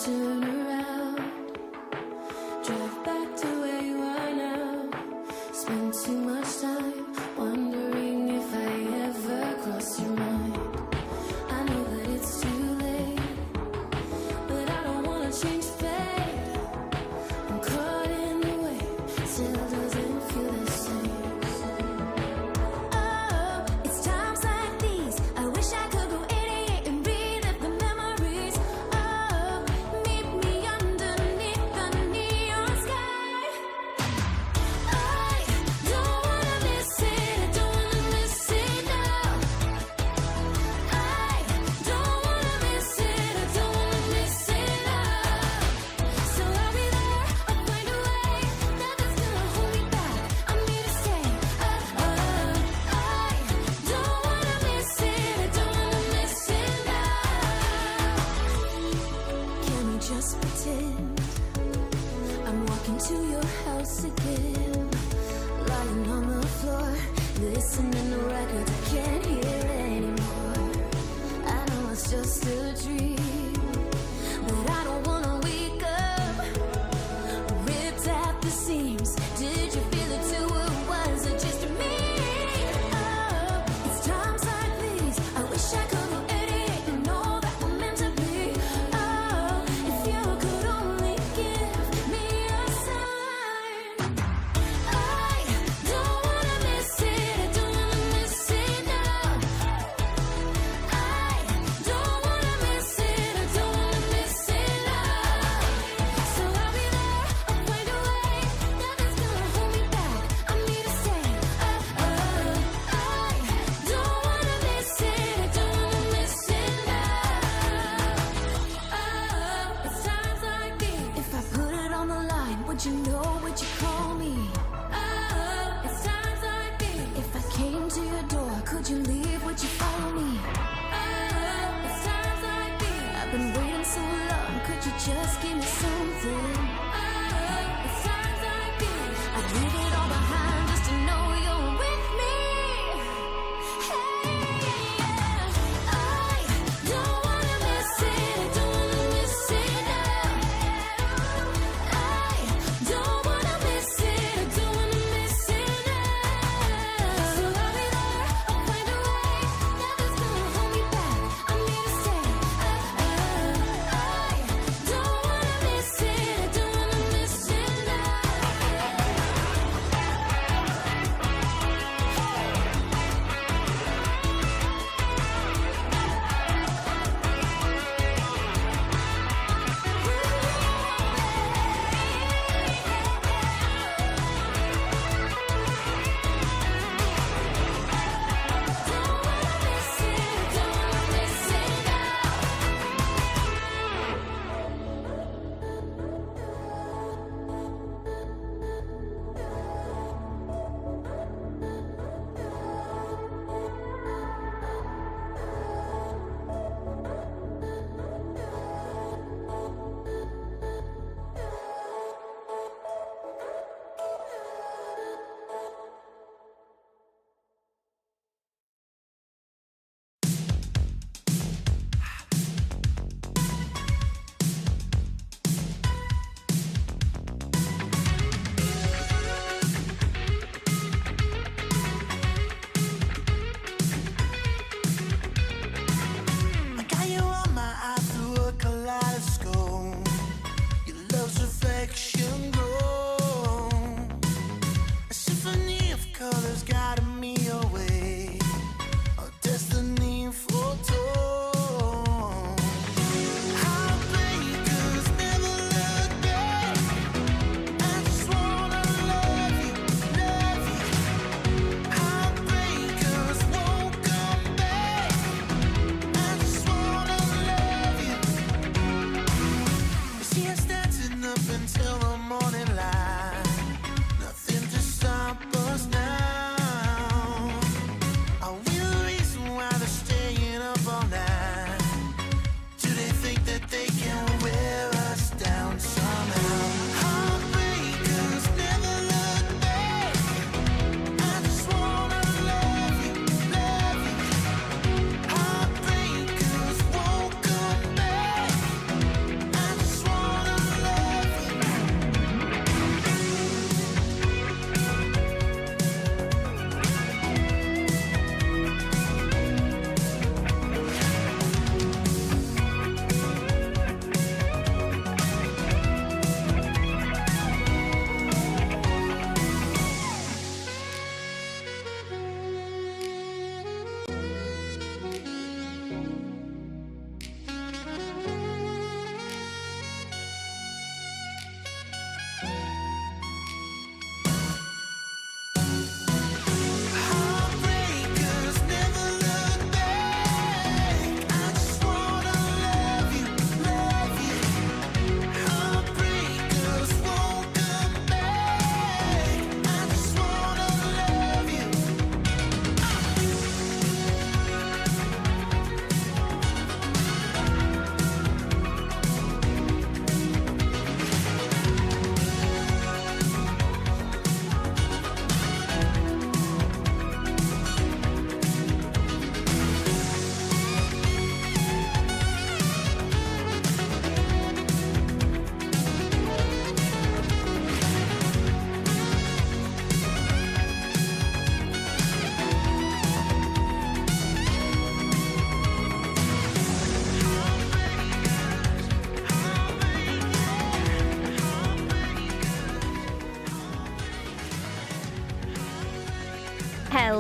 turn around, drive back to where you are now. Spend too much time wondering if I ever cross your mind. I know that it's too late, but I don't wanna change fate. I'm caught in the wave, still doesn't feel the same. Oh, it's times like these I wish I could go 88 and relive the memories. Oh, meet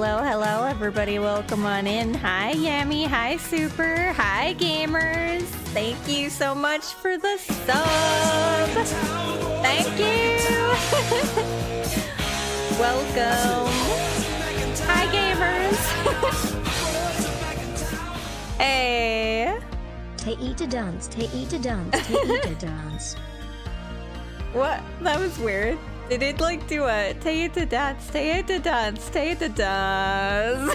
hello, hello, everybody. Welcome on in. Hi, Yami. Hi, Super. Hi, gamers. Thank you so much for the sub. Thank you. Welcome. Hi, gamers. Hey. Taye dance, Taye dance, Taye dance. What? That was weird. They did like do a Taye dance, Taye dance, Taye dance.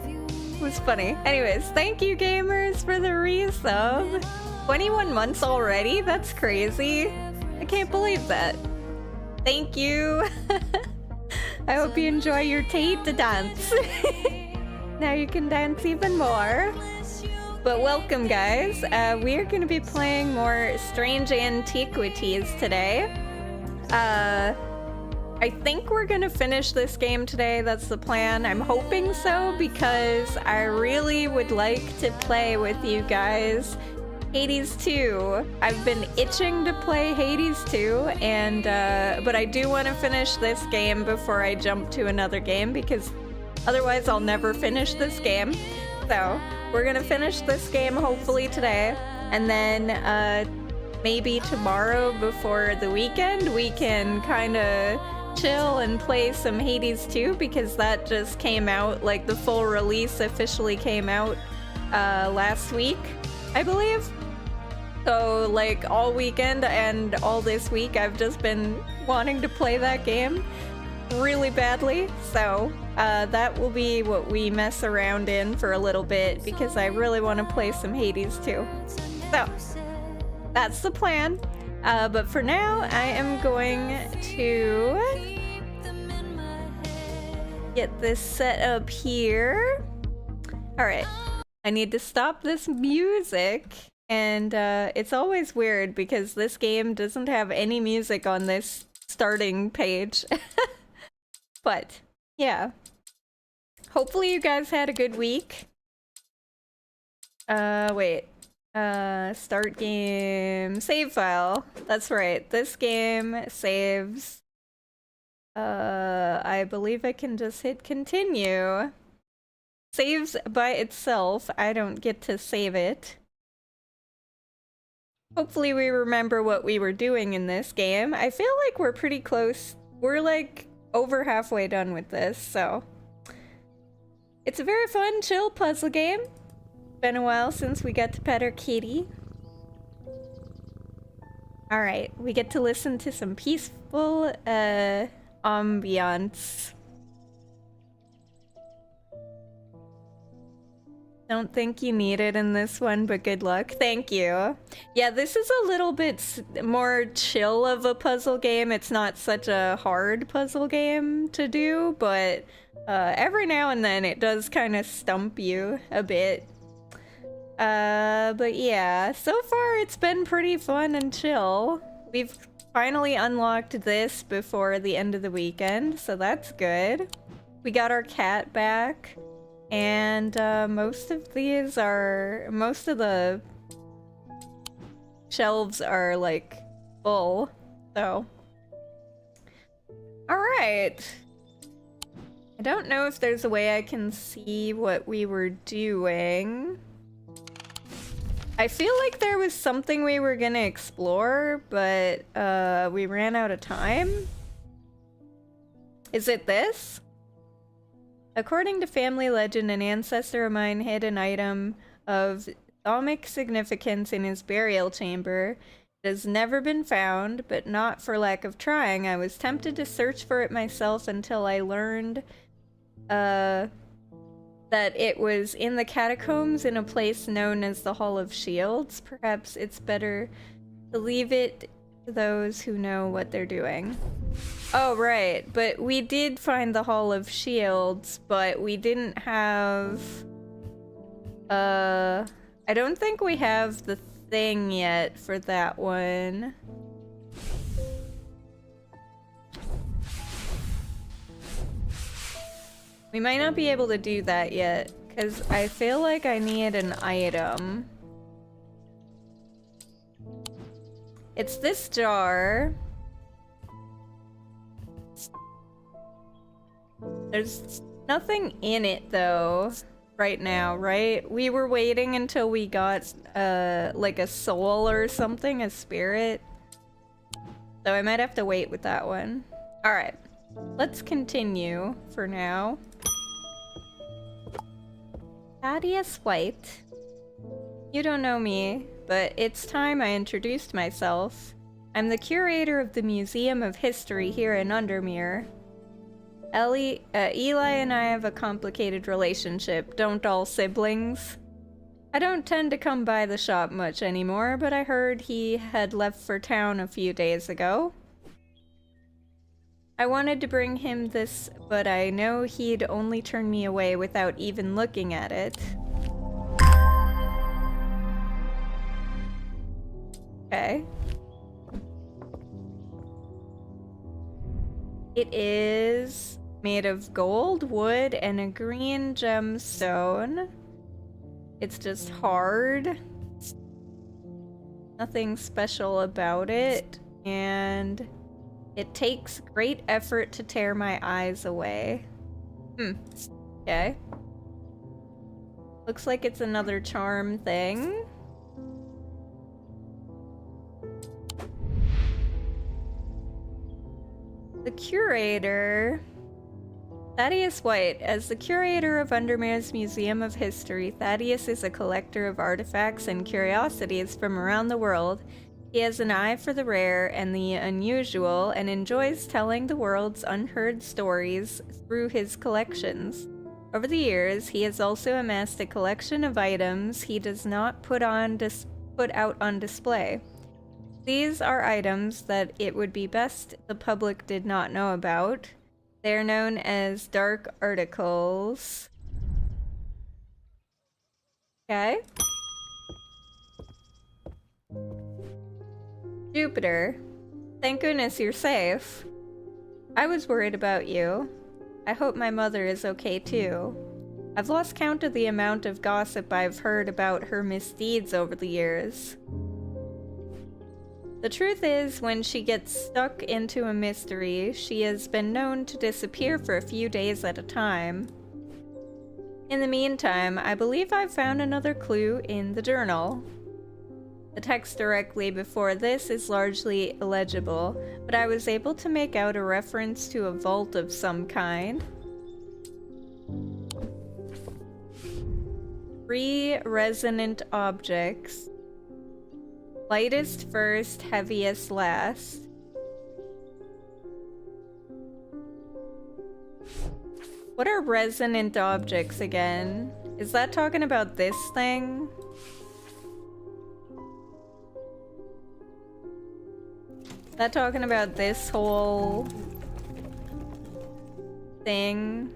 It was funny. Anyways, thank you gamers for the resub. 21 months already? That's crazy. I can't believe that. Thank you. I hope you enjoy your Taye dance. Now you can dance even more. But welcome, guys. We are going to be playing more Strange Antiquities today. I think we're going to finish this game today. That's the plan. I'm hoping so because I really would like to play with you guys Hades 2. I've been itching to play Hades 2, and but I do want to finish this game before I jump to another game because otherwise I'll never finish this game. So we're gonna finish this game hopefully today, and then maybe tomorrow before the weekend we can kind of chill and play some Hades 2 because that just came out, like the full release officially came out last week, I believe. So like all weekend and all this week I've just been wanting to play that game really badly, so that will be what we mess around in for a little bit because I really want to play some Hades 2. So that's the plan, but for now I am going to get this set up here. Alright, I need to stop this music, and it's always weird because this game doesn't have any music on this starting page. But yeah, hopefully you guys had a good week. Wait, start game, save file. That's right, this game saves. I believe I can just hit continue. Saves by itself, I don't get to save it. Hopefully we remember what we were doing in this game. I feel like we're pretty close. We're like over halfway done with this, so it's a very fun, chill puzzle game. Been a while since we got to pet our kitty. Alright, we get to listen to some peaceful ambiance. Don't think you need it in this one, but good luck. Thank you. Yeah, this is a little bit more chill of a puzzle game. It's not such a hard puzzle game to do, but every now and then it does kind of stump you a bit. But yeah, so far it's been pretty fun and chill. We've finally unlocked this before the end of the weekend, so that's good. We got our cat back. And most of the shelves are like full, so. Alright. I don't know if there's a way I can see what we were doing. I feel like there was something we were gonna explore, but we ran out of time. Is it this? According to family legend, an ancestor of mine hid an item of Thaumic significance in his burial chamber. It has never been found, but not for lack of trying. I was tempted to search for it myself until I learned that it was in the catacombs in a place known as the Hall of Shields. Perhaps it's better to leave it to those who know what they're doing. Oh, right, but we did find the Hall of Shields, but we didn't have... I don't think we have the thing yet for that one. We might not be able to do that yet, because I feel like I need an item. It's this jar. There's nothing in it though right now, right? We were waiting until we got like a soul or something, a spirit. So I might have to wait with that one. Alright, let's continue for now. Thaddeus White. You don't know me, but it's time I introduced myself. I'm the curator of the Museum of History here in Undermere. Eli and I have a complicated relationship, don't all siblings? I don't tend to come by the shop much anymore, but I heard he had left for town a few days ago. I wanted to bring him this, but I know he'd only turn me away without even looking at it. Okay. It is made of gold, wood, and a green gemstone. It's just hard. Nothing special about it. And it takes great effort to tear my eyes away. Okay. Looks like it's another charm thing. The curator... Thaddeus White. As the curator of Undermere's Museum of History, Thaddeus is a collector of artifacts and curiosities from around the world. He has an eye for the rare and the unusual and enjoys telling the world's unheard stories through his collections. Over the years, he has also amassed a collection of items he does not put out on display. These are items that it would be best the public did not know about. They are known as dark articles. Okay. Jupiter. Thank goodness you're safe. I was worried about you. I hope my mother is okay too. I've lost count of the amount of gossip I've heard about her misdeeds over the years. The truth is, when she gets stuck into a mystery, she has been known to disappear for a few days at a time. In the meantime, I believe I've found another clue in the journal. The text directly before this is largely illegible, but I was able to make out a reference to a vault of some kind. 3 resonant objects. Lightest first, heaviest last. What are resonant objects again? Is that talking about this thing? Is that talking about this whole thing?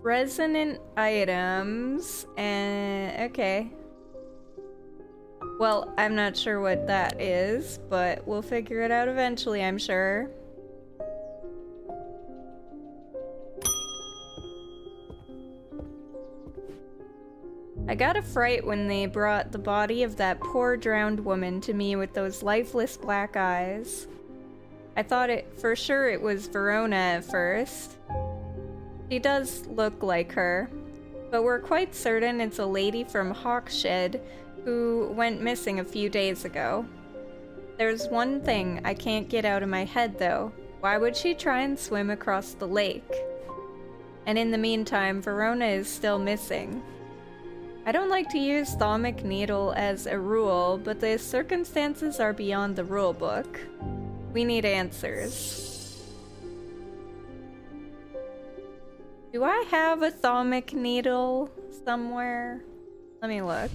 Resonant items, and okay. Well, I'm not sure what that is, but we'll figure it out eventually, I'm sure. I got a fright when they brought the body of that poor drowned woman to me with those lifeless black eyes. I thought for sure it was Verona at first. She does look like her, but we're quite certain it's a lady from Hawkshed who went missing a few days ago. There's one thing I can't get out of my head though. Why would she try and swim across the lake? And in the meantime, Verona is still missing. I don't like to use Thaumic Needle as a rule, but the circumstances are beyond the rulebook. We need answers. Do I have a Thaumic Needle somewhere? Let me look.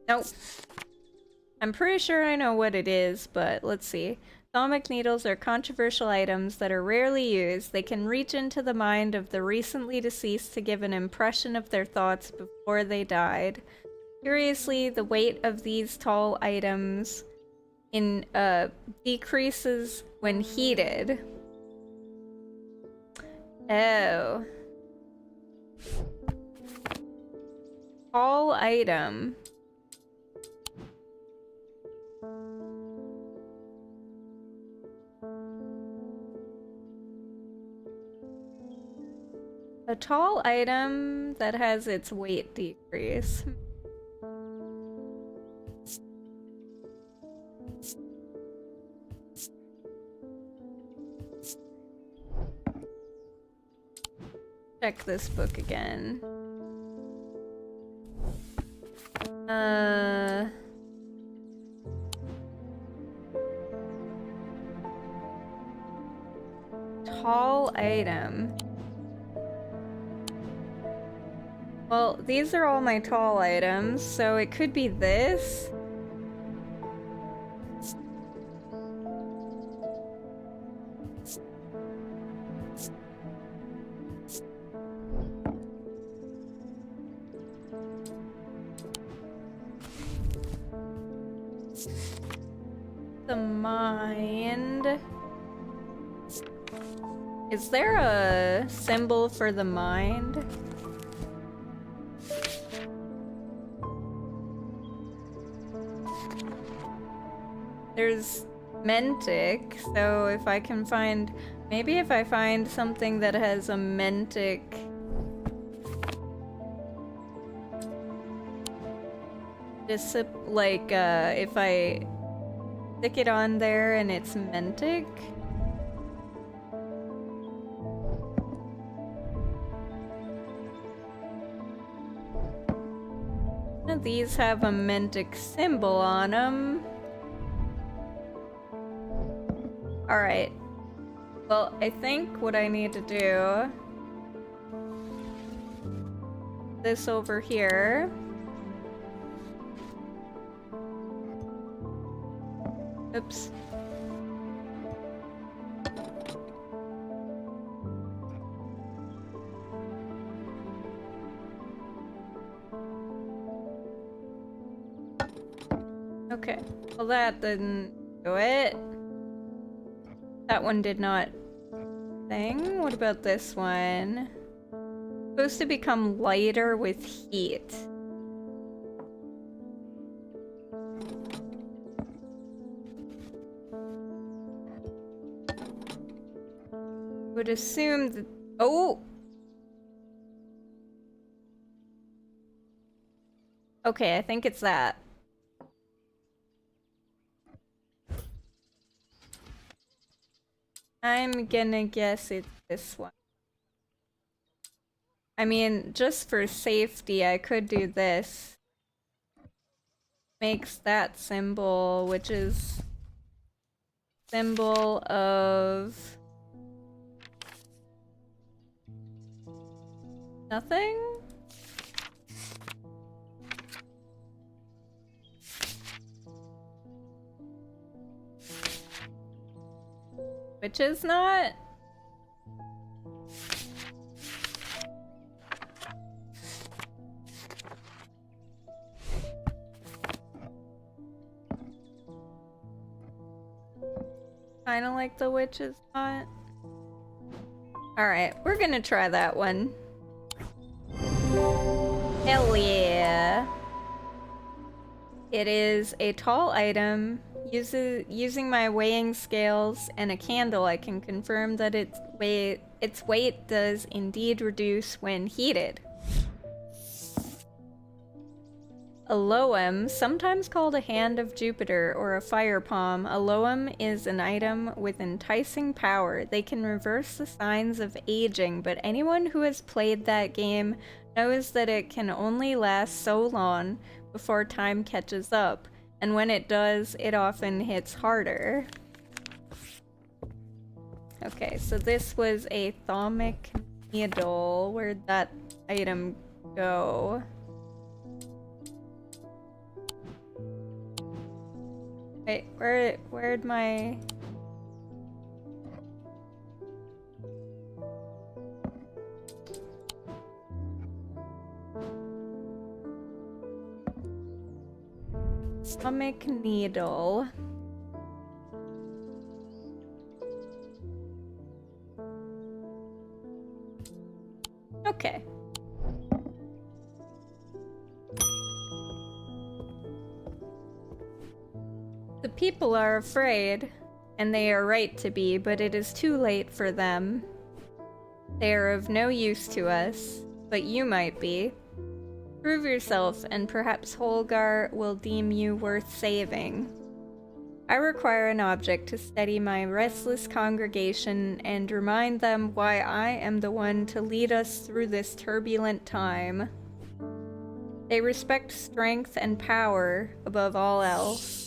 Nope. I'm pretty sure I know what it is, but let's see. Thaumic needles are controversial items that are rarely used. They can reach into the mind of the recently deceased to give an impression of their thoughts before they died. Curiously, the weight of these tall items decreases when heated. Oh. All item. A tall item that has its weight decrease. Check this book again. Tall item. Well, these are all my tall items, so it could be this. The mind. Is there a symbol for the mind? There's Mentic, so if I can find... Maybe if I find something that has a Mentic... Like, if I stick it on there and it's Mentic... None of these have a Mentic symbol on them. Alright. Well, I think what I need to do... This over here. Oops. Okay. Well, that didn't do it. That one did not thing. What about this one? Supposed to become lighter with heat. Would assume that... Oh! Okay, I think it's that. I'm gonna guess it's this one. I mean, just for safety, I could do this. Makes that symbol, which is symbol of nothing? Which is not? Kinda like the witch is not. Alright, we're gonna try that one. Hell yeah. It is a tall item. Using my weighing scales and a candle, I can confirm that its weight does indeed reduce when heated. A loam, sometimes called a hand of Jupiter or a fire palm, a loam is an item with enticing power. They can reverse the signs of aging, but anyone who has played that game knows that it can only last so long before time catches up. And when it does, it often hits harder. Okay, so this was a thalmic needle. Where'd that item go? Wait, where'd my... Thalmic needle. Okay. The people are afraid, and they are right to be, but it is too late for them. They are of no use to us, but you might be. Prove yourself, and perhaps Holgar will deem you worth saving. I require an object to steady my restless congregation and remind them why I am the one to lead us through this turbulent time. They respect strength and power above all else.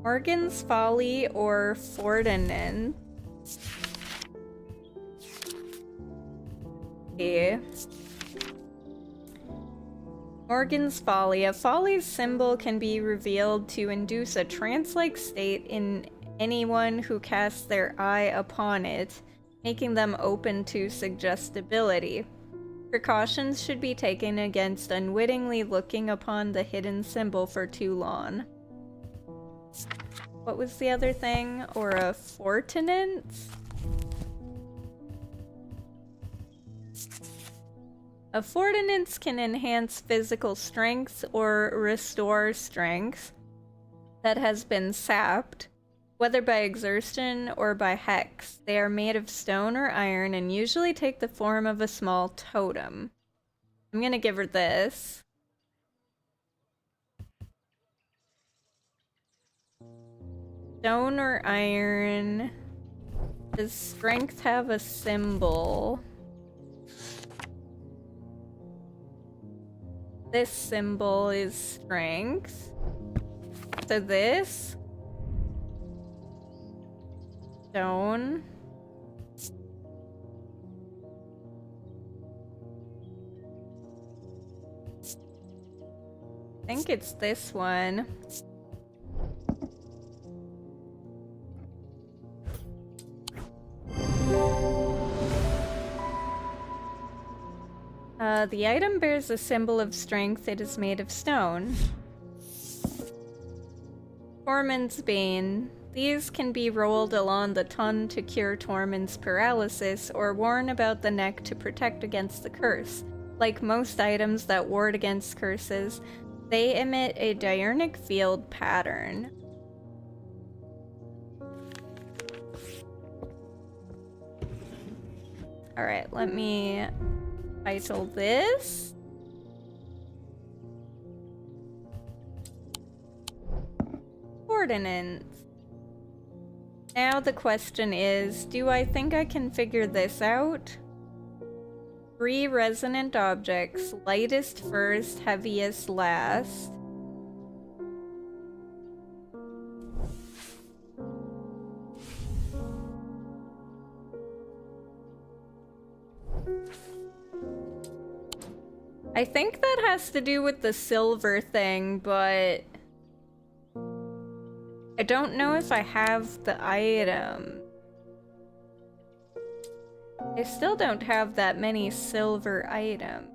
Morgan's Folly or Fordinance? Okay. Morgan's Folly. A folly's symbol can be revealed to induce a trance-like state in anyone who casts their eye upon it, making them open to suggestibility. Precautions should be taken against unwittingly looking upon the hidden symbol for too long. What was the other thing? Or a Fortinance? A Fortinance can enhance physical strength or restore strength that has been sapped, whether by exertion or by hex. They are made of stone or iron and usually take the form of a small totem. I'm gonna give her this. Stone or iron. Does strength have a symbol? This symbol is strength. So this. Stone. I think it's this one. The item bears a symbol of strength. It is made of stone. Tormund's Bane. These can be rolled along the tongue to cure Tormund's paralysis, or worn about the neck to protect against the curse. Like most items that ward against curses, they emit a diurnic field pattern. Alright, let me title this. Ordinance. Now the question is, do I think I can figure this out? 3 resonant objects, lightest first, heaviest last. I think that has to do with the silver thing, but I don't know if I have the item. I still don't have that many silver items.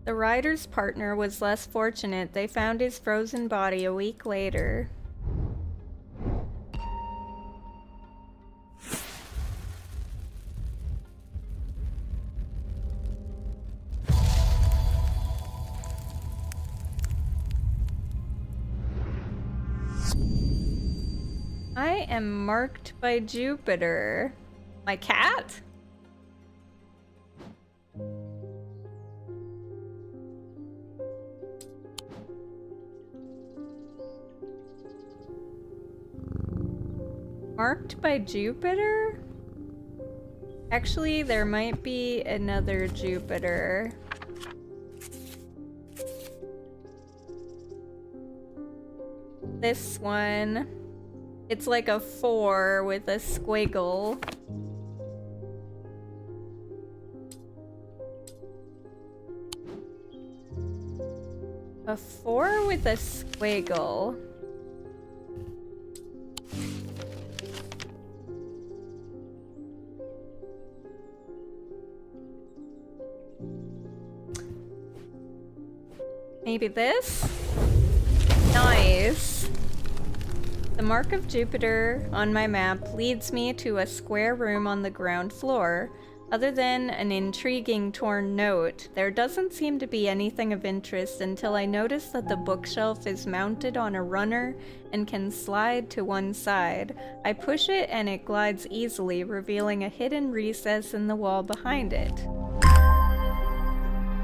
The rider's partner was less fortunate. They found his frozen body a week later. I am marked by Jupiter. My cat? Marked by Jupiter? Actually, there might be another Jupiter. This one. It's like a 4 with a squiggle. A 4 with a squiggle. Maybe this? this. The mark of Jupiter on my map leads me to a square room on the ground floor. Other than an intriguing torn note, there doesn't seem to be anything of interest until I notice that the bookshelf is mounted on a runner and can slide to one side. I push it and it glides easily, revealing a hidden recess in the wall behind it.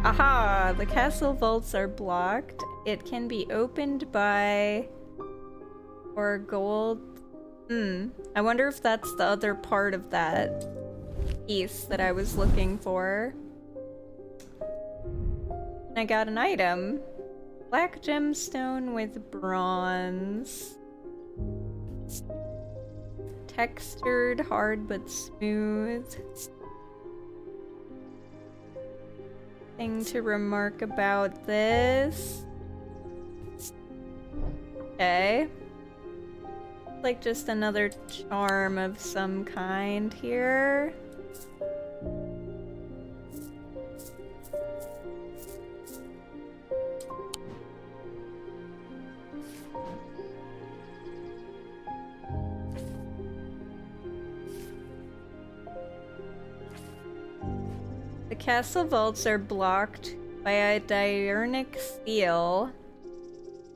Aha! The castle vaults are blocked. It can be opened by... or gold. I wonder if that's the other part of that piece that I was looking for. I got an item. Black gemstone with bronze. Textured, hard but smooth. Thing to remark about this. Okay. Like just another charm of some kind here. The castle vaults are blocked by a diurnic seal.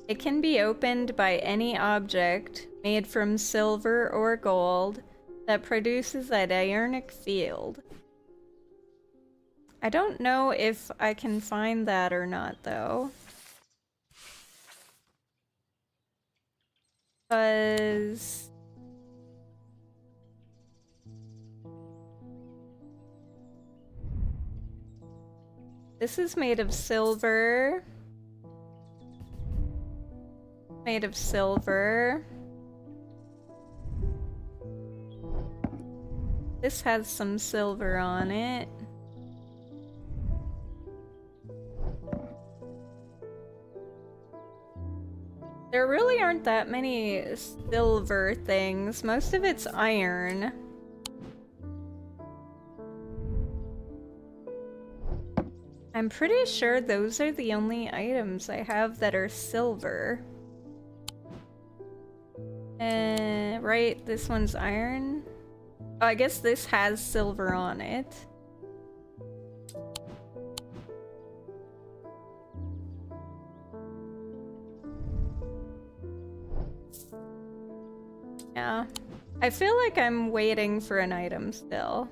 It can be opened by any object made from silver or gold that produces a diurnic field. I don't know if I can find that or not, though. Because... this is made of silver. Made of silver. This has some silver on it. There really aren't that many silver things. Most of it's iron. I'm pretty sure those are the only items I have that are silver. Right, this one's iron. Oh, I guess this has silver on it. Yeah. I feel like I'm waiting for an item still.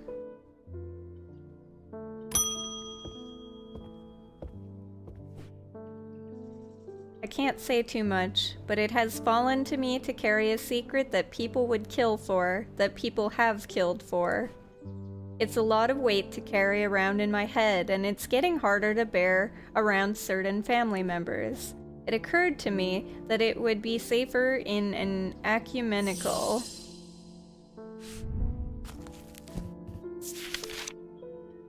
I can't say too much, but it has fallen to me to carry a secret that people would kill for, that people have killed for. It's a lot of weight to carry around in my head, and it's getting harder to bear around certain family members. It occurred to me that it would be safer in an ecumenical.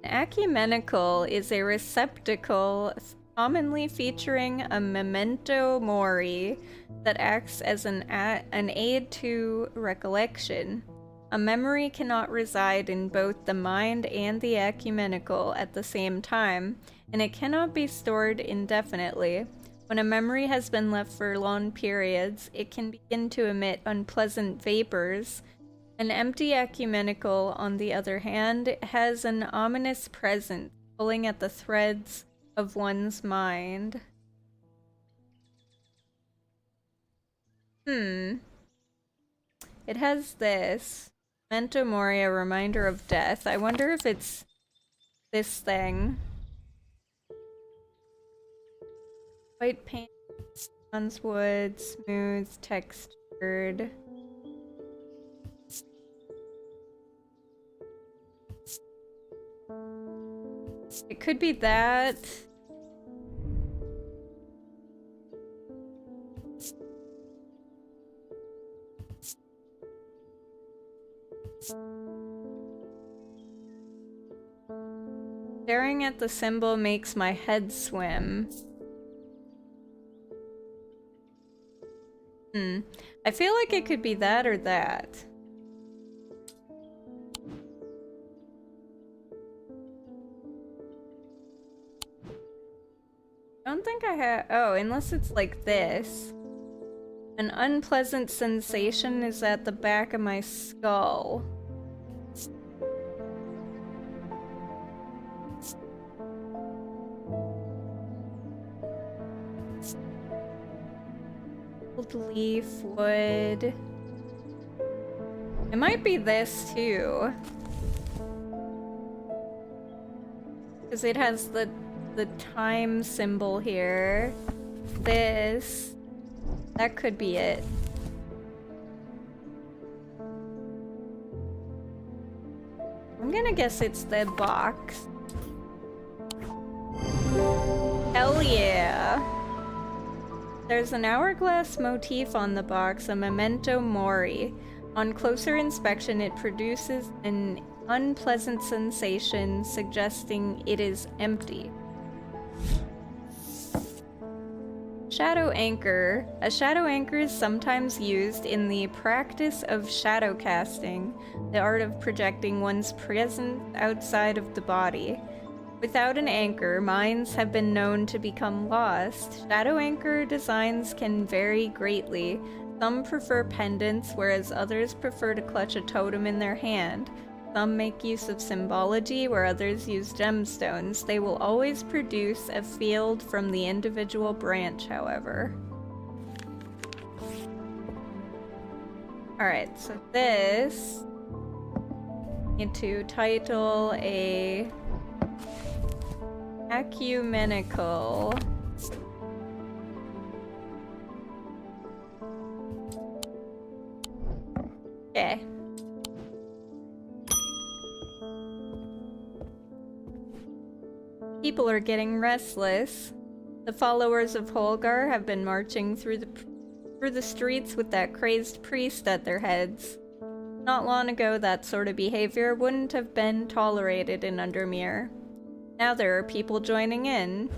An ecumenical is a receptacle commonly featuring a memento mori that acts as an aid to recollection. A memory cannot reside in both the mind and the ecumenical at the same time, and it cannot be stored indefinitely. When a memory has been left for long periods, it can begin to emit unpleasant vapors. An empty ecumenical, on the other hand, has an ominous presence, pulling at the threads of one's mind. It has this. Memento Mori, a reminder of death. I wonder if it's this thing. White paint, bronze wood, smooth, textured. It could be that. Staring at the symbol makes my head swim. I feel like it could be that or that. I don't think I have. Oh, unless it's like this. An unpleasant sensation is at the back of my skull. Old leaf wood. It might be this too. Because it has the time symbol here. This. That could be it. I'm gonna guess it's the box. Hell yeah! There's an hourglass motif on the box, a memento mori. On closer inspection, it produces an unpleasant sensation, suggesting it is empty. Shadow anchor. A shadow anchor is sometimes used in the practice of shadow casting, the art of projecting one's presence outside of the body. Without an anchor, minds have been known to become lost. Shadow anchor designs can vary greatly. Some prefer pendants, whereas others prefer to clutch a totem in their hand. Some make use of symbology, where others use gemstones. They will always produce a field from the individual branch, however. Alright, so this... need to title a... ecumenical... Okay. People are getting restless. The followers of Holgar have been marching through the streets with that crazed priest at their heads. Not long ago, that sort of behavior wouldn't have been tolerated in Undermere. Now there are people joining in.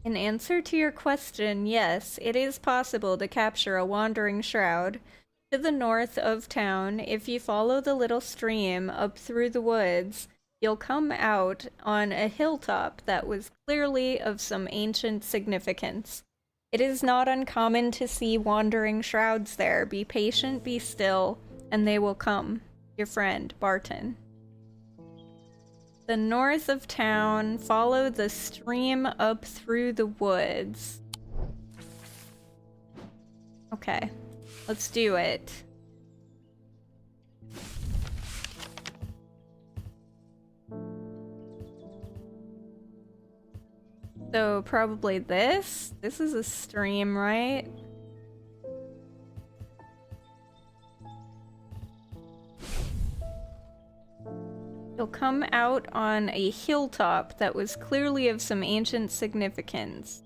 In answer to your question, yes, it is possible to capture a wandering shroud. To the north of town, if you follow the little stream up through the woods, you'll come out on a hilltop that was clearly of some ancient significance. It is not uncommon to see wandering shrouds there. Be patient, be still, and they will come. Your friend, Barton. The north of town, follow the stream up through the woods. Okay. Let's do it. So probably this? This is a stream, right? You'll come out on a hilltop that was clearly of some ancient significance.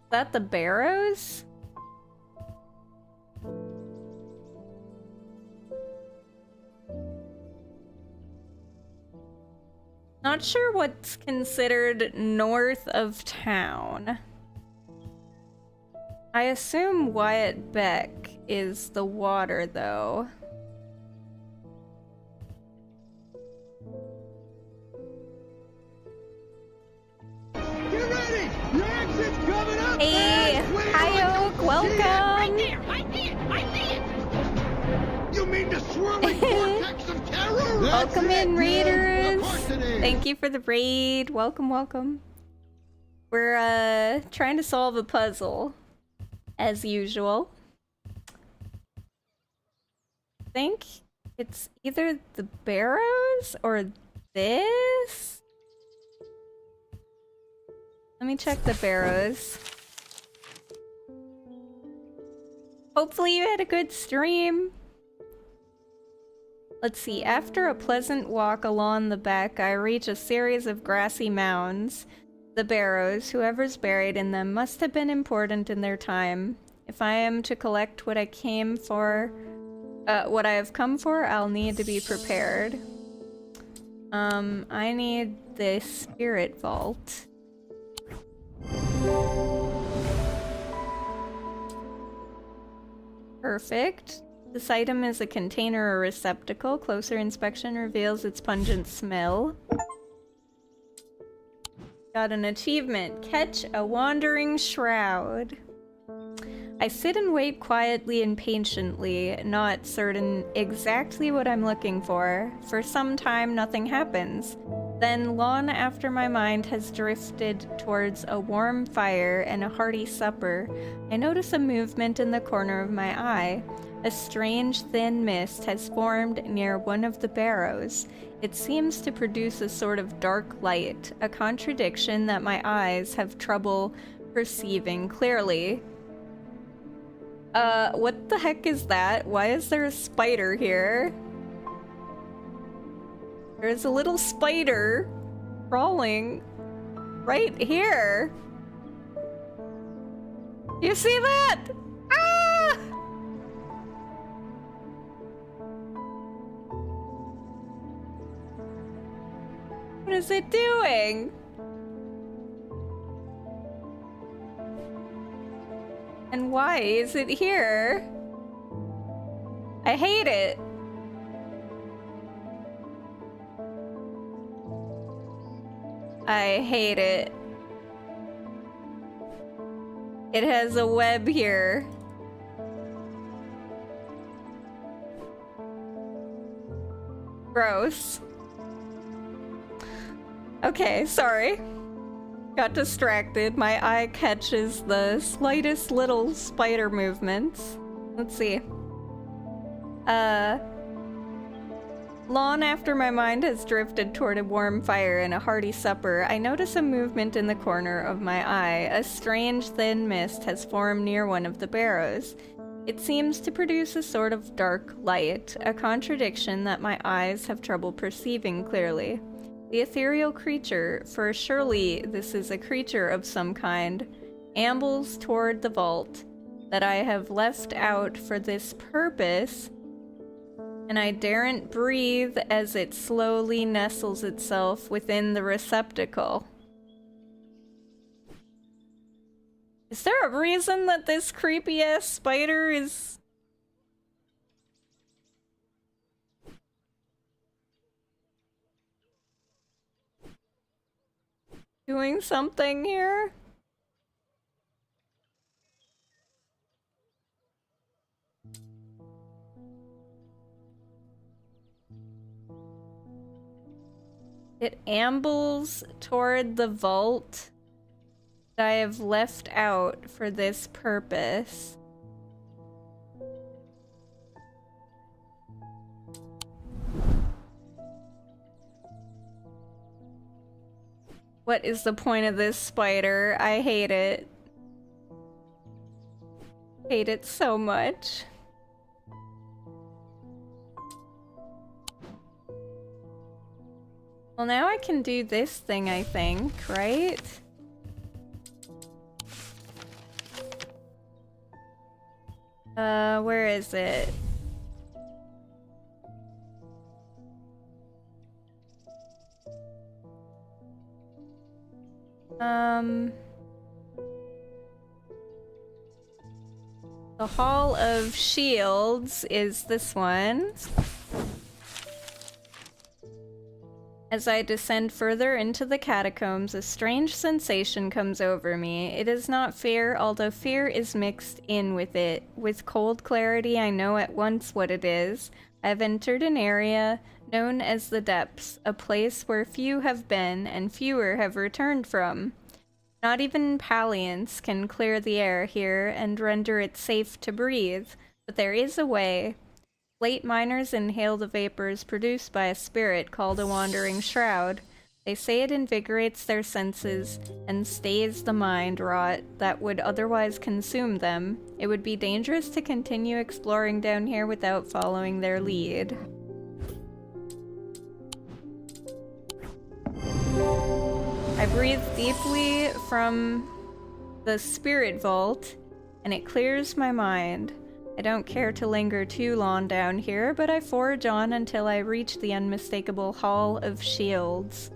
Is that the barrows? Not sure what's considered north of town. I assume Wyatt Beck is the water, though. Get ready! Your exit's coming up! Hey, hi Oak, welcome! Right there! I see it! I see it! You mean the swirling vortex of terror? Welcome in, raiders! Of course it is. Thank you for the raid. Welcome, welcome. We're trying to solve a puzzle, as usual. I think it's either the barrows or this? Let me check the barrows. Hopefully you had a good stream. Let's see, after a pleasant walk along the beck, I reach a series of grassy mounds. The barrows, whoever's buried in them, must have been important in their time. If I am to collect what I came for, what I have come for, I'll need to be prepared. I need the spirit vault. Perfect. This item is a container or receptacle. Closer inspection reveals its pungent smell. Got an achievement. Catch a wandering shroud. I sit and wait quietly and patiently, not certain exactly what I'm looking for. For some time, nothing happens. Then, long after my mind has drifted towards a warm fire and a hearty supper, I notice a movement in the corner of my eye. A strange thin mist has formed near one of the barrows. It seems to produce a sort of dark light, a contradiction that my eyes have trouble perceiving clearly. What the heck is that? Why is there a spider here? There's a little spider crawling right here. You see that? Ah! What is it doing? And why is it here? I hate it. I hate it. It has a web here. Gross. Okay, sorry. Got distracted. My eye catches the slightest little spider movements. Let's see. Long after my mind has drifted toward a warm fire and a hearty supper, I notice a movement in the corner of my eye. A strange thin mist has formed near one of the barrows. It seems to produce a sort of dark light, a contradiction that my eyes have trouble perceiving clearly. The ethereal creature, for surely this is a creature of some kind, ambles toward the vault that I have left out for this purpose, and I daren't breathe as it slowly nestles itself within the receptacle. Is there a reason that this creepy-ass spider is... doing something here? It ambles toward the vault that I have left out for this purpose. What is the point of this spider? I hate it. Hate it so much. Well, now I can do this thing, I think, right? Where is it? The Hall of Shields is this one. As I descend further into the catacombs, a strange sensation comes over me. It is not fear, although fear is mixed in with it. With cold clarity, I know at once what it is. I have entered an area known as the Depths, a place where few have been and fewer have returned from. Not even Paliants can clear the air here and render it safe to breathe, but there is a way. Late miners inhale the vapors produced by a spirit called a wandering shroud. They say it invigorates their senses and stays the mind rot that would otherwise consume them. It would be dangerous to continue exploring down here without following their lead. I breathe deeply from the spirit vault, and it clears my mind. I don't care to linger too long down here, but I forge on until I reach the unmistakable Hall of Shields.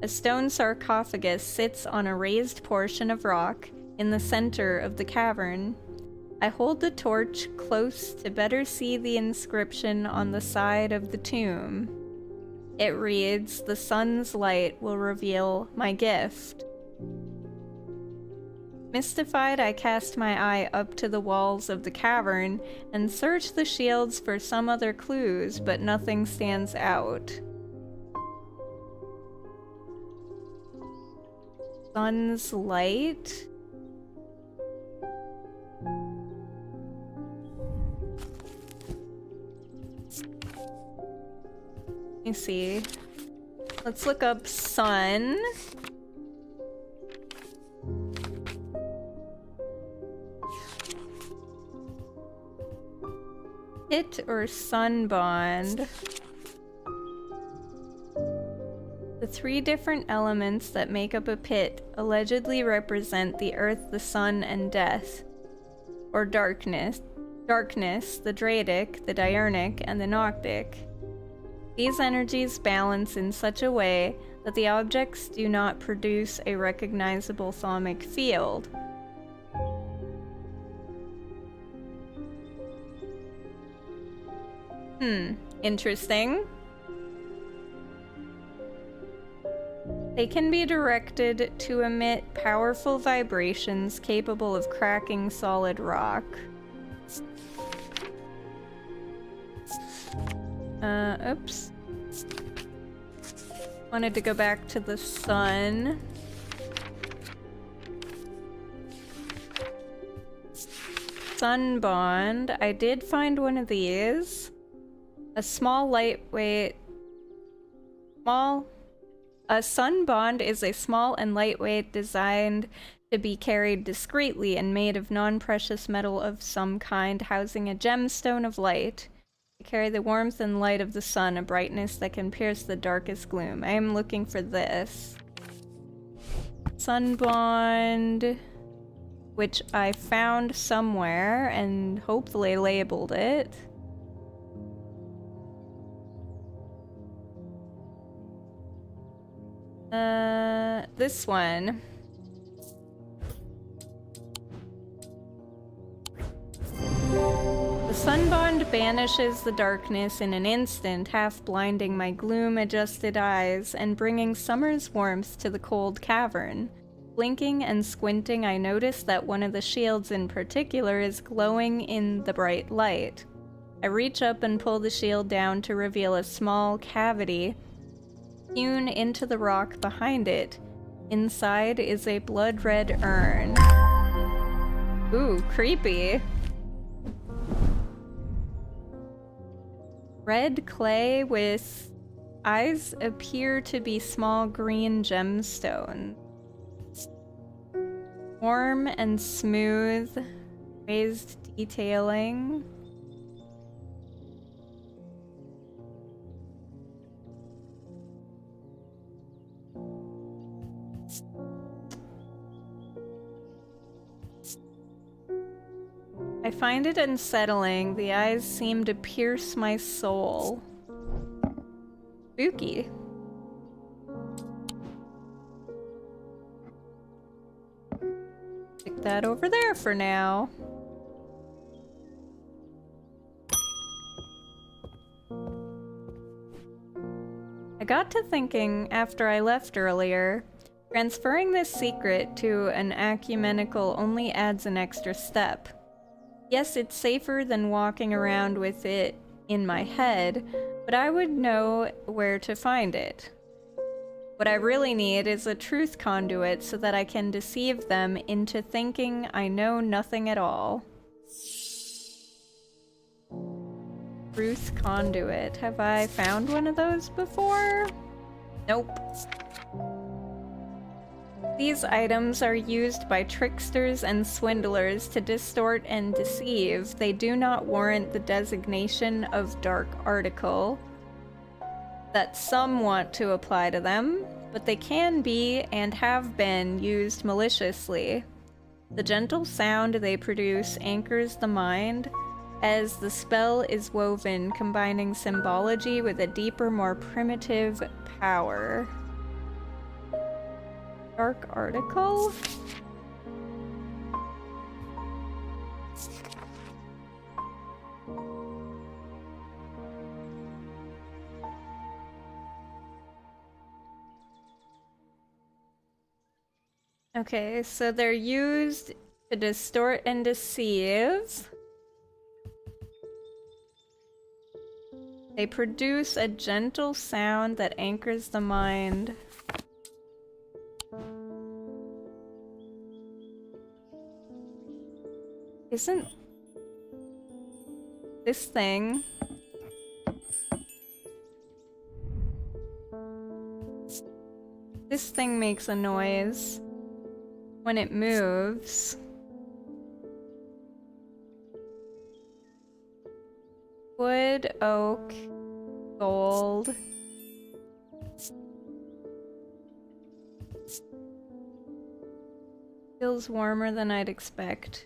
A stone sarcophagus sits on a raised portion of rock in the center of the cavern. I hold the torch close to better see the inscription on the side of the tomb. It reads, "The sun's light will reveal my gift." Mystified, I cast my eye up to the walls of the cavern and search the shields for some other clues, but nothing stands out. Sun's light? Let me see. Let's look up sun. Pit or sun bond. The three different elements that make up a pit allegedly represent the earth, the sun, and death. Or darkness. Darkness, the Dradic, the Diurnic, and the Noctic. These energies balance in such a way that the objects do not produce a recognizable thaumic field. Interesting. They can be directed to emit powerful vibrations capable of cracking solid rock. Oops. Wanted to go back to the sun. Sun bond. I did find one of these. A small lightweight... A sun bond is a small and lightweight designed to be carried discreetly and made of non-precious metal of some kind, housing a gemstone of light. To carry the warmth and light of the sun, a brightness that can pierce the darkest gloom. I am looking for this. Sun bond, which I found somewhere and hopefully labeled it. This one. The sun bond banishes the darkness in an instant, half blinding my gloom-adjusted eyes and bringing summer's warmth to the cold cavern. Blinking and squinting, I notice that one of the shields in particular is glowing in the bright light. I reach up and pull the shield down to reveal a small cavity hewn into the rock behind it. Inside is a blood-red urn. Ooh, creepy. Red clay with eyes appear to be small green gemstones. Warm and smooth, raised detailing. I find it unsettling. The eyes seem to pierce my soul. Spooky. Stick that over there for now. I got to thinking after I left earlier, transferring this secret to an ecumenical only adds an extra step. Yes, it's safer than walking around with it in my head, but I would know where to find it. What I really need is a truth conduit so that I can deceive them into thinking I know nothing at all. Truth conduit. Have I found one of those before? Nope. These items are used by tricksters and swindlers to distort and deceive. They do not warrant the designation of dark article that some want to apply to them, but they can be and have been used maliciously. The gentle sound they produce anchors the mind as the spell is woven, combining symbology with a deeper, more primitive power. Dark article? Okay, so they're used to distort and deceive. They produce a gentle sound that anchors the mind. Isn't this thing... This thing makes a noise when it moves. Wood, oak, gold. Feels warmer than I'd expect.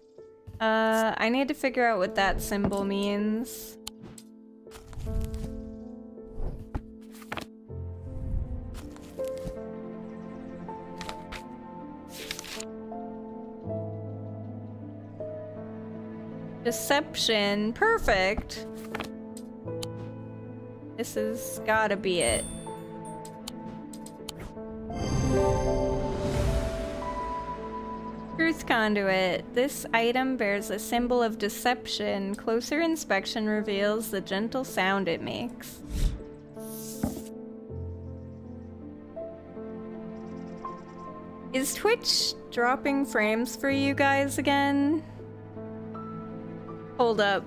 I need to figure out what that symbol means. Deception, perfect. This has gotta be it. Truth conduit. This item bears a symbol of deception. Closer inspection reveals the gentle sound it makes. Is Twitch dropping frames for you guys again? Hold up.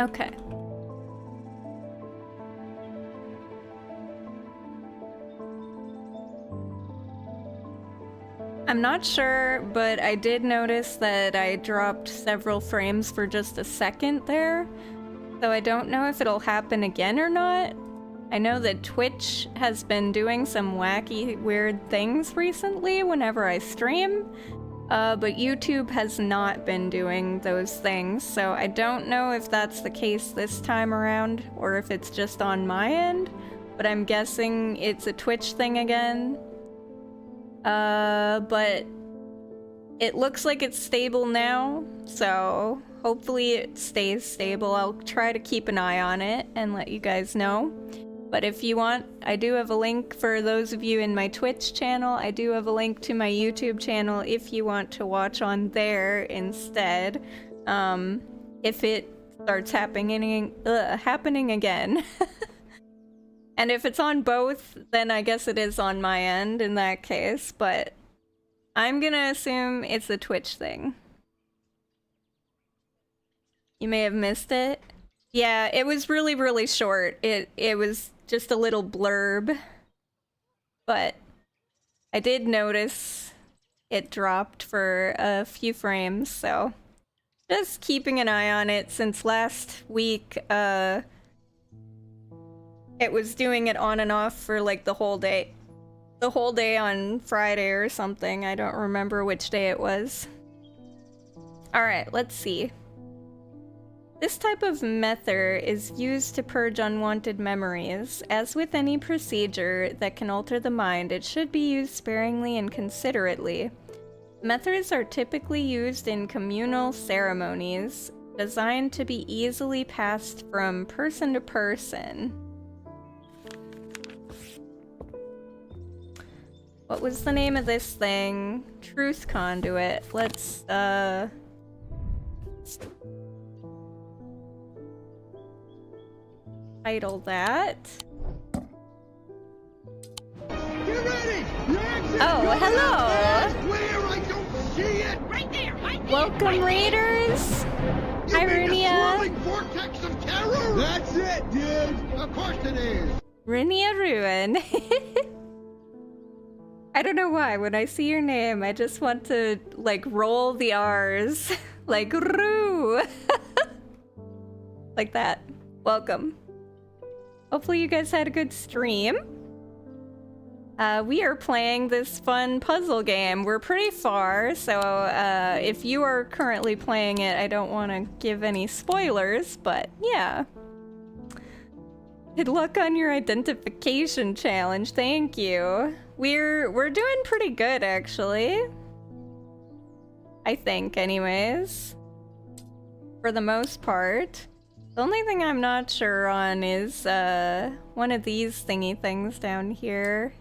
Okay. I'm not sure, but I did notice that I dropped several frames for just a second there, so I don't know if it'll happen again or not. I know that Twitch has been doing some wacky, weird things recently whenever I stream, but YouTube has not been doing those things, so I don't know if that's the case this time around, or if it's just on my end, but I'm guessing it's a Twitch thing again. But it looks like it's stable now, so hopefully it stays stable. I'll try to keep an eye on it and let you guys know. But if you want, I do have a link for those of you in my Twitch channel. I do have a link to my YouTube channel if you want to watch on there instead. If it starts happening again. And if it's on both, then I guess it is on my end in that case, but I'm gonna assume it's a Twitch thing. You may have missed it. Yeah, it was really, really short. It was just a little blurb, but I did notice it dropped for a few frames, so just keeping an eye on it since last week, it was doing it on and off for like the whole day. The whole day on Friday or something. I don't remember which day it was. Alright, let's see. This type of method is used to purge unwanted memories. As with any procedure that can alter the mind, it should be used sparingly and considerately. Methods are typically used in communal ceremonies, designed to be easily passed from person to person. What was the name of this thing? Truth conduit. Let's, title that. Get ready! Your exit! Oh, hello! Where I don't see it! Right there! Right there! Welcome, raiders! Hi, You mean the Runia! swirling vortex of terror? That's it, dude! Of course it is! Runia Ruin. I don't know why, when I see your name, I just want to, like, roll the R's. Like, Roo! Like that. Welcome. Hopefully you guys had a good stream. We are playing this fun puzzle game. We're pretty far, so if you are currently playing it, I don't want to give any spoilers, but yeah. Good luck on your identification challenge, thank you. We're doing pretty good, actually. I think, anyways. For the most part. The only thing I'm not sure on is one of these thingy things down here.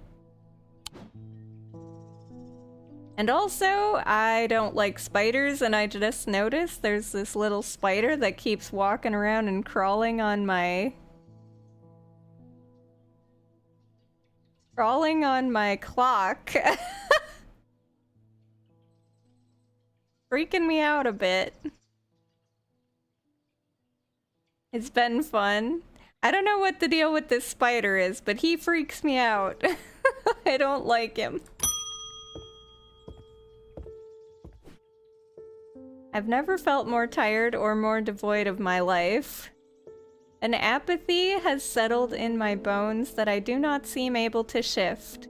And also, I don't like spiders, and I just noticed there's this little spider that keeps walking around and crawling on my... clock. Freaking me out a bit. It's been fun. I don't know what the deal with this spider is, but he freaks me out. I don't like him. I've never felt more tired or more devoid of my life. An apathy has settled in my bones that I do not seem able to shift.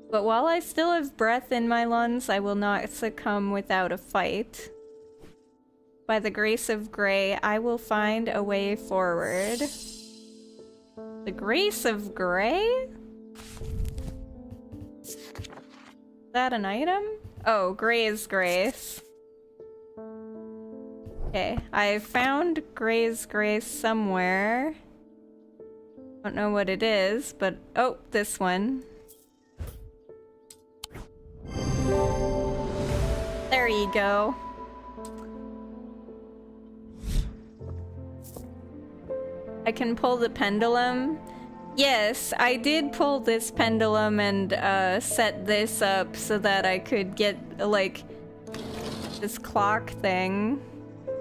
But while I still have breath in my lungs, I will not succumb without a fight. By the grace of Grey, I will find a way forward. The grace of Grey? Is that an item? Oh, Grey's grace. Okay, I found Grey's grace somewhere. Don't know what it is, but oh, this one. There you go. I can pull the pendulum. Yes, I did pull this pendulum and set this up so that I could get like this clock thing.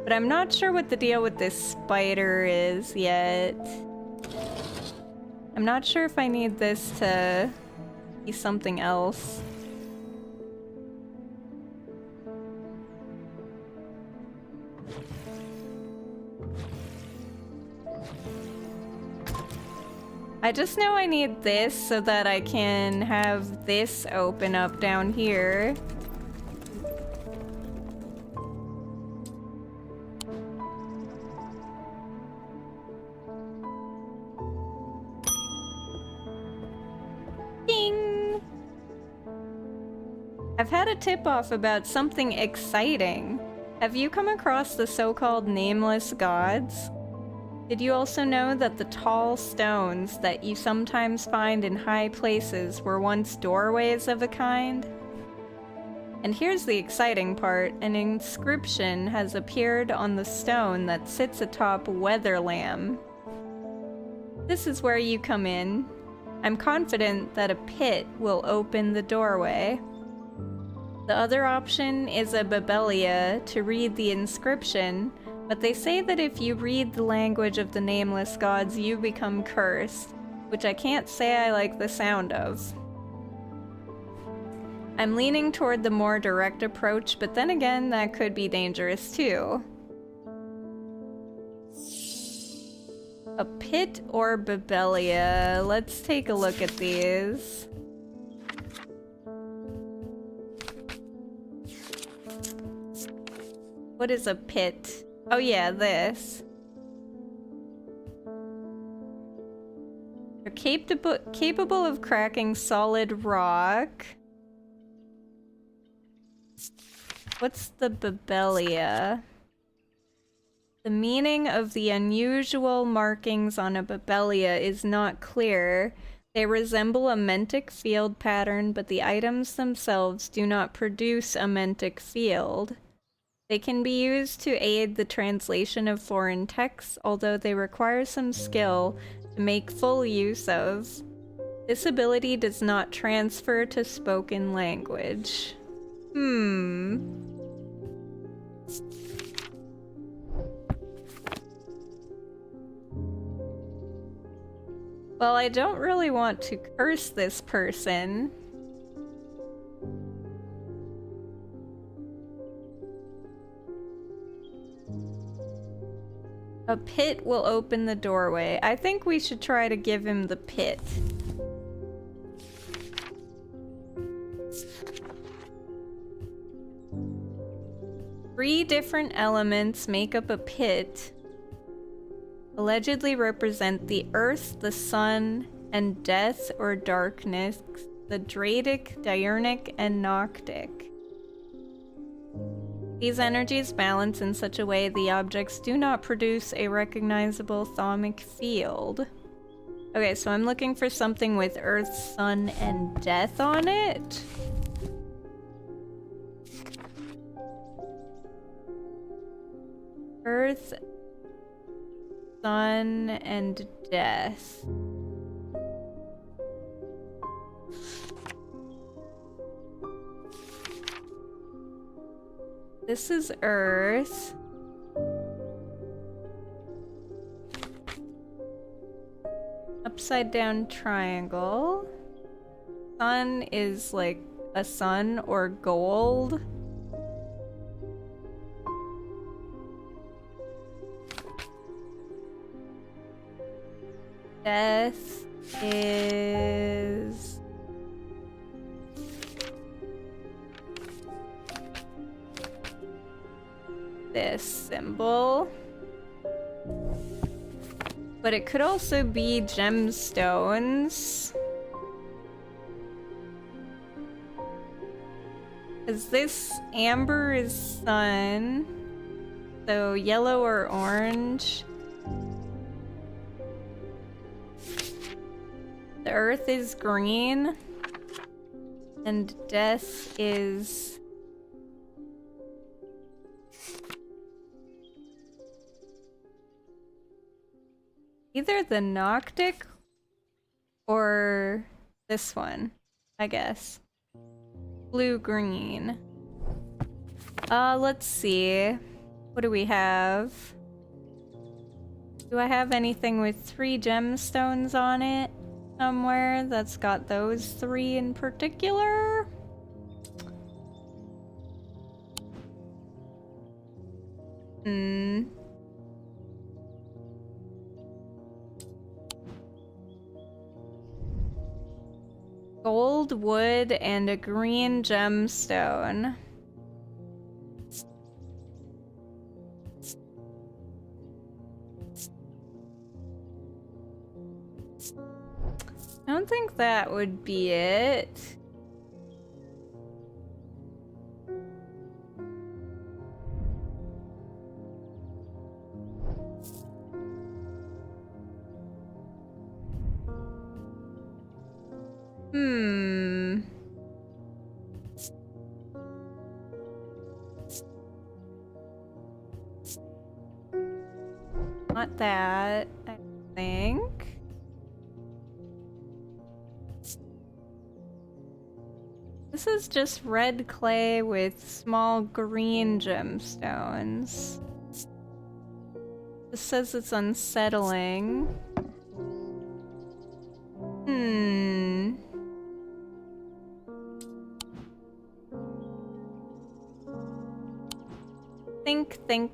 But I'm not sure what the deal with this spider is yet. I'm not sure if I need this to be something else. I just know I need this so that I can have this open up down here. Ding! I've had a tip-off about something exciting. Have you come across the so-called nameless gods? Did you also know that the tall stones that you sometimes find in high places were once doorways of a kind? And here's the exciting part, an inscription has appeared on the stone that sits atop Weatherlam. This is where you come in. I'm confident that a pit will open the doorway. The other option is a Babelia to read the inscription, but they say that if you read the language of the nameless gods, you become cursed, which I can't say I like the sound of. I'm leaning toward the more direct approach, but then again, that could be dangerous too. A pit or Babelia? Let's take a look at these. What is a pit? Oh yeah, this. They're capable of cracking solid rock. What's the Babelia? The meaning of the unusual markings on a Babelia is not clear. They resemble a mentic field pattern, but the items themselves do not produce a mentic field. They can be used to aid the translation of foreign texts, although they require some skill to make full use of. This ability does not transfer to spoken language. Well, I don't really want to curse this person. A pit will open the doorway. I think we should try to give him the pit. 3 different elements make up a pit, allegedly represent the earth, the sun, and death or darkness, the Dradic, Diurnic, and Noctic. These energies balance in such a way the objects do not produce a recognizable thaumic field. Okay, so I'm looking for something with earth, sun, and death on it. Earth, sun, and death. This is Earth. Upside down triangle. Sun is like a sun or gold. Death is this symbol. But it could also be gemstones. Because this amber is sun. So yellow or orange. The earth is green. And death is... either the Noctic or this one, I guess. Blue-green. Let's see. What do we have? Do I have anything with 3 gemstones on it somewhere that's got those 3 in particular? Gold, wood, and a green gemstone. I don't think that would be it. Not that, I think. This is just red clay with small green gemstones. This says it's unsettling. Think.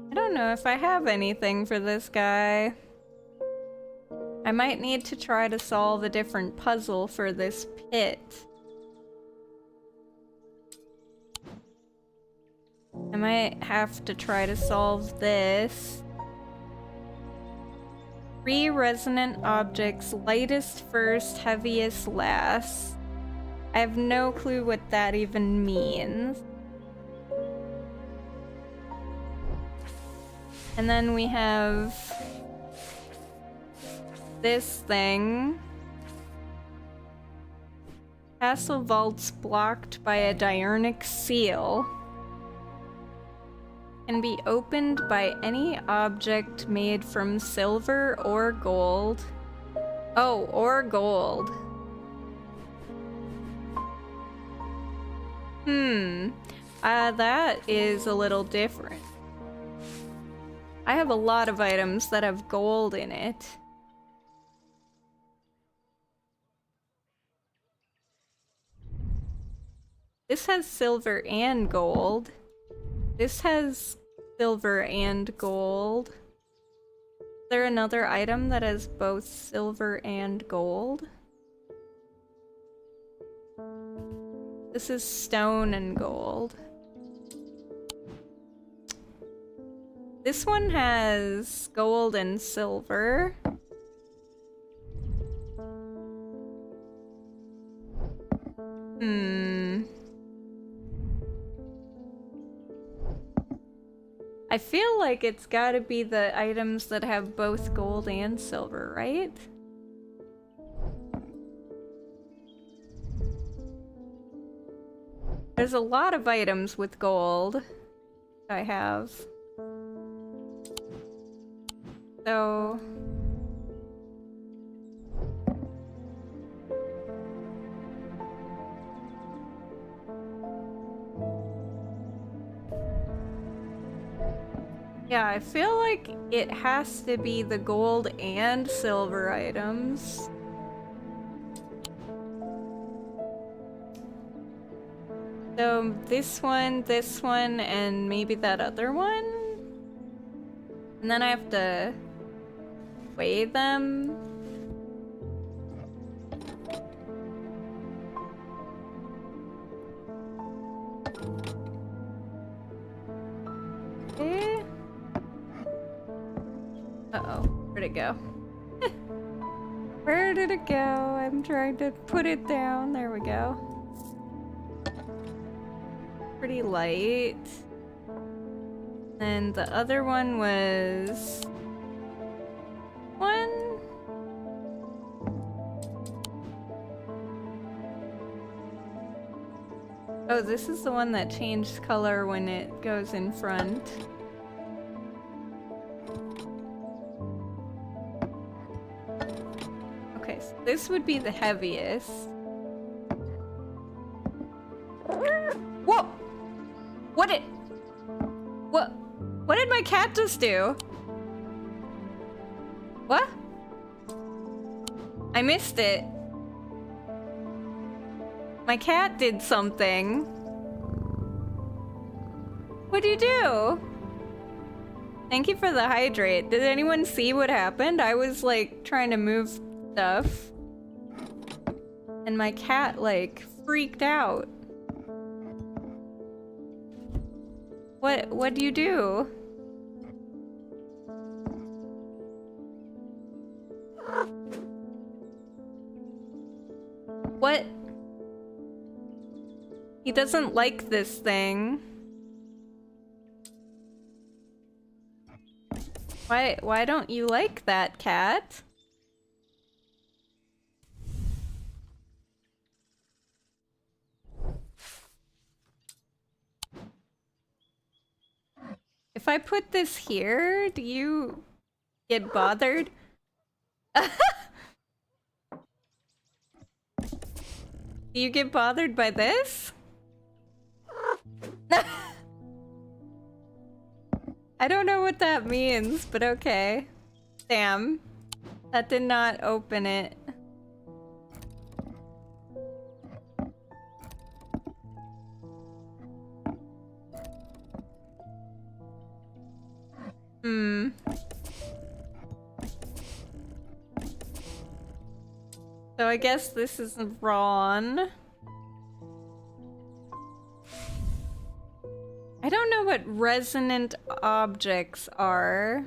I don't know if I have anything for this guy. I might need to try to solve a different puzzle for this pit. I might have to try to solve this. 3 resonant objects, lightest first, heaviest last. I have no clue what that even means. And then we have this thing. Castle vaults blocked by a diurnic seal. Can be opened by any object made from silver or gold. Oh, or gold. That is a little different. I have a lot of items that have gold in it. This has silver and gold. This has silver and gold. Is there another item that has both silver and gold? This is stone and gold. This one has gold and silver. I feel like it's gotta be the items that have both gold and silver, right? There's a lot of items with gold I have. So... yeah, I feel like it has to be the gold and silver items. So this one, and maybe that other one? And then I have to weigh them. Okay. Uh-oh, where'd it go? Where did it go? I'm trying to put it down. There we go. Pretty light. And the other one was... one? Oh, this is the one that changed color when it goes in front. Okay, so this would be the heaviest. Whoa! What did my cat just do? What? I missed it. My cat did something. What'd you do? Thank you for the hydrate. Did anyone see what happened? I was like trying to move stuff. And my cat like freaked out. What'd you do? What? He doesn't like this thing. Why don't you like that, cat? If I put this here, do you get bothered? Do you get bothered by this? I don't know what that means, but okay. Damn. That did not open it. So I guess this is wrong. I don't know what resonant objects are.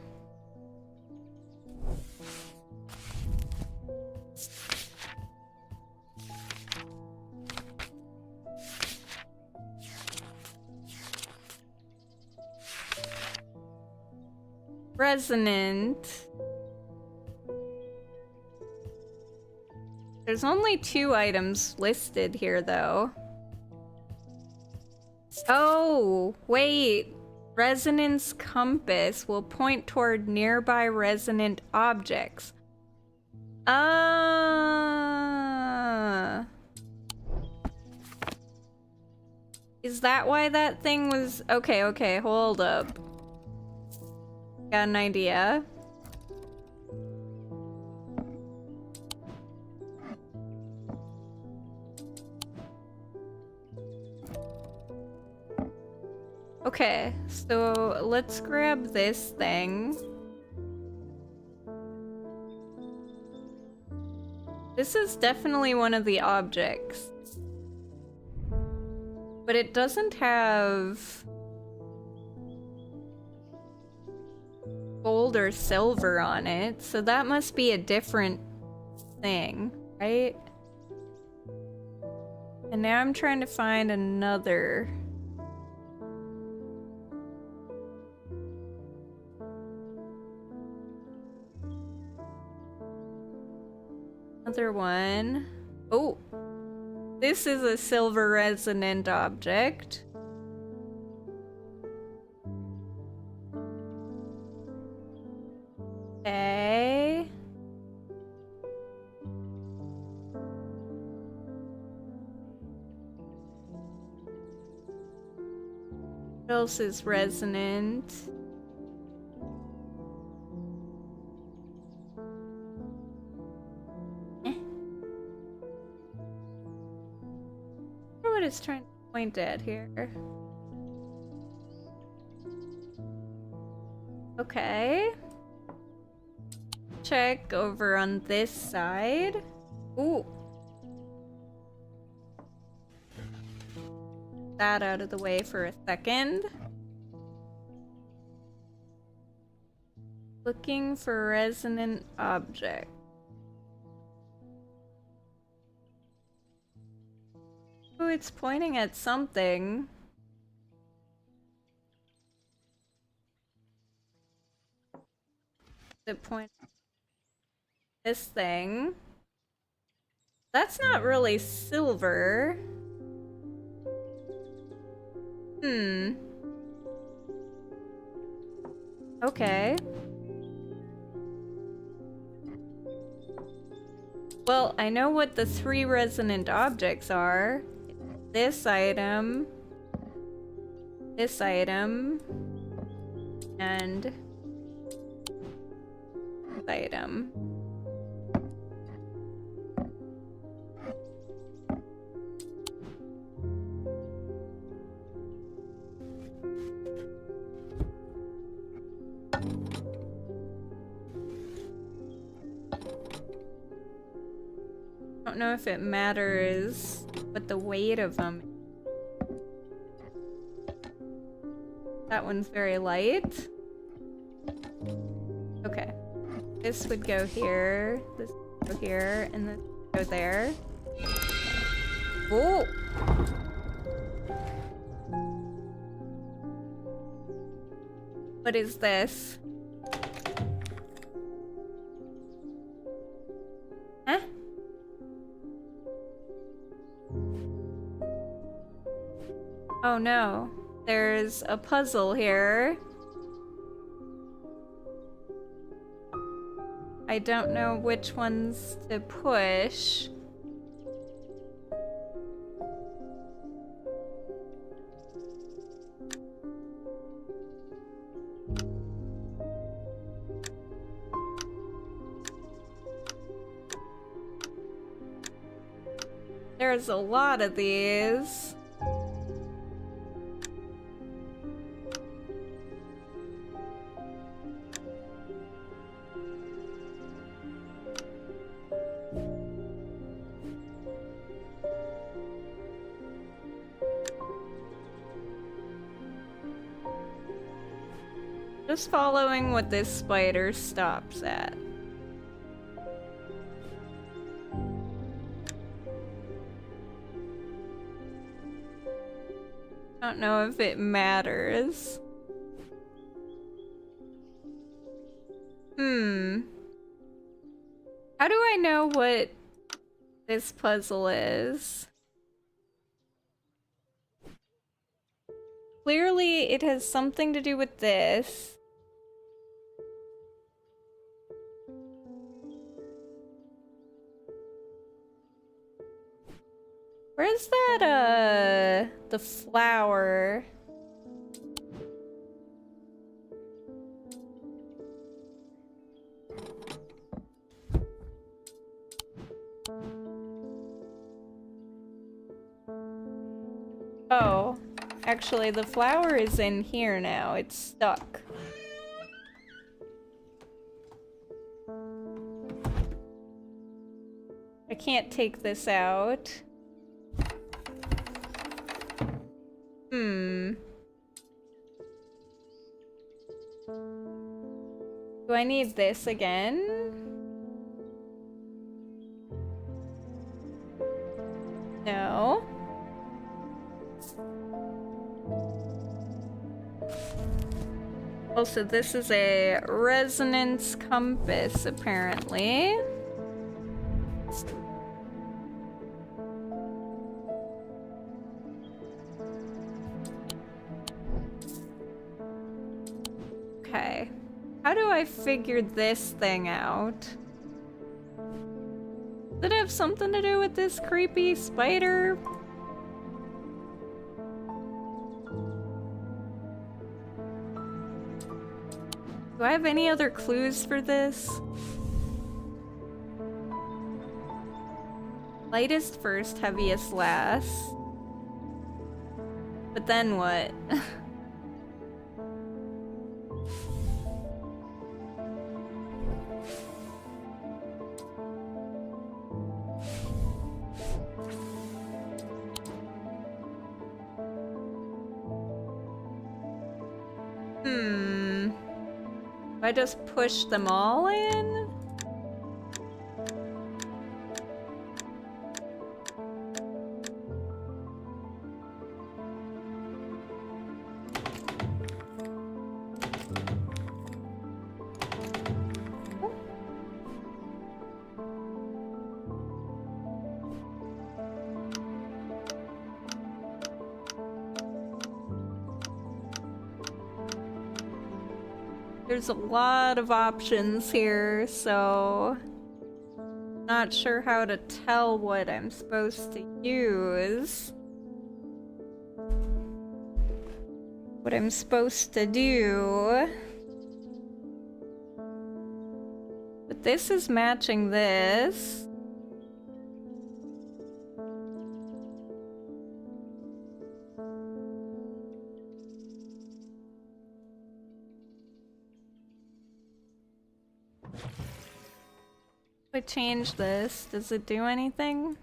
Resonant. There's only 2 items listed here, though. Oh, wait. Resonance compass will point toward nearby resonant objects. Ah. Is that why that thing was... Okay, hold up. Got an idea. Okay, so let's grab this thing. This is definitely one of the objects. But it doesn't have gold or silver on it, so that must be a different thing, right? And now I'm trying to find another. Another one. Oh, this is a silver resonant object. Okay. What else is resonant? I wonder what it's trying to point at here. Okay. Check over on this side. Ooh. That out of the way for a second. Looking for resonant object. Oh, it's pointing at something. It points at this thing. That's not really silver. Okay. Well, I know what the 3 resonant objects are. This item, and this item. I don't know if it matters what the weight of them is. That one's very light. Okay. This would go here, this would go here, and this would go there. Oh! What is this? Huh? Oh no, there's a puzzle here. I don't know which ones to push. There's a lot of these. Just following what this spider stops at. I don't know if it matters. How do I know what this puzzle is? Clearly, it has something to do with this. Where's that, the flower? Oh, Actually, the flower is in here now. It's stuck. I can't take this out. Do I need this again? No. Also, this is a resonance compass, apparently. Okay. How do I figure this thing out? Does it have something to do with this creepy spider? Do I have any other clues for this? Lightest first, heaviest last. But then what? Do I just push them all in? There's a lot of options here, so not sure how to tell what I'm supposed to use. What I'm supposed to do. But this is matching this. If I change this, does it do anything?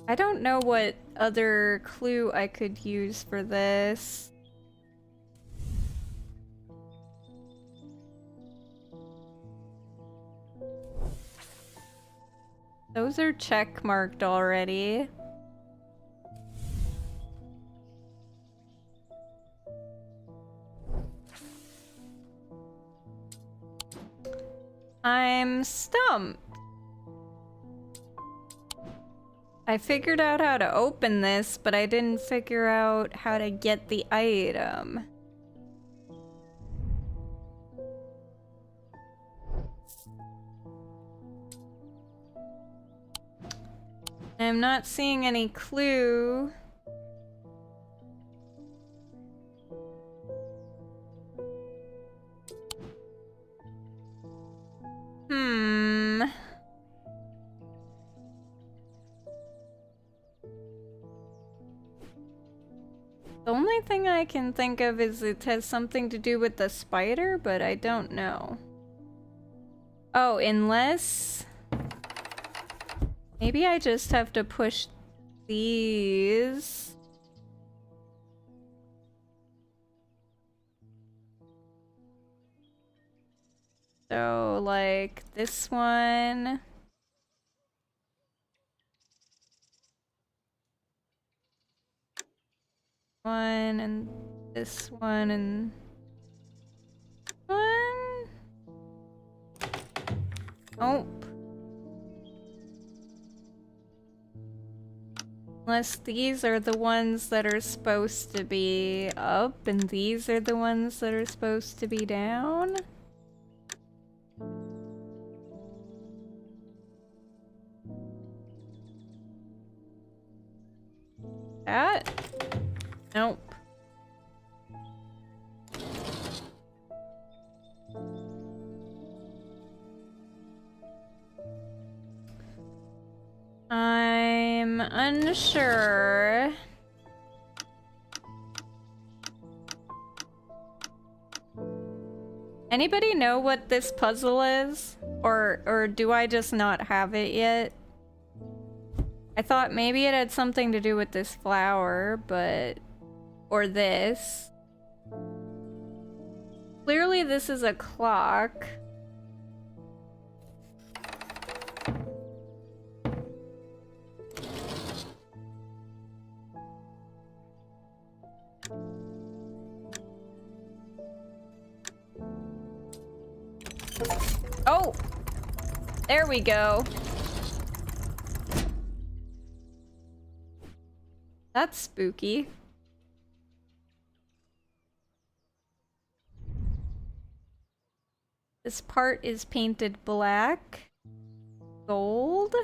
I don't know what other clue I could use for this. Those are check marked already. I'm stumped. I figured out how to open this, but I didn't figure out how to get the item. I'm not seeing any clue. The only thing I can think of is it has something to do with the spider, but I don't know. Oh, unless... maybe I just have to push these. So, like, this one. One, and this one, and one. Nope. Unless these are the ones that are supposed to be up, and these are the ones that are supposed to be down. That? Nope. I'm unsure. Anybody know what this puzzle is? Or do I just not have it yet? I thought maybe it had something to do with this flower, but... or this. Clearly this is a clock. Oh! There we go. That's spooky. This part is painted black. Gold?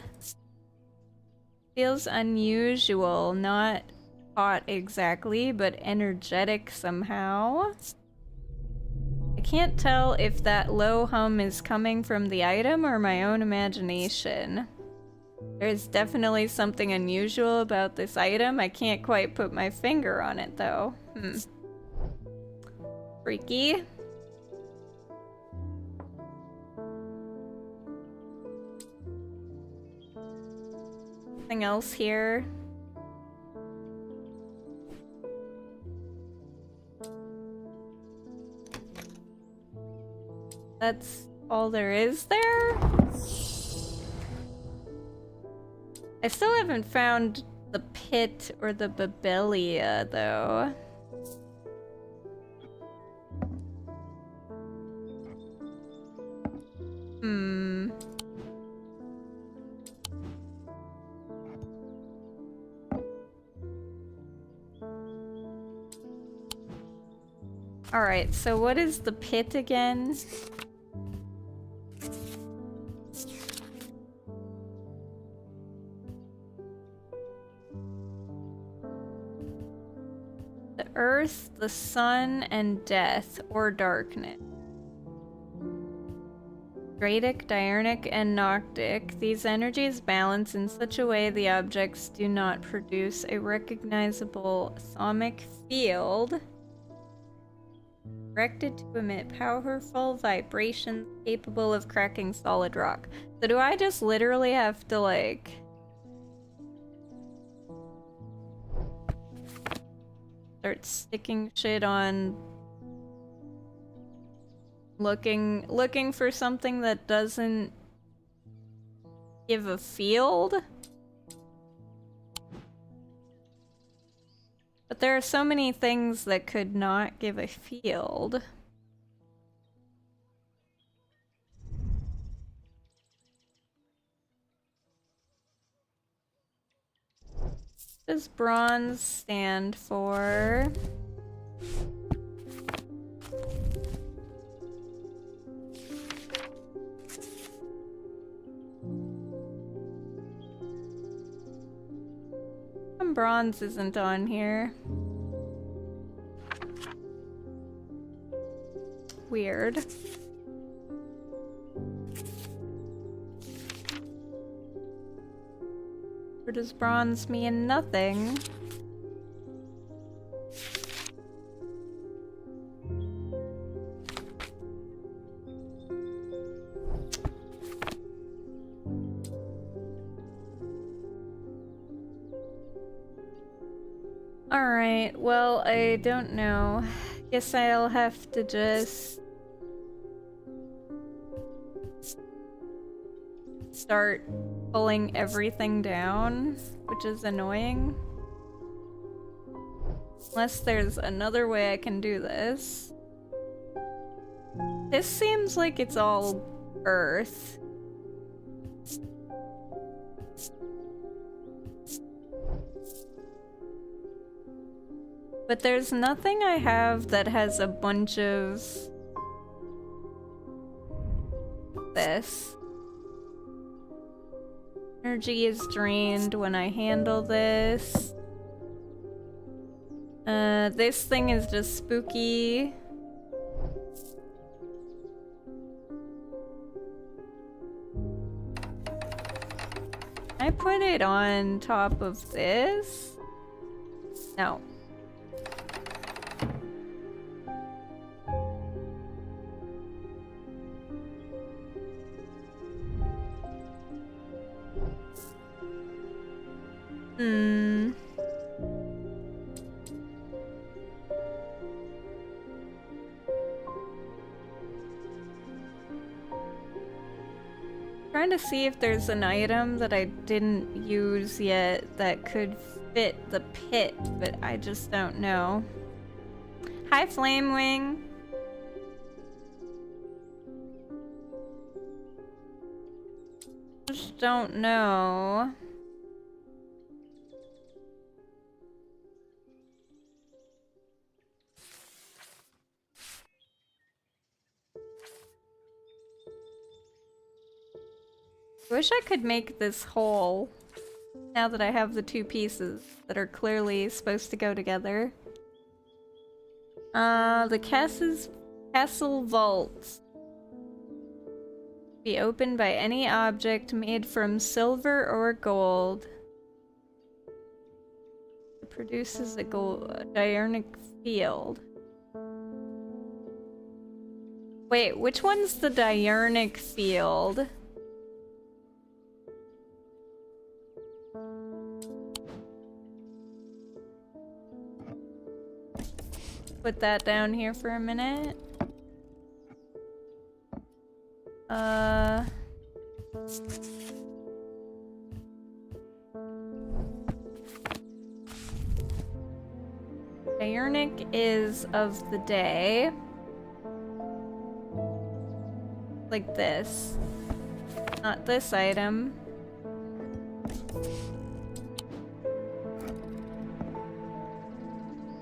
Feels unusual, not hot exactly, but energetic somehow. I can't tell if that low hum is coming from the item or my own imagination. There's definitely something unusual about this item. I can't quite put my finger on it though. Freaky. Anything else here? That's all there is there? I still haven't found the pit or the Babelia, though. Alright, so what is the pit again? The earth, the sun, and death, or darkness. Dradic, diurnic, and noctic. These energies balance in such a way the objects do not produce a recognizable sonic field. Directed to emit powerful vibrations capable of cracking solid rock. So do I just literally have to, like... start sticking shit on... looking for something that doesn't give a field? But there are so many things that could not give a field. What does bronze stand for? Bronze isn't on here. Weird. Or does bronze mean nothing? Alright, well, I don't know. Guess I'll have to just... start pulling everything down, which is annoying. Unless there's another way I can do this. This seems like it's all earth. But there's nothing I have that has a bunch of this. Energy is drained when I handle this. This thing is just spooky. I put it on top of this? No. Trying to see if there's an item that I didn't use yet that could fit the pit, but I just don't know. Hi, Flamewing. Just don't know. Wish I could make this whole now that I have the two pieces that are clearly supposed to go together. The castle vault. Be opened by any object made from silver or gold. It produces a diurnic field. Wait, which one's the diurnic field? Put that down here for a minute. Diurnic is of the day. Like this. Not this item.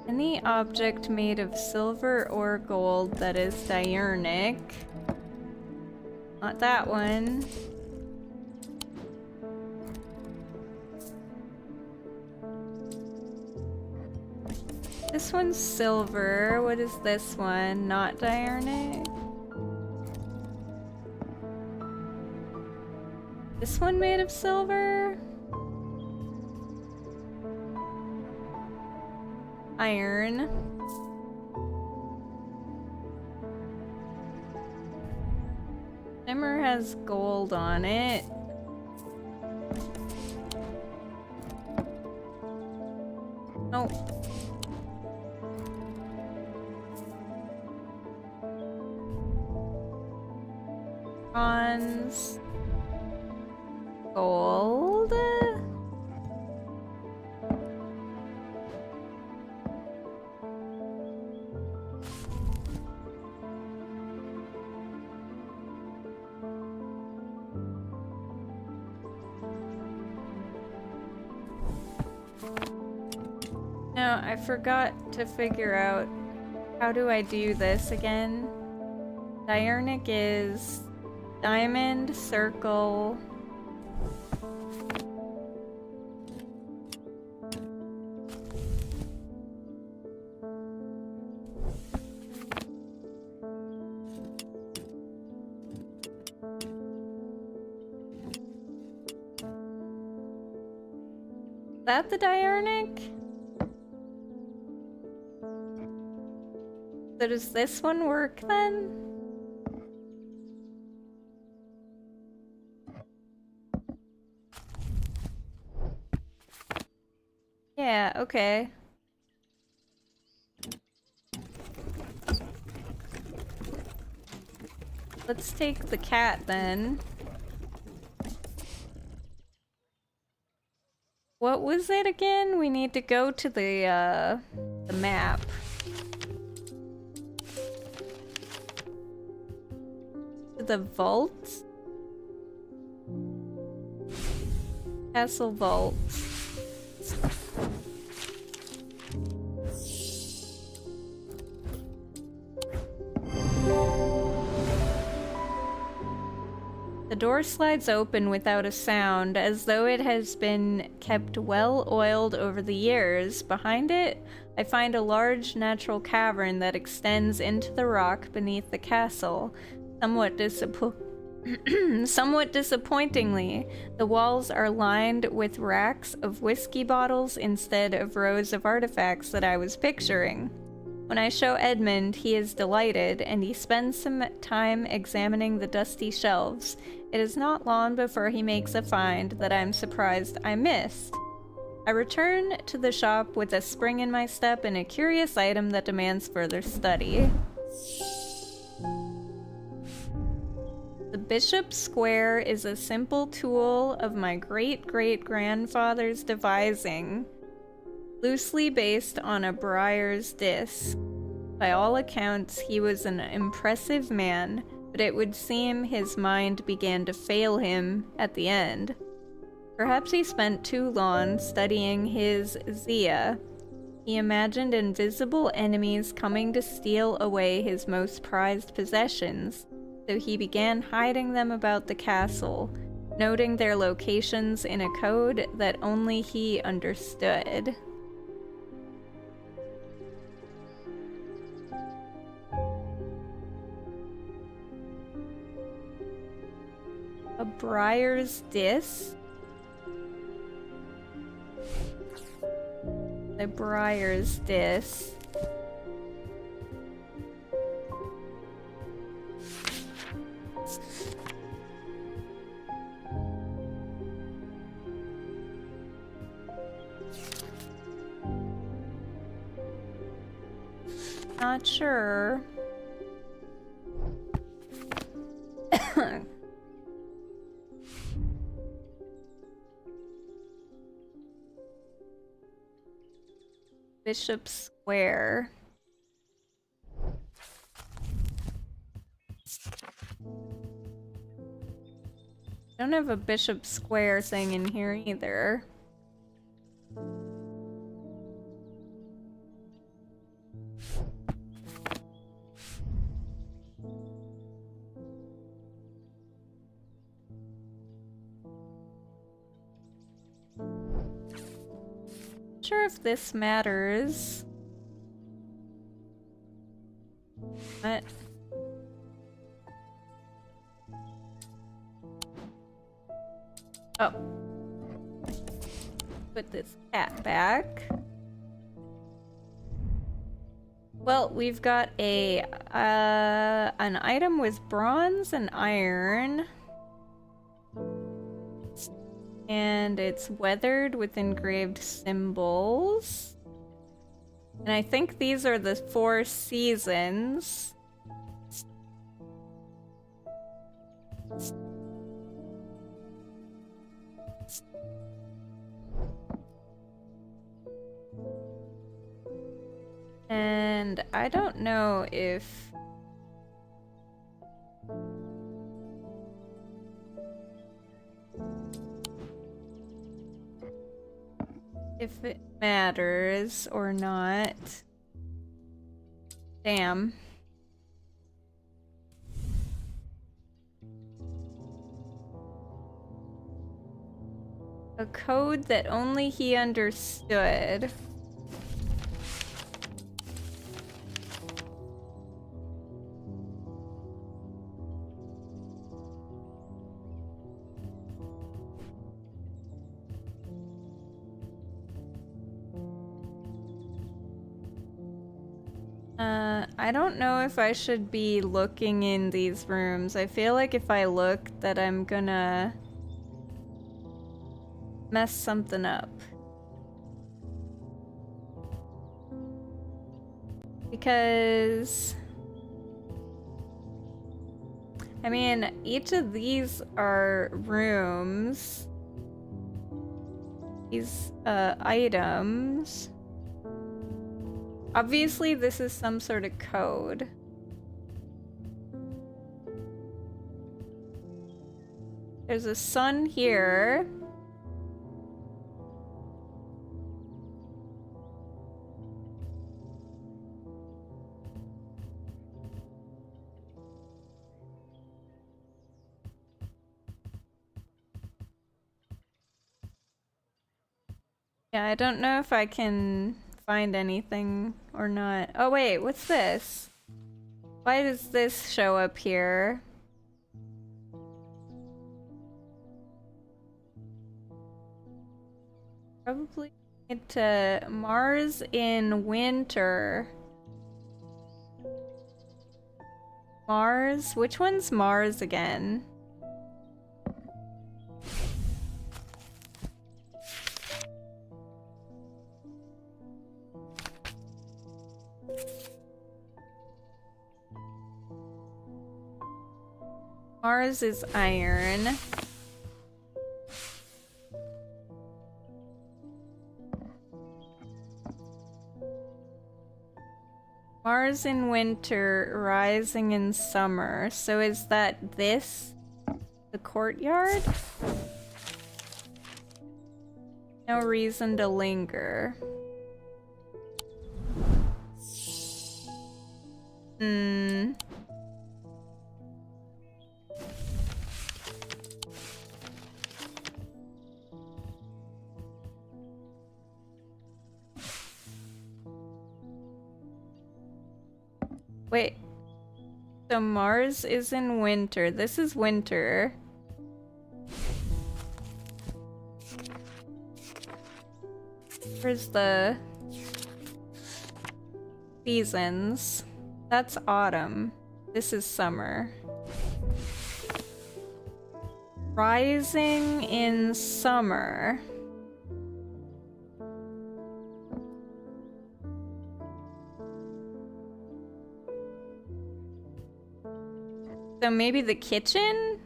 Any object made of silver or gold that is diurnic. Not that one. This one's silver. What is this one? Not diurnic. This one made of silver? Iron. Shimmer has gold on it. Nope. Bronze. Gold. No, I forgot to figure out how do I do this again. Diurnic is diamond, circle. Is that the diurnic? So does this one work then? Yeah, okay. Let's take the cat then. What was it again? We need to go to the map. To the vault? Castle vault. The The door slides open without a sound, as though it has been kept well oiled over the years. Behind it, I find a large natural cavern that extends into the rock beneath the castle. Somewhat disappointingly, the walls are lined with racks of whiskey bottles instead of rows of artifacts that I was picturing. When I show Edmund, he is delighted, and he spends some time examining the dusty shelves. It is not long before he makes a find that I'm surprised I missed. I return to the shop with a spring in my step and a curious item that demands further study. The Bishop's Square is a simple tool of my great-great-grandfather's devising, loosely based on a briar's disc. By all accounts, he was an impressive man, but it would seem his mind began to fail him at the end. Perhaps he spent too long studying his Zia. He imagined invisible enemies coming to steal away his most prized possessions, so he began hiding them about the castle, noting their locations in a code that only he understood. A briar's disc? The briar's disc. Not sure. Bishop's Square. Don't have a Bishop's Square thing in here either. Sure if this matters. What? Oh. Put this cat back. Well, we've got a an item with bronze and iron. And it's weathered with engraved symbols. And I think these are the 4 seasons. And I don't know if it matters or not. Damn. A code that only he understood. I don't know if I should be looking in these rooms. I feel like if I look that I'm gonna mess something up. Because I mean, each of these are rooms. These items. Obviously, this is some sort of code. There's a sun here. Yeah, I don't know if I can find anything or not. Oh wait, what's this? Why does this show up here? Probably get to Mars in winter. Mars? Which one's Mars again? Mars is iron. Mars in winter, rising in summer. So is that this? The courtyard? No reason to linger. Hmm. Wait. So Mars is in winter. This is winter. Where's the seasons? That's autumn. This is summer. Rising in summer. So maybe the kitchen?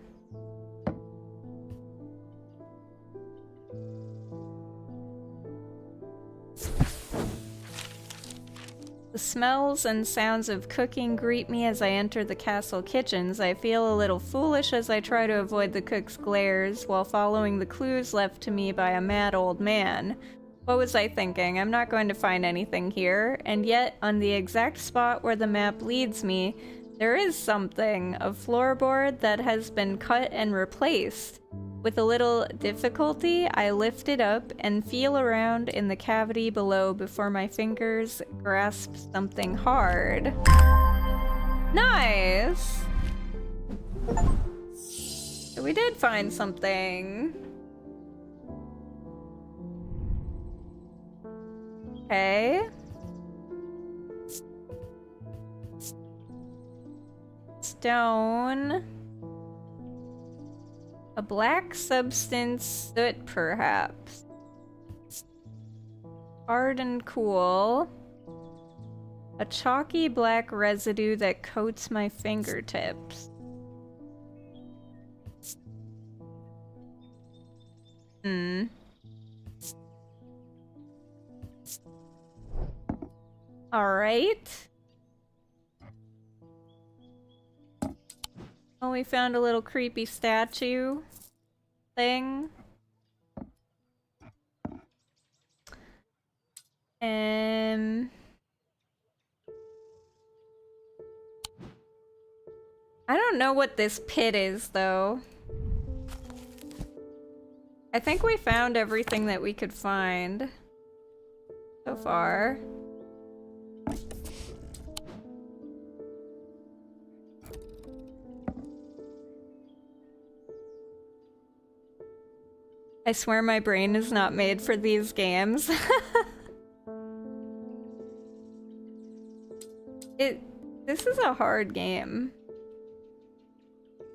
The smells and sounds of cooking greet me as I enter the castle kitchens. I feel a little foolish as I try to avoid the cook's glares while following the clues left to me by a mad old man. What was I thinking? I'm not going to find anything here, and yet, on the exact spot where the map leads me, there is something, a floorboard that has been cut and replaced. With a little difficulty, I lift it up and feel around in the cavity below before my fingers grasp something hard. Nice! So we did find something. Okay. Stone. A black substance, soot perhaps. Hard and cool. A chalky black residue that coats my fingertips. Hmm. Alright. Oh, we found a little creepy statue thing. I don't know what this pit is, though. I think we found everything that we could find so far. I swear my brain is not made for these games. This is a hard game.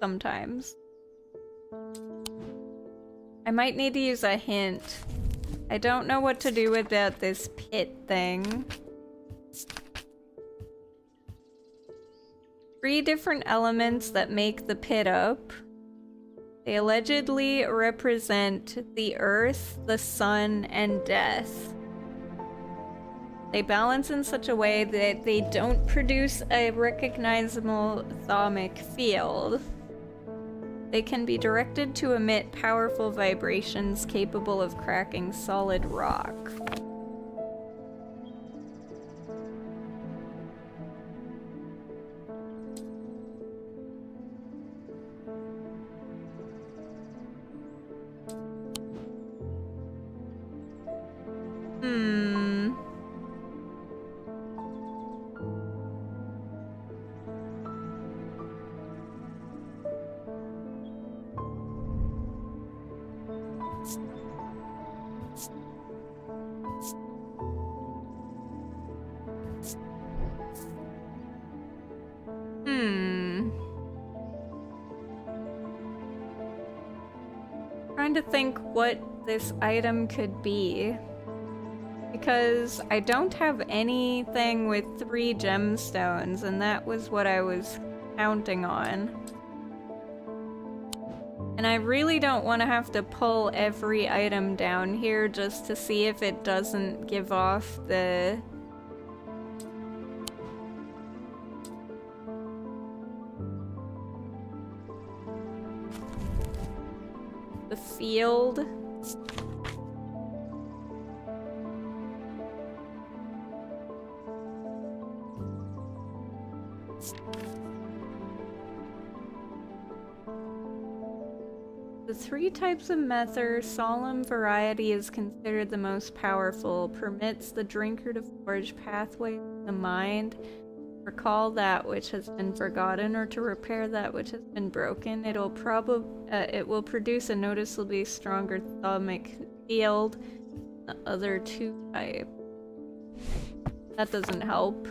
Sometimes. I might need to use a hint. I don't know what to do about this pit thing. 3 different elements that make the pit up. They allegedly represent the earth, the sun, and death. They balance in such a way that they don't produce a recognizable thermic field. They can be directed to emit powerful vibrations capable of cracking solid rock. trying to think what this item could be. Because I don't have anything with 3 gemstones, and that was what I was counting on. And I really don't want to have to pull every item down here just to see if it doesn't give off the field. The 3 types of mether, solemn variety is considered the most powerful, permits the drinker to forge pathways in the mind, recall that which has been forgotten, or to repair that which has been broken. It will produce a noticeably stronger thermic field than the other 2 types. That doesn't help.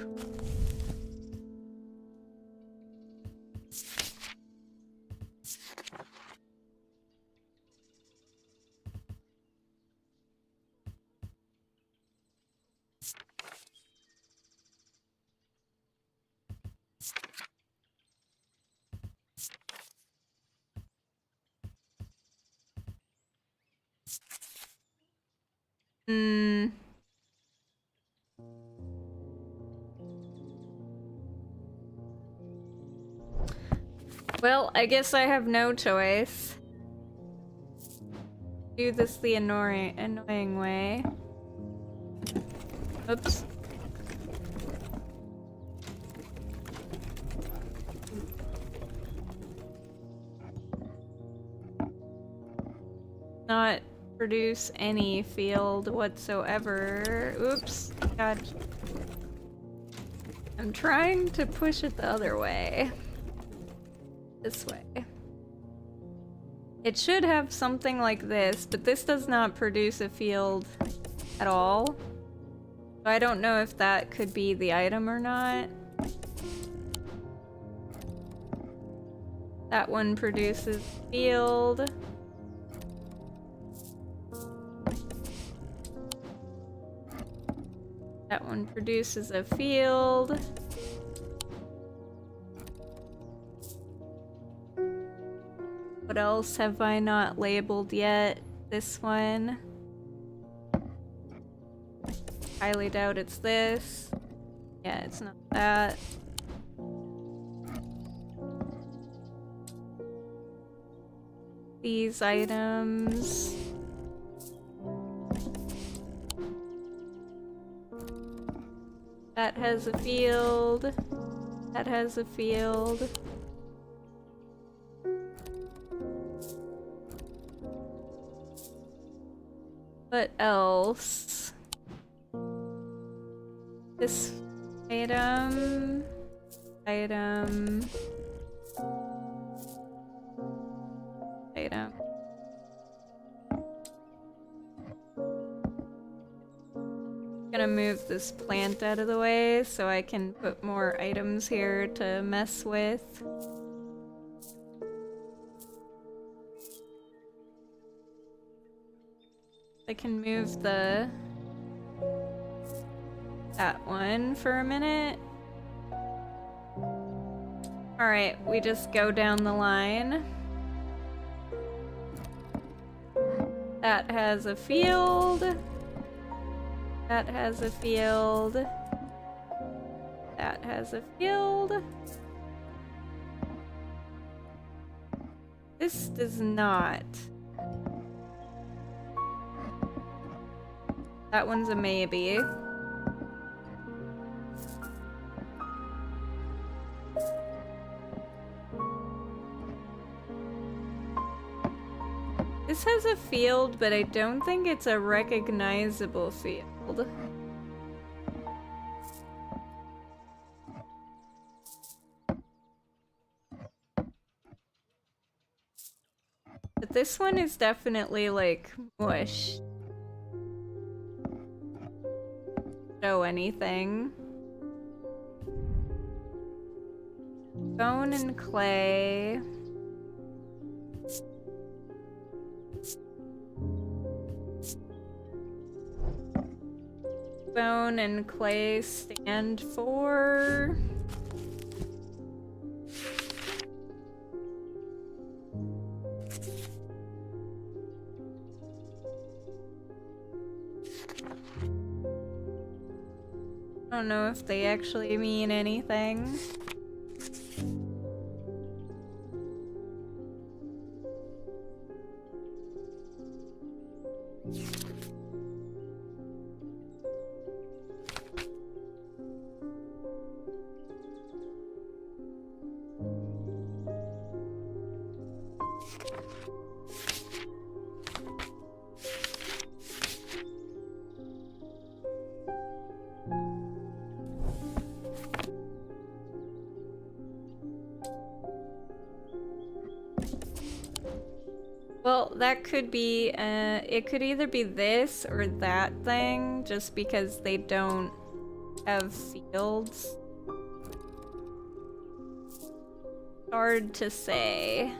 Well, I guess I have no choice. Do this the annoying way. Oops. Not produce any field whatsoever. Oops. God. I'm trying to push it the other way. This way. It should have something like this, but this does not produce a field at all. So I don't know if that could be the item or not. That one produces field. That one produces a field. What else have I not labeled yet? This one. Highly doubt it's this. Yeah, it's not that. These items. That has a field. That has a field. What else? This item. Item. Gonna move this plant out of the way so I can put more items here to mess with. I can move that one for a minute. Alright, we just go down the line. That has a field. That has a field. That has a field. This does not. That one's a maybe. This has a field, but I don't think it's a recognizable field. But this one is definitely like mush. Show anything. Bone and clay. Bone and clay stand for... I don't know if they actually mean anything. Well, that could be, it could either be this or that thing, just because they don't have fields. Hard to say.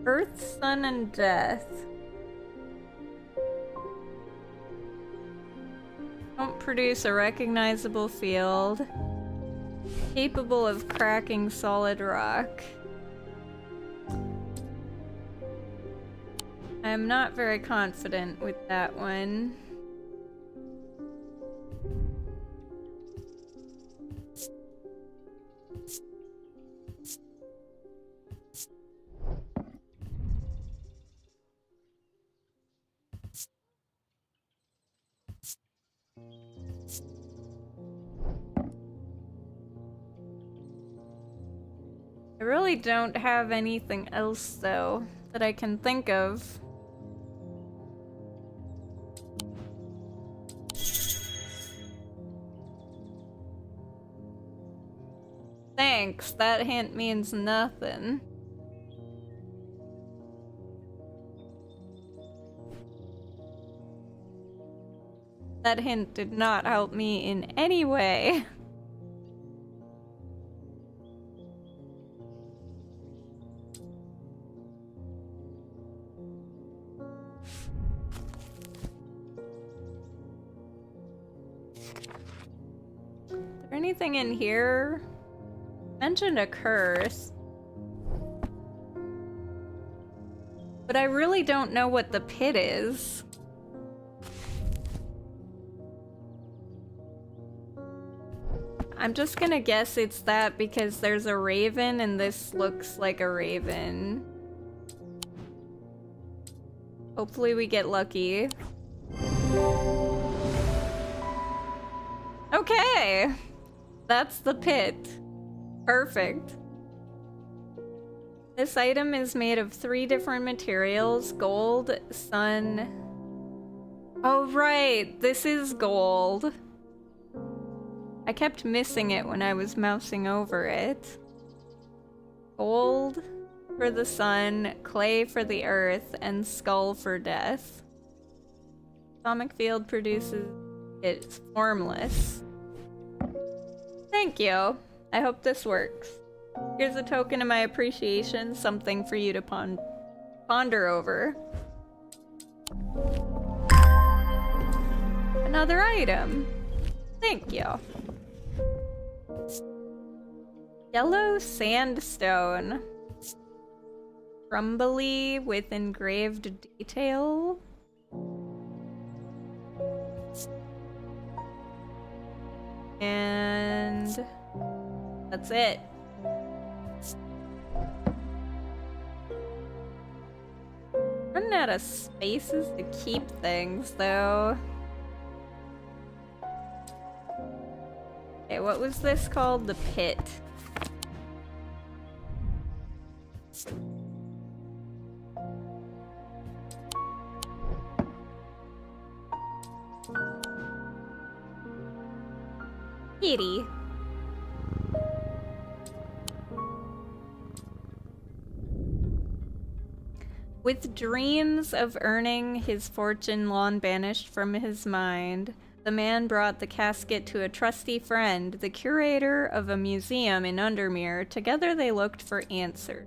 Earth, sun, and death. Don't produce a recognizable field. Capable of cracking solid rock. I'm not very confident with that one. I really don't have anything else, though, that I can think of. Thanks, that hint means nothing. That hint did not help me in any way. Is there anything in here? Mentioned a curse. But I really don't know what the pit is. I'm just gonna guess it's that because there's a raven and this looks like a raven. Hopefully we get lucky. Okay! That's the pit. Perfect. This item is made of 3 different materials: gold, sun... Oh right, this is gold. I kept missing it when I was mousing over it. Gold for the sun, clay for the earth, and skull for death. Atomic field produces it's formless. Thank you. I hope this works. Here's a token of my appreciation, something for you to ponder over. Another item. Thank you. Yellow sandstone. Crumbly with engraved detail. And that's it. Running out of spaces to keep things, though. Okay, what was this called? The pit. Kitty. With dreams of earning his fortune long banished from his mind, the man brought the casket to a trusty friend, the curator of a museum in Undermere. Together they looked for answers.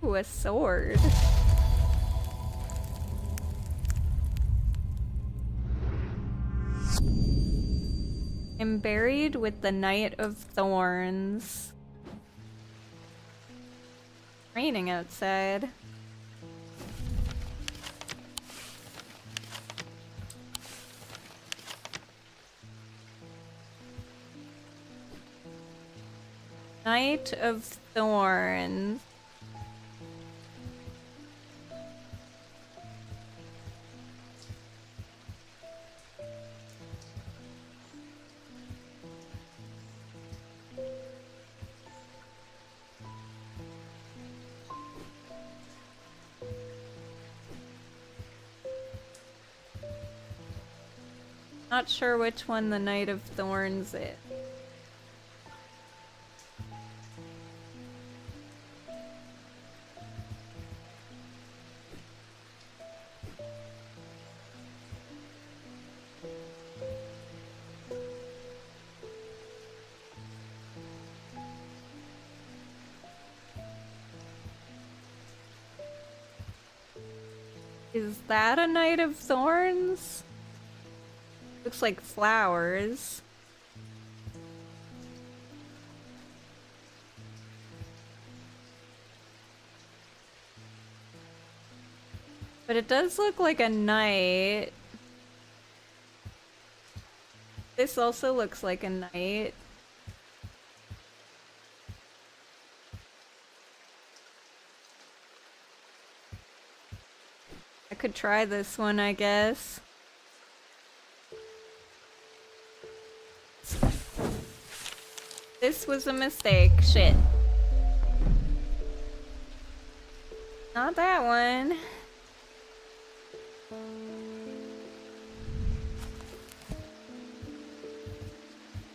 Ooh, a sword. I'm buried with the Knight of Thorns. Raining outside. Knight of Thorns. Not sure which one the Knight of Thorns is. Is that a Knight of Thorns? Looks like flowers. But it does look like a knight. This also looks like a knight. I could try this one, I guess. This was a mistake. Shit. Not that one. Is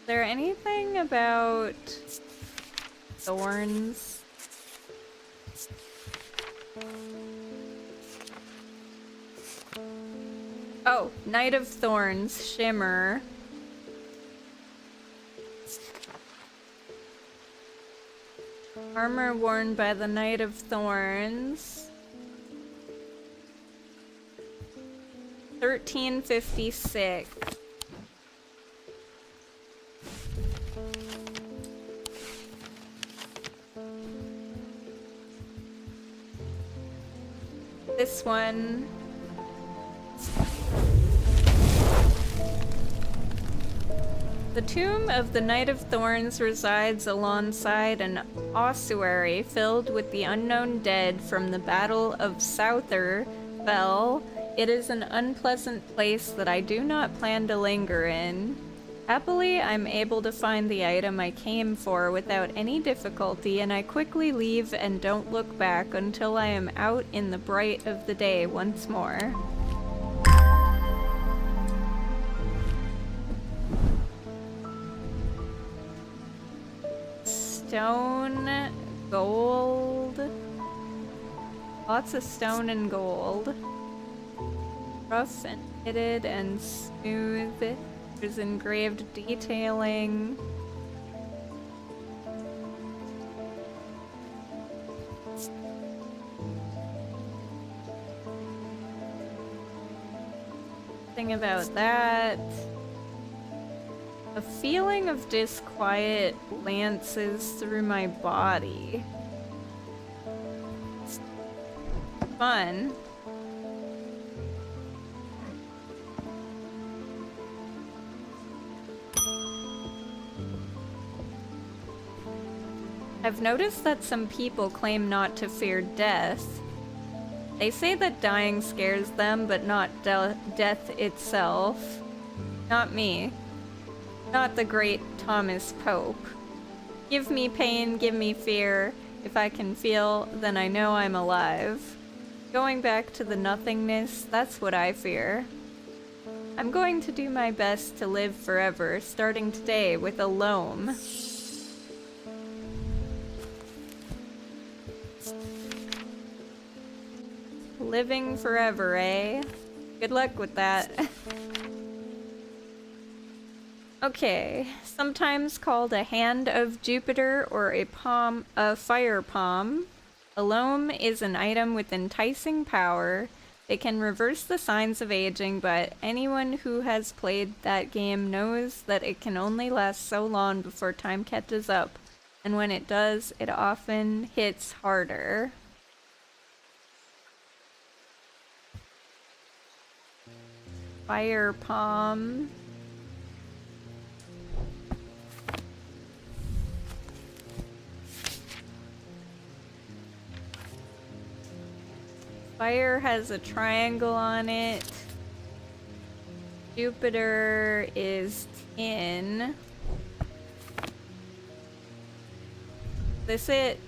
there anything about thorns? Oh, Knight of Thorns, Shimmer. Armor worn by the Knight of Thorns. 1356. This one. The tomb of the Knight of Thorns resides alongside an ossuary filled with the unknown dead from the Battle of Souther Fell. It is an unpleasant place that I do not plan to linger in. Happily, I'm able to find the item I came for without any difficulty, and I quickly leave and don't look back until I am out in the bright of the day once more. Stone, gold, lots of stone and gold. Rough and pitted and smooth. There's engraved detailing. Thing about that. A feeling of disquiet lances through my body. Fun. I've noticed that some people claim not to fear death. They say that dying scares them, but not death itself. Not me. Not the great Thomas Pope. Give me pain, give me fear. If I can feel, then I know I'm alive. Going back to the nothingness, that's what I fear. I'm going to do my best to live forever, starting today with a loam. Living forever, eh? Good luck with that. Okay, sometimes called a hand of Jupiter or a fire palm. A loam is an item with enticing power. It can reverse the signs of aging, but anyone who has played that game knows that it can only last so long before time catches up, and when it does, it often hits harder. Fire palm. Fire has a triangle on it. Jupiter is tin. This it?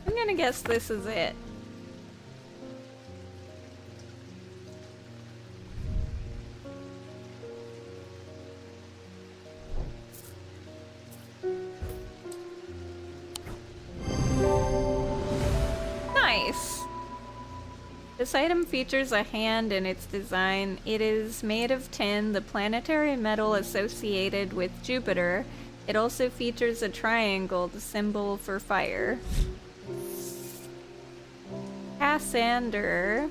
I'm gonna guess this is it. Nice! This item features a hand in its design. It is made of tin, the planetary metal associated with Jupiter. It also features a triangle, the symbol for fire. Cassander.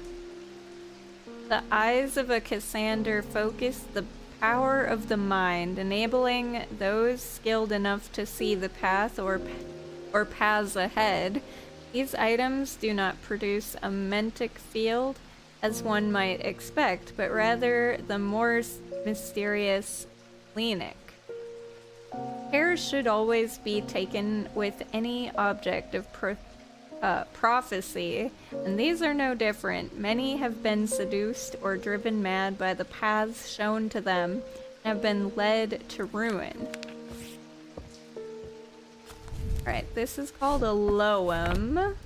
The eyes of a Cassander focus the power of the mind, enabling those skilled enough to see the path or paths ahead. These items do not produce a mentic field, as one might expect, but rather the more mysterious Lenic. Care should always be taken with any object of prophecy, and these are no different. Many have been seduced or driven mad by the paths shown to them, and have been led to ruin. Alright, this is called a loam.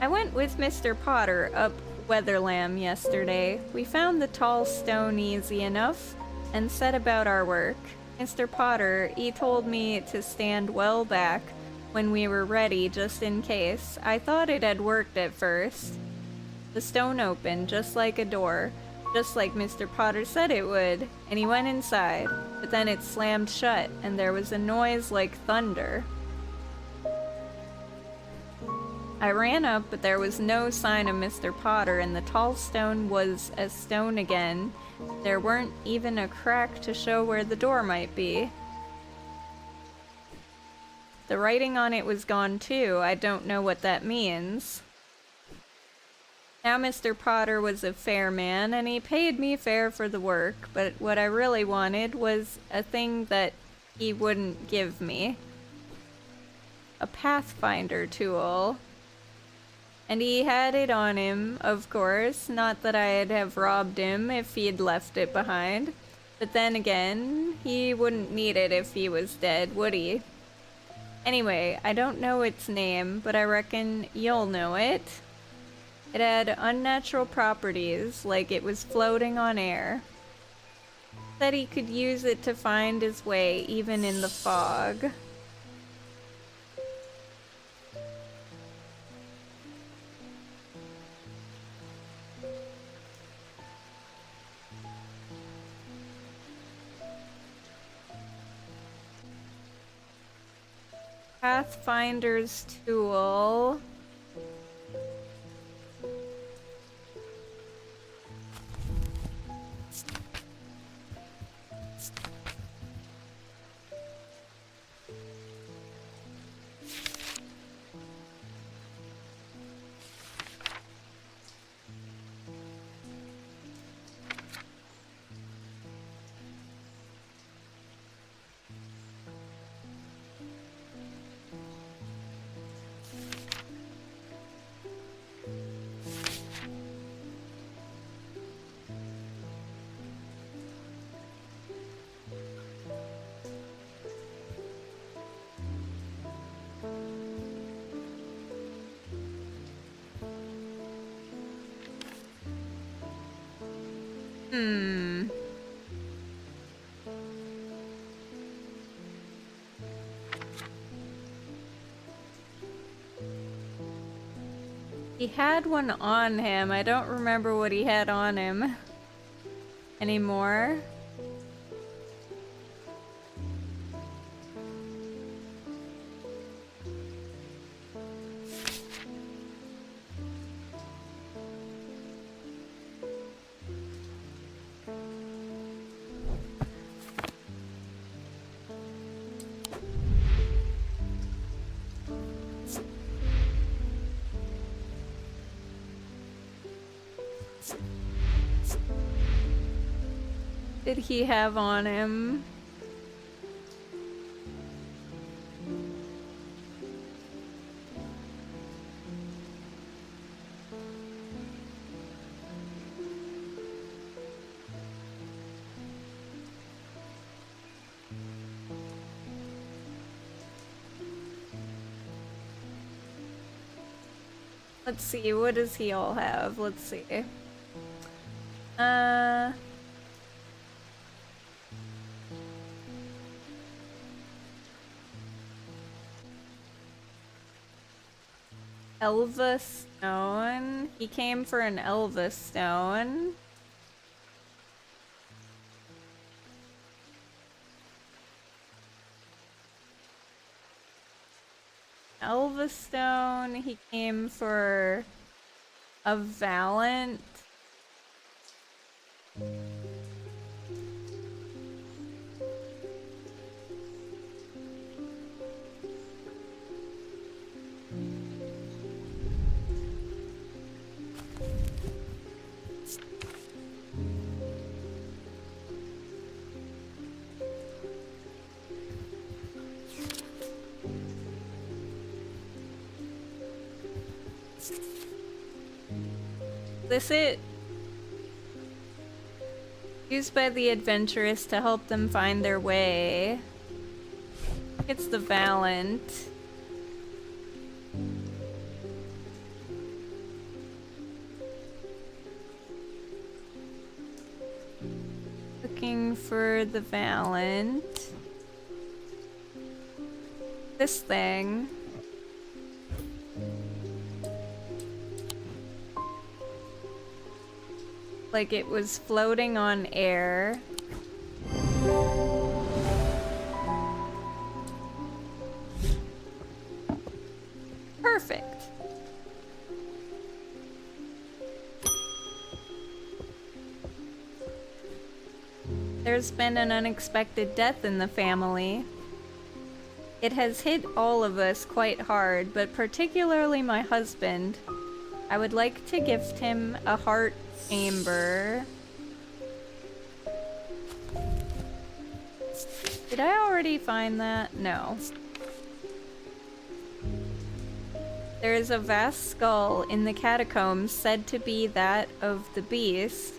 I went with Mr. Potter up Weatherlam yesterday. We found the tall stone easy enough and set about our work. Mr. Potter, he told me to stand well back when we were ready, just in case. I thought it had worked at first. The stone opened, just like a door, just like Mr. Potter said it would, and he went inside, but then it slammed shut, and there was a noise like thunder. I ran up, but there was no sign of Mr. Potter, and the tall stone was as stone again. There weren't even a crack to show where the door might be. The writing on it was gone too. I don't know what that means. Now Mr. Potter was a fair man, and he paid me fair for the work, but what I really wanted was a thing that he wouldn't give me. A Pathfinder tool. And he had it on him, of course, not that I'd have robbed him if he'd left it behind. But then again, he wouldn't need it if he was dead, would he? Anyway, I don't know its name, but I reckon you'll know it. It had unnatural properties, like it was floating on air. Said he could use it to find his way, even in the fog. Pathfinder's tool. Hmm. He had one on him. I don't remember what he had on him anymore. Did he have on him? Let's see, what does he all have? Let's see. Elva Stone. He came for an Elva Stone. Elva Stone. He came for a Valiant. This it? Used by the adventurous to help them find their way. It's the Valiant. Looking for the Valiant. This thing. Like it was floating on air. Perfect. There's been an unexpected death in the family. It has hit all of us quite hard, but particularly my husband. I would like to gift him a heart chamber. Did I already find that? No. There is a vast skull in the catacombs said to be that of the beast,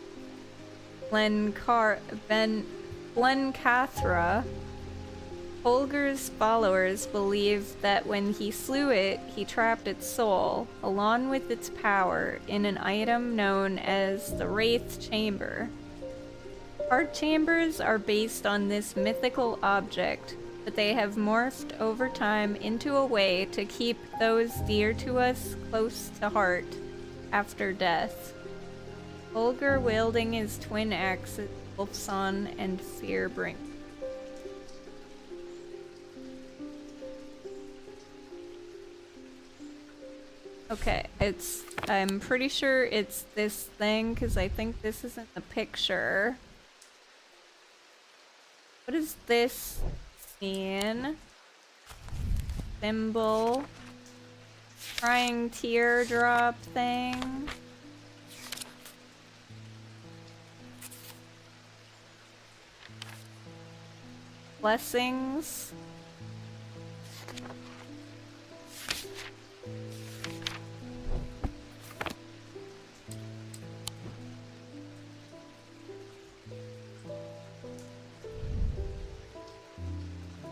Glencathra. Holger's followers believe that when he slew it, he trapped its soul, along with its power, in an item known as the Wraith Chamber. Heart chambers are based on this mythical object, but they have morphed over time into a way to keep those dear to us close to heart after death. Holger wielding his twin axes, Wolfson and Fearbrink. Okay, I'm pretty sure it's this thing, because I think this is in the picture. What does this mean? Symbol. Crying teardrop thing. Blessings.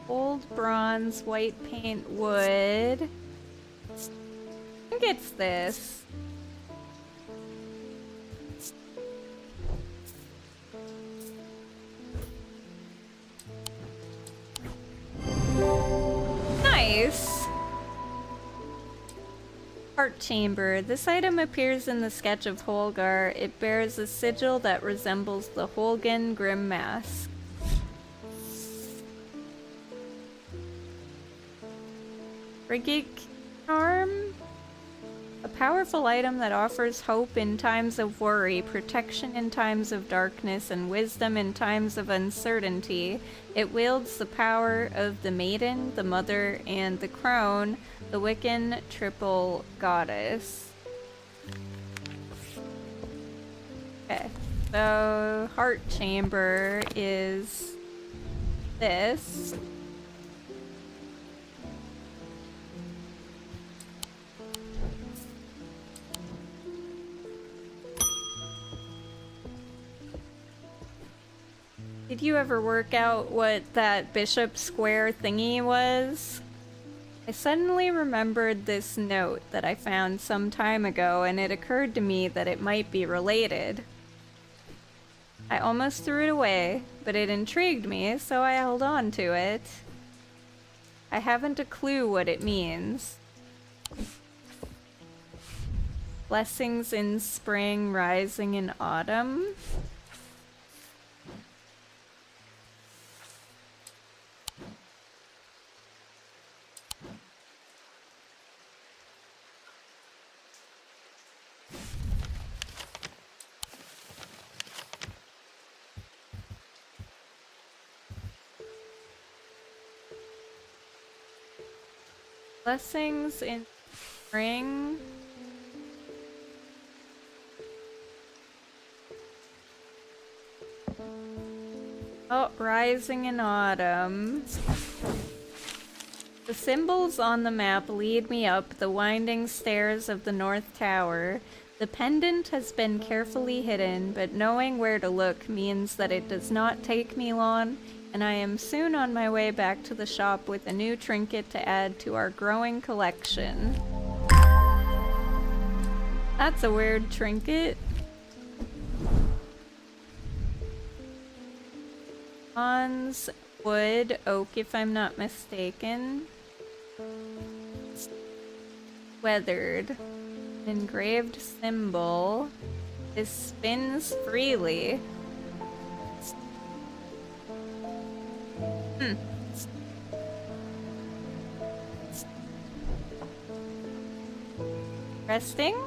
Old bronze, white paint, wood. I think it's this. Nice. Heart chamber. This item appears in the sketch of Holgar. It bears a sigil that resembles the Holgan Grim Mask. Friggic Charm? A powerful item that offers hope in times of worry, protection in times of darkness, and wisdom in times of uncertainty. It wields the power of the Maiden, the Mother, and the Crone, the Wiccan triple goddess. Okay, so Heart Chamber is this. Did you ever work out what that bishop square thingy was? I suddenly remembered this note that I found some time ago, and it occurred to me that it might be related. I almost threw it away, but it intrigued me, so I held on to it. I haven't a clue what it means. Blessings in spring, rising in autumn. Blessings in spring. Oh, rising in autumn. The symbols on the map lead me up the winding stairs of the North Tower. The pendant has been carefully hidden, but knowing where to look means that it does not take me long, and I am soon on my way back to the shop with a new trinket to add to our growing collection. That's a weird trinket. Bronze, wood, oak if I'm not mistaken. Weathered. An engraved symbol. This spins freely. Resting?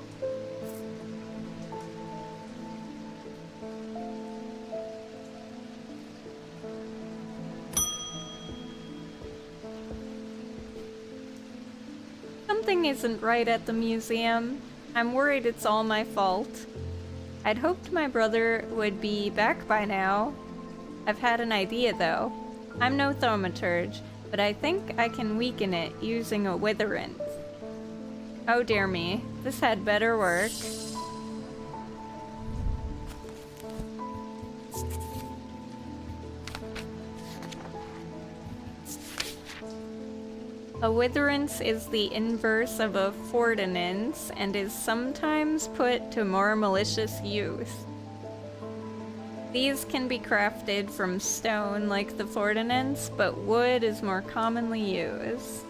Something isn't right at the museum. I'm worried it's all my fault. I'd hoped my brother would be back by now. I've had an idea though. I'm no thaumaturge, but I think I can weaken it using a witherant. Oh dear me, this had better work. A witherance is the inverse of a fortinance and is sometimes put to more malicious use. These can be crafted from stone like the fortinance, but wood is more commonly used.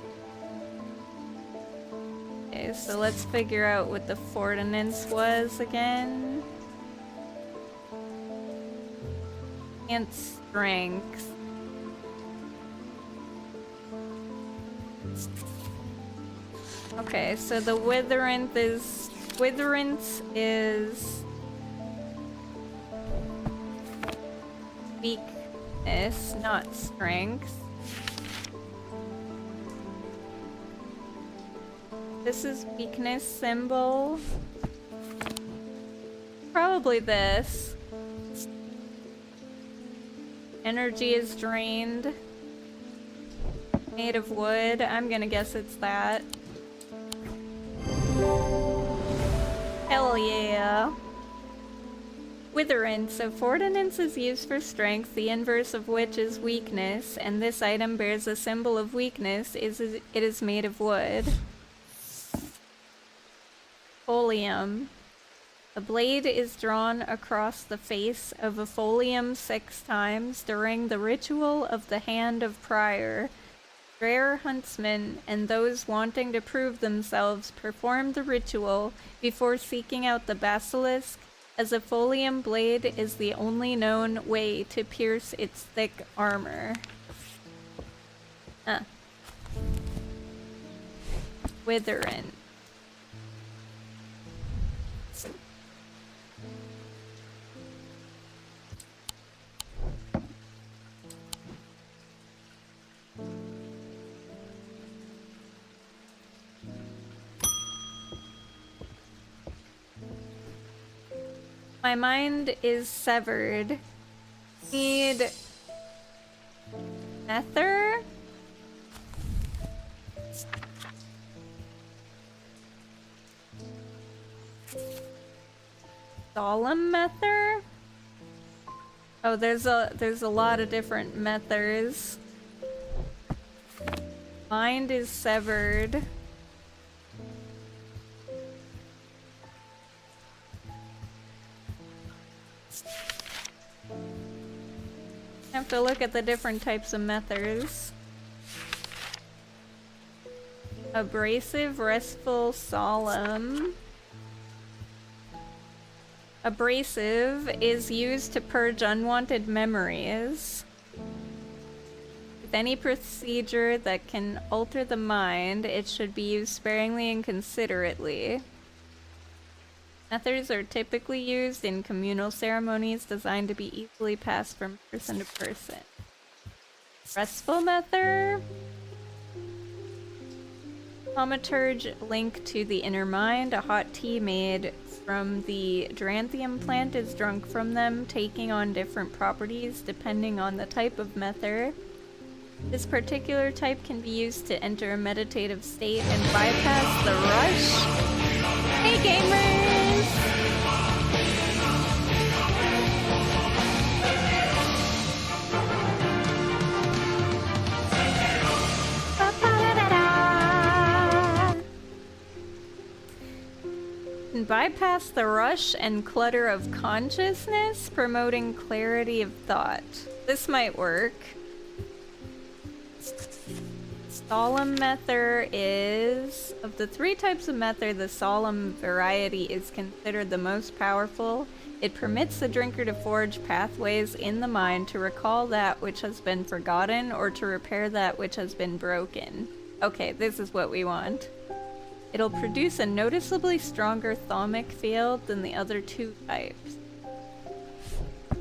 Okay, so let's figure out what the fortinance was again. And strength. Okay, so the witherance is weakness, not strength. This is weakness symbol. Probably this. Energy is drained. Made of wood. I'm gonna guess it's that. Hell yeah. Witherance. So fortinance is used for strength, the inverse of which is weakness, and this item bears a symbol of weakness. It is made of wood. Folium. The blade is drawn across the face of a folium 6 times during the ritual of the Hand of Prior. Rare huntsmen and those wanting to prove themselves perform the ritual before seeking out the basilisk, as a folium blade is the only known way to pierce its thick armor. Witherin. My mind is severed. Need ether? Solemn mether? Oh, there's a lot of different methers. Mind is severed. I have to look at the different types of methers. Abrasive, restful, solemn. Abrasive is used to purge unwanted memories. With any procedure that can alter the mind, it should be used sparingly and considerately. Methers are typically used in communal ceremonies designed to be easily passed from person to person. Restful mether? Thaumaturge link to the inner mind. A hot tea made from the Duranthium plant is drunk from them, taking on different properties depending on the type of mether. This particular type can be used to enter a meditative state and bypass the rush. Hey gamers! And bypass the rush and clutter of consciousness, promoting clarity of thought. This might work. Solemn mether is... Of the three types of mether, the solemn variety is considered the most powerful. It permits the drinker to forge pathways in the mind to recall that which has been forgotten or to repair that which has been broken. Okay, this is what we want. It'll produce a noticeably stronger thaumic field than the other two types. I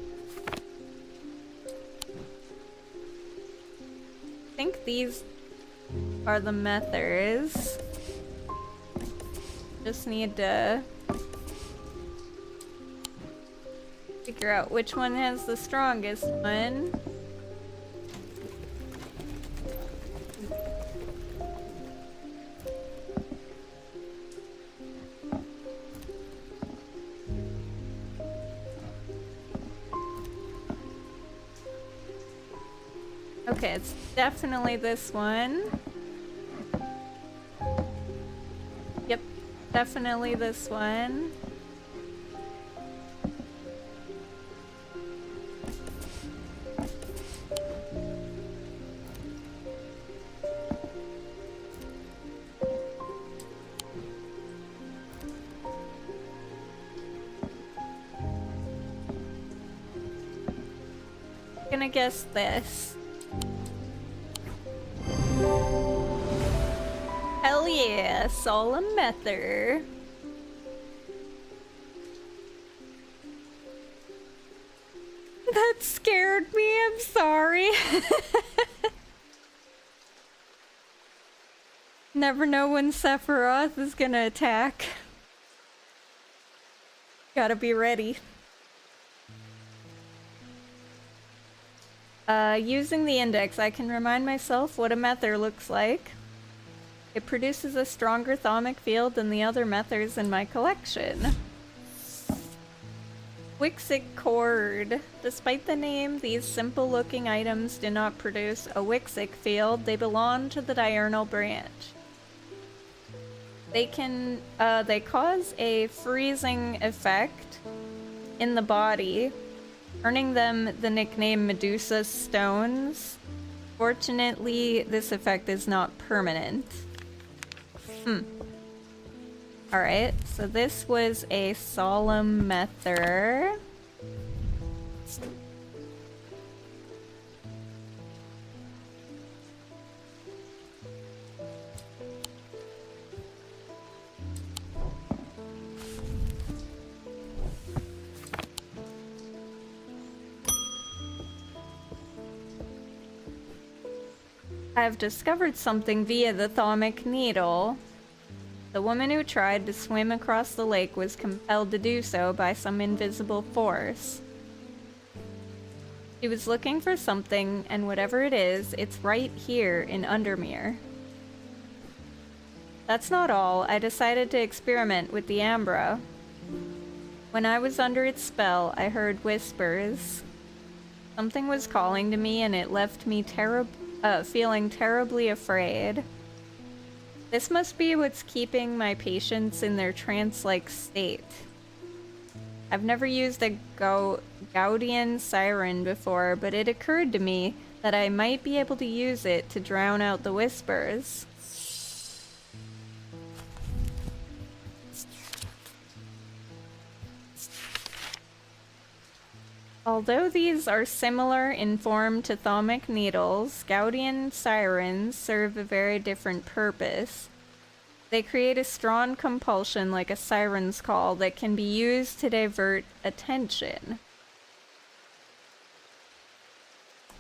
think these are the methers. Just need to figure out which one has the strongest one. Okay, it's definitely this one. Yep, definitely this one. I'm gonna guess this. Hell yeah, solemn mether. That scared me, I'm sorry. Never know when Sephiroth is gonna attack. Gotta be ready. Using the index, I can remind myself what a mether looks like. It produces a stronger thaumic field than the other methers in my collection. Wixic cord. Despite the name, these simple-looking items do not produce a Wixic field. They belong to the diurnal branch. They cause a freezing effect in the body, earning them the nickname Medusa Stones. Fortunately, this effect is not permanent. Alright, so this was a solemn mether. I've discovered something via the thermic needle. The woman who tried to swim across the lake was compelled to do so by some invisible force. She was looking for something, and whatever it is, it's right here in Undermere. That's not all. I decided to experiment with the Ambra. When I was under its spell, I heard whispers. Something was calling to me, and it left me feeling terribly afraid. This must be what's keeping my patients in their trance-like state. I've never used a Gaudian siren before, but it occurred to me that I might be able to use it to drown out the whispers. Although these are similar in form to thermic needles, Gaudian sirens serve a very different purpose. They create a strong compulsion like a siren's call that can be used to divert attention.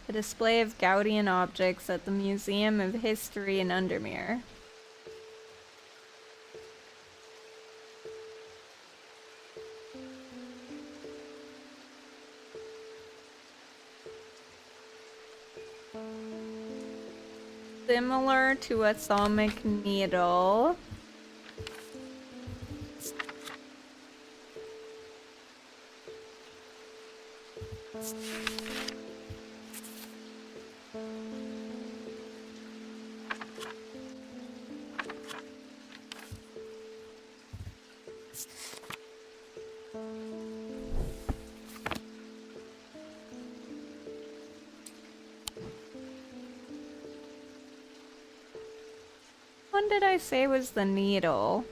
A display of Gaudian objects at the Museum of History in Undermere. Similar to a thermic needle. What did I say was the needle?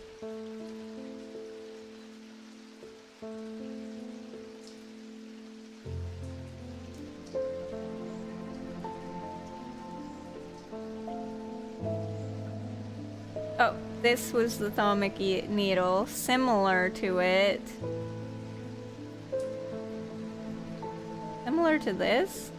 Oh, this was the thermic needle, similar to it. Similar to this?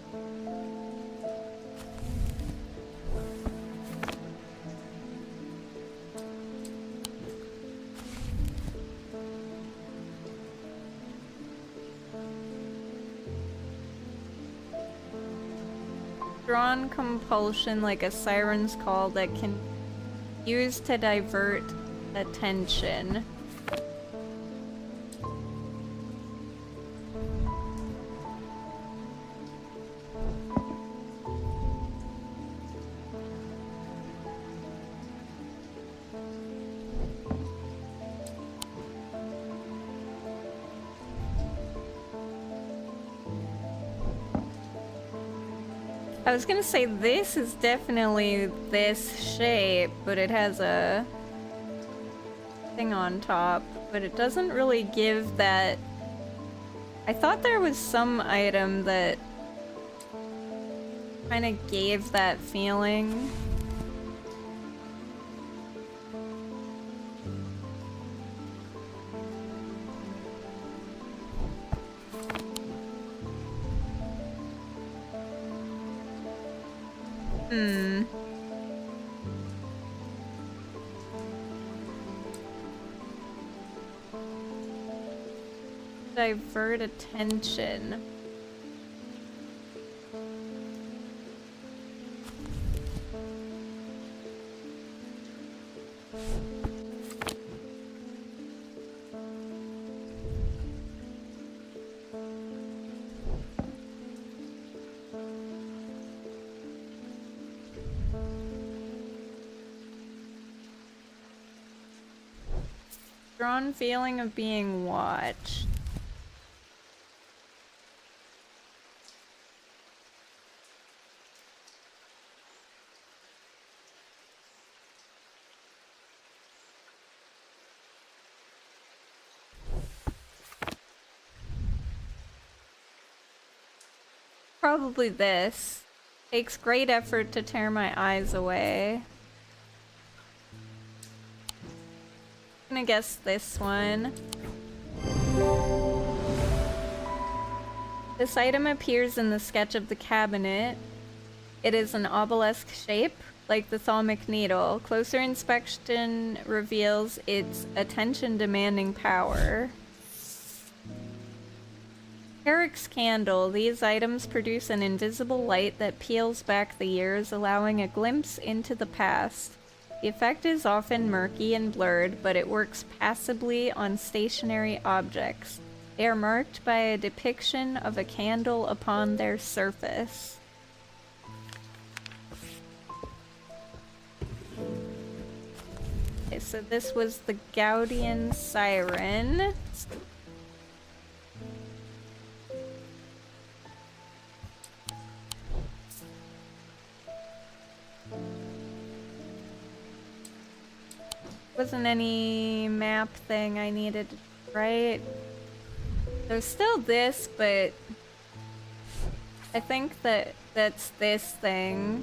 Drawn compulsion like a siren's call that can be used to divert attention. I was gonna say this is definitely this shape, but it has a thing on top, but it doesn't really give that. I thought there was some item that kind of gave that feeling. Divert attention. Strong feeling of being watched. Probably this. Takes great effort to tear my eyes away. I'm gonna guess this one. This item appears in the sketch of the cabinet. It is an obelisk shape, like the thalmic needle. Closer inspection reveals its attention-demanding power. Eric's candle. These items produce an invisible light that peels back the years, allowing a glimpse into the past. The effect is often murky and blurred, but it works passively on stationary objects. They are marked by a depiction of a candle upon their surface. Okay, so this was the Gaudian Siren. Wasn't any map thing I needed, right? There's still this, but I think that's this thing.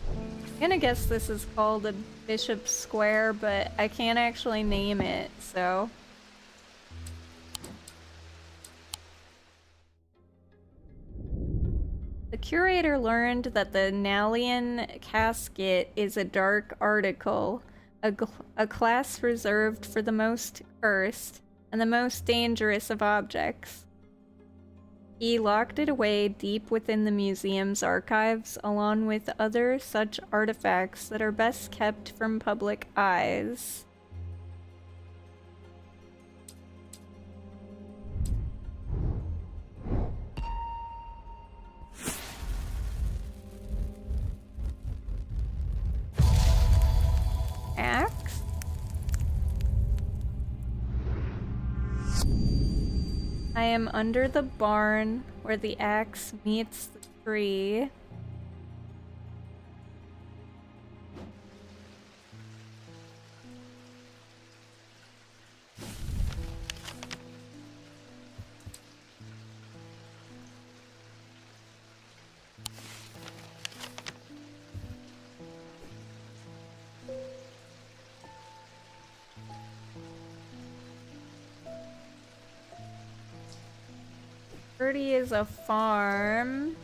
I'm gonna guess this is called a Bishop Square, but I can't actually name it, so. The curator learned that the Nalian casket is a dark article, a class reserved for the most cursed and the most dangerous of objects. He locked it away deep within the museum's archives, along with other such artifacts that are best kept from public eyes. Axe? I am under the barn where the axe meets the tree. Birdie is a farm.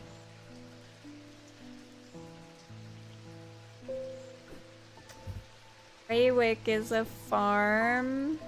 Raywick is a farm.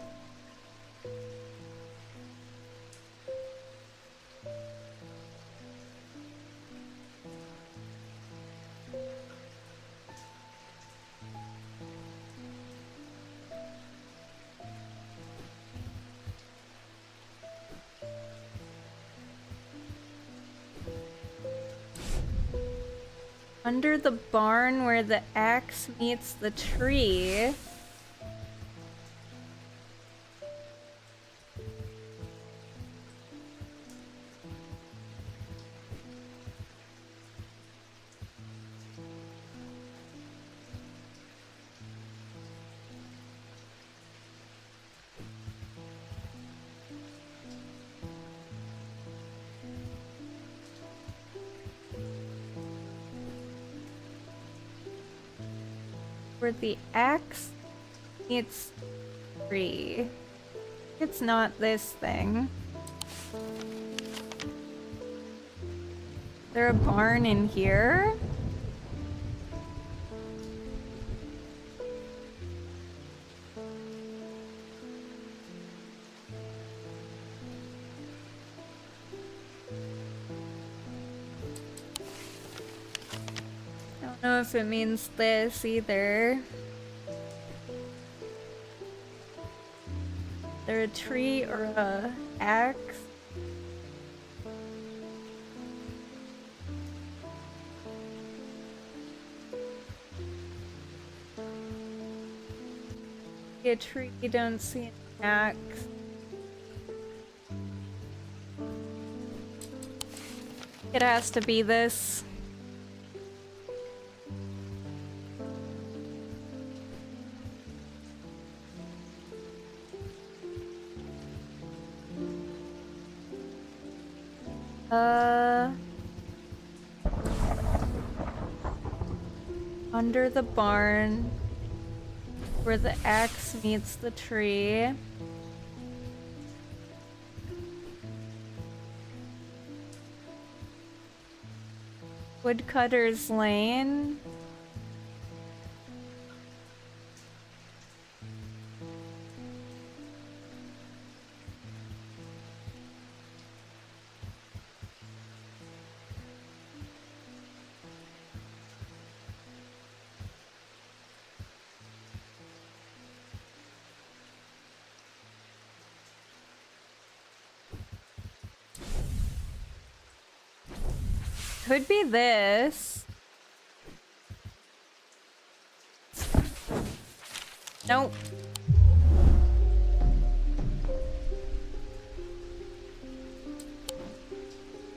Under the barn where the axe meets the tree. Where the axe meets the tree. It's not this thing. Is there a barn in here? I don't know if it means this either. Is there a tree or a axe? See a tree, you don't see an axe. It has to be this. Under the barn, where the axe meets the tree. Woodcutter's Lane. Could be this. Nope.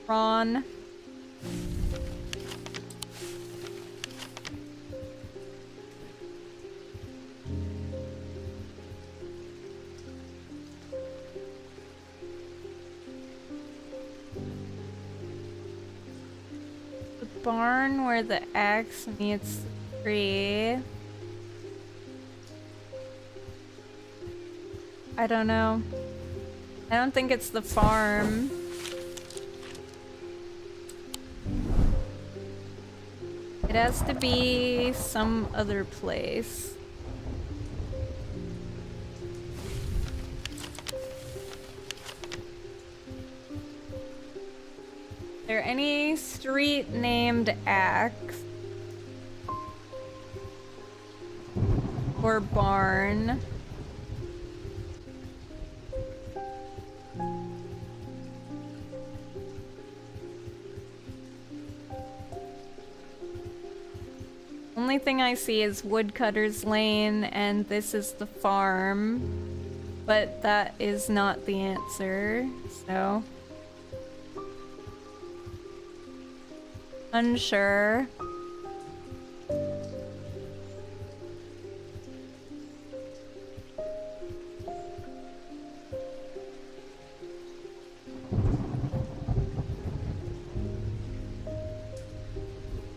Ron. Barn where the axe meets the tree. I don't know. I don't think it's the farm. It has to be some other place. Is there any street named Axe? Or barn? Only thing I see is Woodcutter's Lane, and this is the farm. But that is not the answer, so... unsure.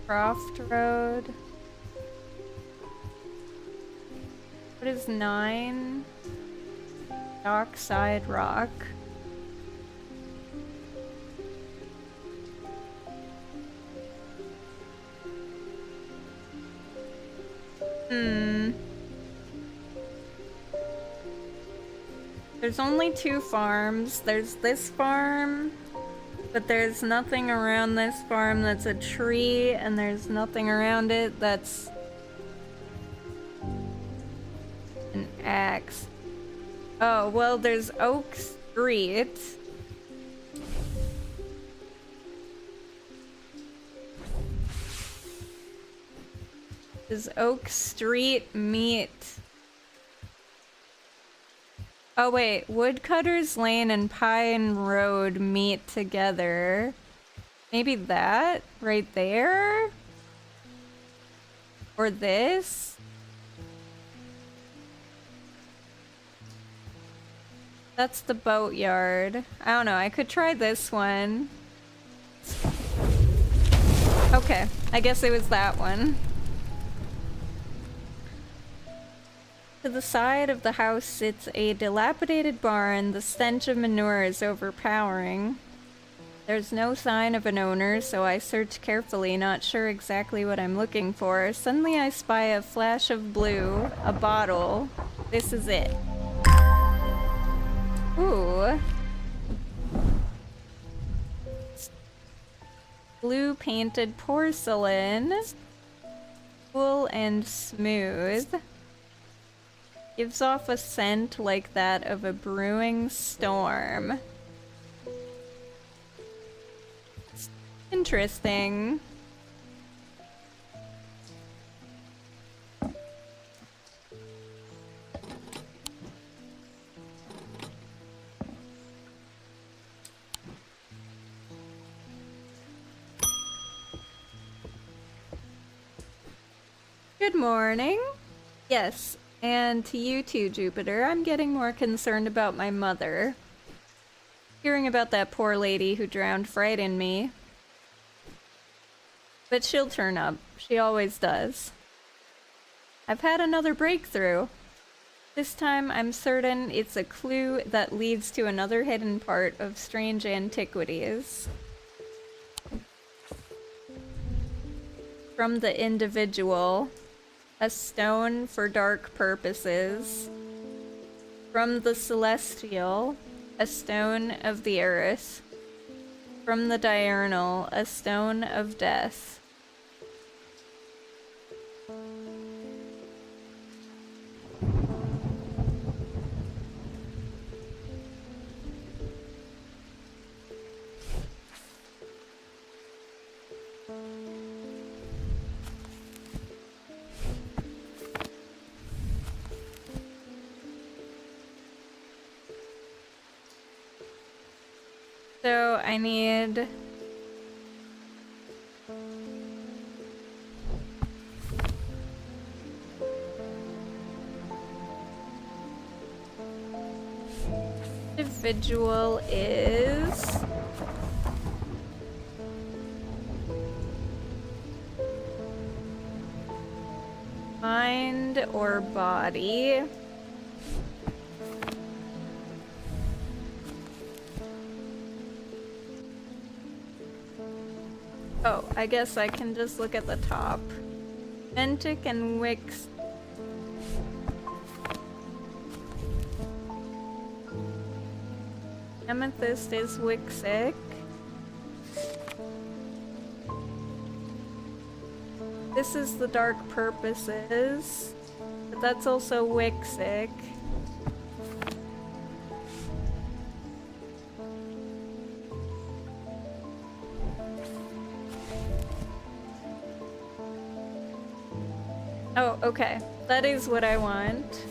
Croft Road. What is 9? Dockside Rock. There's only 2 farms. There's this farm, but there's nothing around this farm that's a tree, and there's nothing around it that's an axe. Oh, well, there's Oak Street. Does Oak Street meet... Oh wait, Woodcutter's Lane and Pine Road meet together. Maybe that? Right there? Or this? That's the boatyard. I don't know, I could try this one. Okay, I guess it was that one. To the side of the house sits a dilapidated barn. The stench of manure is overpowering. There's no sign of an owner, so I search carefully, not sure exactly what I'm looking for. Suddenly I spy a flash of blue, a bottle. This is it. Ooh. Blue painted porcelain. Cool and smooth. Gives off a scent like that of a brewing storm. Interesting. Good morning. Yes. And to you too, Jupiter. I'm getting more concerned about my mother. Hearing about that poor lady who drowned frightened me. But she'll turn up. She always does. I've had another breakthrough. This time I'm certain it's a clue that leads to another hidden part of strange antiquities. From the individual, a stone for dark purposes. From the celestial, a stone of the earth. From the diurnal, a stone of death. So I need individual is mind or body. Oh, I guess I can just look at the top. Ventic and Wix. Amethyst is Wixic. This is the dark purposes, but that's also Wixic. Oh, okay. That is what I want.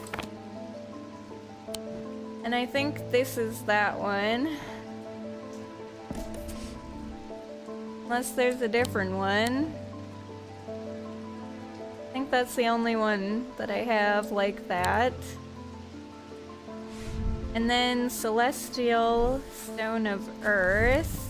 And I think this is that one. Unless there's a different one. I think that's the only one that I have like that. And then Celestial Stone of Earth.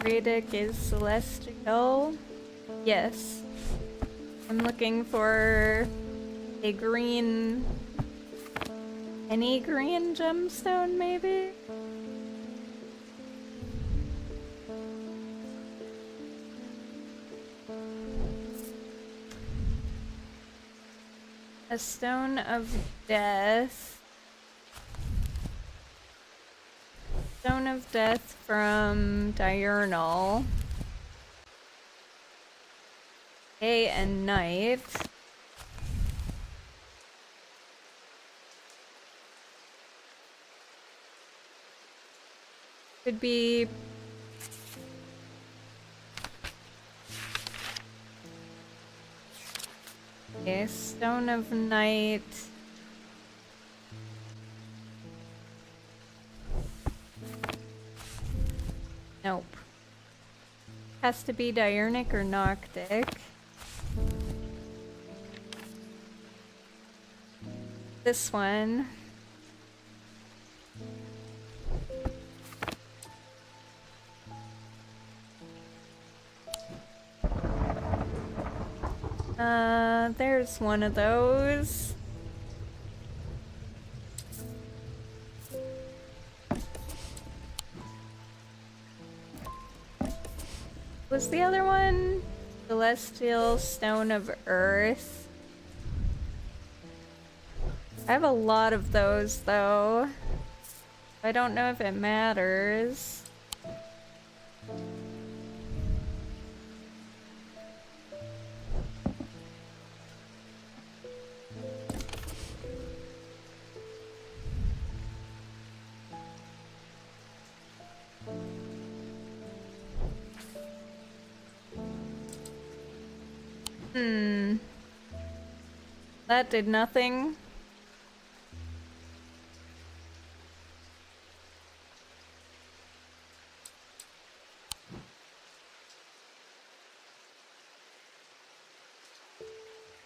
Radic is Celestial. Yes. I'm looking for a green... Any green gemstone, maybe? A Stone of Death. Stone of Death from Diurnal. Day and night. Could be... Okay, Stone of Night. Nope. Has to be Diurnic or Noctic. This one. There's one of those. Was the other one? Celestial Stone of Earth. I have a lot of those though. I don't know if it matters. That did nothing.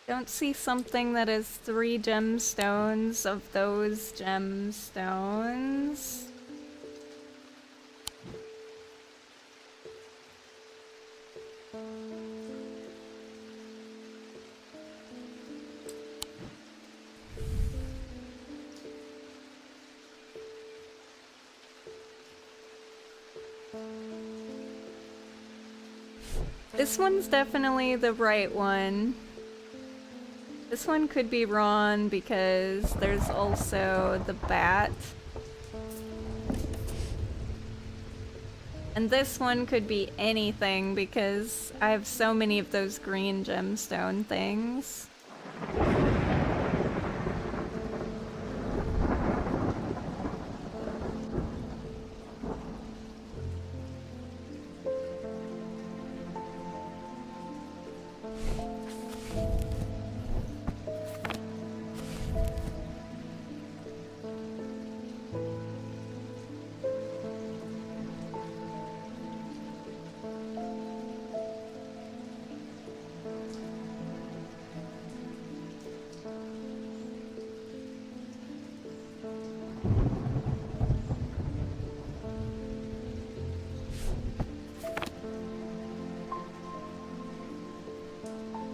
Don't see something that is 3 gemstones of those gemstones. This one's definitely the right one. This one could be wrong because there's also the bat. And this one could be anything because I have so many of those green gemstone things.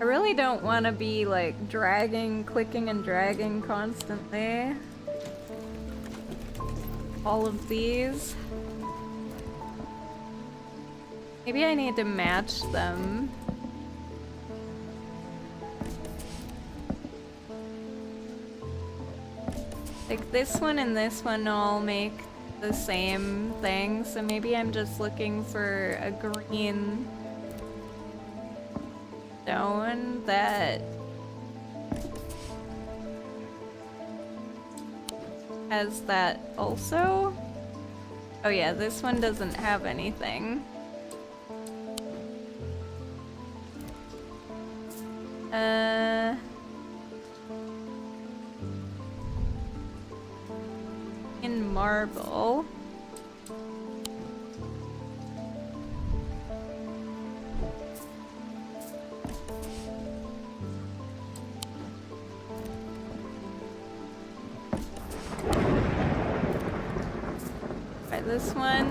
I really don't want to be like clicking and dragging constantly. All of these. Maybe I need to match them. Like this one and this one all make the same thing, so maybe I'm just looking for a green stone that has that also. Oh yeah, this one doesn't have anything. In marble. Try this one.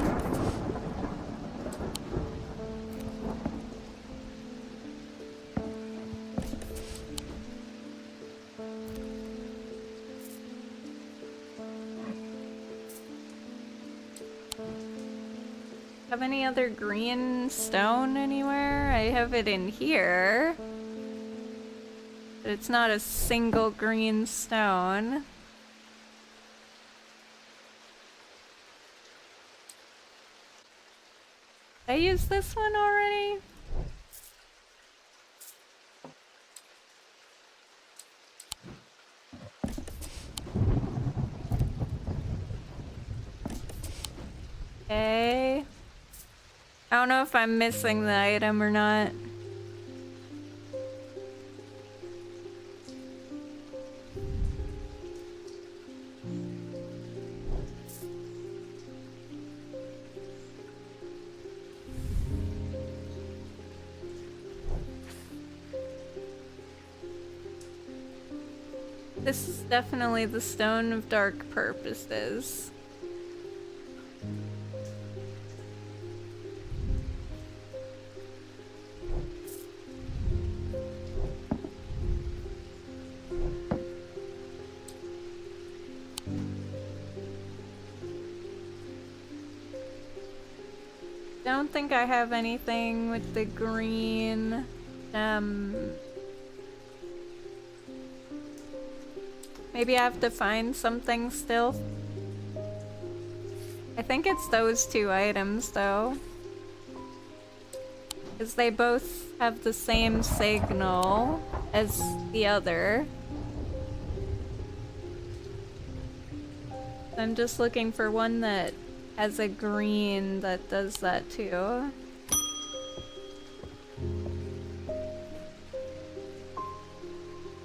Have any other green stone anywhere? I have it in here. But it's not a single green stone. Did I use this one already? Okay. I don't know if I'm missing the item or not. This is definitely the Stone of Dark Purposes. Don't think I have anything with the green maybe I have to find something still. I think it's those 2 items though, because they both have the same signal as the other. I'm just looking for one that has a green that does that too.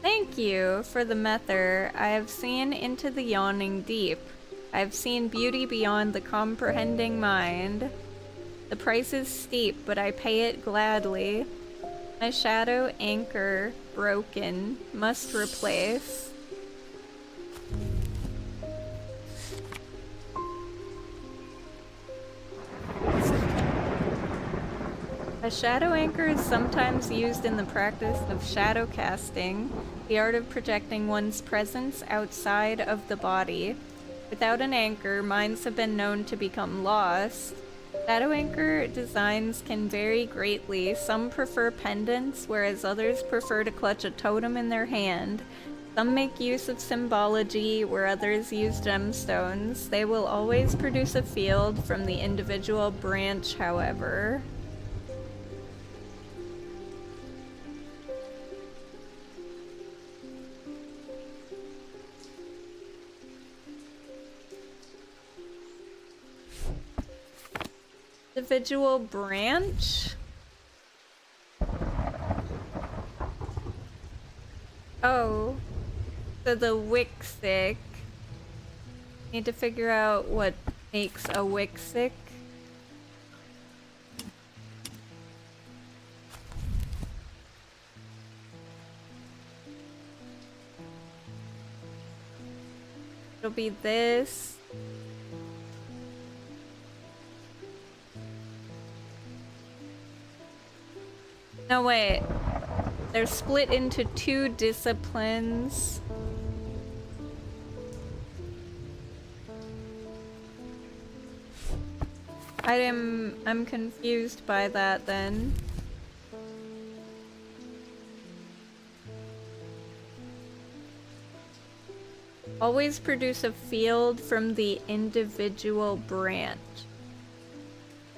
Thank Thank you for the mether. I have seen into the yawning deep. I have seen beauty beyond the comprehending mind. The price is steep, but I pay it gladly. My shadow anchor, broken, must replace. A shadow anchor is sometimes used in the practice of shadow casting, the art of projecting one's presence outside of the body. Without an anchor, minds have been known to become lost. Shadow anchor designs can vary greatly. Some prefer pendants, whereas others prefer to clutch a totem in their hand. Some make use of symbology, where others use gemstones. They will always produce a field from the individual branch, however. Individual branch? Oh, so the Wixic. Need to figure out what makes a Wixic. It'll be this. No, wait. They're split into 2 disciplines. I'm confused by that then. Always produce a field from the individual branch.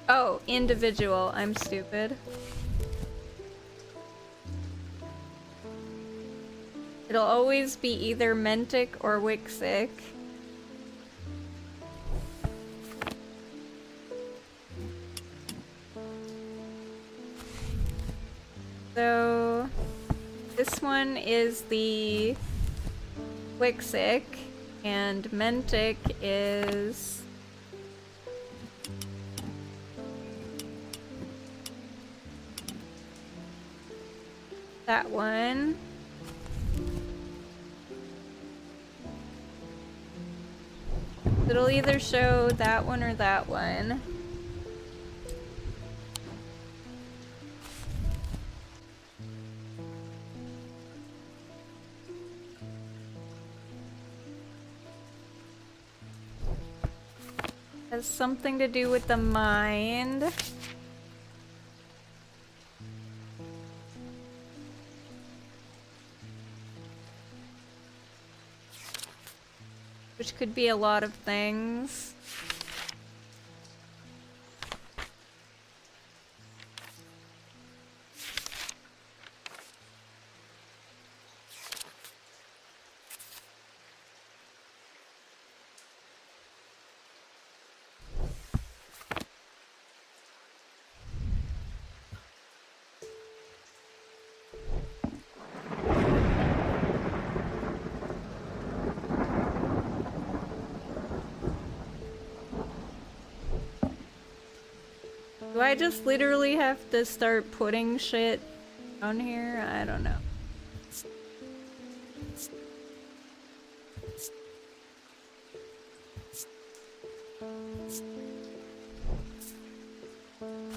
Oh, individual. I'm stupid. It'll always be either Mentic or Wixic. So this one is the Wixic, and Mentic is that one. It'll either show that one or that one. Has something to do with the mind. Which could be a lot of things. Do I just literally have to start putting shit on here? I don't know.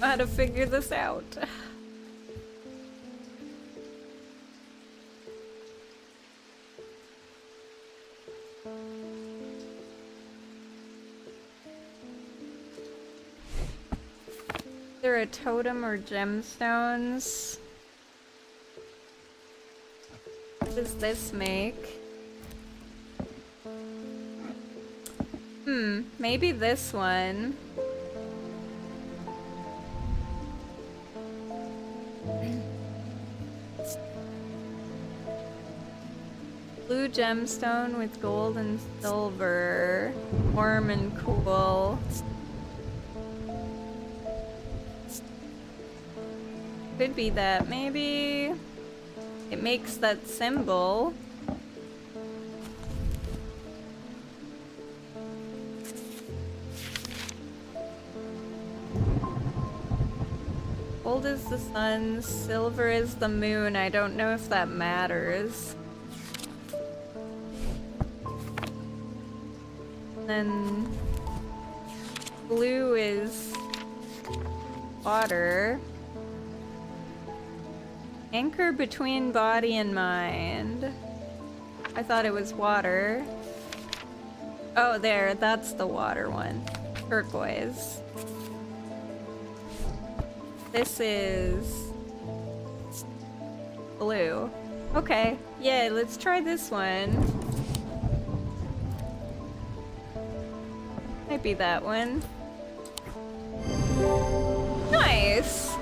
How to figure this out. Is there a totem or gemstones? What does this make? Maybe this one. Blue gemstone with gold and silver. Warm and cool. Could be that. Maybe it makes that symbol. Gold is the sun, silver is the moon. I don't know if that matters. Then blue is water. Anchor between body and mind. I thought it was water. Oh, there, that's the water one. Turquoise. This is blue. Okay, yeah, let's try this one. Might be that one. Nice!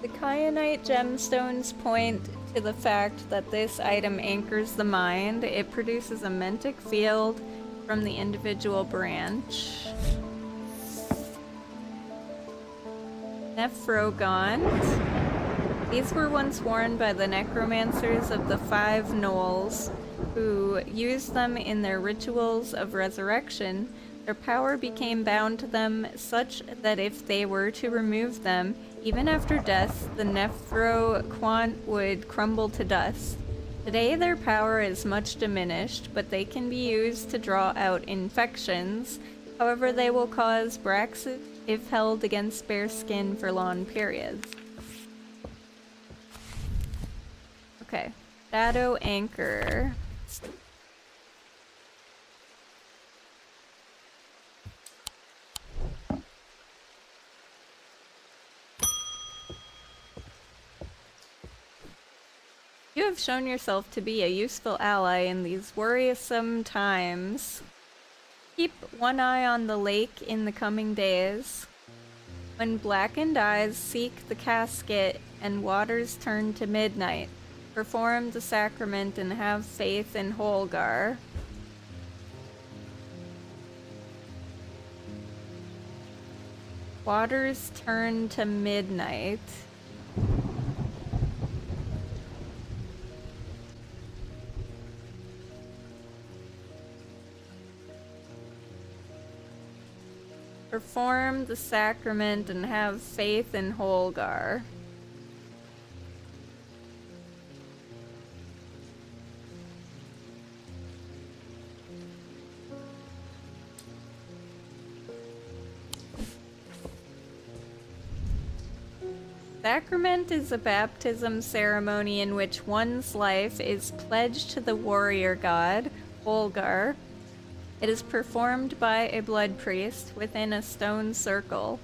The kyanite gemstones point to the fact that this item anchors the mind. It produces a mentic field from the individual branch. Nephrogaunt. These were once worn by the necromancers of the Five Knolls, who used them in their rituals of resurrection. Their power became bound to them such that if they were to remove them, even after death, the Nephrogaunt would crumble to dust. Today their power is much diminished, but they can be used to draw out infections. However, they will cause braxis if held against bare skin for long periods. Okay, Shadow Anchor. You have shown yourself to be a useful ally in these worrisome times. Keep one eye on the lake in the coming days. When blackened eyes seek the casket and waters turn to midnight, perform the sacrament and have faith in Holgar. Waters turn to midnight. Perform the sacrament and have faith in Holgar. Sacrament is a baptism ceremony in which one's life is pledged to the warrior god, Holgar. It is performed by a blood priest within a stone circle.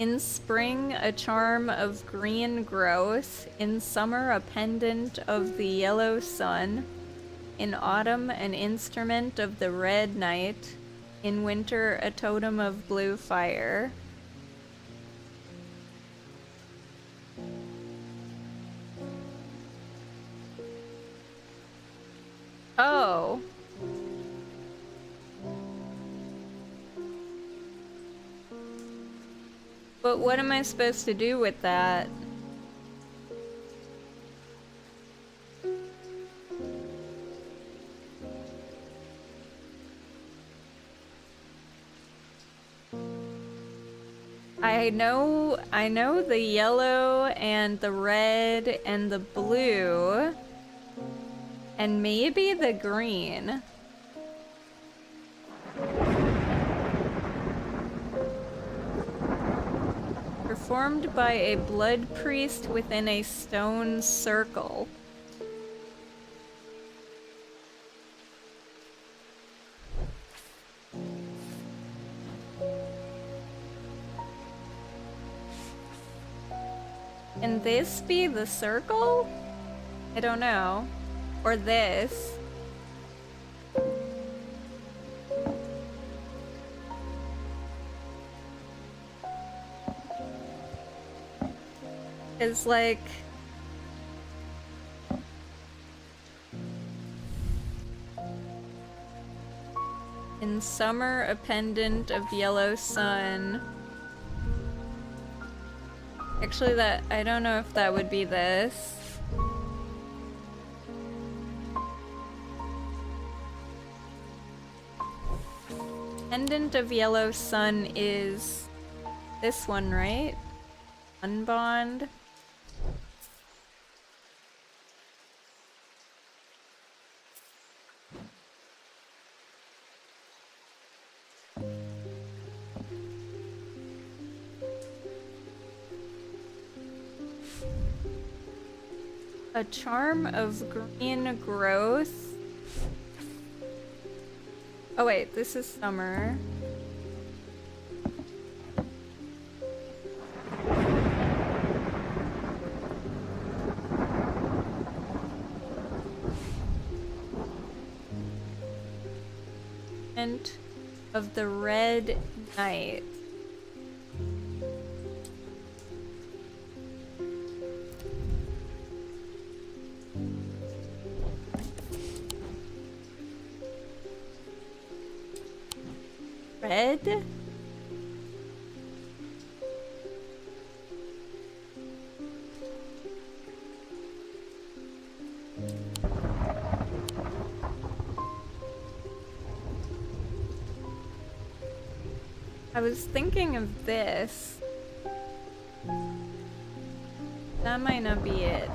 In spring, a charm of green growth. In summer, a pendant of the yellow sun. In autumn, an instrument of the red night. In winter, a totem of blue fire. Oh. But what am I supposed to do with that? I know the yellow and the red and the blue and maybe the green. Performed by a blood priest within a stone circle. Can this be the circle? I don't know. Or this. It's like... in summer, a pendant of yellow sun. Actually, that... I don't know if that would be this. Pendant of yellow sun is This one, right? Unbond. A charm of green growth. Oh wait, this is summer. Of the Red Knight. Red? I was thinking of this. That might not be it.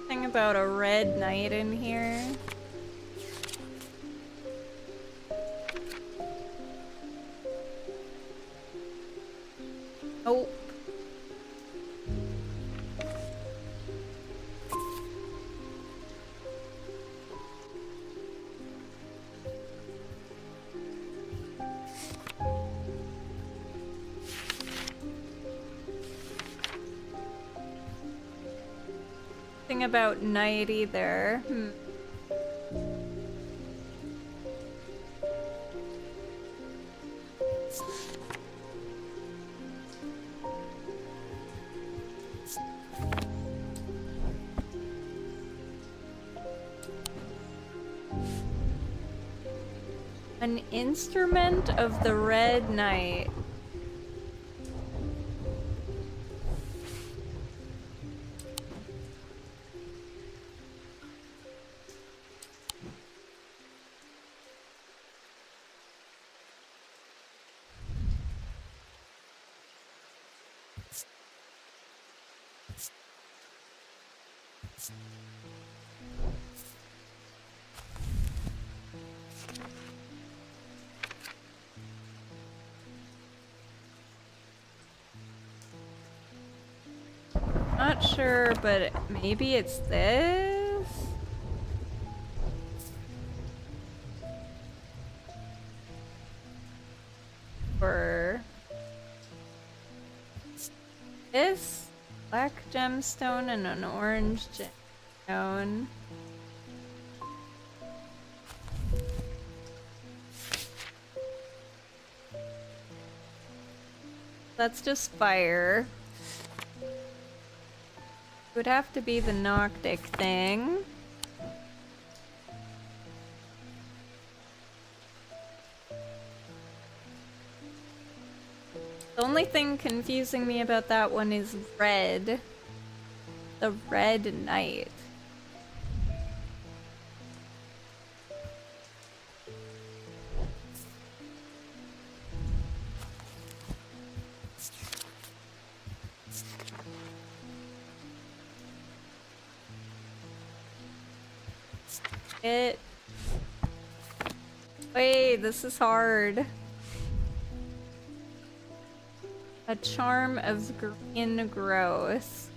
Thing about a red knight in here. Oh. Thing about night either. An instrument of the Red Knight. Not sure, but maybe it's this? Or this? Black gemstone and an orange gemstone. That's just fire. It would have to be the Noctic thing. The only thing confusing me about that one is red. The Red Knight. Wait, this is hard. A charm of green growth.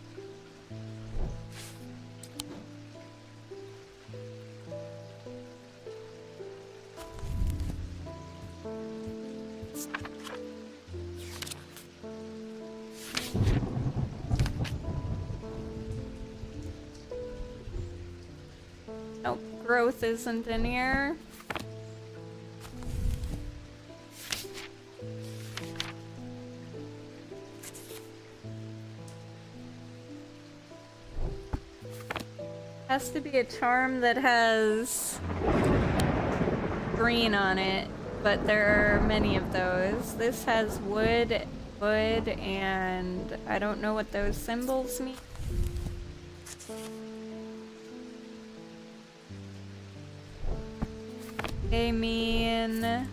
Nope, growth isn't in here. Has to be a charm that has green on it, but there are many of those. This has wood, and I don't know what those symbols mean. They mean...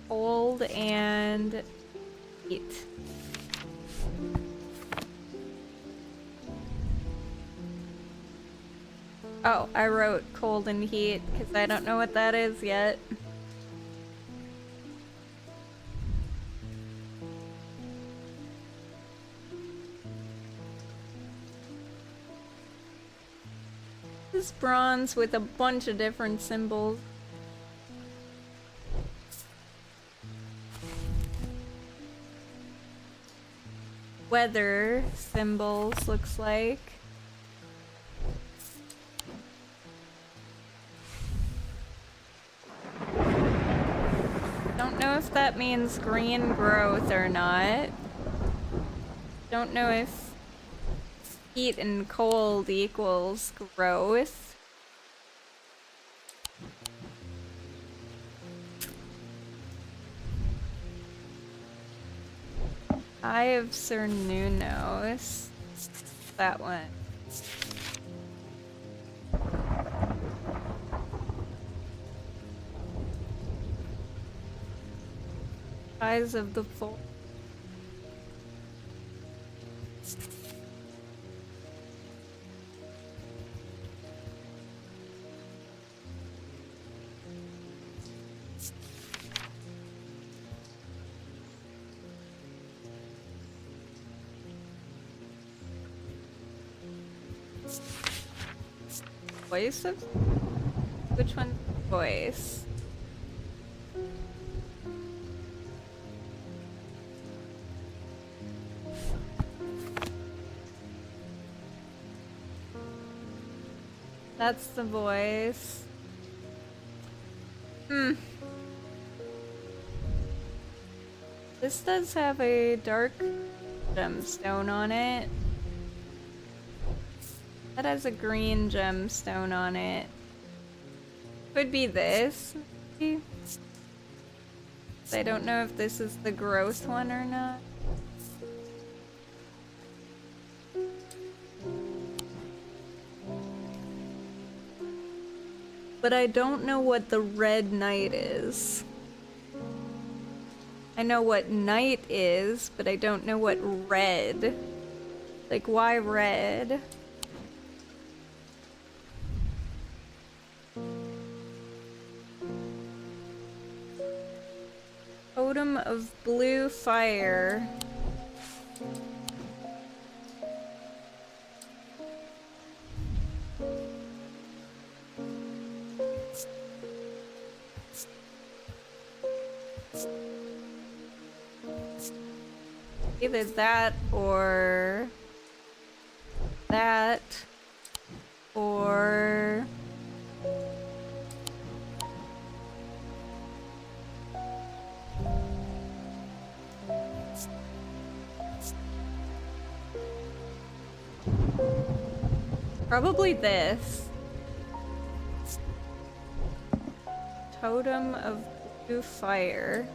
cold and heat. Oh, I wrote cold and heat because I don't know what that is yet. This is bronze with a bunch of different symbols. Weather symbols, looks like. Don't know if that means green growth or not. Don't know if heat and cold equals growth. Eye of Cernunnos. That one. Eyes of the Full. Voice of? Which one? Voice. That's the voice. This does have a dark gemstone on it. That has a green gemstone on it. Could be this, maybe? I don't know if this is the growth one or not. But I don't know what the red knight is. I know what knight is, but I don't know what red. Like, why red? Totem of blue fire. Either that or that or probably this. Totem of blue fire.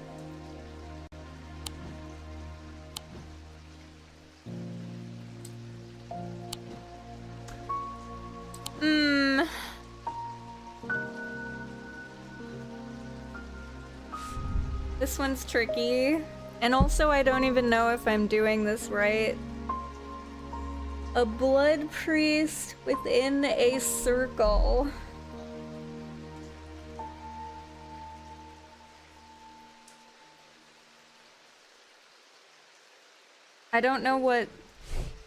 This one's tricky. And also I don't even know if I'm doing this right. A blood priest within a circle. I don't know what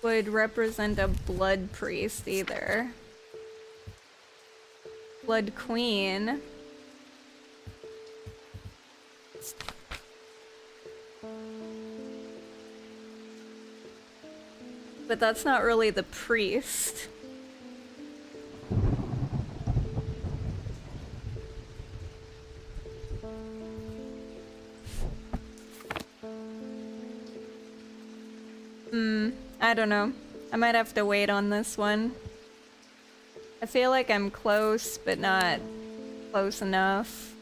would represent a blood priest either. Blood queen. But that's not really the priest. I don't know. I might have to wait on this one. I feel like I'm close, but not close enough.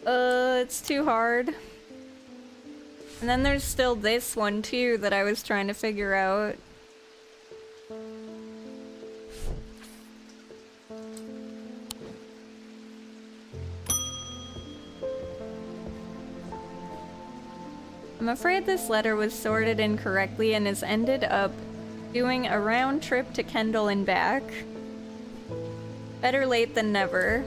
It's too hard. And then there's still this one too that I was trying to figure out. I'm afraid this letter was sorted incorrectly and has ended up doing a round trip to Kendall and back. Better late than never.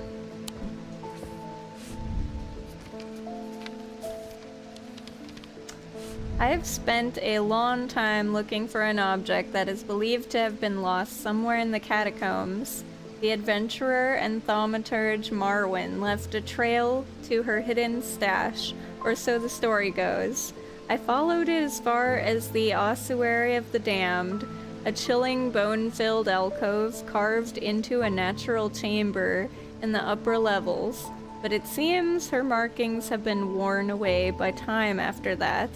I have spent a long time looking for an object that is believed to have been lost somewhere in the catacombs. The adventurer and thaumaturge Marwyn left a trail to her hidden stash, or so the story goes. I followed it as far as the ossuary of the damned, a chilling bone-filled alcove carved into a natural chamber in the upper levels, but it seems her markings have been worn away by time after that.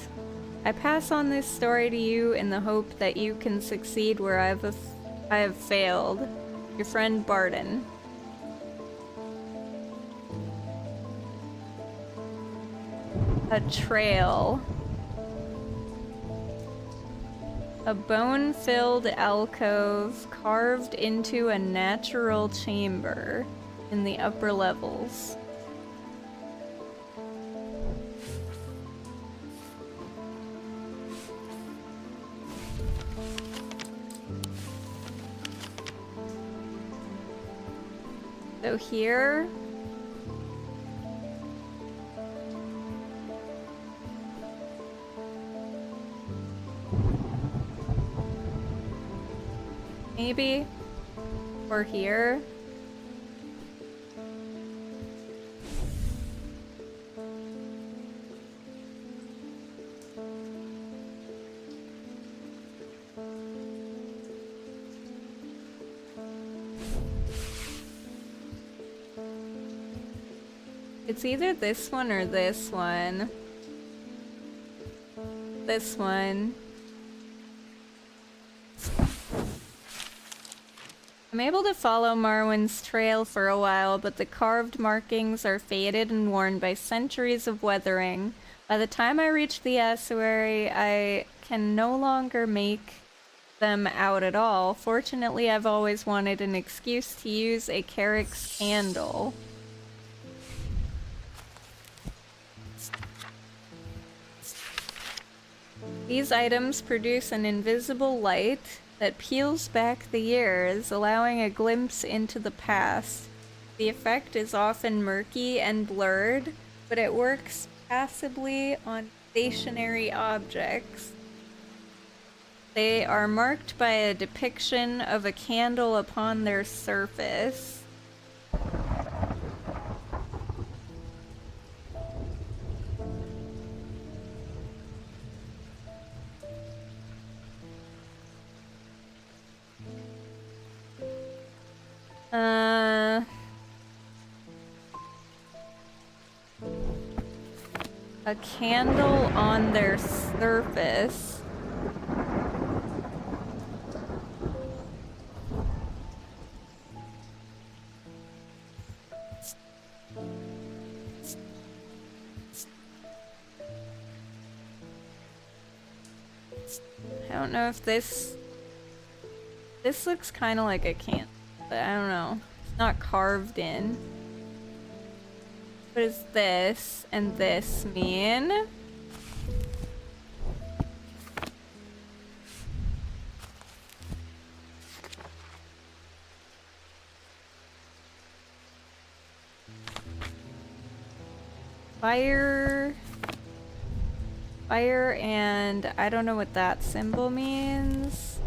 I pass on this story to you in the hope that you can succeed where I have failed. Your friend Barden. A trail. A bone-filled alcove carved into a natural chamber in the upper levels. So here, maybe, or here. It's either this one or this one. This one. I'm able to follow Marwyn's trail for a while, but the carved markings are faded and worn by centuries of weathering. By the time I reach the ossuary, I can no longer make them out at all. Fortunately, I've always wanted an excuse to use a Carrick's candle. These items produce an invisible light that peels back the years, allowing a glimpse into the past. The effect is often murky and blurred, but it works passably on stationary objects. They are marked by a depiction of a candle upon their surface. A candle on their surface. I don't know if this looks kind of like a candle, but I don't know. It's not carved in. What does this and this mean? Fire, and I don't know what that symbol means.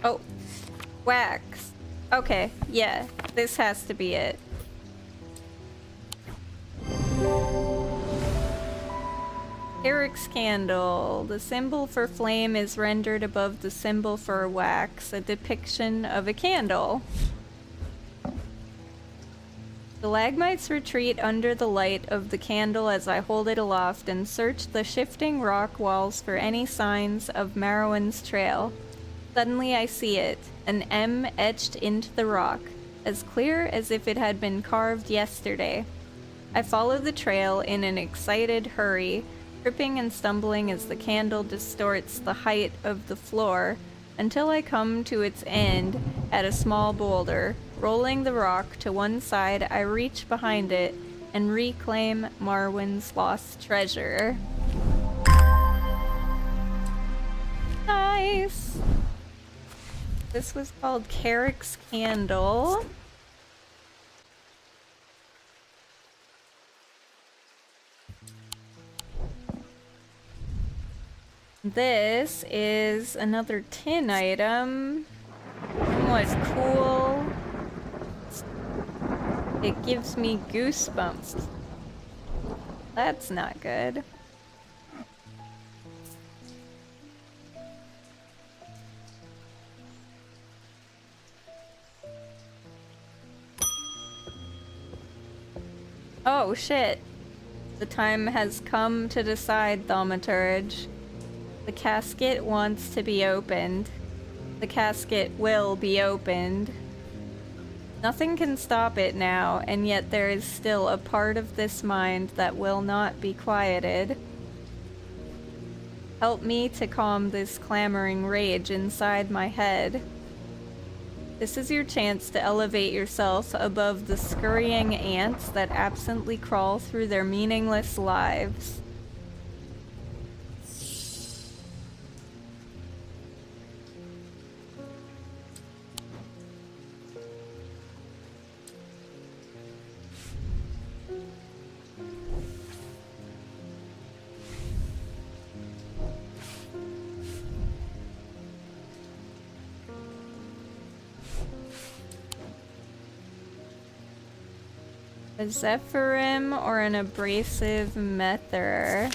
Oh, wax. Okay, yeah, this has to be it. Carrick's candle. The symbol for flame is rendered above the symbol for wax, a depiction of a candle. Stalagmites retreat under the light of the candle as I hold it aloft and search the shifting rock walls for any signs of Marowyn's trail. Suddenly I see it, an M etched into the rock, as clear as if it had been carved yesterday. I follow the trail in an excited hurry, tripping and stumbling as the candle distorts the height of the floor, until I come to its end at a small boulder. Rolling the rock to one side, I reach behind it and reclaim Marwyn's lost treasure. Nice! This was called Carrick's Candle. This is another tin item. Somewhat cool. It gives me goosebumps. That's not good. Oh shit. The time has come to decide, Thaumaturge. The casket wants to be opened. The casket will be opened. Nothing can stop it now, and yet there is still a part of this mind that will not be quieted. Help me to calm this clamoring rage inside my head. This is your chance to elevate yourself above the scurrying ants that absently crawl through their meaningless lives. A Zephyrim or an abrasive Mether?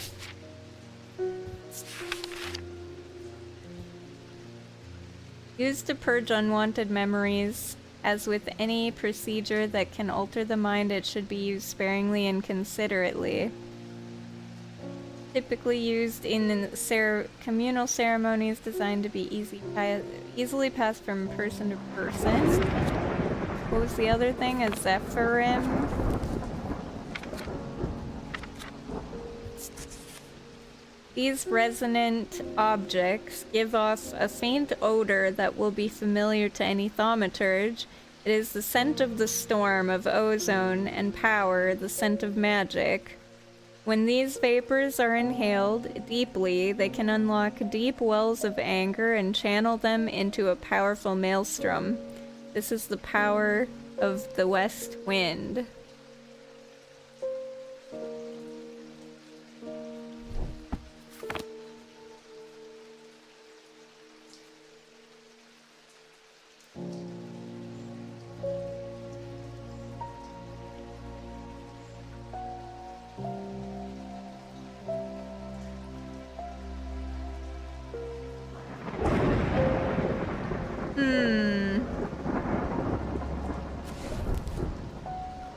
Used to purge unwanted memories. As with any procedure that can alter the mind, it should be used sparingly and considerately. Typically used in communal ceremonies designed to be easily passed from person to person. What was the other thing? A Zephyrim? These resonant objects give off a faint odor that will be familiar to any thaumaturge. It is the scent of the storm, of ozone, and power, the scent of magic. When these vapors are inhaled deeply, they can unlock deep wells of anger and channel them into a powerful maelstrom. This is the power of the west wind.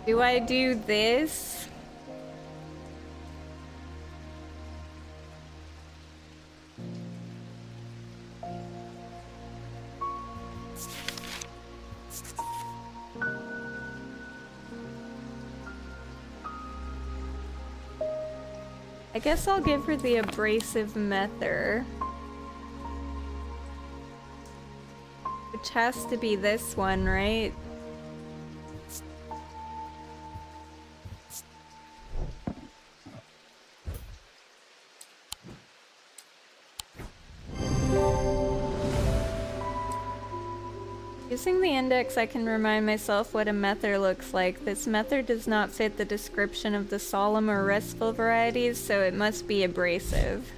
Do I do this? I guess I'll give her the abrasive Mether. Which has to be this one, right? Using the index, I can remind myself what a Mether looks like. This Mether does not fit the description of the solemn or restful varieties, so it must be abrasive.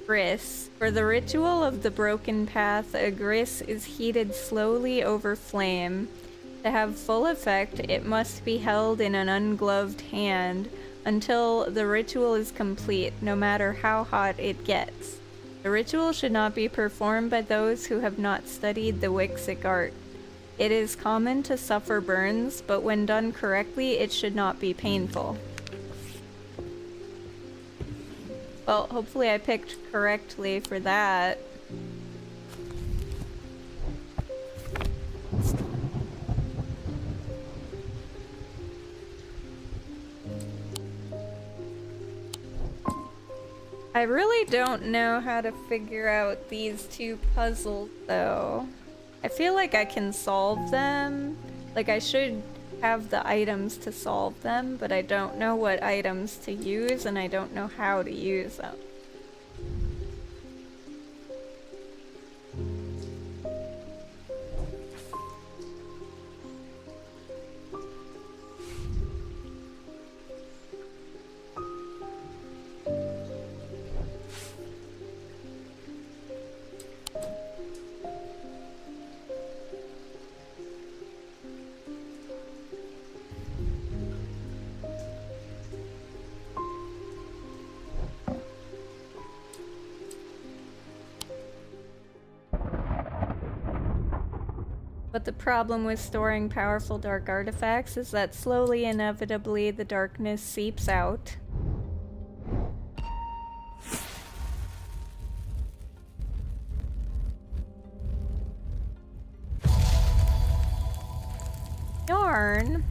Gris. For the ritual of the broken path, a gris is heated slowly over flame. To have full effect, it must be held in an ungloved hand until the ritual is complete, no matter how hot it gets. The ritual should not be performed by those who have not studied the Wixic art. It is common to suffer burns, but when done correctly, it should not be painful. Well, hopefully I picked correctly for that. I really don't know how to figure out these two puzzles, though. I feel like I can solve them. Like, I should have the items to solve them, but I don't know what items to use, and I don't know how to use them. But the problem with storing powerful dark artifacts is that slowly, inevitably, the darkness seeps out. Yarn.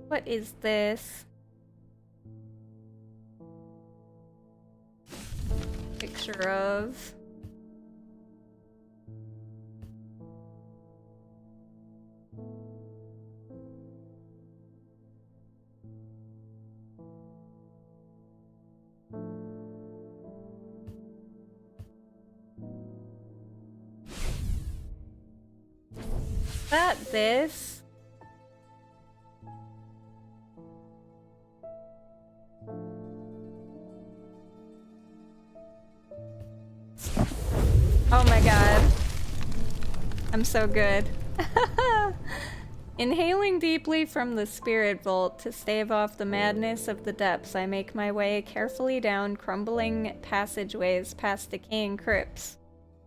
What is this? Picture of. Is that this? Oh my god. I'm so good. Inhaling deeply from the spirit vault to stave off the madness of the depths, I make my way carefully down crumbling passageways past decaying crypts.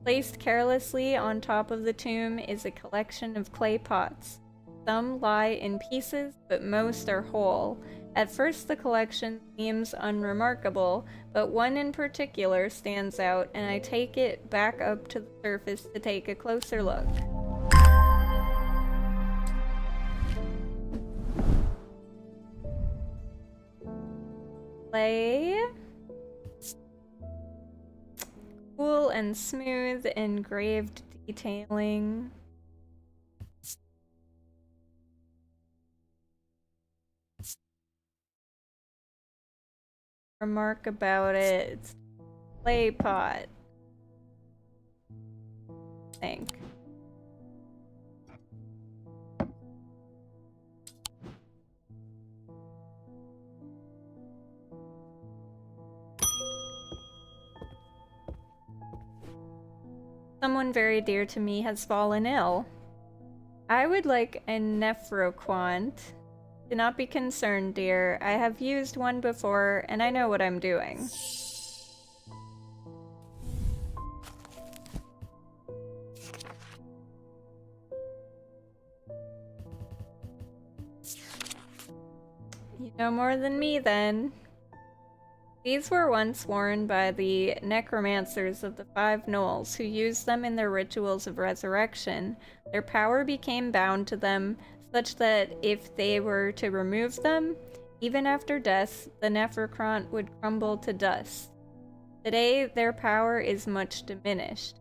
Placed carelessly on top of the tomb is a collection of clay pots. Some lie in pieces, but most are whole. At first the collection seems unremarkable, but one in particular stands out, and I take it back up to the surface to take a closer look. Clay. Cool and smooth, engraved detailing. Remark about it. It's clay pot. I think. Someone very dear to me has fallen ill. I would like a nephroquant. Do not be concerned, dear. I have used one before, and I know what I'm doing. You know more than me, then. These were once worn by the necromancers of the Five Knolls, who used them in their rituals of resurrection. Their power became bound to them, such that if they were to remove them, even after death, the nephroquant would crumble to dust. Today, their power is much diminished,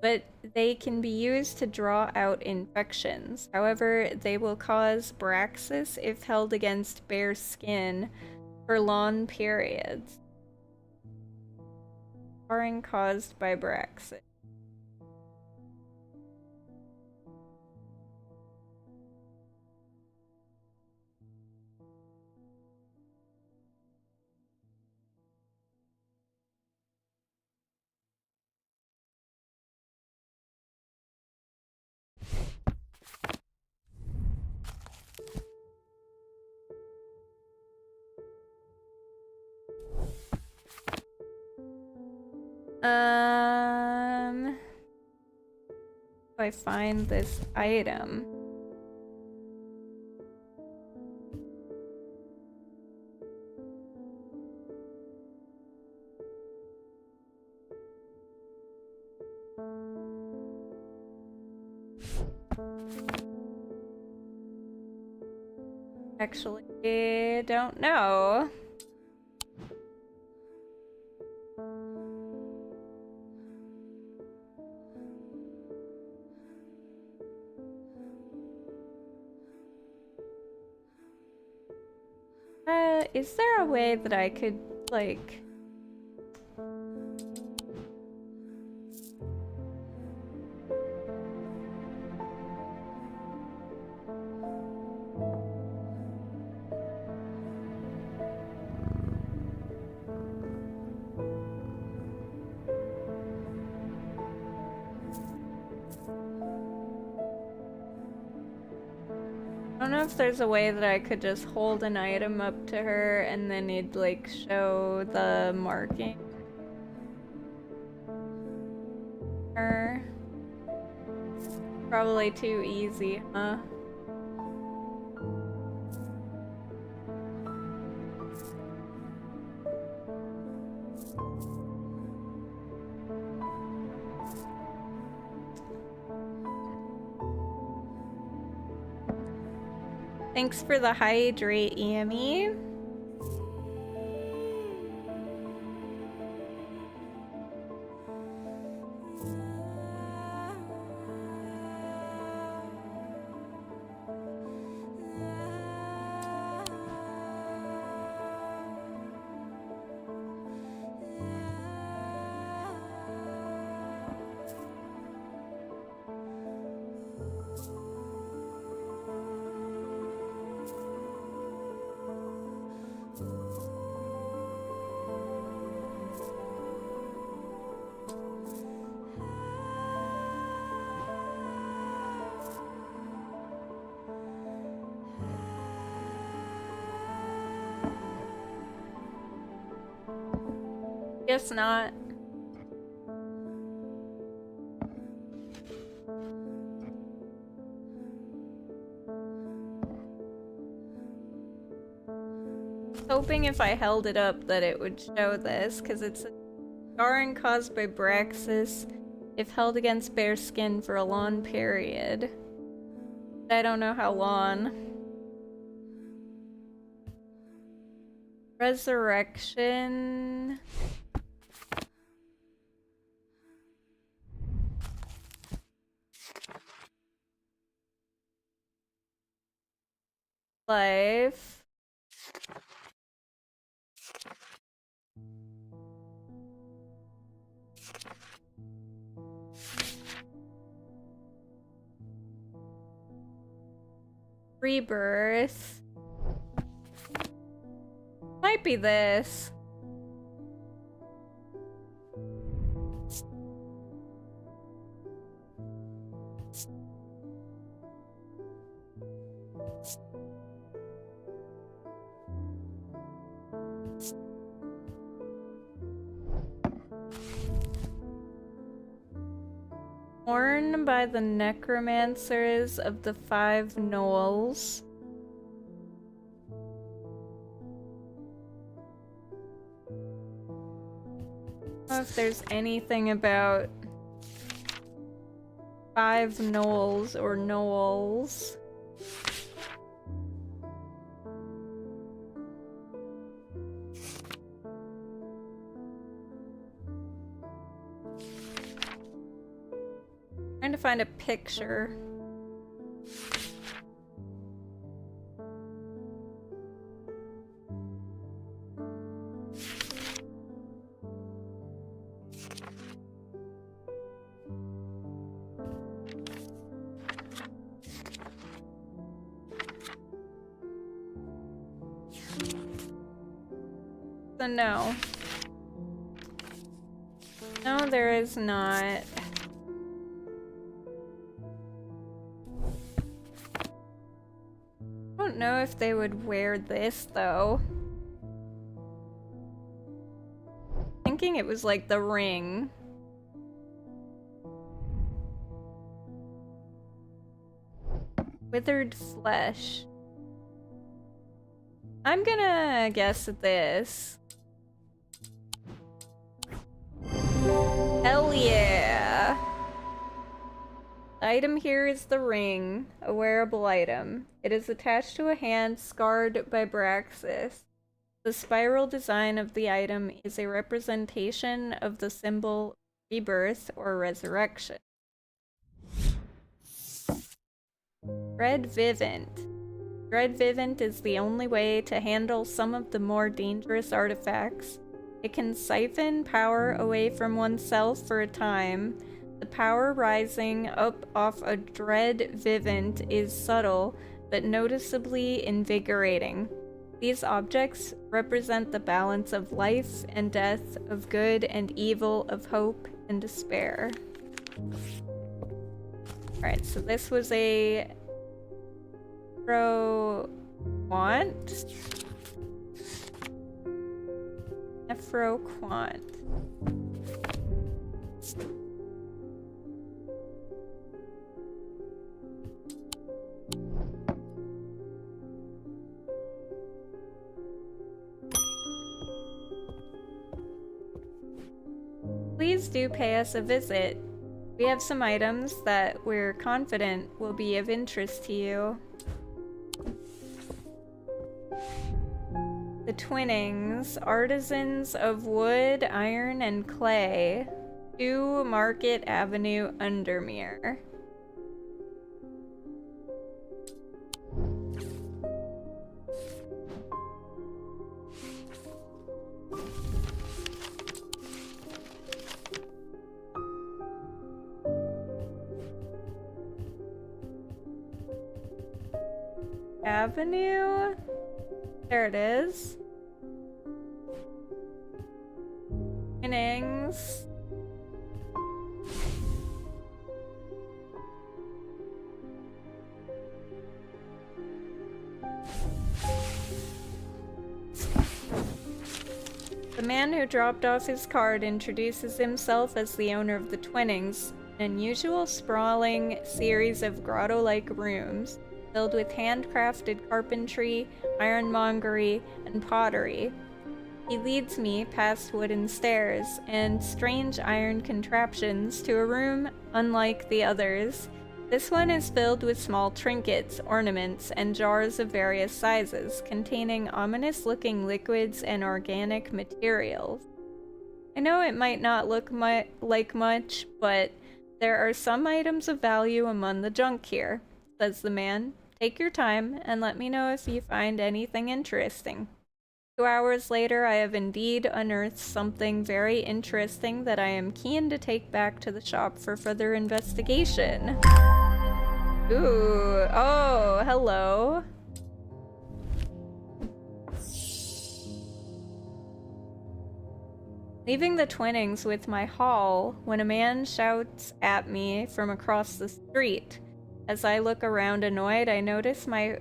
but they can be used to draw out infections. However, they will cause braxis if held against bare skin for long periods. Scarring caused by braxis. If I find this item. Actually, don't know. Is there a way that I could, like... I don't know if there's a way that I could just hold an item up to her and then it'd like show the marking. Her. Probably too easy, huh? Thanks for the hydrate, Amy. Guess not. Hoping if I held it up that it would show this, because it's a scarring caused by Braxis if held against bare skin for a long period. I don't know how long. Resurrection. Life. Rebirth. Might be this. Worn by the necromancers of the Five Knolls. I don't know if there's anything about Five Knolls or Knolls. Trying to find a picture. So no. No, there is not. I don't know if they would wear this though. I think thinking it was like the ring. Withered flesh. I'm gonna guess at this. Hell yeah! The item here is the ring, a wearable item. It is attached to a hand scarred by Braxis. The spiral design of the item is a representation of the symbol rebirth or resurrection. Dread Vivint. Dread Vivint is the only way to handle some of the more dangerous artifacts. It can siphon power away from oneself for a time. The power rising up off a Dread Vivint is subtle, but noticeably invigorating. These objects represent the balance of life and death, of good and evil, of hope and despair. Alright, so this was a Quant. Quant. Please do pay us a visit. We have some items that we're confident will be of interest to you. The Twinnings, artisans of wood, iron, and clay. 2 Market Avenue, Undermere. Avenue? There it is. Innings. The man who dropped off his card introduces himself as the owner of the Twinnings, an unusual sprawling series of grotto-like rooms filled with handcrafted carpentry, ironmongery, and pottery. He leads me past wooden stairs and strange iron contraptions to a room unlike the others. This one is filled with small trinkets, ornaments, and jars of various sizes, containing ominous-looking liquids and organic materials. I know it might not look like much, but there are some items of value among the junk here, says the man. Take your time and let me know if you find anything interesting. 2 hours later, I have indeed unearthed something very interesting that I am keen to take back to the shop for further investigation. Ooh, oh, hello. Leaving the Twinnings with my haul when a man shouts at me from across the street. As I look around annoyed, I notice my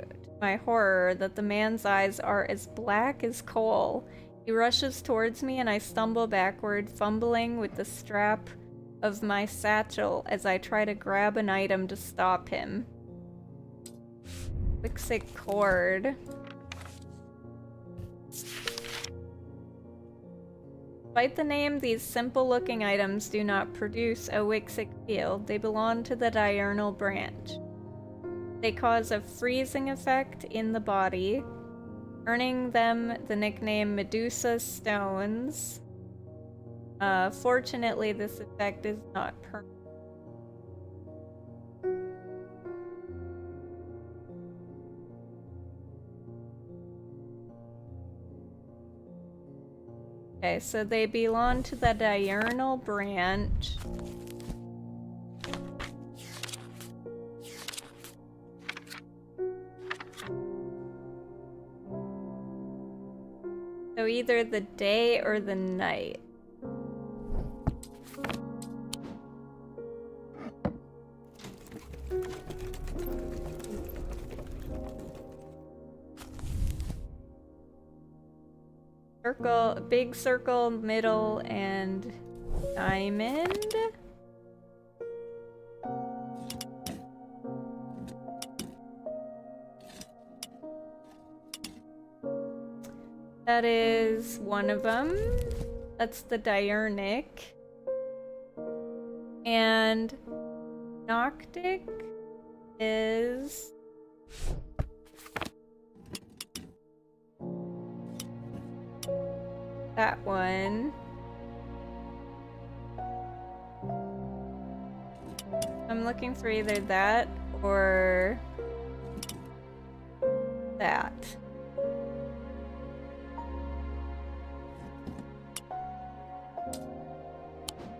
horror that the man's eyes are as black as coal. He rushes towards me and I stumble backward, fumbling with the strap of my satchel as I try to grab an item to stop him. Wixic cord. Despite the name, these simple-looking items do not produce a Wixic field. They belong to the diurnal branch. They cause a freezing effect in the body, earning them the nickname Medusa Stones. Fortunately, this effect is not permanent. Okay, so they belong to the diurnal branch. So either the day or the night. Circle, big circle, middle, and diamond. That is one of them. That's the diurnic. And Noctic is that one. I'm looking for either that or that.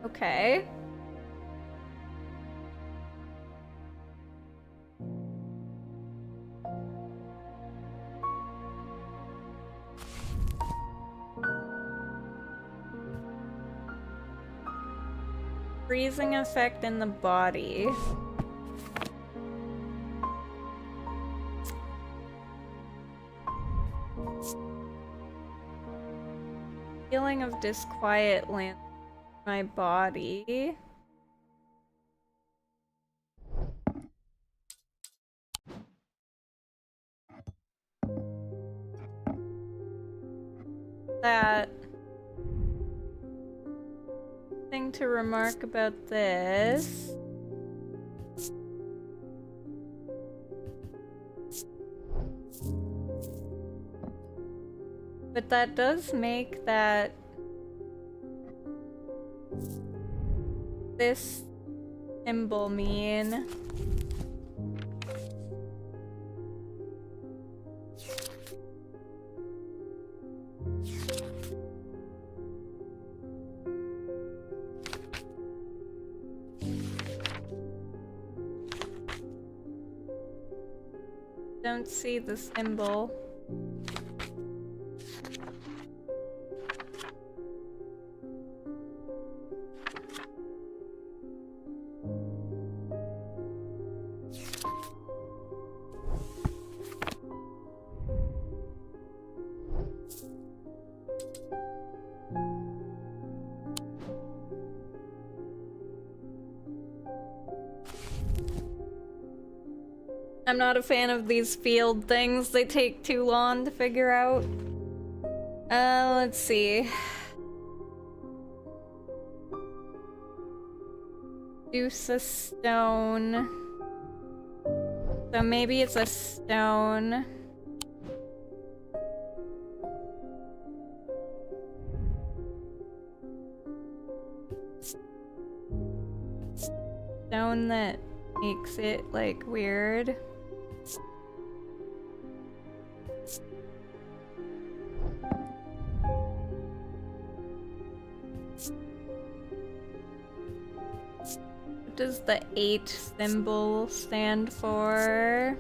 Okay. Freezing effect in the body. Feeling of disquiet lands in my body. That thing to remark about this. But that does make that this symbol mean don't see the symbol. I'm not a fan of these field things. They take too long to figure out. Let's see. Deuce a stone. So maybe it's a stone. Stone that makes it like weird. What does the 8 symbol stand for?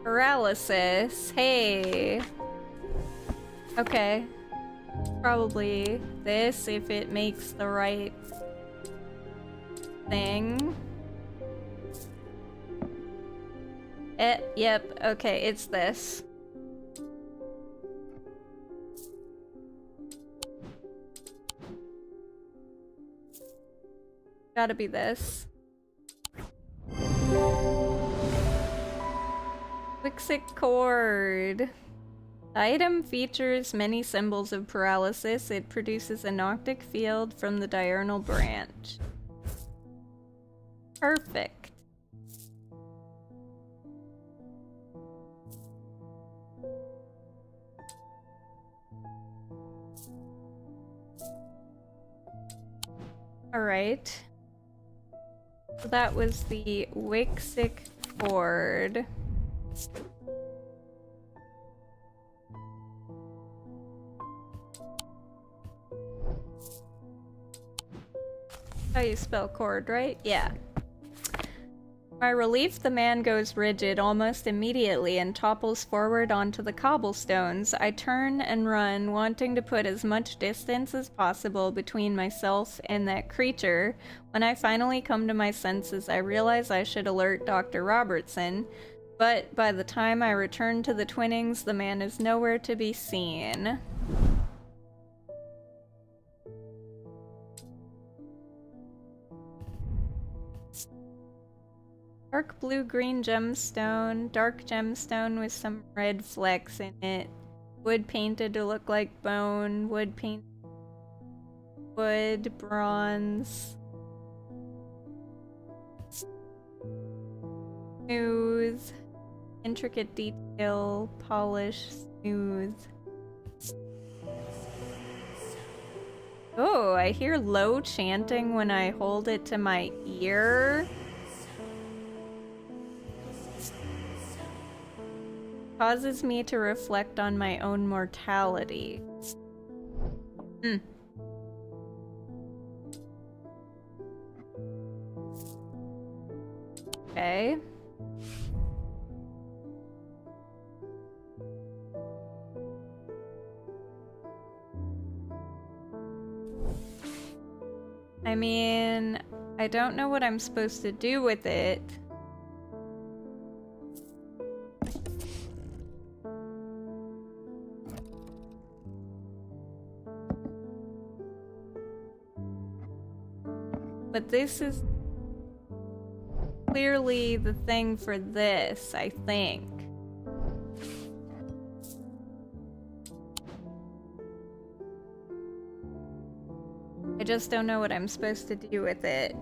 Paralysis. Hey. Okay. Probably this if it makes the right thing. Yep, okay, it's this. Gotta be this. Wixic cord. The item features many symbols of paralysis. It produces a noctic field from the diurnal branch. Perfect. Alright. So that was the Wixic cord. How you spell cord, right? Yeah. To my relief, the man goes rigid almost immediately and topples forward onto the cobblestones. I turn and run, wanting to put as much distance as possible between myself and that creature. When I finally come to my senses, I realize I should alert Dr. Robertson. But by the time I return to the Twinnings, the man is nowhere to be seen. Dark blue-green gemstone, dark gemstone with some red flecks in it. Wood painted to look like bone, wood paint, wood, bronze. Smooth, intricate detail, polish, smooth. Oh, I hear low chanting when I hold it to my ear. Causes me to reflect on my own mortality. Okay. I mean, I don't know what I'm supposed to do with it. But this is clearly the thing for this, I think. I just don't know what I'm supposed to do with it.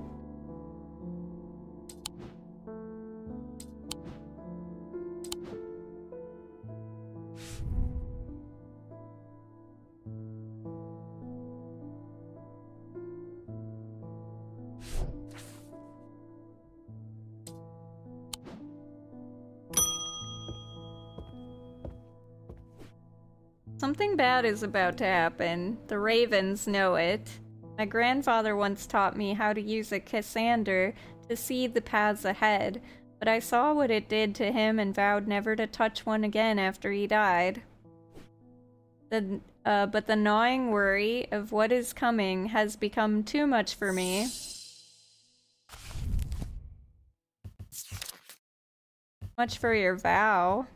Something bad is about to happen. The ravens know it. My grandfather once taught me how to use a Cassander to see the paths ahead, but I saw what it did to him and vowed never to touch one again after he died. But the gnawing worry of what is coming has become too much for me. Much for your vow.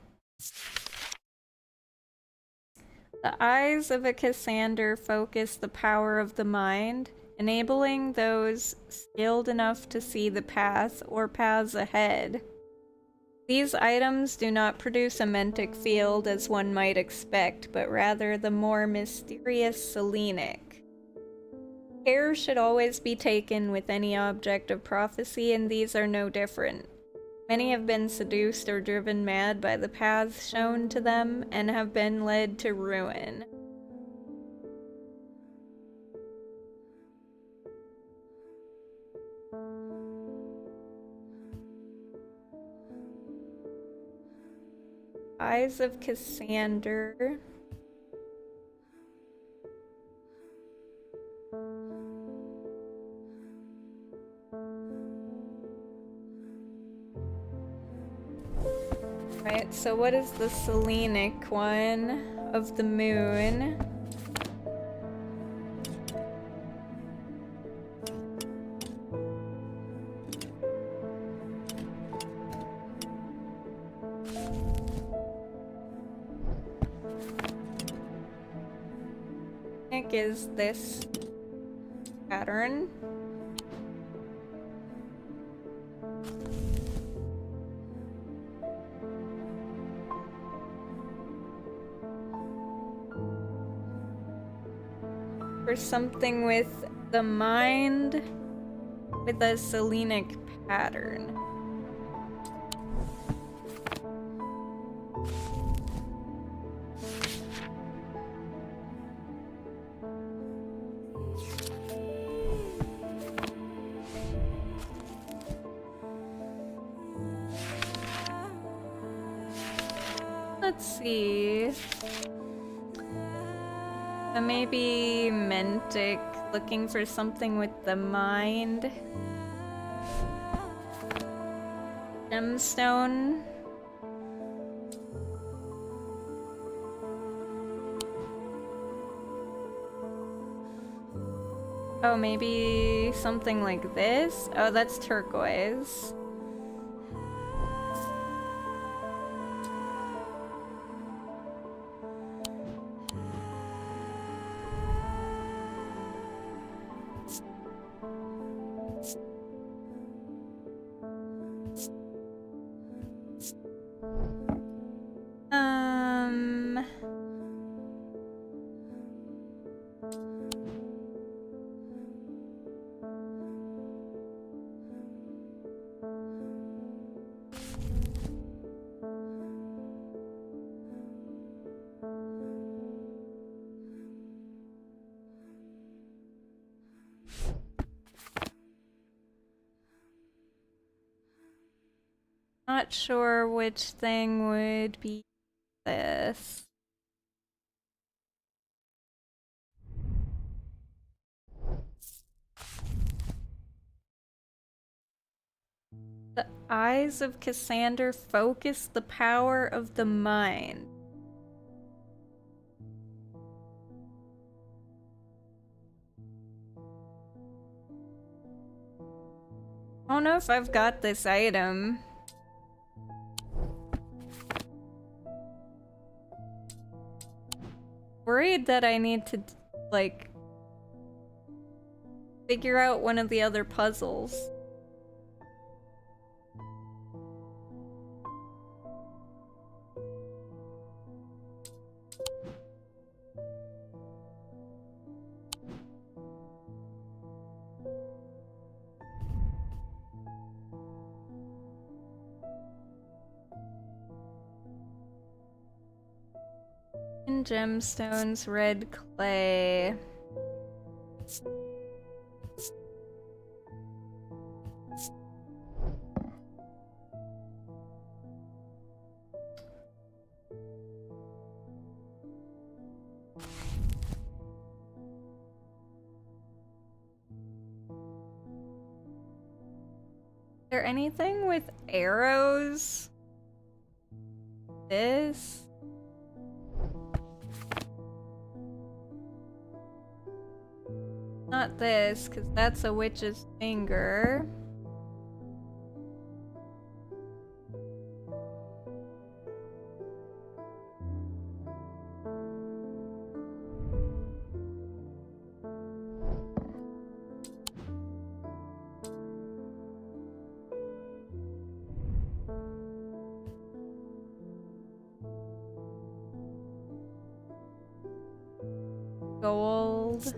The eyes of a Cassander focus the power of the mind, enabling those skilled enough to see the path or paths ahead. These items do not produce a mentic field as one might expect, but rather the more mysterious selenic. Care should always be taken with any object of prophecy, and these are no different. Many have been seduced or driven mad by the paths shown to them and have been led to ruin. Eyes of Cassander. Right, so what is the Selenic one of the moon? Selenic is this pattern. For something with the mind with a Selenic pattern. Let's see. Maybe Mentic, looking for something with the mind. Gemstone. Oh, maybe something like this? Oh, that's turquoise. Not sure which thing would be this. The eyes of Cassander focus the power of the mind. I don't know if I've got this item. Worried that I need to, like, figure out one of the other puzzles. Gemstones, red clay. Is there anything with arrows? This? Not this, because that's a witch's finger. Gold.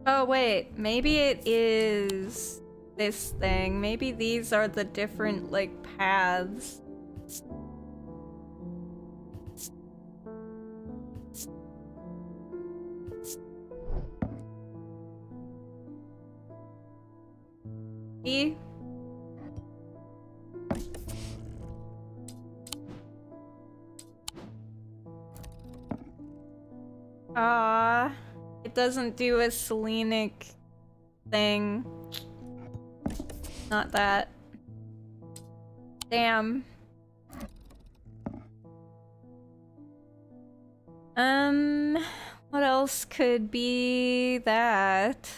Oh wait, maybe it is this thing. Maybe these are the different, like, paths. E? It doesn't do a Selenic thing. Not that. Damn. What else could be that?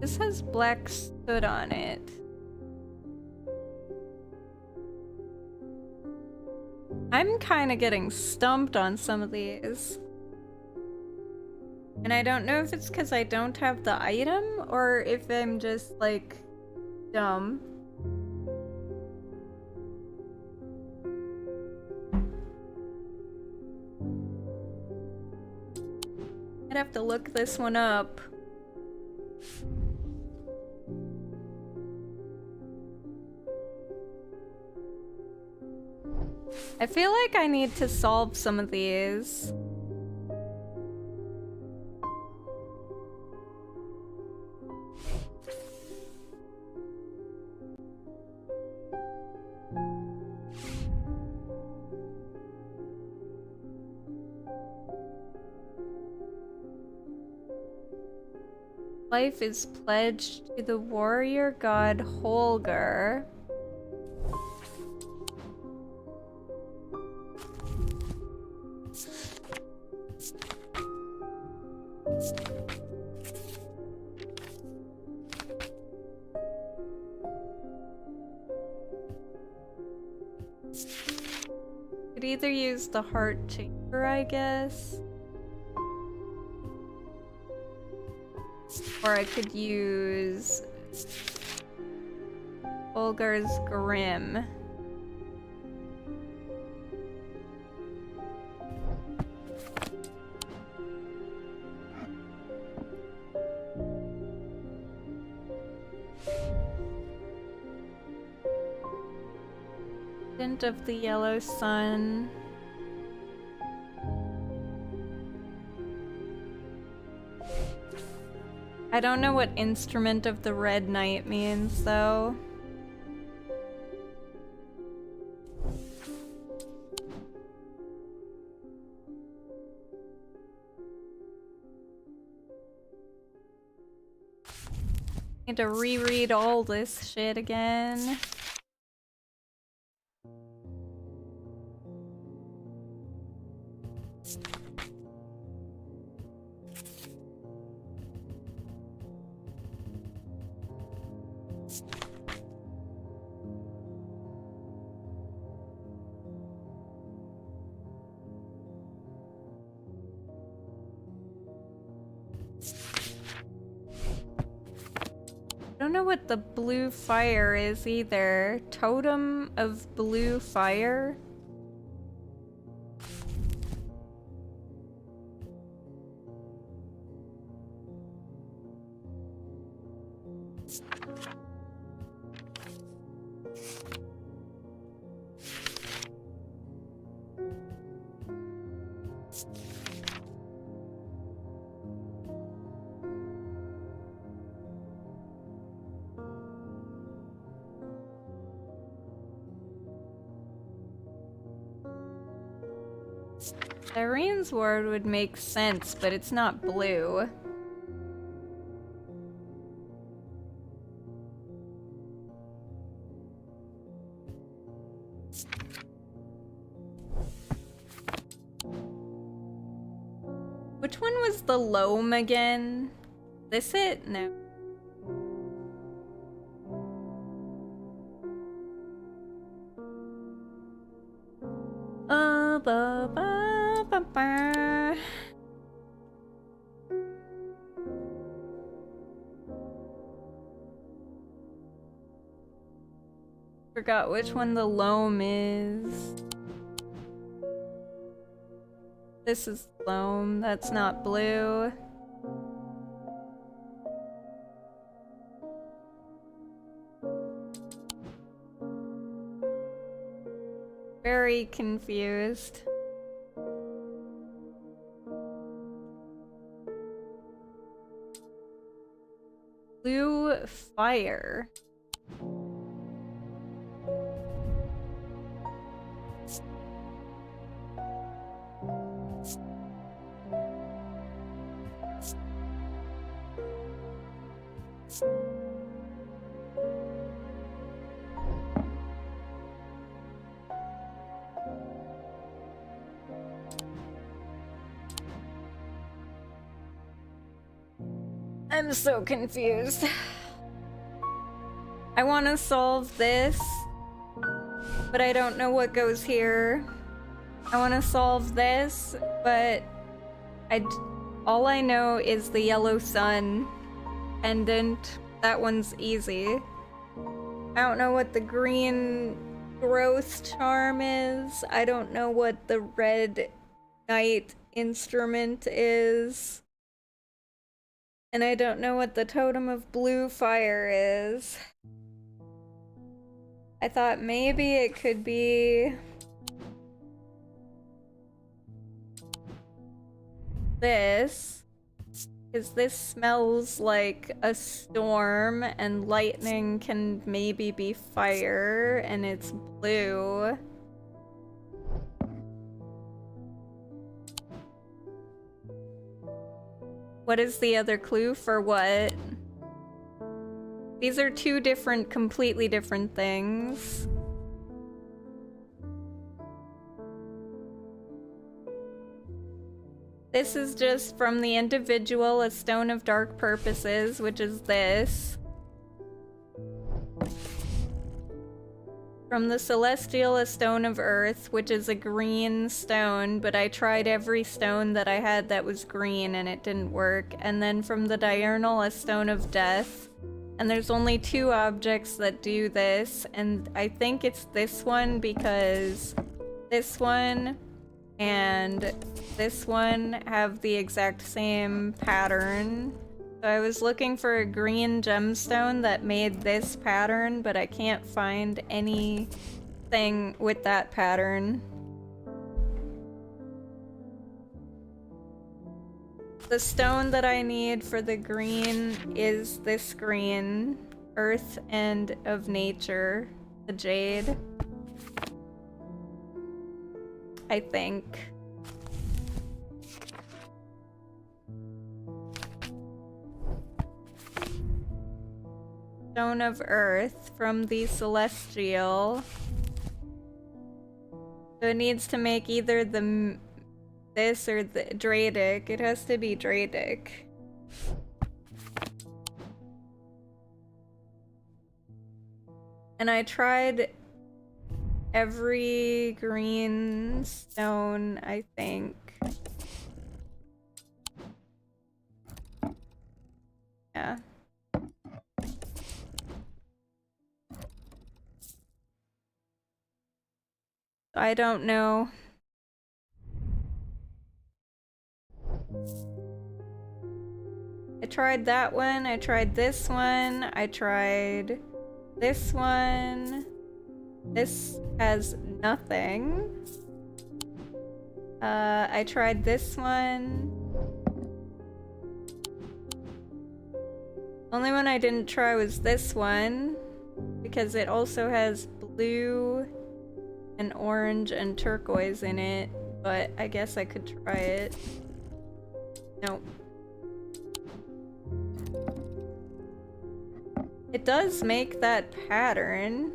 This has black soot on it. I'm kind of getting stumped on some of these. And I don't know if it's because I don't have the item or if I'm just, like, dumb. I'd have to look this one up. I feel like I need to solve some of these. Life is pledged to the warrior god Holger. Could either use the heart chamber, I guess. Or I could use Holger's Grim. Hint of the yellow sun. I don't know what instrument of the red knight means, though. Need to reread all this shit again. I don't know what the blue fire is either. Totem of blue fire? Irene's word would make sense, but it's not blue. Which one was the loam again? This it? No. Ba ba ba ba. Forgot which one the loam is. This is loam, that's not blue. Very confused. Blue fire. I'm so confused. I want to solve this, but I don't know what goes here. I want to solve this, but all I know is the yellow sun pendant. That one's easy. I don't know what the green growth charm is. I don't know what the red knight instrument is. And I don't know what the totem of blue fire is. I thought maybe it could be this, because this smells like a storm, and lightning can maybe be fire, and it's blue. What is the other clue for what? These are two different, completely different things. This is just from the individual, a stone of dark purposes, which is this. From the celestial, a stone of earth, which is a green stone, but I tried every stone that I had that was green and it didn't work. And then from the diurnal, a stone of death. And there's only two objects that do this, and I think it's this one because this one and this one have the exact same pattern. So I was looking for a green gemstone that made this pattern, but I can't find anything with that pattern. The stone that I need for the green is this green, earth and of nature, the jade. I think. Stone of earth from the celestial. So it needs to make either this or the Dradic. It has to be Dradic. And I tried every green stone, I think. Yeah. I don't know. I tried that one, I tried this one, I tried this one. This has nothing. I tried this one. Only one I didn't try was this one, because it also has blue and orange and turquoise in it, but I guess I could try it. Nope. It does make that pattern,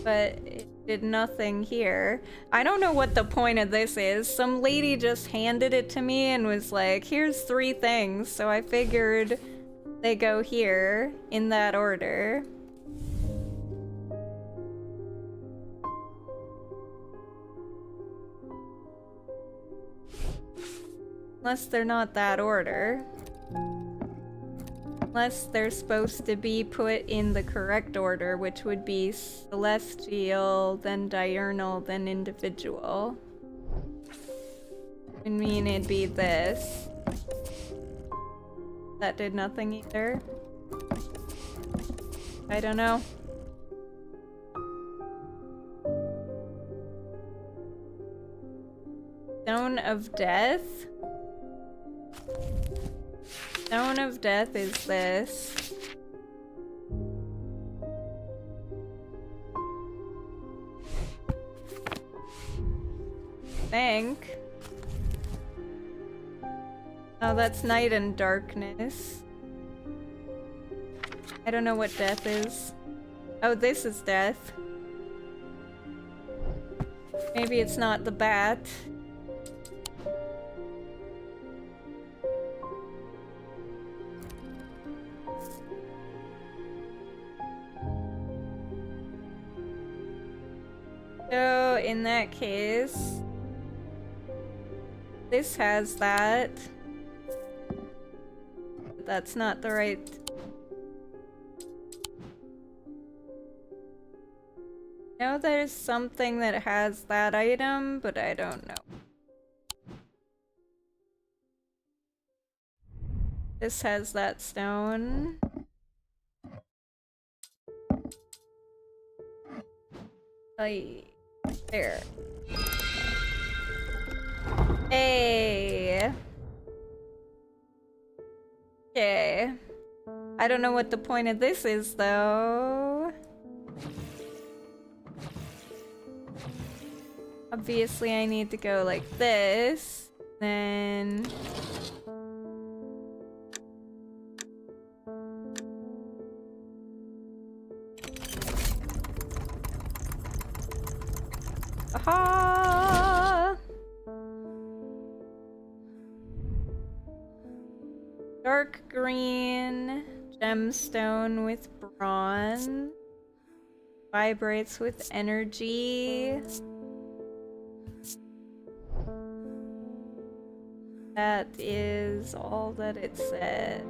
but it did nothing here. I don't know what the point of this is. Some lady just handed it to me and was like, here's 3 things, so I figured they go here in that order. Unless they're not that order. Unless they're supposed to be put in the correct order, which would be celestial, then diurnal, then individual. I mean, it'd be this. That did nothing either. I don't know. Stone of Death? Stone of Death is this. Think. Oh, that's Night and Darkness. I don't know what Death is. Oh, this is Death. Maybe it's not the bat. So, in that case, this has that. But that's not the right. I know there's something that has that item, but I don't know. This has that stone. There. Hey. Okay. I don't know what the point of this is, though. Obviously, I need to go like this. Then... Aha! Dark green gemstone with bronze. Vibrates with energy. That is all that it said.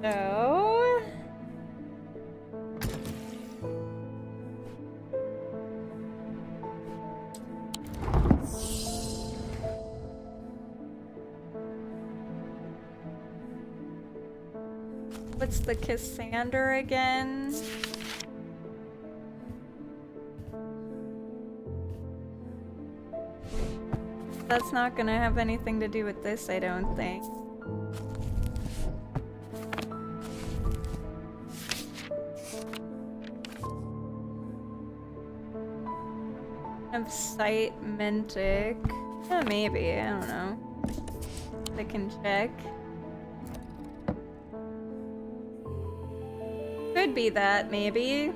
So... What's the Cassander again? That's not gonna have anything to do with this, I don't think. Of Sight Mentic. Yeah, maybe, I don't know. I can check. Could be that, maybe.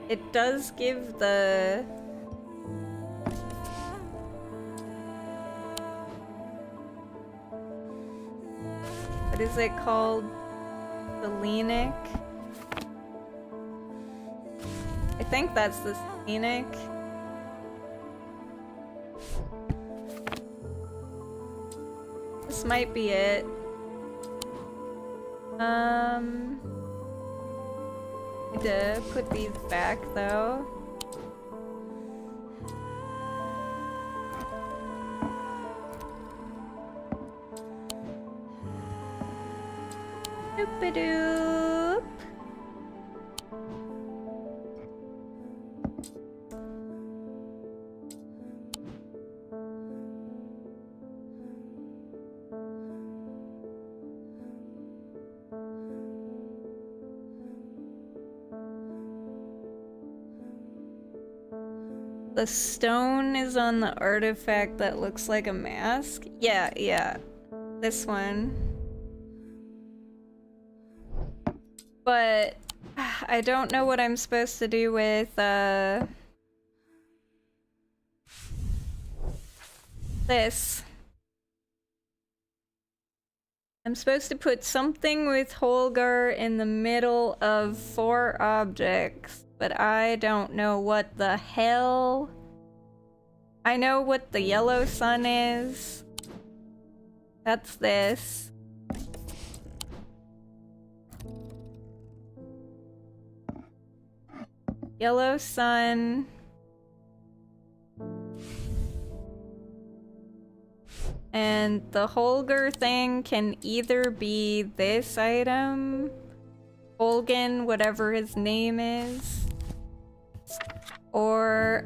It does give the... What is it called? The Selenic? I think that's the Selenic. This might be it. Need to put these back though. Doop-a-doop. The stone is on the artifact that looks like a mask? Yeah. This one. But I don't know what I'm supposed to do with this. I'm supposed to put something with Holger in the middle of 4 objects, but I don't know what the hell. I know what the yellow sun is. That's this. Yellow sun. And the Holger thing can either be this item, Holgen, whatever his name is, or,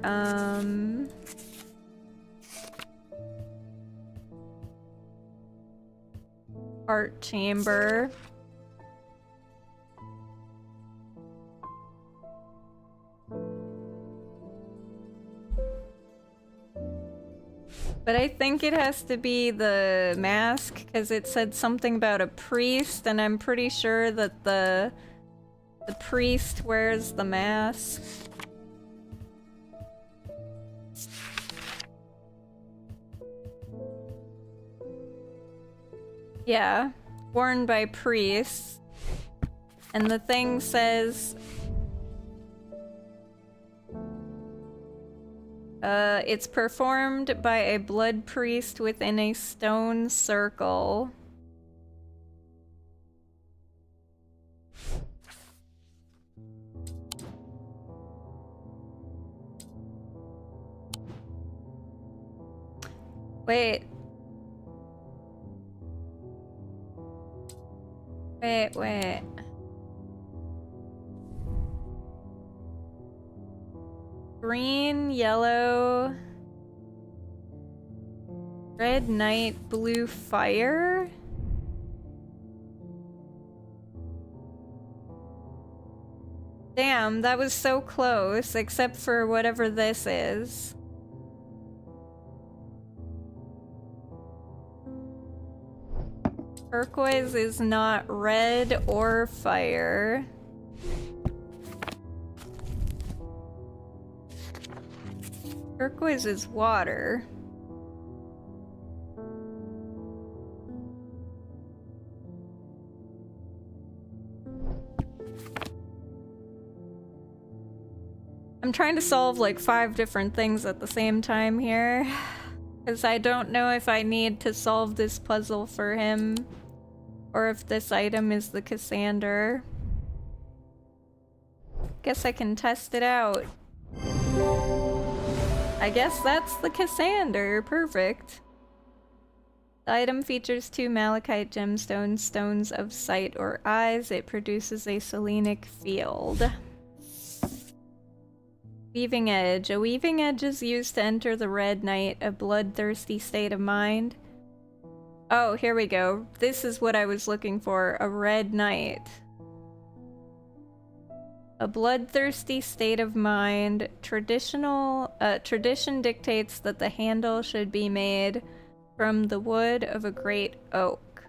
art chamber. But I think it has to be the mask, because it said something about a priest, and I'm pretty sure that the priest wears the mask. Yeah, worn by priests. And the thing says... it's performed by a blood priest within a stone circle. Wait. Wait. Green, yellow, red night, blue fire. Damn, that was so close, except for whatever this is. Turquoise is not red or fire. Turquoise is water. I'm trying to solve like 5 different things at the same time here, because I don't know if I need to solve this puzzle for him, or if this item is the Cassander. Guess I can test it out. I guess that's the Cassander. Perfect. The item features 2 malachite gemstones, stones of sight or eyes. It produces a selenic field. Weaving Edge. A weaving edge is used to enter the red night, a bloodthirsty state of mind. Oh, here we go. This is what I was looking for. A red night. A bloodthirsty state of mind. Tradition dictates that the handle should be made from the wood of a great oak.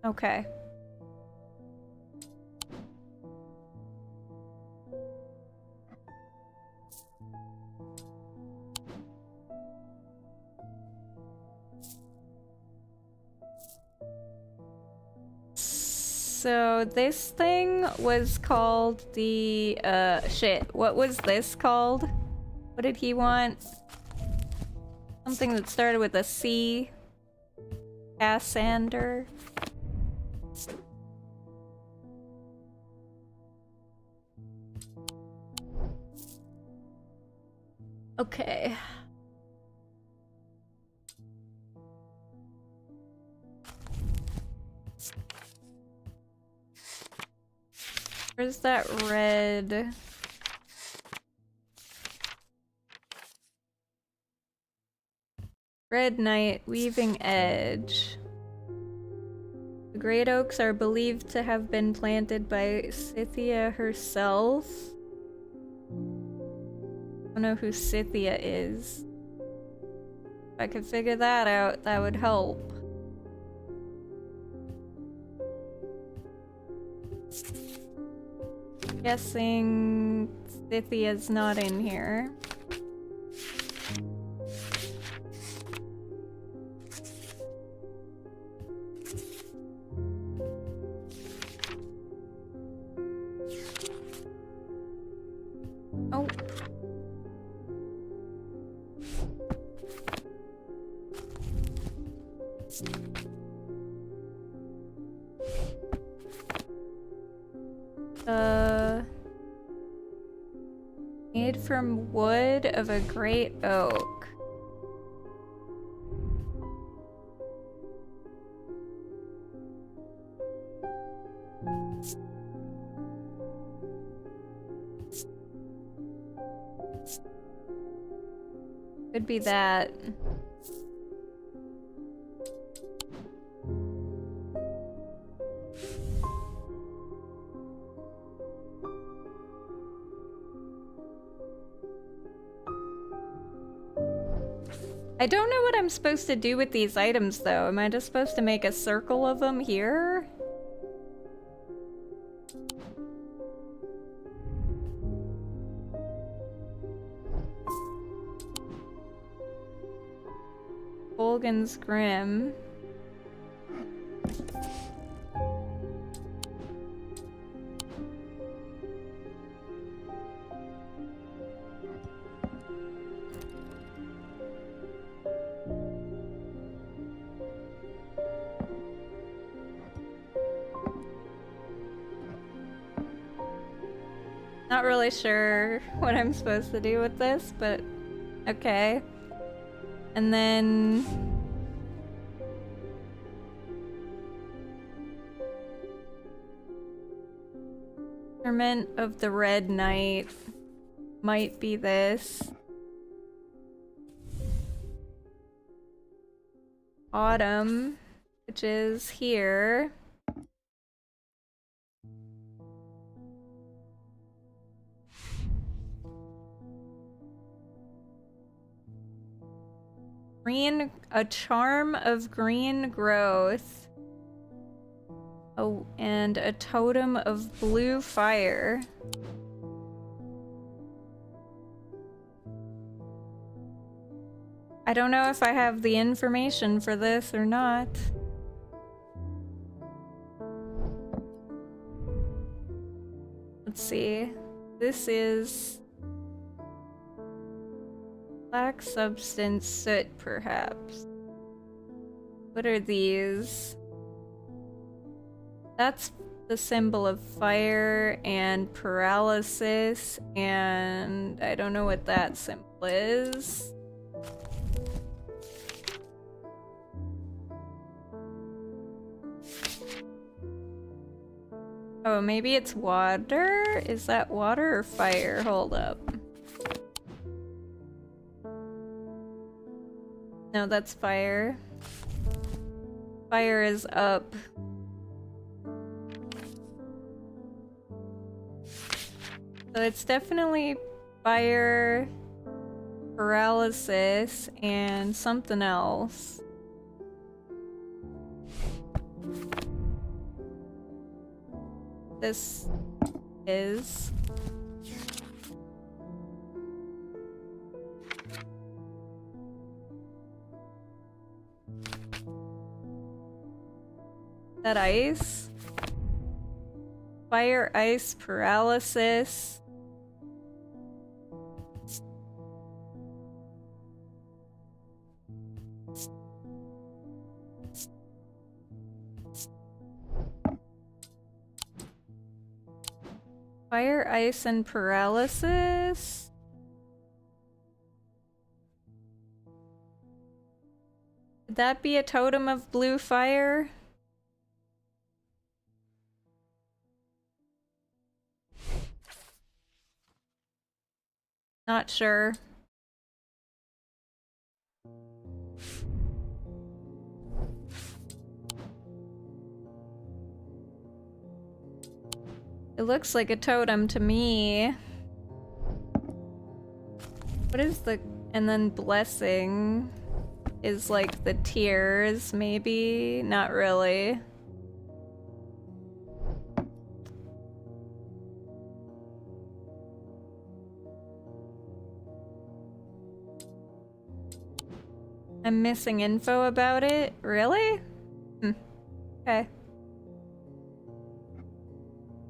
Okay. So this thing was called the, shit, what was this called? What did he want? Something that started with a C. Cassander. Okay. Where's that red? Red Knight, Weaving Edge. The great oaks are believed to have been planted by Scythia herself. I don't know who Scythia is. If I could figure that out, that would help. Guessing Scythia's not in here. Oh. Made from wood of a great oak. Could be that. I don't know what I'm supposed to do with these items, though. Am I just supposed to make a circle of them here? Volgan's Grim. Not really sure what I'm supposed to do with this, but okay. And then Instrument of the Red Knight. Might be this. Autumn, which is here. Green, a charm of green growth. Oh, and a totem of blue fire. I don't know if I have the information for this or not. Let's see. This is black substance soot, perhaps. What are these? That's the symbol of fire and paralysis, and I don't know what that symbol is. Oh, maybe it's water? Is that water or fire? Hold up. No, that's fire. Fire is up. So it's definitely fire, paralysis, and something else. This is... that ice? Fire, ice, paralysis. Fire, ice, and paralysis? Could that be a totem of blue fire? Not sure. It looks like a totem to me. What is the... and then blessing is like the tears, maybe? Not really. I'm missing info about it? Really? Okay.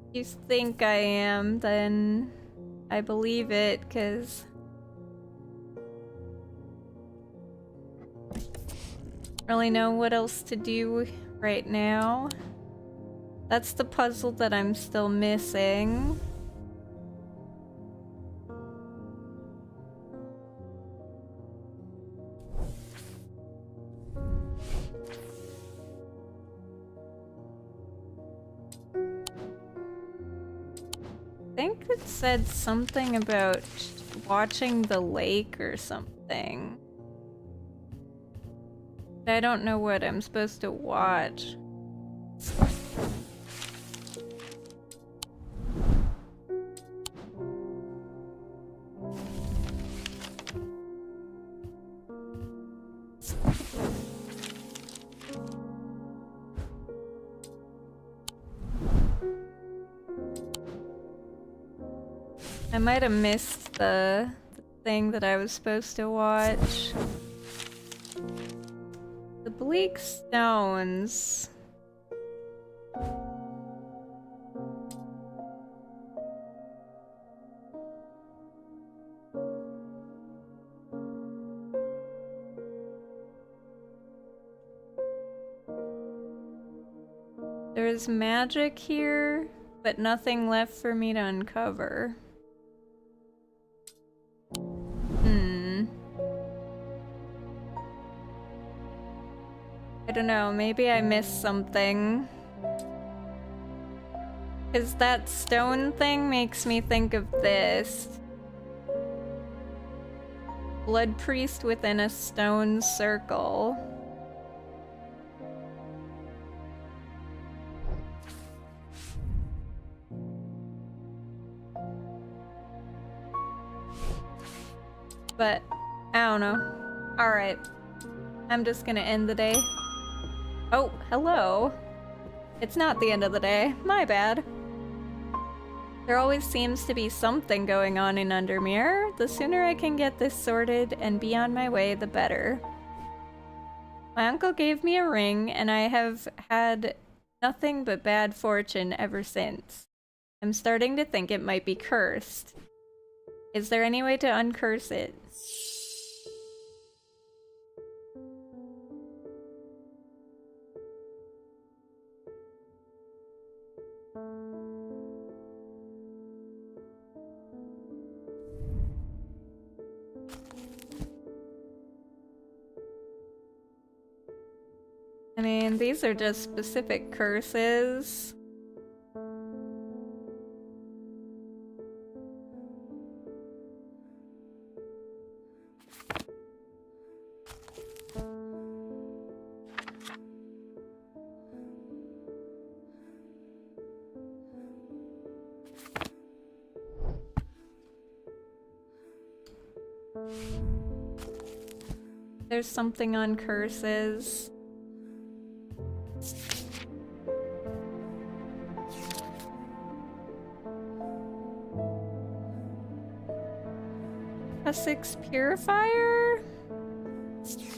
If you think I am, then I believe it, because I don't really know what else to do right now. That's the puzzle that I'm still missing. I think it said something about watching the lake or something. I don't know what I'm supposed to watch. I might have missed the thing that I was supposed to watch. The bleak stones. There's magic here, but nothing left for me to uncover. I don't know, maybe I missed something. Because that stone thing makes me think of this. Blood priest within a stone circle. But, I don't know. Alright. I'm just gonna end the day. Oh, hello. It's not the end of the day. My bad. There always seems to be something going on in Undermere. The sooner I can get this sorted and be on my way, the better. My uncle gave me a ring, and I have had nothing but bad fortune ever since. I'm starting to think it might be cursed. Is there any way to uncurse it? I mean, these are just specific curses. There's something on curses. A 6 purifier? Small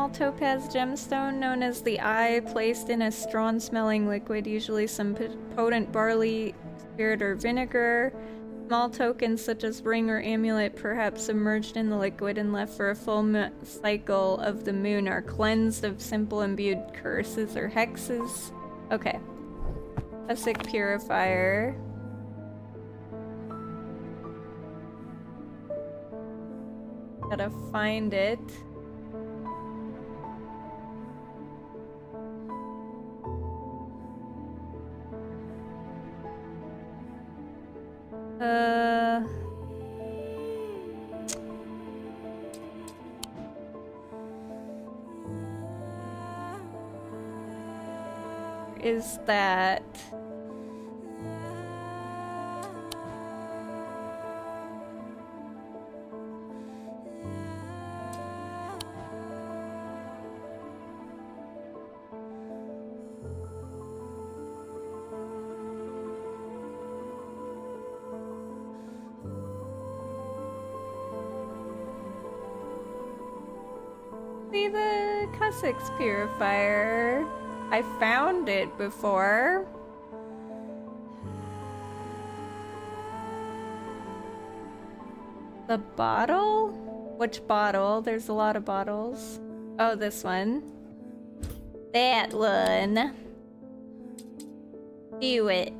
topaz gemstone known as the Eye, placed in a strong-smelling liquid, usually some potent barley, spirit, or vinegar. Small tokens such as ring or amulet, perhaps submerged in the liquid and left for a full cycle of the moon, are cleansed of simple imbued curses or hexes. Okay. A sick purifier. Gotta find it. Is that... See the Cussix purifier. I found it before. The bottle? Which bottle? There's a lot of bottles. Oh, this one. That one. Do it.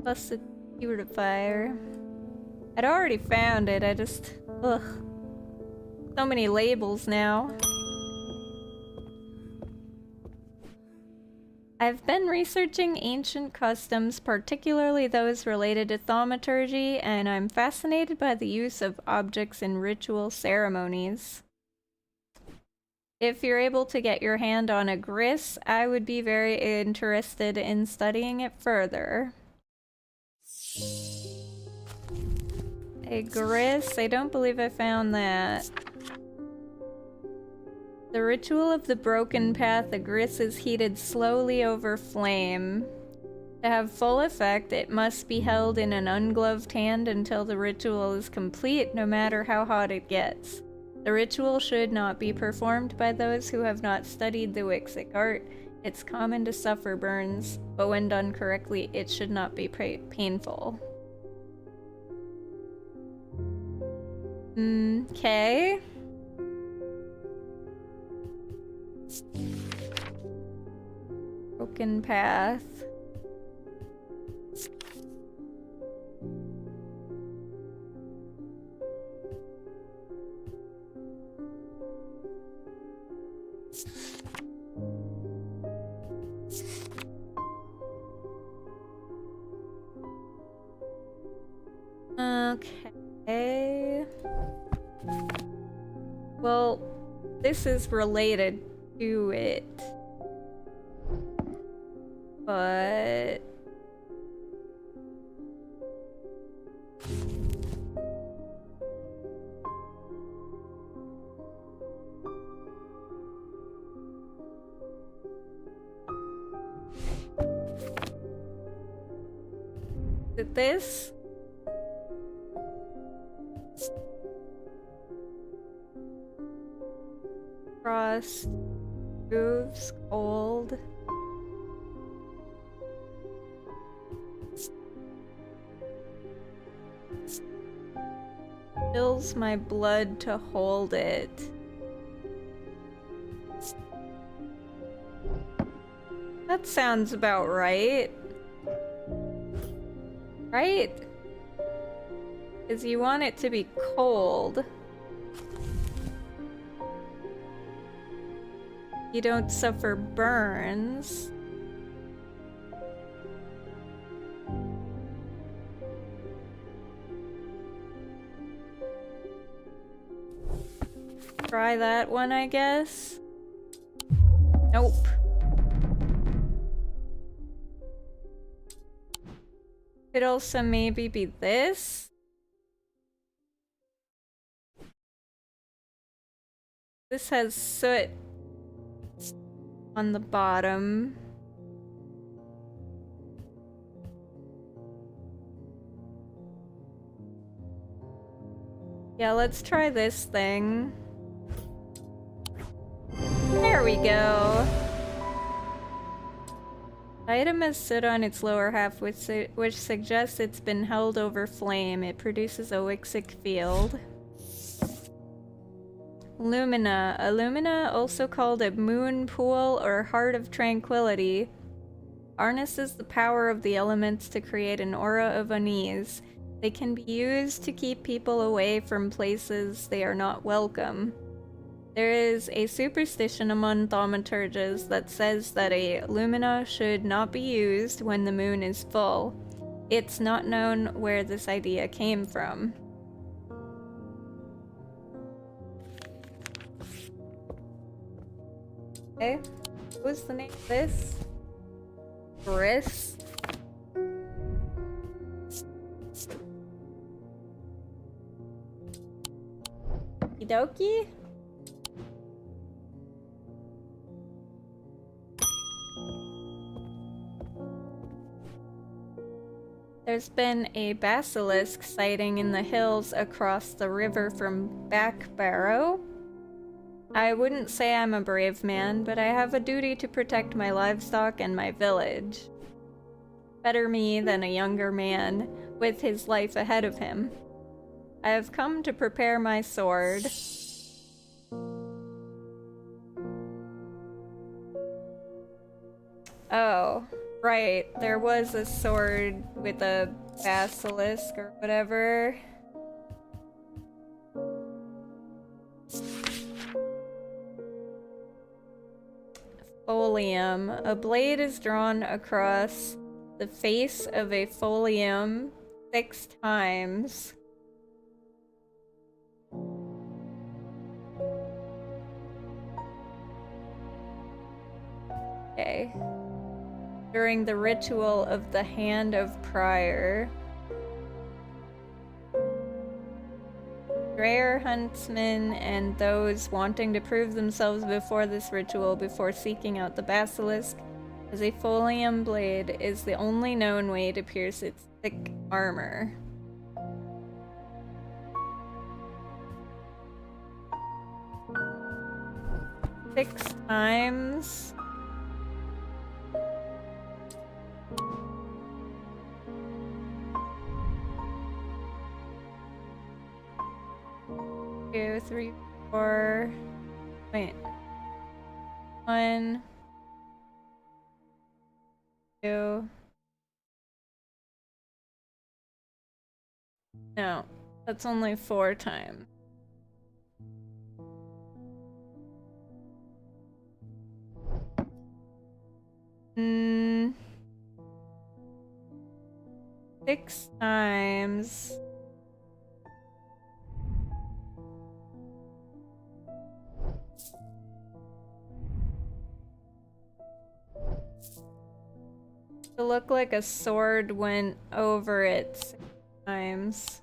Busted purifier. I'd already found it, I just... Ugh. So many labels now. I've been researching ancient customs, particularly those related to thaumaturgy, and I'm fascinated by the use of objects in ritual ceremonies. If you're able to get your hand on a gris, I would be very interested in studying it further. A gris? I don't believe I found that. The ritual of the broken path, the gris is heated slowly over flame. To have full effect, it must be held in an ungloved hand until the ritual is complete, no matter how hot it gets. The ritual should not be performed by those who have not studied the Wixic art. It's common to suffer burns, but when done correctly, it should not be painful. Okay. Broken path. Okay. Well, this is related to it. But... is it this? Frost, moves, cold. Fills my blood to hold it. That sounds about right. Right? Because you want it to be cold. You don't suffer burns. Try that one, I guess. Nope. Could also maybe be this. This has soot on the bottom. Yeah, let's try this thing. There we go. The item has soot on its lower half, which suggests it's been held over flame. It produces a Wixic field. Lumina. A lumina, also called a moon pool or heart of tranquility, harnesses the power of the elements to create an aura of unease. They can be used to keep people away from places they are not welcome. There is a superstition among thaumaturges that says that a lumina should not be used when the moon is full. It's not known where this idea came from. Okay, what's the name of this? Briss? Okie? There's been a basilisk sighting in the hills across the river from Back Barrow. I wouldn't say I'm a brave man, but I have a duty to protect my livestock and my village. Better me than a younger man with his life ahead of him. I have come to prepare my sword. Oh, right. There was a sword with a basilisk or whatever. Folium. A blade is drawn across the face of a folium 6 times. Okay. During the ritual of the Hand of Prior. Rare huntsmen and those wanting to prove themselves before this ritual before seeking out the basilisk, as a folium blade is the only known way to pierce its thick armor. Six times. Two, three, four. Wait. 1, 2. No, that's only 4 times. Hmm. 6 times. It looked like a sword went over it 6 times.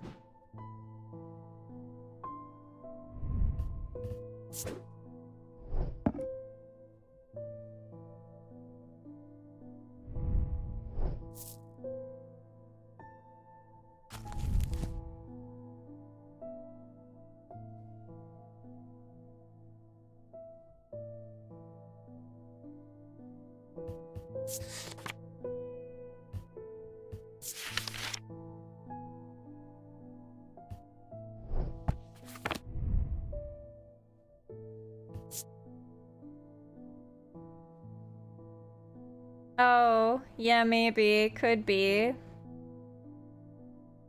Oh, yeah, maybe. Could be.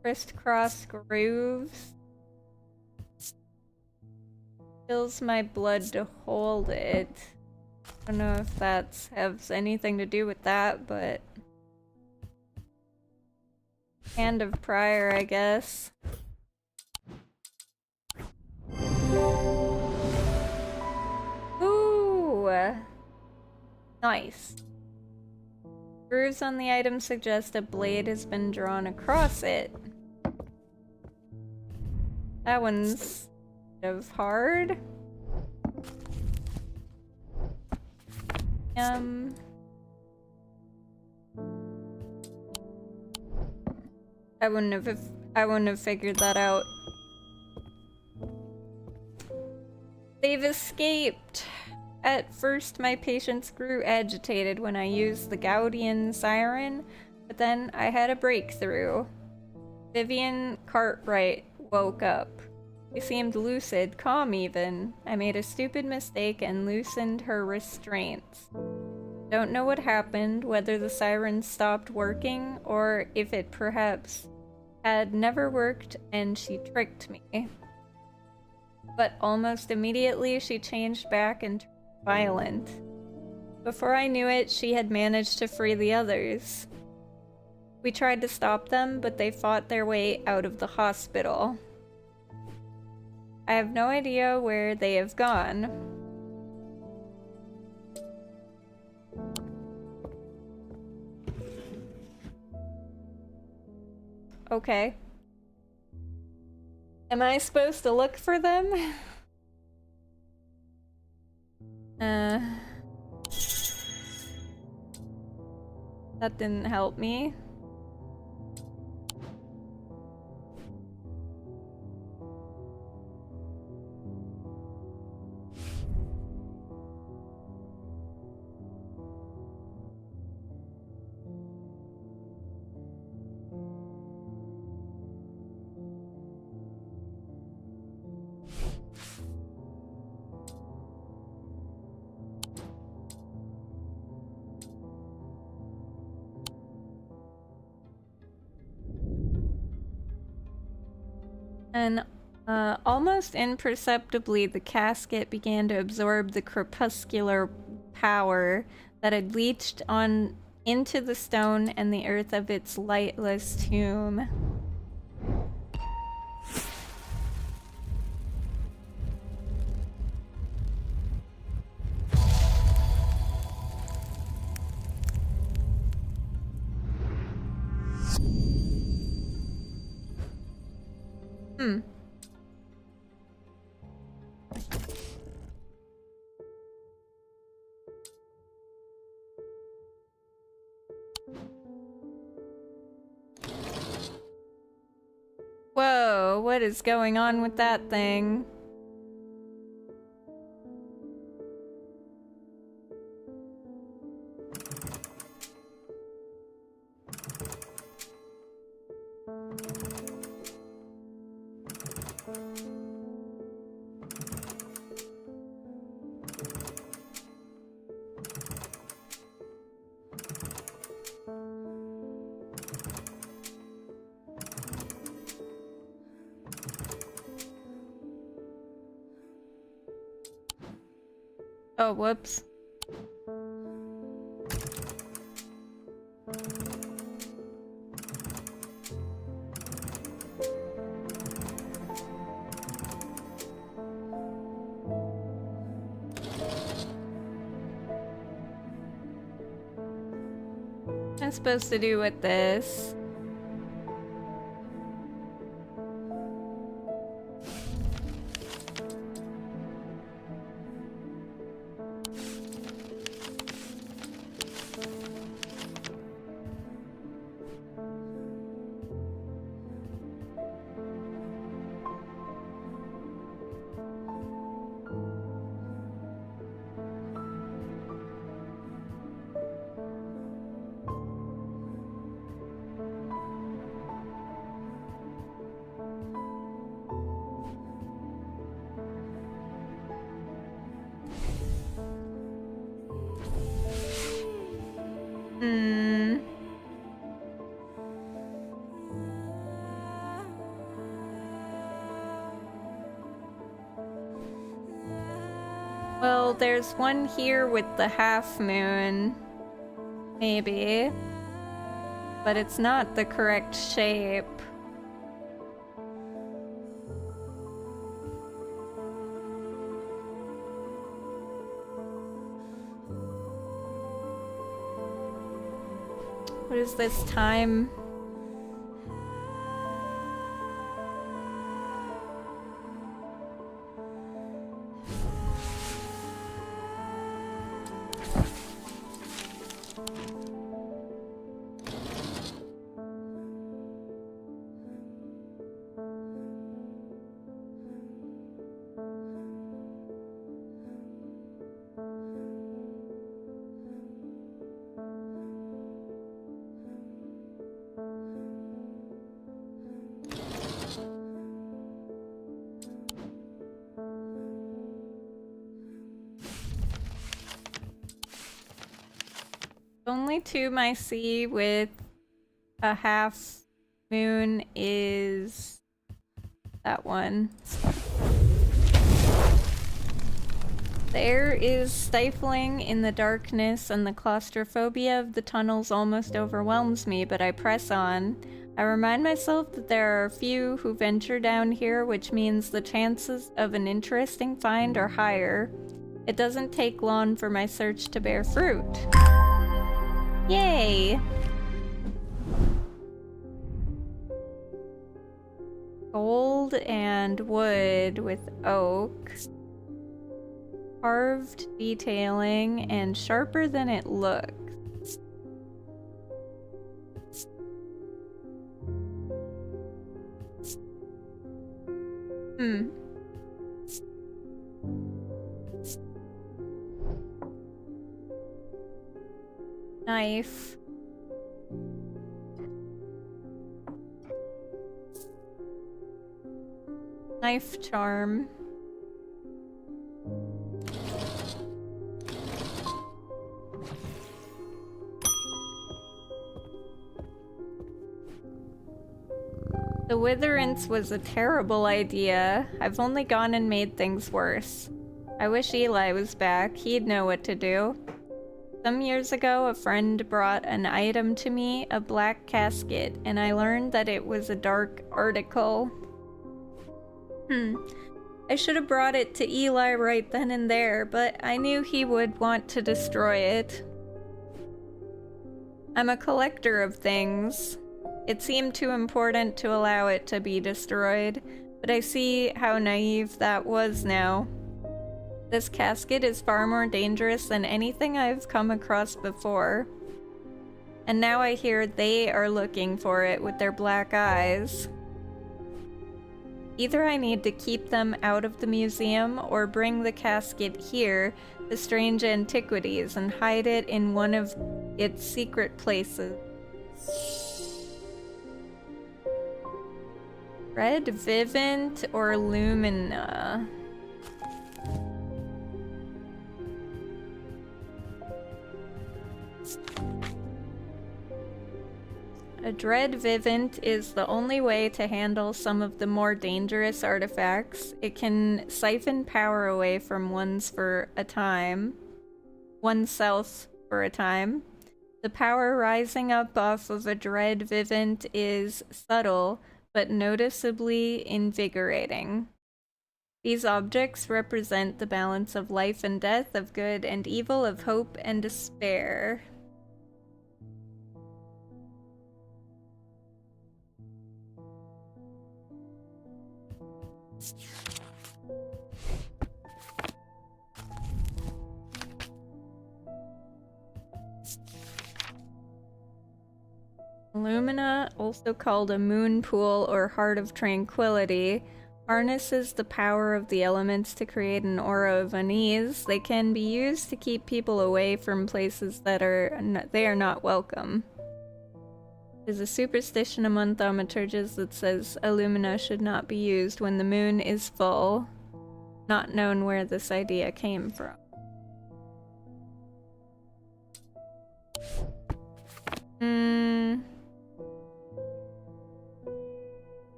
Crisscross grooves. Fills my blood to hold it. I don't know if that has anything to do with that, but... Hand of Prior, I guess. Ooh! Nice. Grooves on the item suggest a blade has been drawn across it. That one's kind of hard. I wouldn't have figured that out. They've escaped! At first, my patients grew agitated when I used the Gaudian siren, but then I had a breakthrough. Vivian Cartwright woke up. She seemed lucid, calm even. I made a stupid mistake and loosened her restraints. Don't know what happened, whether the siren stopped working, or if it perhaps had never worked and she tricked me. But almost immediately she changed back and turned violent. Before I knew it, she had managed to free the others. We tried to stop them, but they fought their way out of the hospital. I have no idea where they have gone. Okay. Am I supposed to look for them? That didn't help me. And almost imperceptibly, the casket began to absorb the crepuscular power that had leached on into the stone and the earth of its lightless tomb. Whoa, what is going on with that thing? Oh, whoops. am I supposed to do with this? Well, there's one here with the half moon. Maybe. But it's not the correct shape. What is this time? Only tomb I see with a half moon is that one. The air is stifling in the darkness and the claustrophobia of the tunnels almost overwhelms me, but I press on. I remind myself that there are few who venture down here, which means the chances of an interesting find are higher. It doesn't take long for my search to bear fruit. Yay! Gold and wood with oak. Carved detailing and sharper than it looks. Knife. Knife charm. The witherance was a terrible idea. I've only gone and made things worse. I wish Eli was back. He'd know what to do. Some years ago, a friend brought an item to me, a black casket, and I learned that it was a dark article. I should have brought it to Eli right then and there, but I knew he would want to destroy it. I'm a collector of things. It seemed too important to allow it to be destroyed, but I see how naive that was now. This casket is far more dangerous than anything I've come across before. And now I hear they are looking for it with their black eyes. Either I need to keep them out of the museum or bring the casket here, the strange antiquities, and hide it in one of its secret places. Red Vivint or Lumina? A Dread Vivint is the only way to handle some of the more dangerous artifacts. It can siphon power away from oneself for a time. The power rising up off of a Dread Vivint is subtle, but noticeably invigorating. These objects represent the balance of life and death, of good and evil, of hope and despair. Illumina, also called a moon pool or heart of tranquility, harnesses the power of the elements to create an aura of unease. They can be used to keep people away from places that they are not welcome. There's a superstition among thaumaturges that says Illumina should not be used when the moon is full. Not known where this idea came from.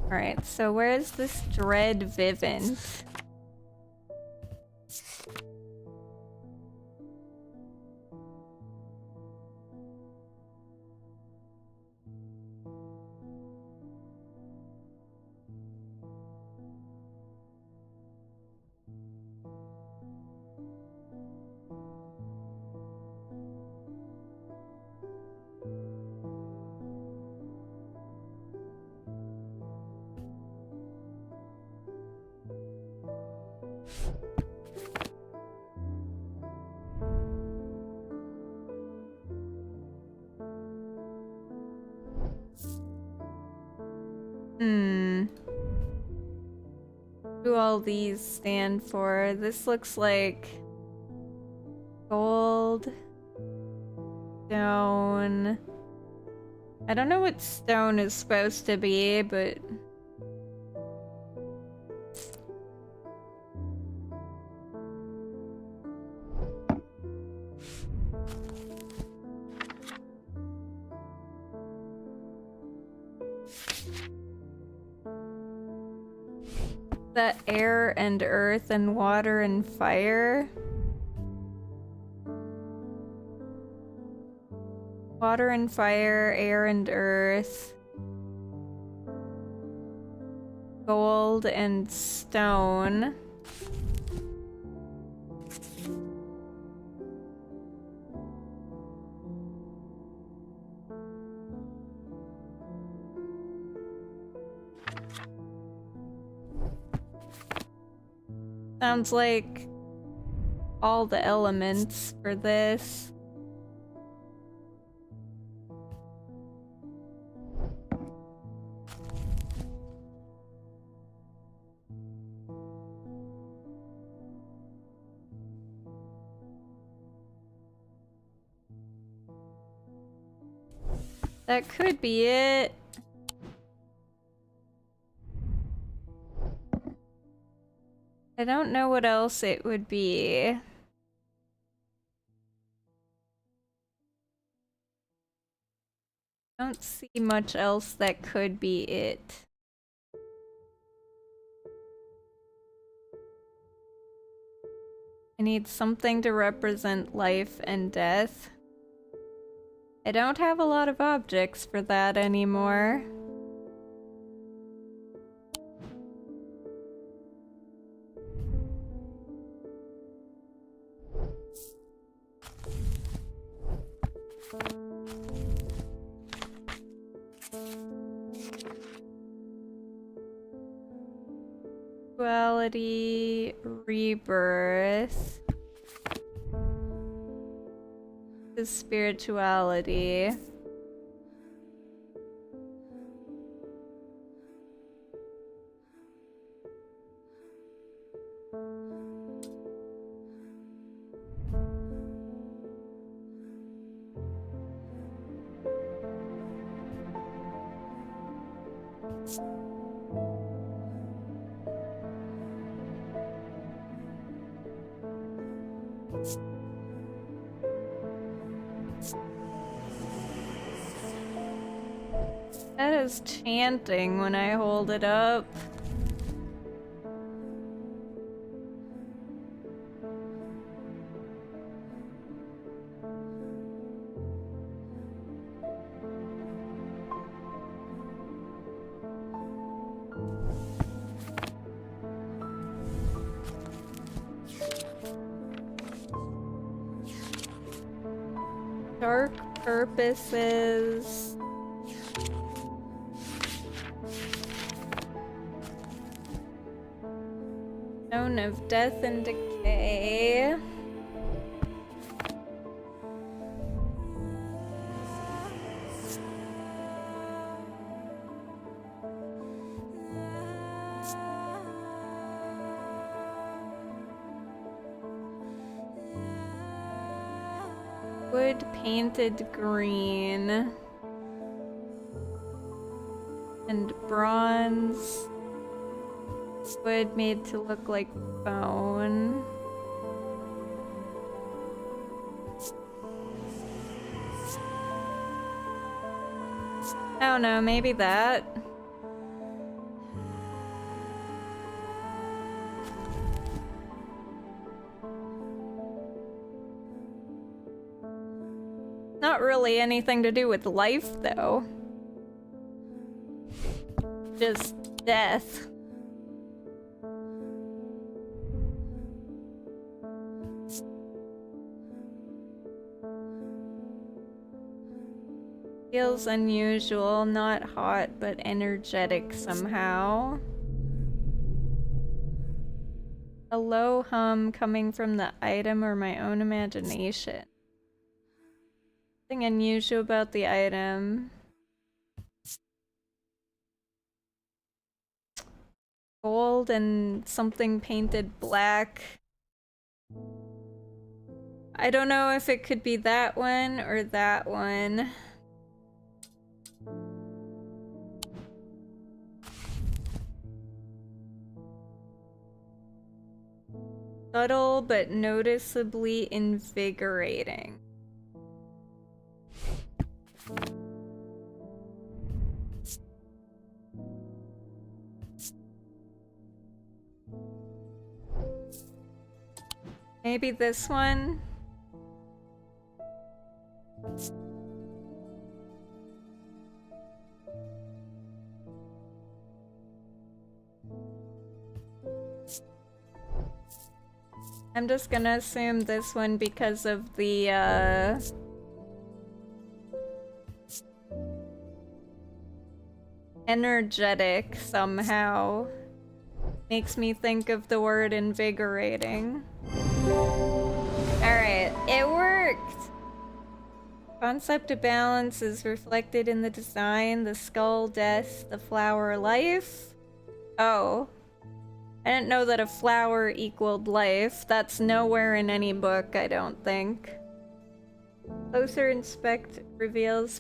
Alright, so where's this Dread Vivint? What do all these stand for? This looks like gold, stone. I don't know what stone is supposed to be, but that air and earth and water and fire. Water and fire, air and earth. Gold and stone. Sounds like all the elements for this. That could be it. I don't know what else it would be. Don't see much else that could be it. I need something to represent life and death. I don't have a lot of objects for that anymore. Duality, rebirth. This is spirituality. That is chanting when I hold it up. Dark purposes. Stone of Death and Decay. Wood painted green. And bronze. Wood made to look like bone. I don't know, maybe that. Not really anything to do with life, though. Just death. Feels unusual, not hot, but energetic somehow. A low hum coming from the item or my own imagination. Something unusual about the item. Gold and something painted black. I don't know if it could be that one or that one. Subtle but noticeably invigorating. Maybe this one? I'm just gonna assume this one because of the, energetic somehow. Makes me think of the word invigorating. Alright, it worked! Concept of balance is reflected in the design, the skull, death, the flower, life. Oh. I didn't know that a flower equaled life. That's nowhere in any book, I don't think. Closer inspect reveals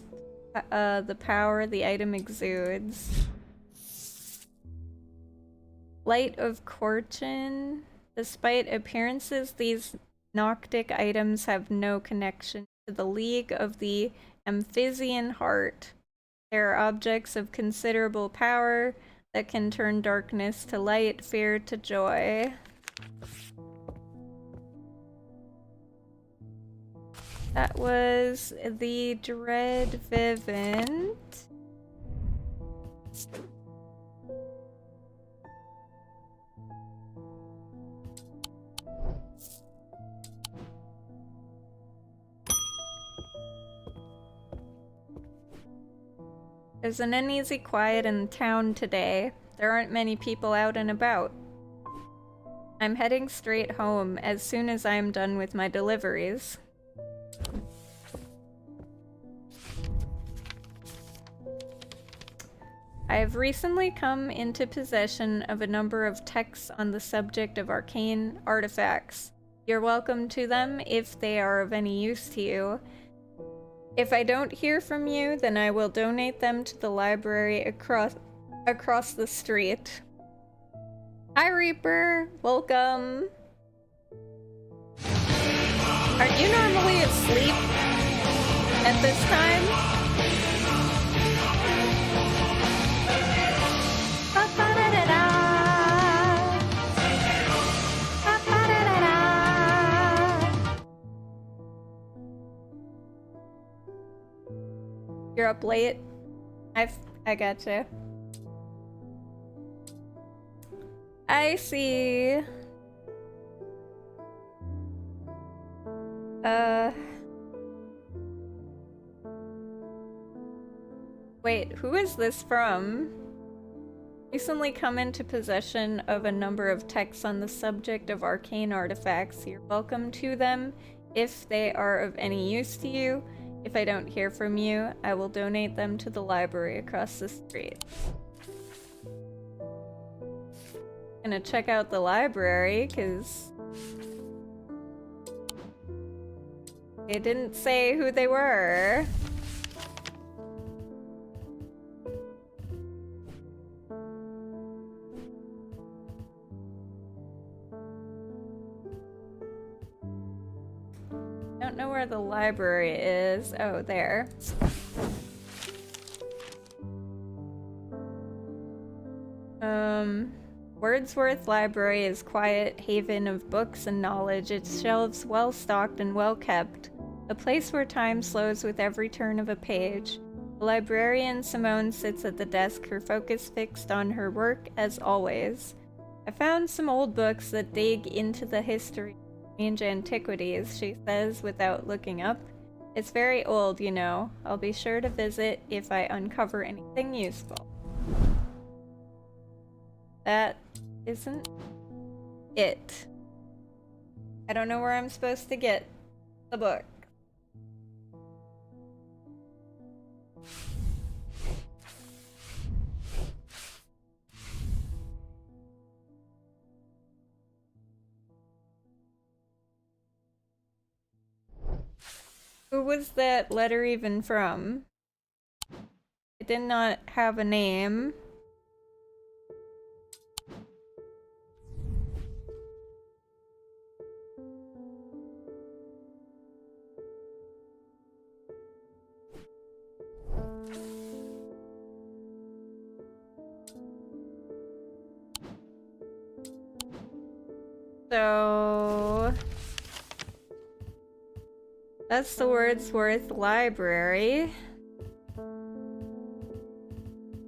the power the item exudes. Light of Fortune. Despite appearances, these Noctic items have no connection to the League of the Amphibian Heart. They are objects of considerable power that can turn darkness to light, fear to joy. That was the Dread Vivint. There's an uneasy quiet in town today. There aren't many people out and about. I'm heading straight home as soon as I'm done with my deliveries. I have recently come into possession of a number of texts on the subject of arcane artifacts. You're welcome to them if they are of any use to you. If I don't hear from you, then I will donate them to the library across the street. Hi, Reaper. Welcome. Aren't you normally asleep at this time? You're up late? I gotcha. I see. Wait, who is this from? Recently come into possession of a number of texts on the subject of arcane artifacts. You're welcome to them if they are of any use to you. If I don't hear from you, I will donate them to the library across the street. Gonna check out the library, because they didn't say who they were. Don't know where the library is. Oh, there. Wordsworth Library is quiet haven of books and knowledge, its shelves well stocked and well kept, a place where time slows with every turn of a page. The librarian Simone sits at the desk, her focus fixed on her work as always. I found some old books that dig into the history of strange antiquities, she says without looking up. It's very old, you know. I'll be sure to visit if I uncover anything useful. That isn't it. I don't know where I'm supposed to get the book. Who was that letter even from? It did not have a name. So that's the Wordsworth Library.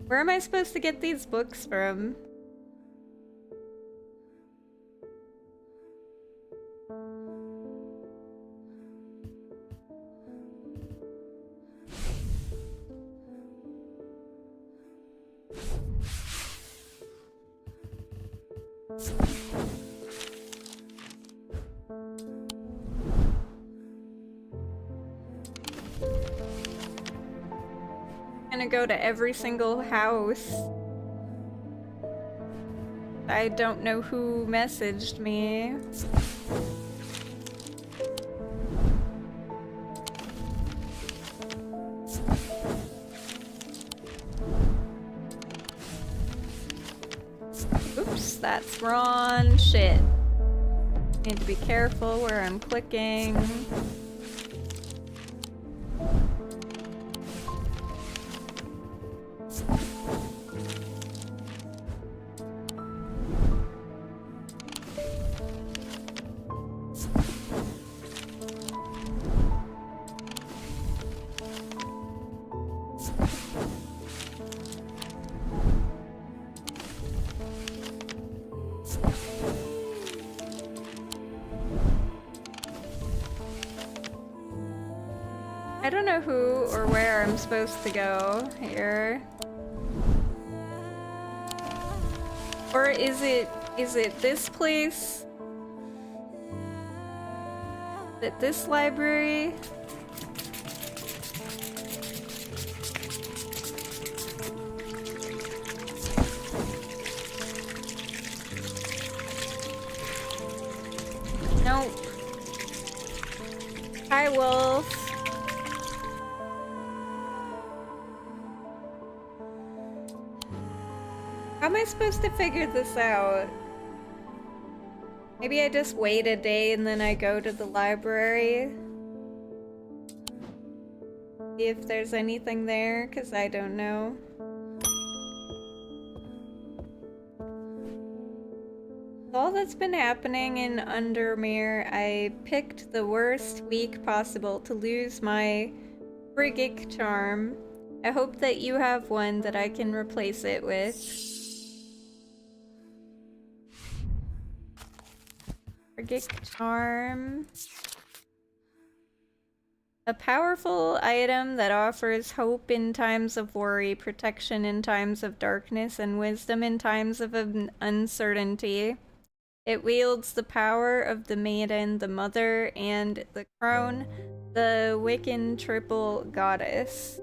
Where am I supposed to get these books from? I'm gonna go to every single house. I don't know who messaged me. Oops, that's wrong shit. Need to be careful where I'm clicking. I don't know who or where I'm supposed to go here. Or is it this place? Is it this library? Nope. Hi, Wolf. How am I supposed to figure this out? Maybe I just wait a day and then I go to the library. See if there's anything there, because I don't know. All that's been happening in Undermere, I picked the worst week possible to lose my Frigic charm. I hope that you have one that I can replace it with. Frigic charm. A powerful item that offers hope in times of worry, protection in times of darkness, and wisdom in times of uncertainty. It wields the power of the maiden, the mother, and the crown, the Wiccan triple goddess.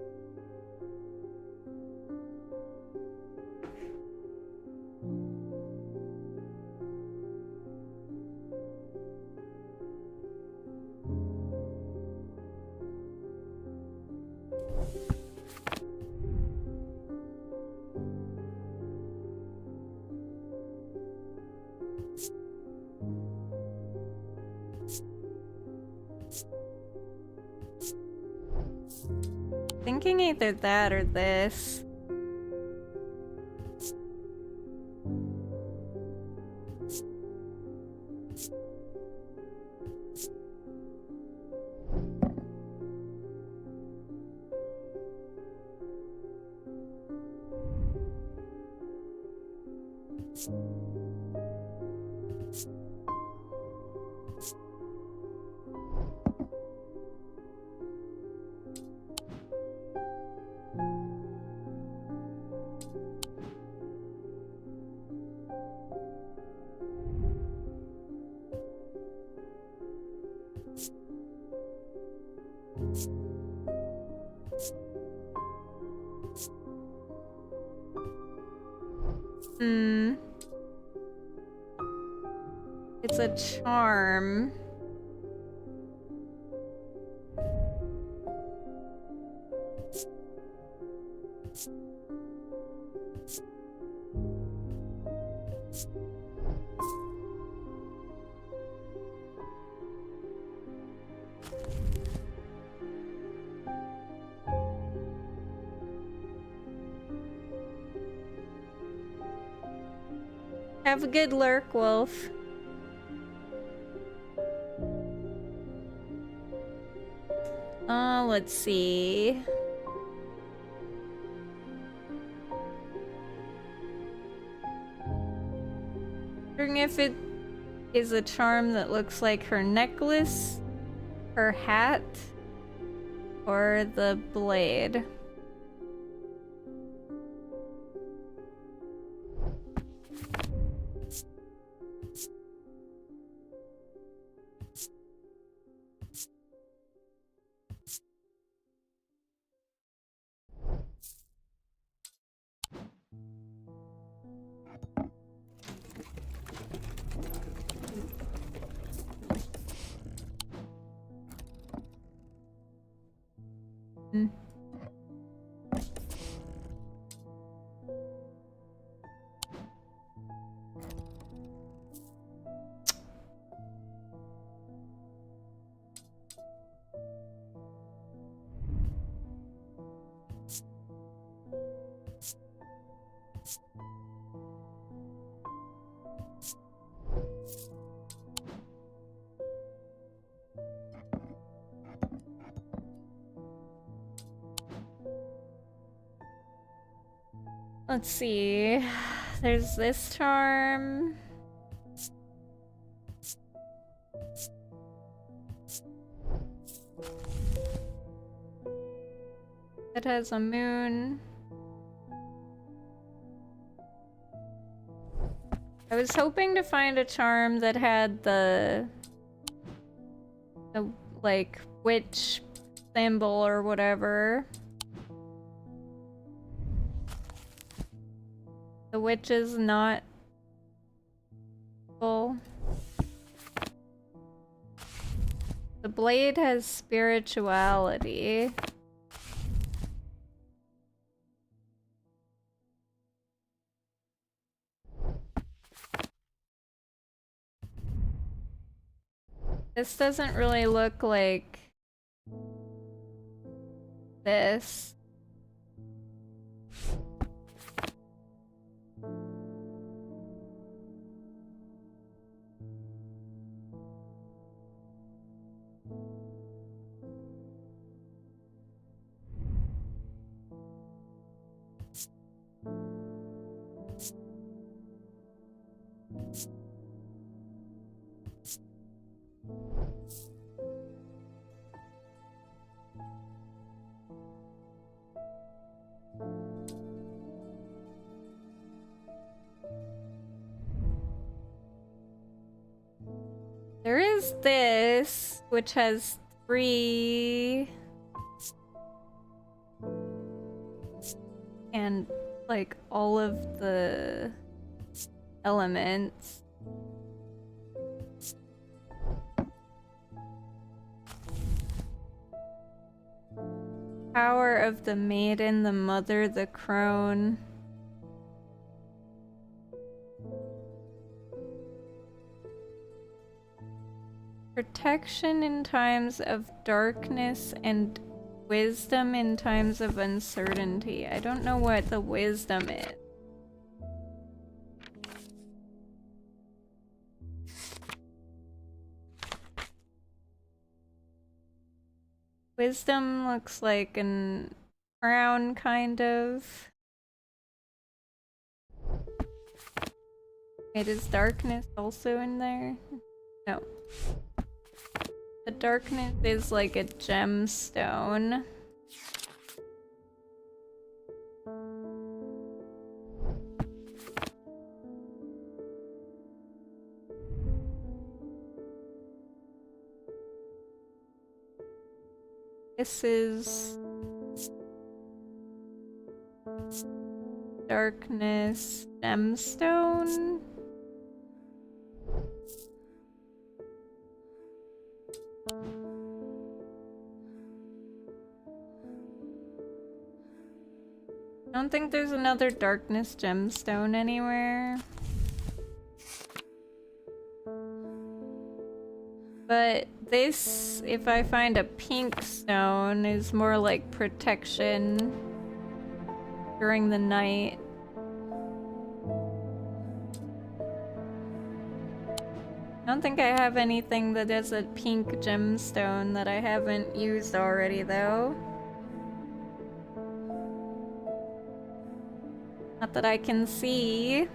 Thinking either that or this. It's a charm. Have a good lurk, Wolf. Let's see. Wondering if it is a charm that looks like her necklace, her hat, or the blade. Let's see. There's this charm. It has a moon. I was hoping to find a charm that had the like witch symbol or whatever. The witch is not full. The blade has spirituality. This doesn't really look like this. this, which has 3... and like all of the elements. Power of the maiden, the mother, the crone. Protection in times of darkness and wisdom in times of uncertainty. I don't know what the wisdom is. Wisdom looks like an crown, kind of. Wait, is darkness also in there? No. The darkness is like a gemstone. This is darkness gemstone. I don't think there's another darkness gemstone anywhere. But this, if I find a pink stone, is more like protection during the night. I don't think I have anything that has a pink gemstone that I haven't used already, though. Not that I can see.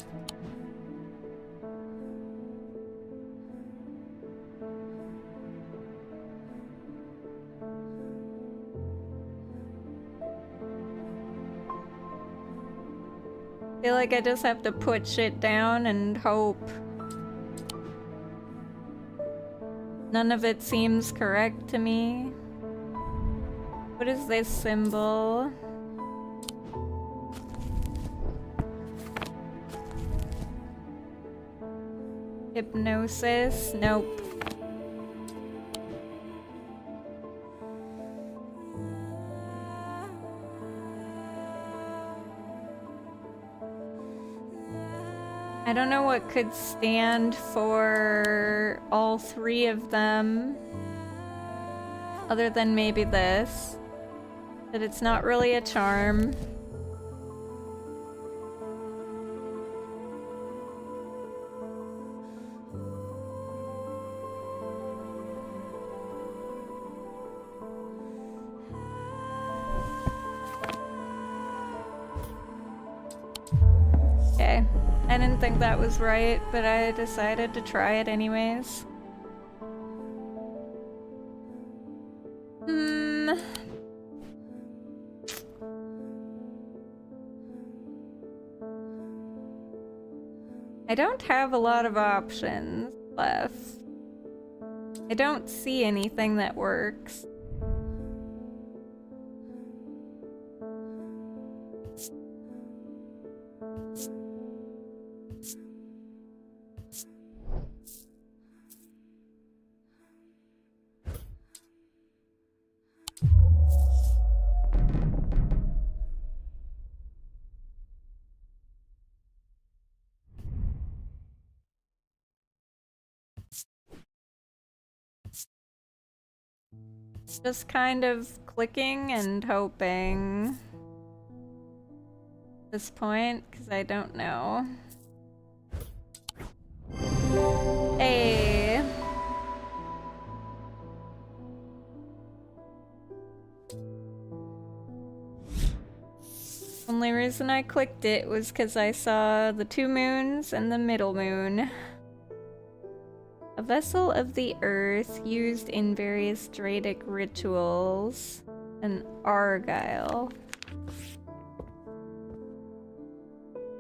I feel like I just have to put shit down and hope. None of it seems correct to me. What is this symbol? Hypnosis? Nope. I don't know what could stand for all three of them, other than maybe this. That it's not really a charm. Okay. I didn't think that was right, but I decided to try it anyways. I don't have a lot of options left. I don't see anything that works. Just kind of clicking and hoping at this point, because I don't know. Hey. Only reason I clicked it was because I saw the 2 moons and the middle moon. A vessel of the earth used in various Dradic rituals. An Argyle.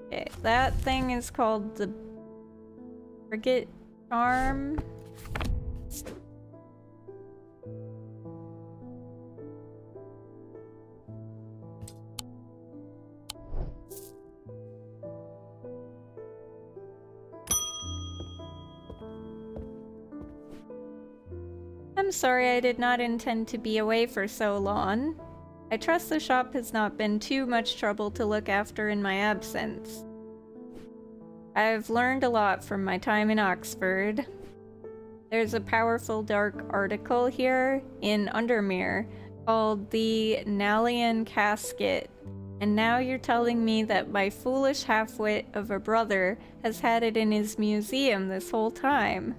Okay, that thing is called the Frigate Charm. I'm sorry, I did not intend to be away for so long. I trust the shop has not been too much trouble to look after in my absence. I've learned a lot from my time in Oxford. There's a powerful dark article here in Undermere called the Nalian Casket, and now you're telling me that my foolish half-wit of a brother has had it in his museum this whole time.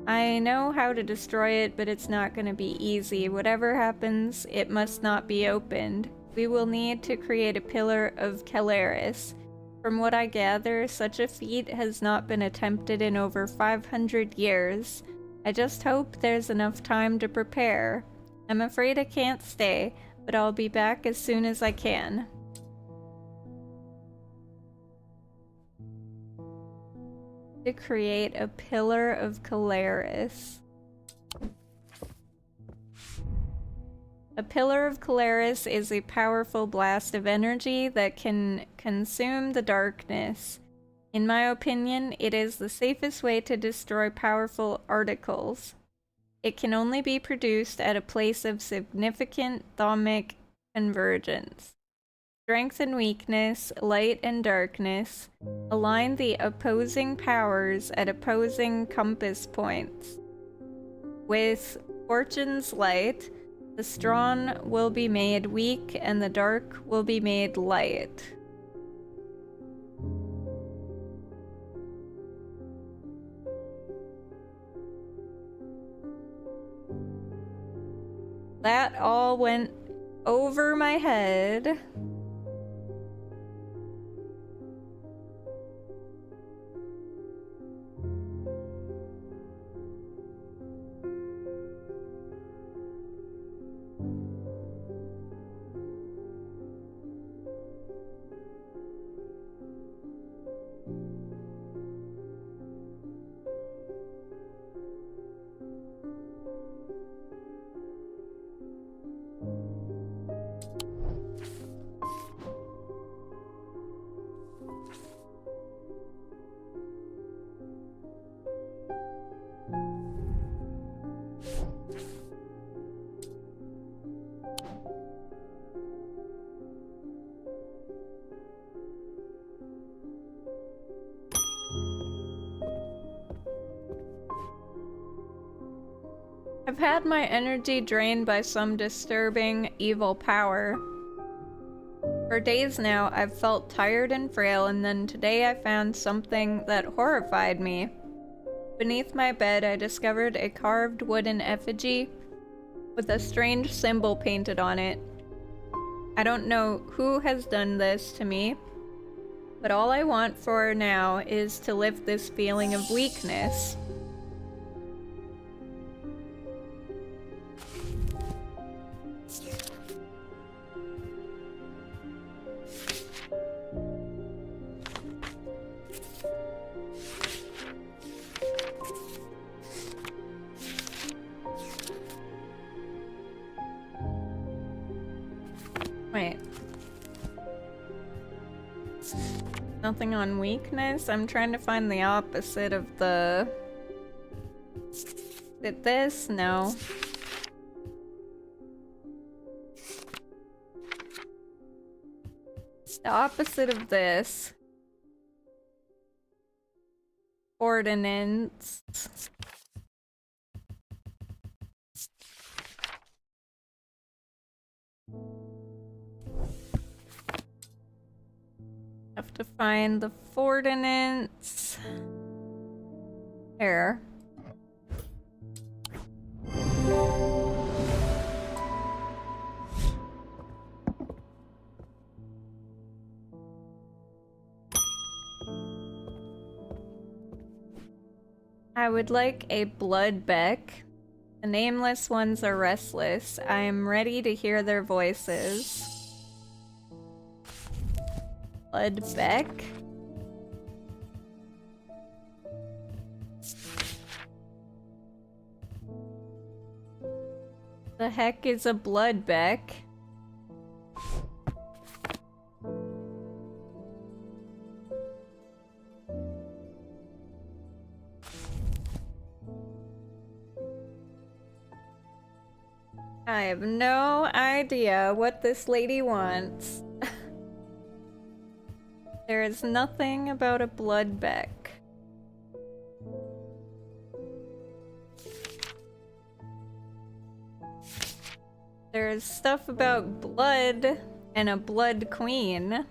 I know how to destroy it, but it's not going to be easy. Whatever happens, it must not be opened. We will need to create a pillar of Calaris. From what I gather, such a feat has not been attempted in over 500 years. I just hope there's enough time to prepare. I'm afraid I can't stay, but I'll be back as soon as I can. To create a pillar of Calaris. A pillar of Calaris is a powerful blast of energy that can consume the darkness. In my opinion, it is the safest way to destroy powerful articles. It can only be produced at a place of significant thaumic convergence. Strength and weakness, light and darkness, align the opposing powers at opposing compass points. With Fortune's light, the strong will be made weak and the dark will be made light. That all went over my head. I've had my energy drained by some disturbing, evil power. For days now, I've felt tired and frail, and then today I found something that horrified me. Beneath my bed, I discovered a carved wooden effigy with a strange symbol painted on it. I don't know who has done this to me, but all I want for now is to lift this feeling of weakness. Wait. Nothing on weakness? I'm trying to find the opposite of the... Is it this? No. The opposite of this. Ordinance. Have to find the ordinance. There. I would like a Bloodbeck. The nameless ones are restless. I am ready to hear their voices. Bloodbeck. The heck is a bloodbeck? I have no idea what this lady wants. There is nothing about a bloodbeck. There's stuff about blood and a blood queen.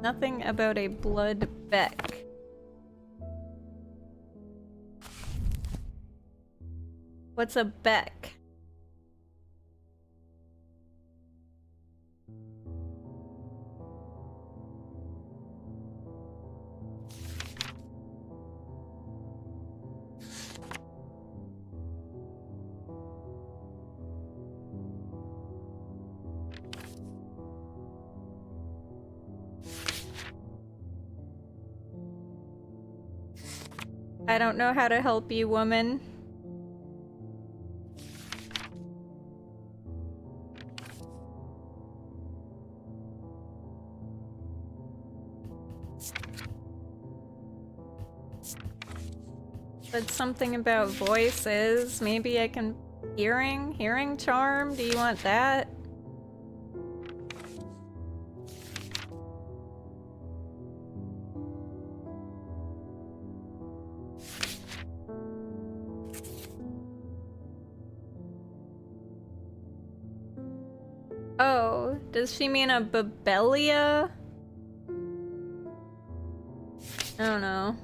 Nothing about a bloodbeck. What's a beck? I don't know how to help you, woman. But something about voices. Maybe I can... Hearing charm? Do you want that? Oh, does she mean a Babelia? I don't know.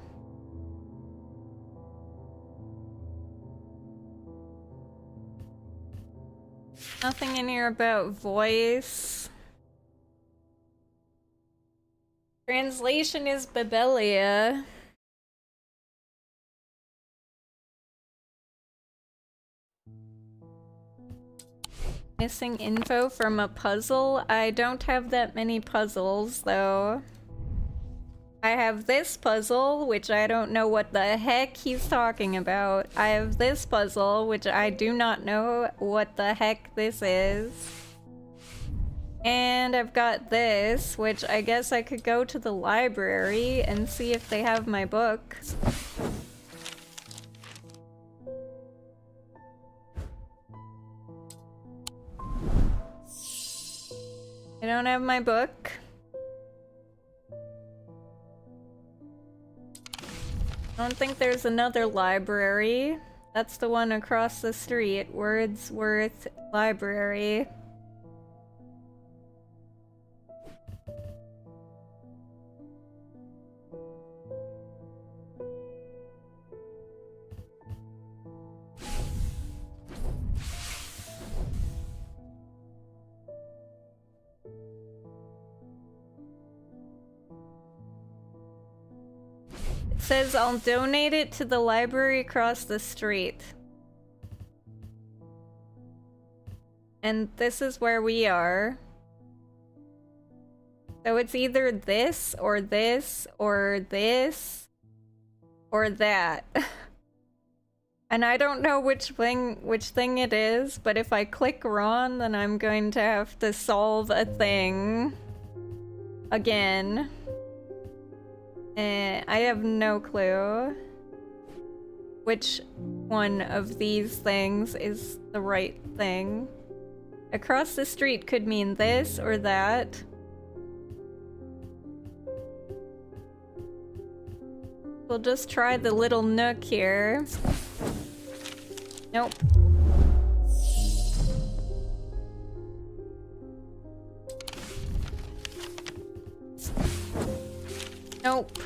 Nothing in here about voice. Translation is Babelia. Missing info from a puzzle? I don't have that many puzzles, though. I have this puzzle, which I don't know what the heck he's talking about. I have this puzzle, which I do not know what the heck this is. And I've got this, which I guess I could go to the library and see if they have my book. I don't have my book. I don't think there's another library. That's the one across the street, Wordsworth Library. It says I'll donate it to the library across the street. And this is where we are. So it's either this or this or this or that. And I don't know which thing it is, but if I click wrong, then I'm going to have to solve a thing again. I have no clue which one of these things is the right thing. Across the street could mean this or that. We'll just try the little nook here. Nope. Nope.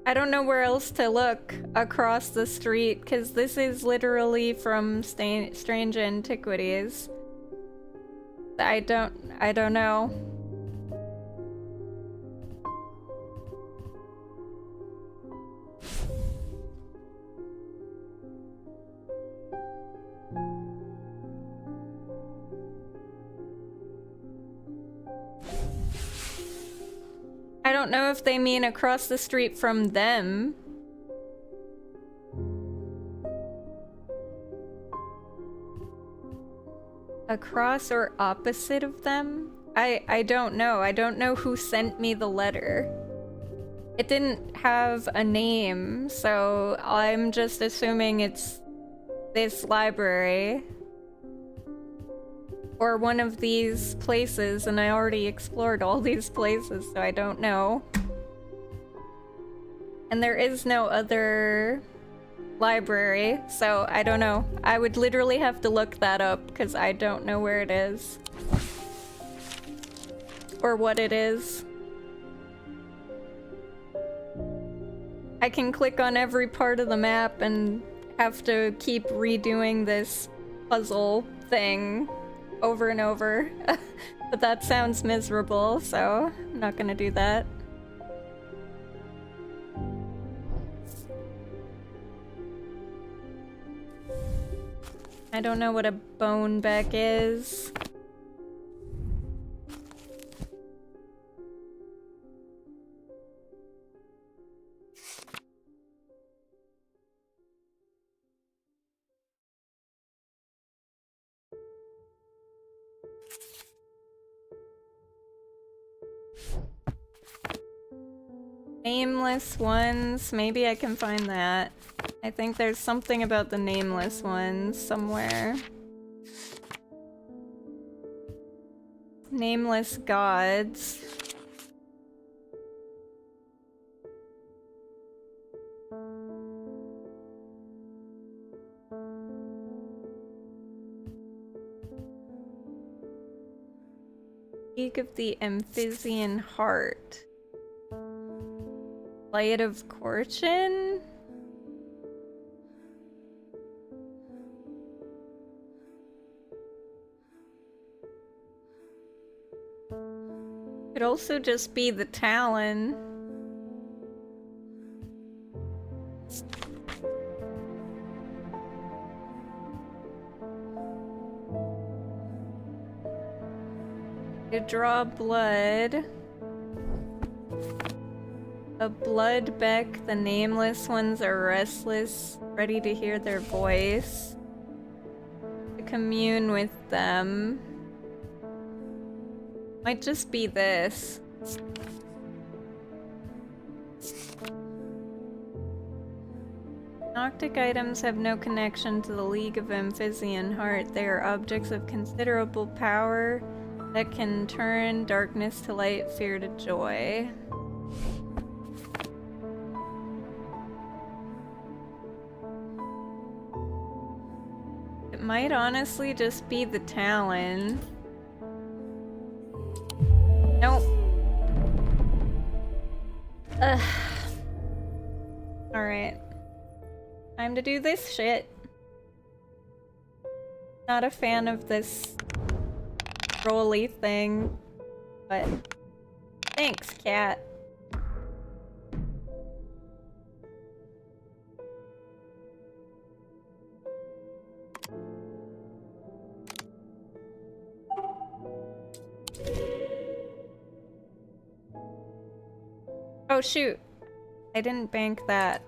I don't know where else to look across the street, because this is literally from Strange Antiquities. I don't know. I don't know if they mean across the street from them. Across or opposite of them? I don't know. I don't know who sent me the letter. It didn't have a name, so I'm just assuming it's this library. Or one of these places, and I already explored all these places, so I don't know. And there is no other library, so I don't know. I would literally have to look that up, because I don't know where it is. Or what it is. I can click on every part of the map and have to keep redoing this puzzle thing over and over. But that sounds miserable, so I'm not gonna do that. I don't know what a bone beck is. Nameless ones, maybe I can find that. I think there's something about the nameless ones somewhere. Nameless gods. League of the Amphibian Heart. Light of Fortune? Could also just be the Talon. You draw blood. A blood beck, the nameless ones are restless, ready to hear their voice. To commune with them. Might just be this. Noctic items have no connection to the League of Amphibian Heart. They are objects of considerable power that can turn darkness to light, fear to joy. It might honestly just be the Talon. Nope. Ugh. Alright. Time to do this shit. Not a fan of this rolly thing, but thanks, cat. Oh shoot, I didn't bank that.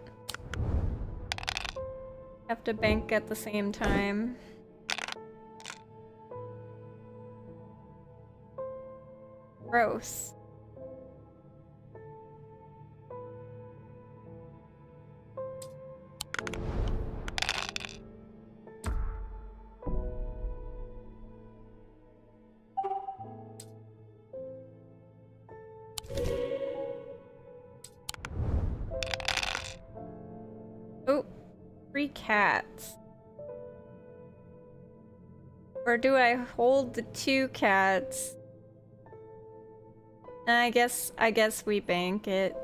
Have to bank at the same time. Gross. Oh, 3 cats. Or do I hold the 2 cats? I guess we bank it.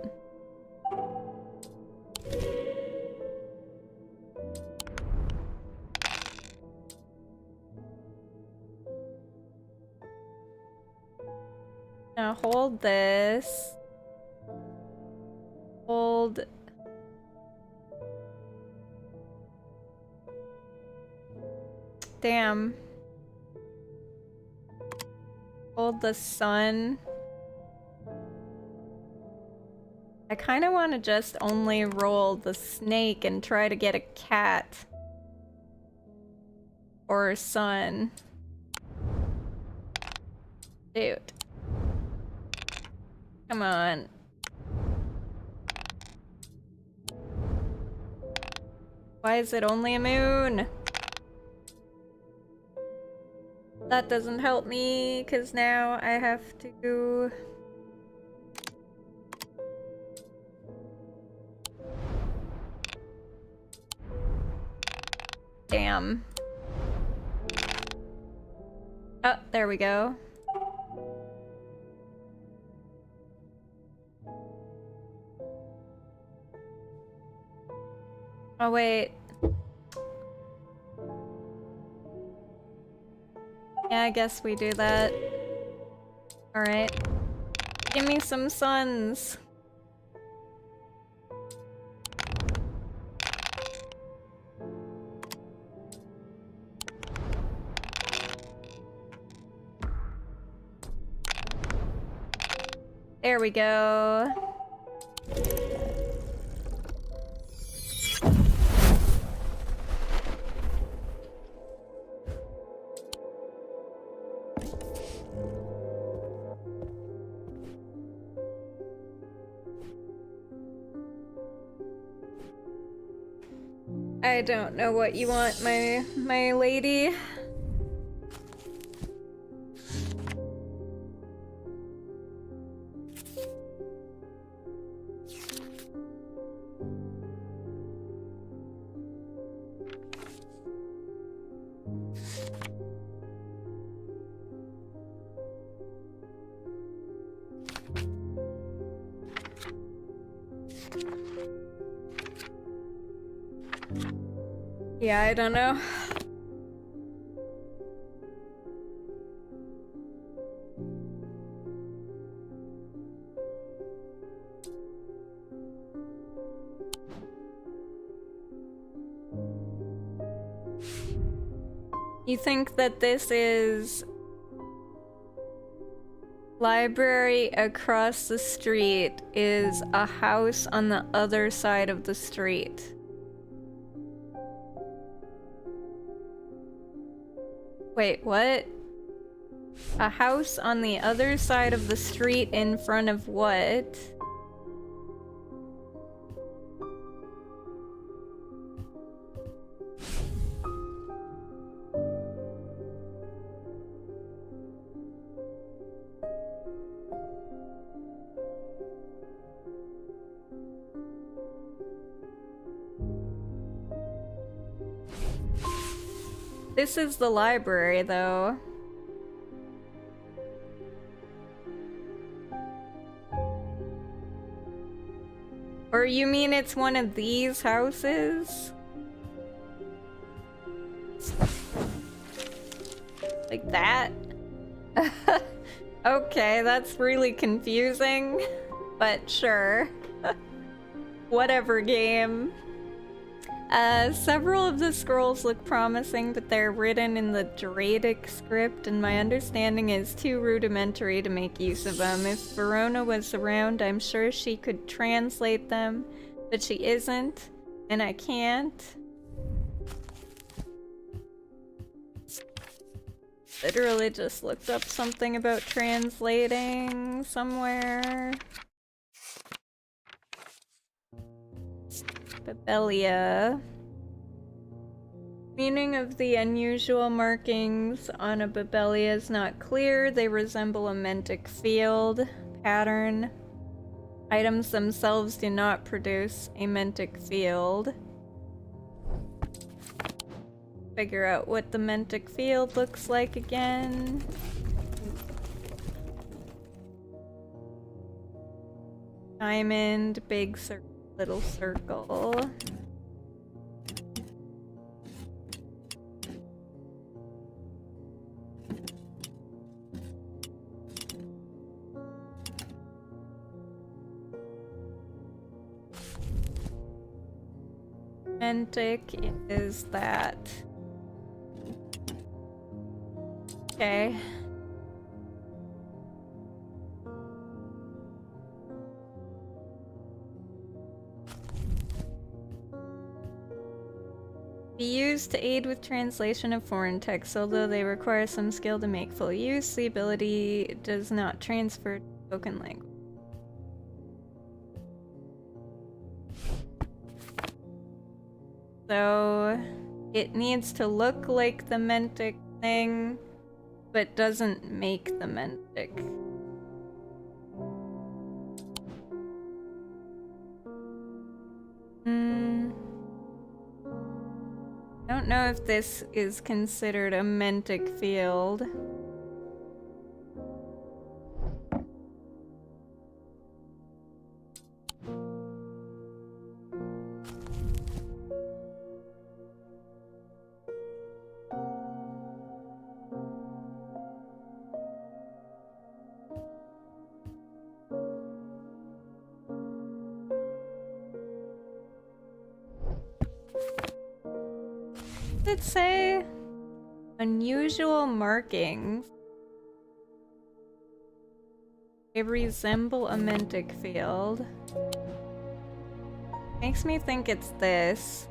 Now hold this. Hold. Damn. Hold the sun. I kind of want to just only roll the snake and try to get a cat. Or a son. Dude. Come on. Why is it only a moon? That doesn't help me, because now I have to... Damn. Oh, there we go. Oh, wait. Yeah, I guess we do that. Alright. Give me some suns. There we go. I don't know what you want, my lady. Yeah, I don't know. You think that this is library across the street is a house on the other side of the street? Wait, what? A house on the other side of the street in front of what? This is the library, though. Or you mean it's one of these houses? Like that? Okay, that's really confusing. But sure. Whatever, game. Several of the scrolls look promising, but they're written in the Dradic script, and my understanding is too rudimentary to make use of them. If Verona was around, I'm sure she could translate them, but she isn't, and I can't. Literally just looked up something about translating somewhere. Babelia. Meaning of the unusual markings on a Babelia is not clear. They resemble a mentic field pattern. Items themselves do not produce a mentic field. Figure out what the mentic field looks like again. Diamond, big circle. Little circle. Mentic is that. Okay. Be used to aid with translation of foreign texts, although they require some skill to make full use. The ability does not transfer to spoken language. So it needs to look like the Mentic thing, but doesn't make the Mentic. I don't know if this is considered a Mentic field. Did it say unusual markings? They resemble a Mentic field. Makes me think it's this.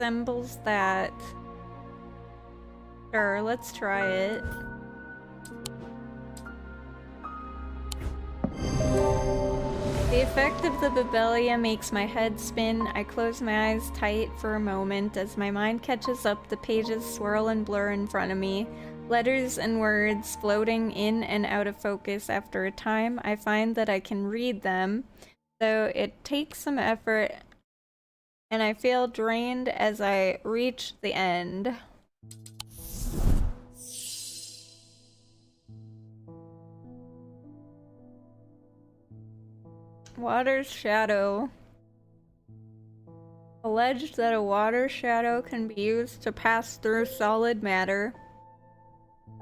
Resembles that. Sure, let's try it. The effect of the Babelia makes my head spin. I close my eyes tight for a moment. As my mind catches up, the pages swirl and blur in front of me. Letters and words floating in and out of focus. After a time, I find that I can read them, though it takes some effort, and I feel drained as I reach the end. Water's shadow. Alleged that a water shadow can be used to pass through solid matter,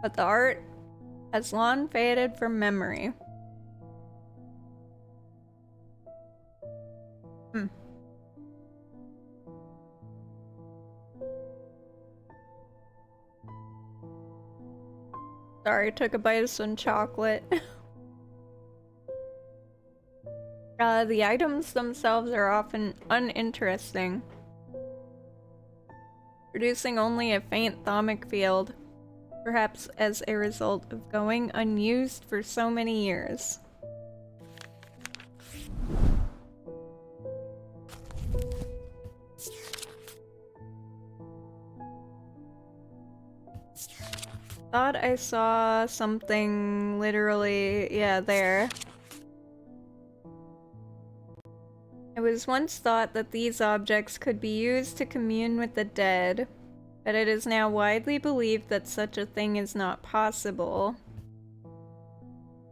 but the art has long faded from memory. Sorry, took a bite of some chocolate. The items themselves are often uninteresting, producing only a faint thaumic field, perhaps as a result of going unused for so many years. Thought I saw something literally, yeah, there. It was once thought that these objects could be used to commune with the dead, but it is now widely believed that such a thing is not possible.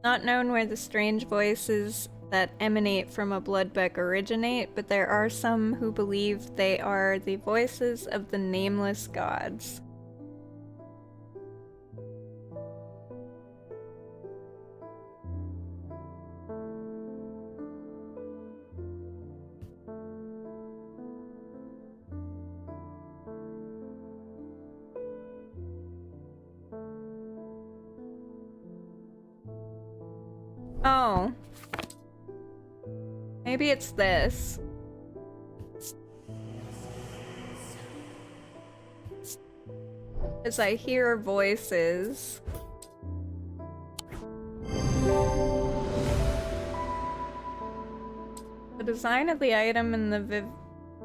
Not known where the strange voices that emanate from a bloodbeck originate, but there are some who believe they are the voices of the nameless gods. Oh. Maybe it's this. As I hear voices. The design of the item in the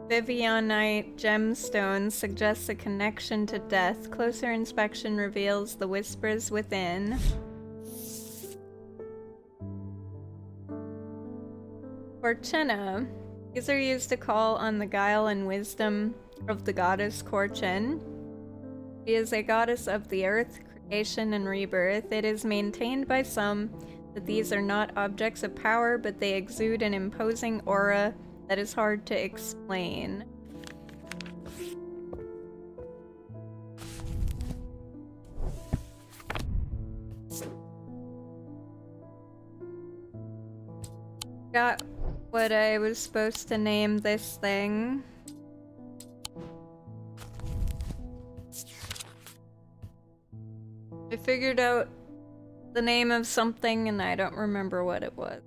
Vivianite gemstone suggests a connection to death. Closer inspection reveals the whispers within. Korchena. These are used to call on the guile and wisdom of the goddess Korchen. She is a goddess of the earth, creation, and rebirth. It is maintained by some that these are not objects of power, but they exude an imposing aura that is hard to explain. Forgot what I was supposed to name this thing. I figured out the name of something and I don't remember what it was.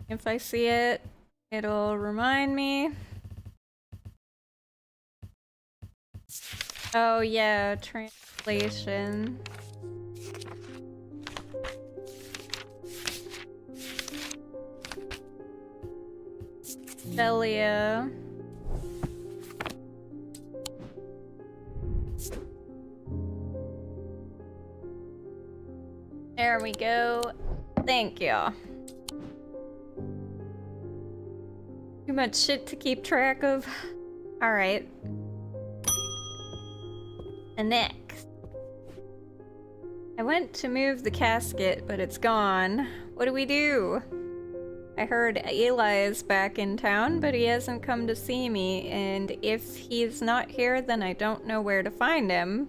If I see it, it'll remind me. Oh yeah, translation. Delia. There we go. Thank you. Too much shit to keep track of. Alright. And next. I went to move the casket, but it's gone. What do we do? I heard Eli is back in town, but he hasn't come to see me, and if he's not here, then I don't know where to find him.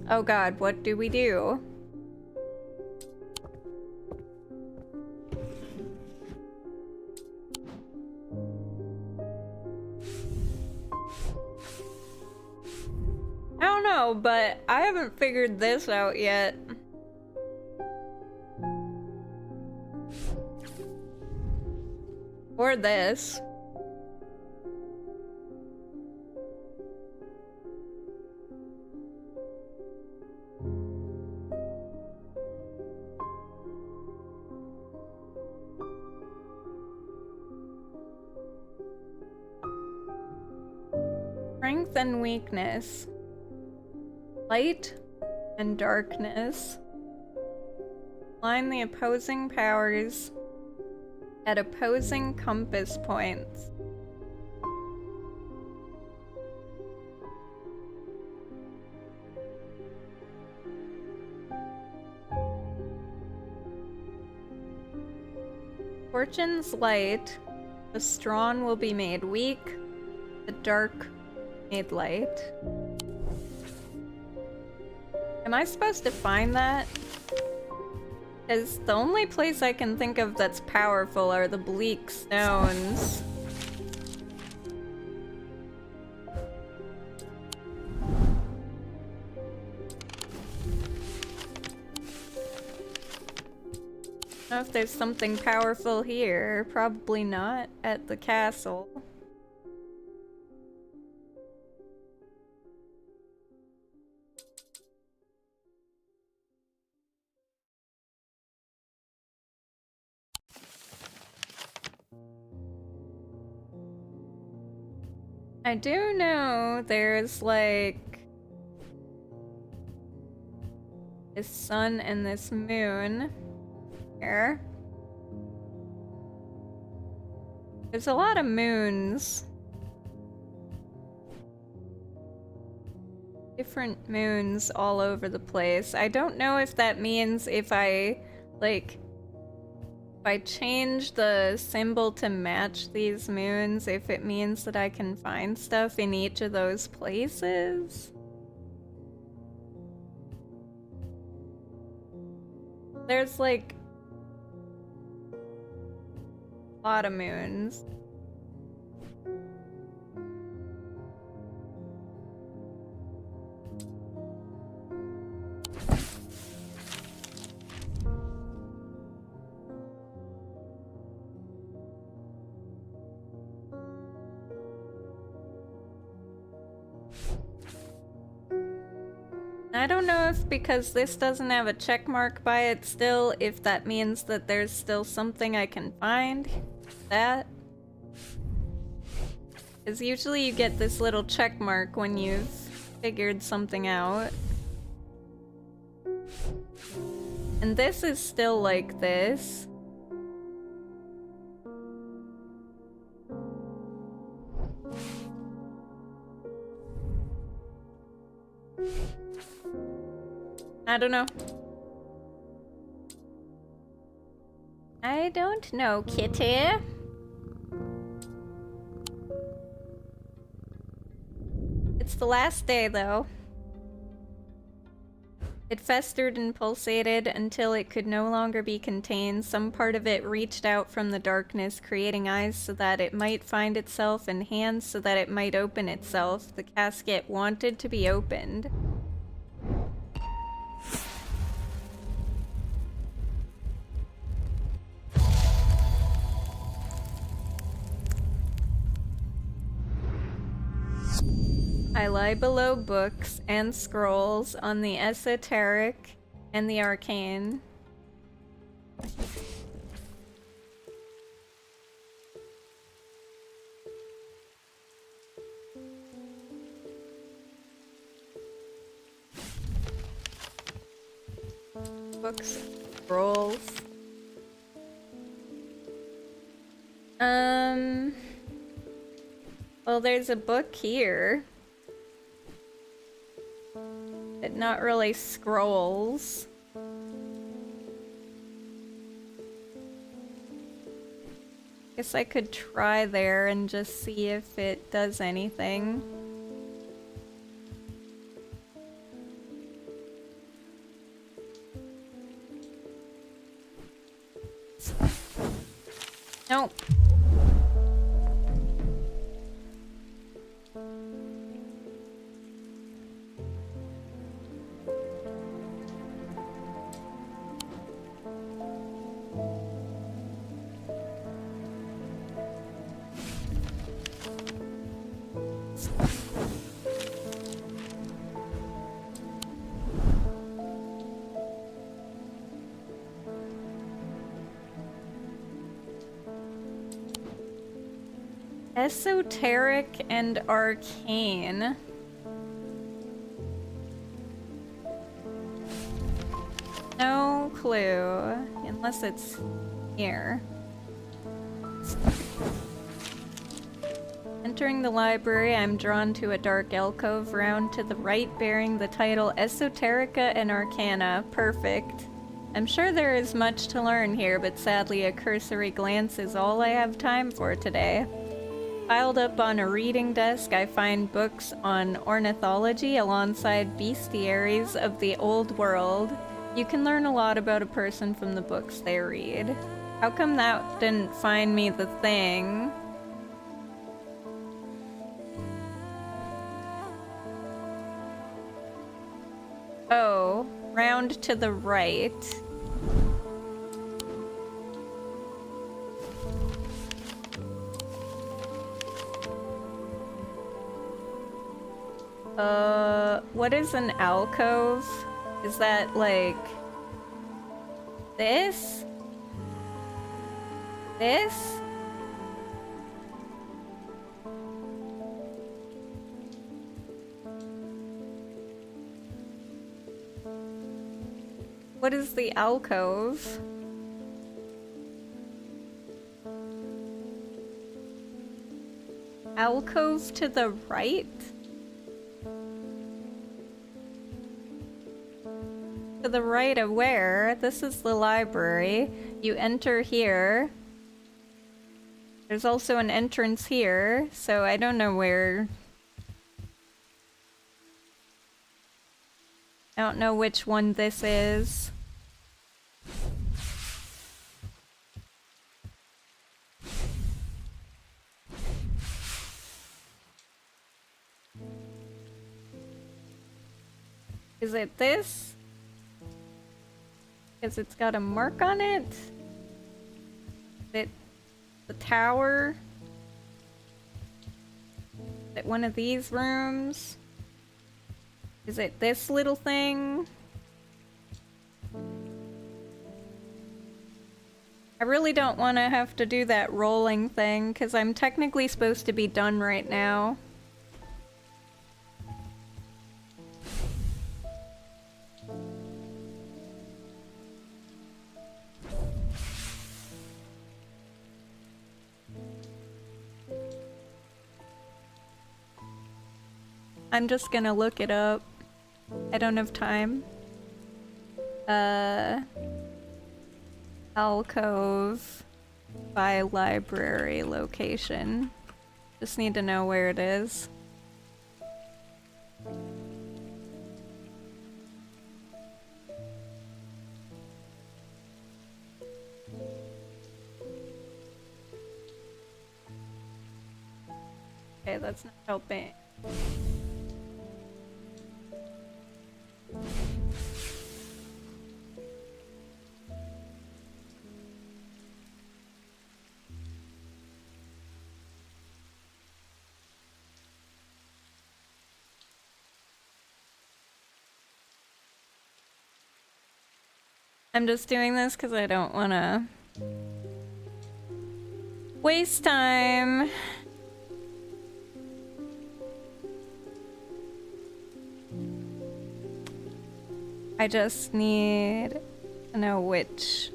Oh god, what do we do? I don't know, but I haven't figured this out yet. Or this. Strength and weakness. Light and darkness. Line the opposing powers at opposing compass points. Fortune's light, the strong will be made weak, the dark made light. Am I supposed to find that? Because the only place I can think of that's powerful are the bleak stones. I don't know if there's something powerful here. Probably not at the castle. I do know there's like this sun and this moon here. There's a lot of moons. Different moons all over the place. I don't know if that means if I change the symbol to match these moons, if it means that I can find stuff in each of those places. There's like a lot of moons. I don't know if because this doesn't have a check mark by it still, if that means that there's still something I can find. That. Because usually you get this little check mark when you've figured something out. And this is still like this. I don't know. I I don't know, kitty. It's the last day, though. It festered and pulsated until it could no longer be contained. Some part of it reached out from the darkness, creating eyes so that it might find itself and hands so that it might open itself. The casket wanted to be opened. I lie below books and scrolls on the esoteric and the arcane. Books, scrolls. Well, there's a book here. But not really scrolls. Guess I could try there and just see if it does anything. Nope. Esoteric and arcane. No clue, unless it's here. Entering the library, I'm drawn to a dark alcove round to the right bearing the title Esoterica and Arcana. Perfect. I'm sure there is much to learn here, but sadly a cursory glance is all I have time for today. Piled up on a reading desk, I find books on ornithology alongside bestiaries of the old world. You can learn a lot about a person from the books they read. How come that didn't find me the thing? Oh, round to the right. What is an alcove? Is that like this? This? What is the alcove? Alcove to the right? To the right of where? This is the library. You enter here. There's also an entrance here, so I don't know where. I don't know which one this is. Is it this? Because it's got a mark on it? Is it the tower? Is it one of these rooms? Is it this little thing? I really don't want to have to do that rolling thing, because I'm technically supposed to be done right now. I'm just gonna look it up. I don't have time. alcove by library location. Just need to know where it is. Okay, that's not helping. I'm just doing this because I don't want to waste time. I just need to know which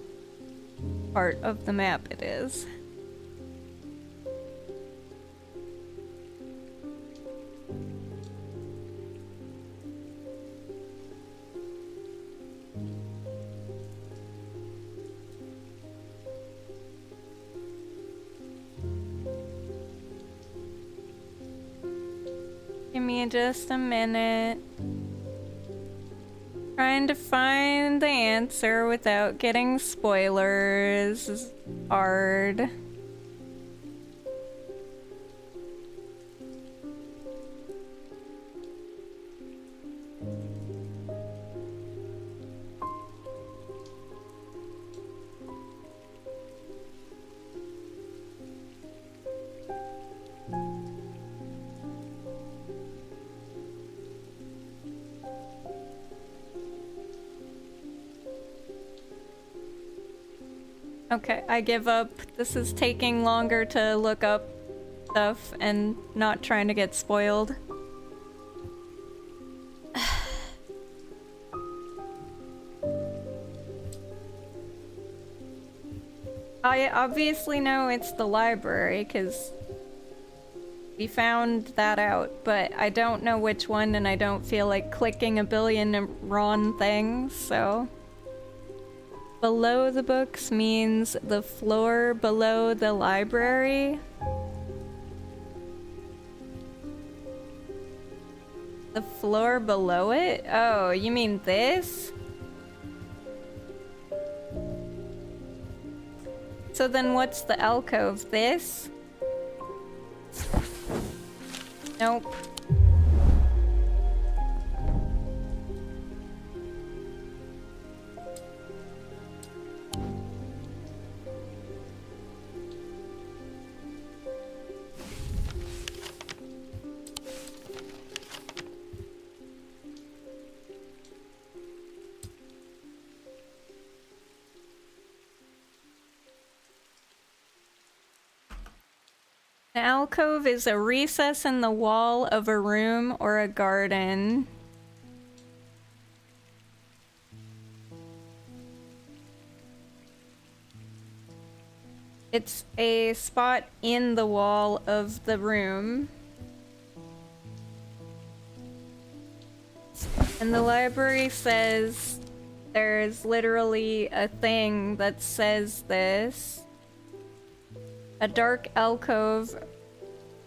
part of the map it is. Give me just a minute. Trying to find the answer without getting spoilers is hard. Okay, I give up. This is taking longer to look up stuff and not trying to get spoiled. I obviously know it's the library because we found that out, but I don't know which one and I don't feel like clicking a billion wrong things, so... Below the books means the floor below the library. The floor below it? Oh, you mean this? So then what's the alcove? This? Nope. An alcove is a recess in the wall of a room or a garden. It's a spot in the wall of the room. And the library says there's literally a thing that says this. A dark alcove.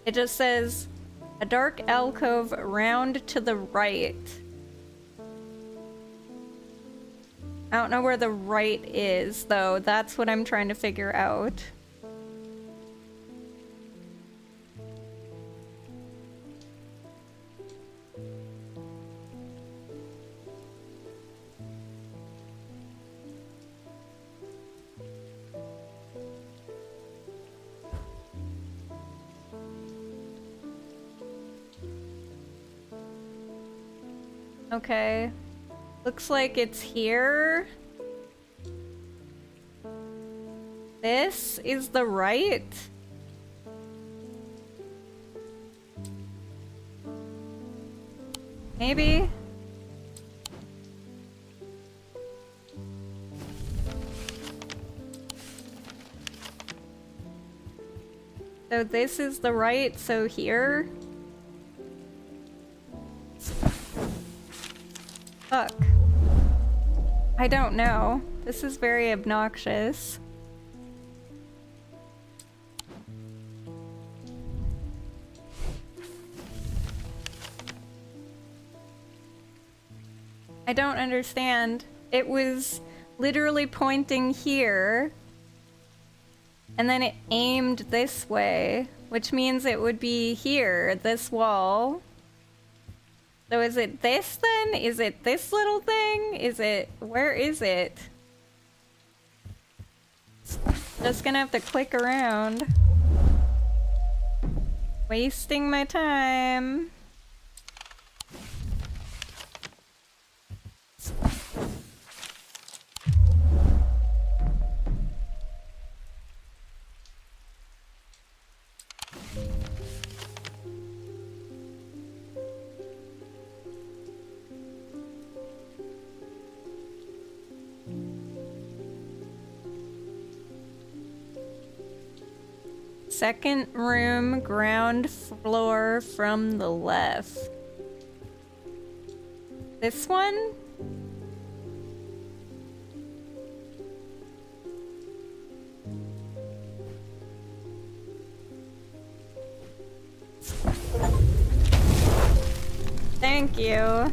It just says a dark alcove round to the right. I don't know where the right is, though. That's what I'm trying to figure out. Okay. Looks like it's here. This is the right. Maybe. So this is the right, so here. Fuck. I don't know. This is very obnoxious. I don't understand. It was literally pointing here, and then it aimed this way, which means it would be here, this wall. So is it this then? Is it this little thing? Is it... where is it? Just gonna have to click around. Wasting my time. Second room, ground floor from the left. This one? Thank you.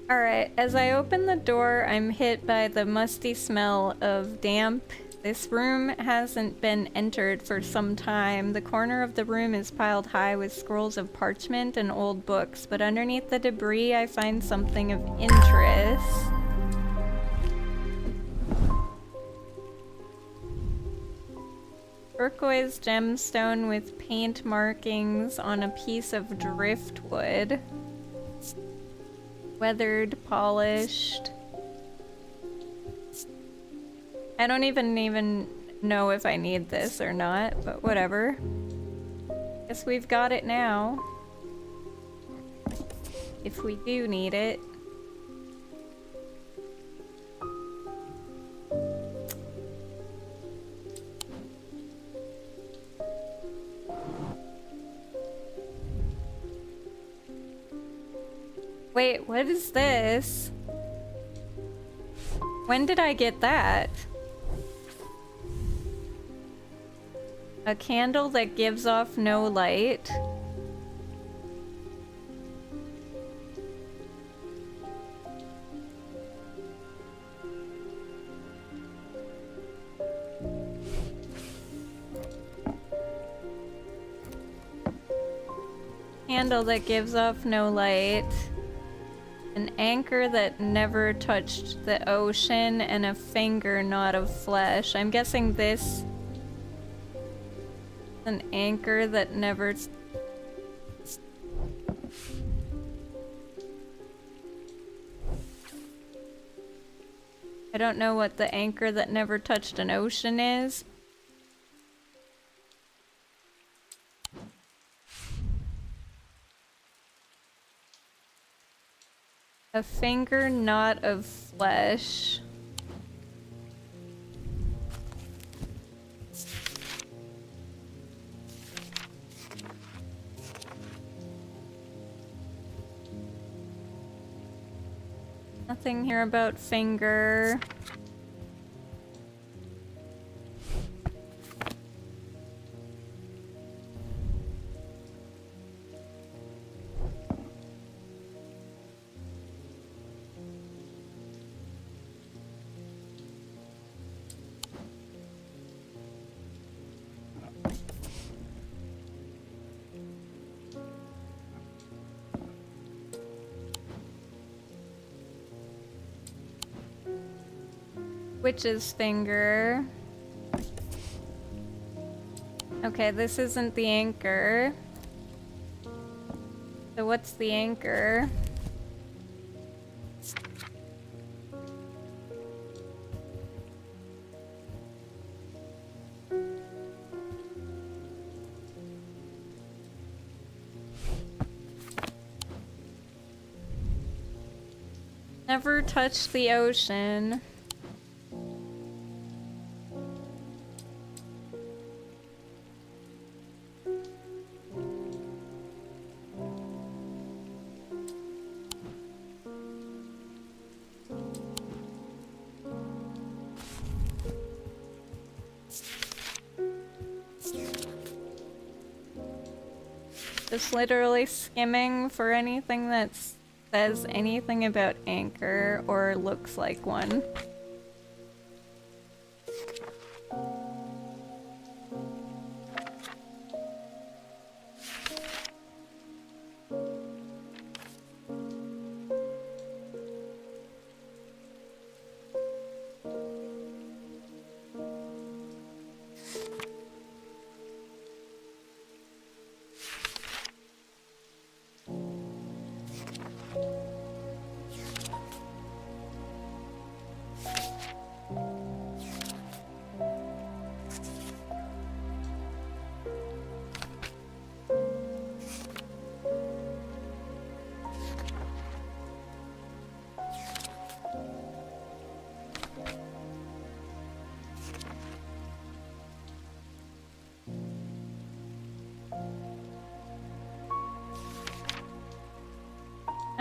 Alright, as I open the door, I'm hit by the musty smell of damp. This room hasn't been entered for some time. The corner of the room is piled high with scrolls of parchment and old books, but underneath the debris I find something of interest. Turquoise gemstone with paint markings on a piece of driftwood. Weathered, polished. I don't even know if I need this or not, but whatever. Guess we've got it now. If we do need it. Wait, what is this? When did I get that? A candle that gives off no light. Candle that gives off no light. An anchor that never touched the ocean, and a finger not of flesh. I'm guessing this... an anchor that never... I don't know what the anchor that never touched an ocean is. A finger not of flesh. Nothing here about finger. Witch's finger. Okay, this isn't the anchor. So what's the anchor? Never touch the ocean. Just literally skimming for anything that says anything about anchor or looks like one.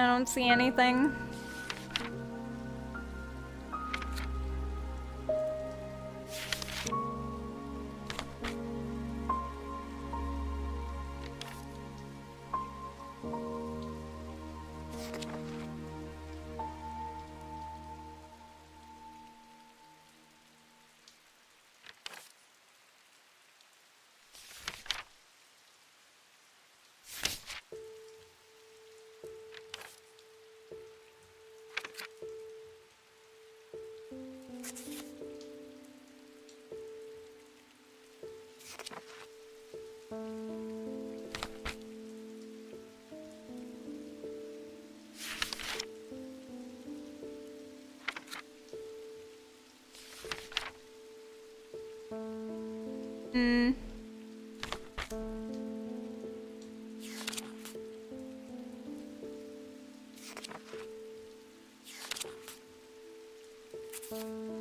I don't see anything. Hmm.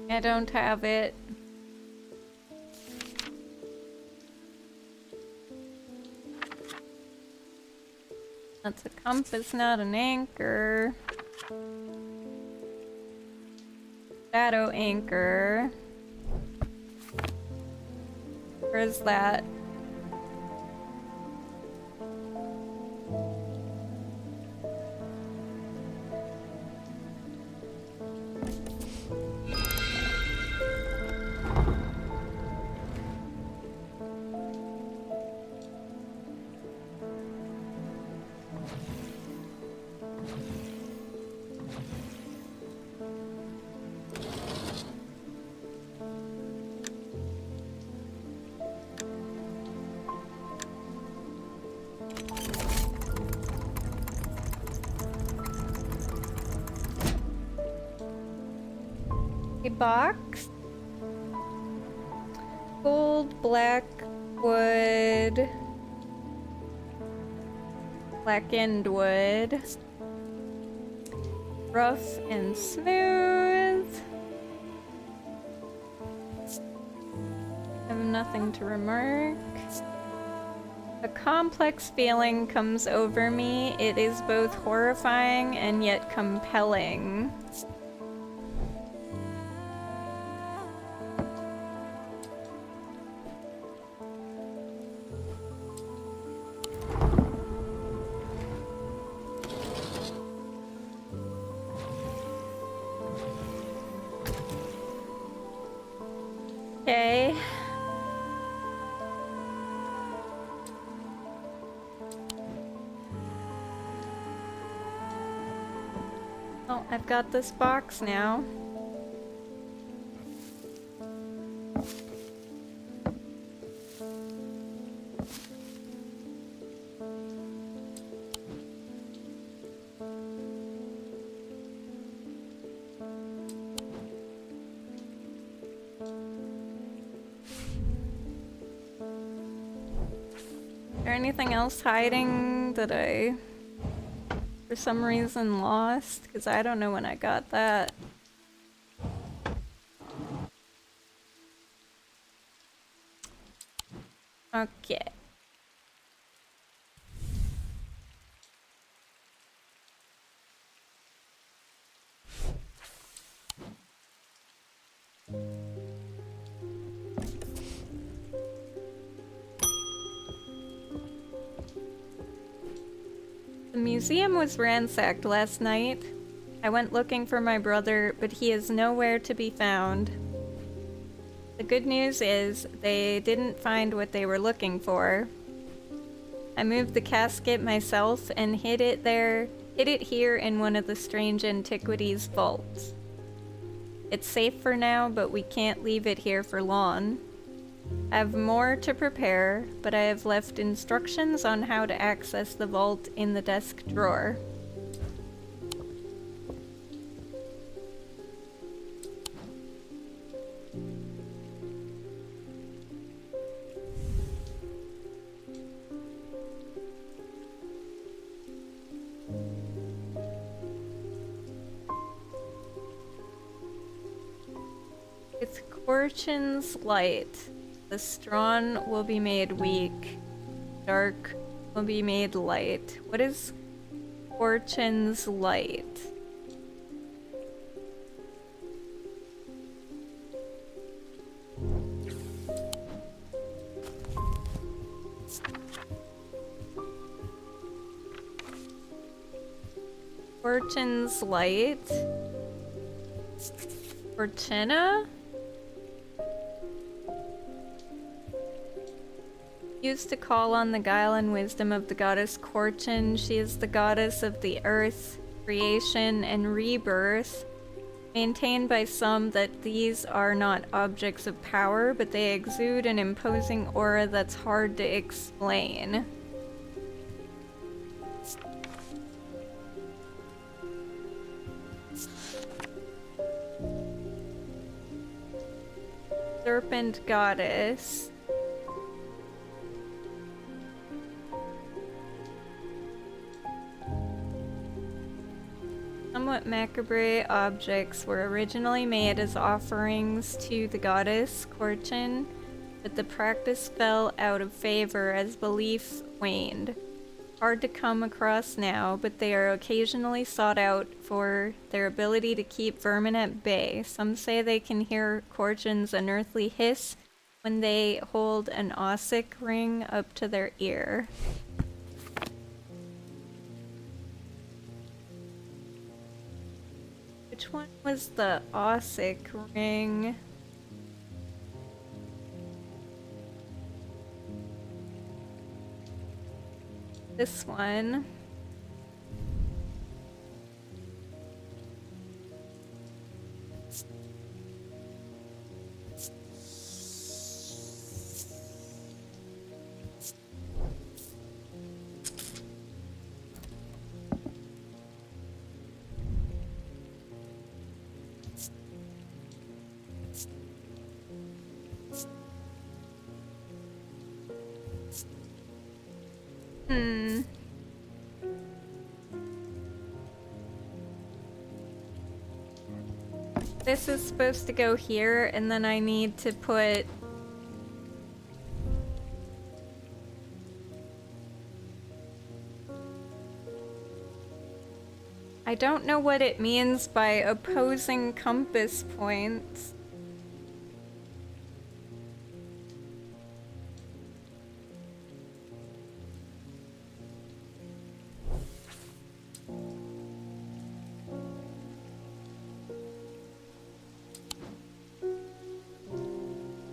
I don't have it. That's a compass, not an anchor. Shadow anchor. Where's that? A box. Gold, black wood. Blackened wood. Rough and smooth. I have nothing to remark. A complex feeling comes over me. It is both horrifying and yet compelling. Okay. Oh, I've got this box now. Is there anything else hiding that I, for some reason, lost? Because I don't know when I got that. Okay. museum was ransacked last night. I went looking for my brother, but he is nowhere to be found. The good news is they didn't find what they were looking for. I moved the casket myself and hid it here in one of the strange antiquities vaults. It's safe for now, but we can't leave it here for long. I have more to prepare, but I have left instructions on how to access the vault in the desk drawer. With Fortune's light, the strong will be made weak, dark will be made light. What is Fortune's light? Fortune's light? Fortuna? Used to call on the guile and wisdom of the goddess Fortune. She is the goddess of the earth, creation, and rebirth. Maintained by some that these are not objects of power, but they exude an imposing aura that's hard to explain. Serpent goddess. Somewhat macabre objects were originally made as offerings to the goddess Fortune, but the practice fell out of favor as belief waned. Hard to come across now, but they are occasionally sought out for their ability to keep vermin at bay. Some say they can hear Fortune's unearthly hiss when they hold an Ossic ring up to their ear. Which one was the Ossic ring? This one. This is supposed to go here, and then I need to put... I don't know what it means by opposing compass points.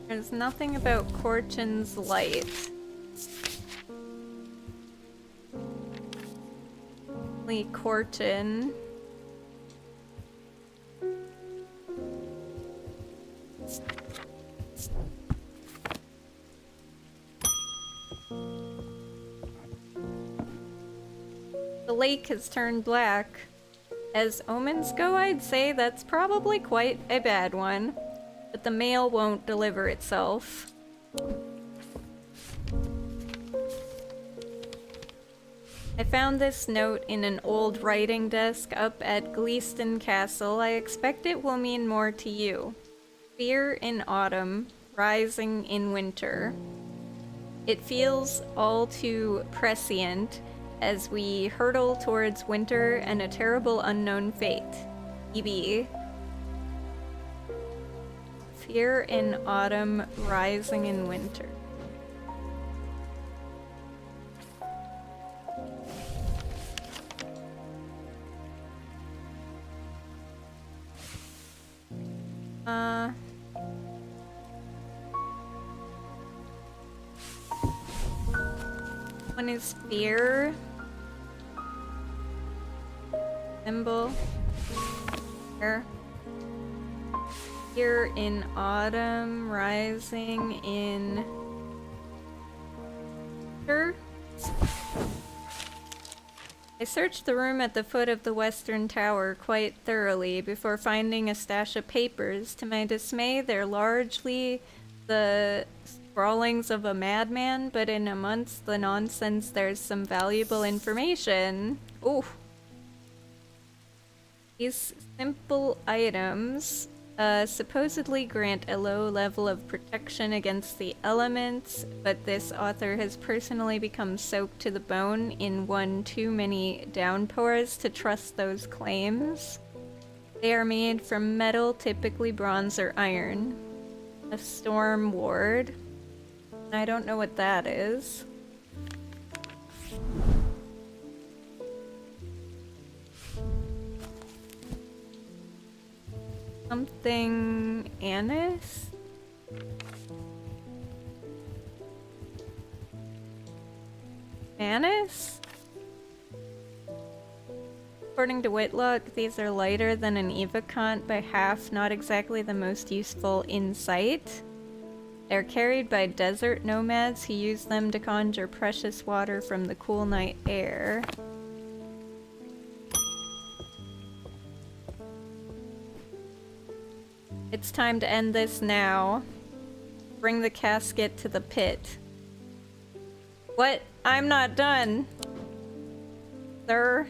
There's nothing about Fortune's light. Only Fortune. The lake has turned black. As omens go, I'd say that's probably quite a bad one. But the mail won't deliver itself. I found this note in an old writing desk up at Gleeston Castle. I expect it will mean more to you. Fear in autumn, rising in winter. It feels all too prescient as we hurtle towards winter and a terrible unknown fate. EB. Fear in autumn, rising in winter. One is fear. Symbol. Here. Here in autumn, rising in winter. I searched the room at the foot of the western tower quite thoroughly before finding a stash of papers. To my dismay, they're largely the scrawlings of a madman, but in amongst the nonsense there's some valuable information. Ooh. These simple items supposedly grant a low level of protection against the elements, but this author has personally become soaked to the bone in one too many downpours to trust those claims. They are made from metal, typically bronze or iron. A storm ward. I don't know what that is. Something anise? Anise? According to Whitlock, these are lighter than an Evacant by half, not exactly the most useful insight. They're carried by desert nomads who use them to conjure precious water from the cool night air. It's time to end this now. Bring the casket to the pit. What? I'm not done. Sir?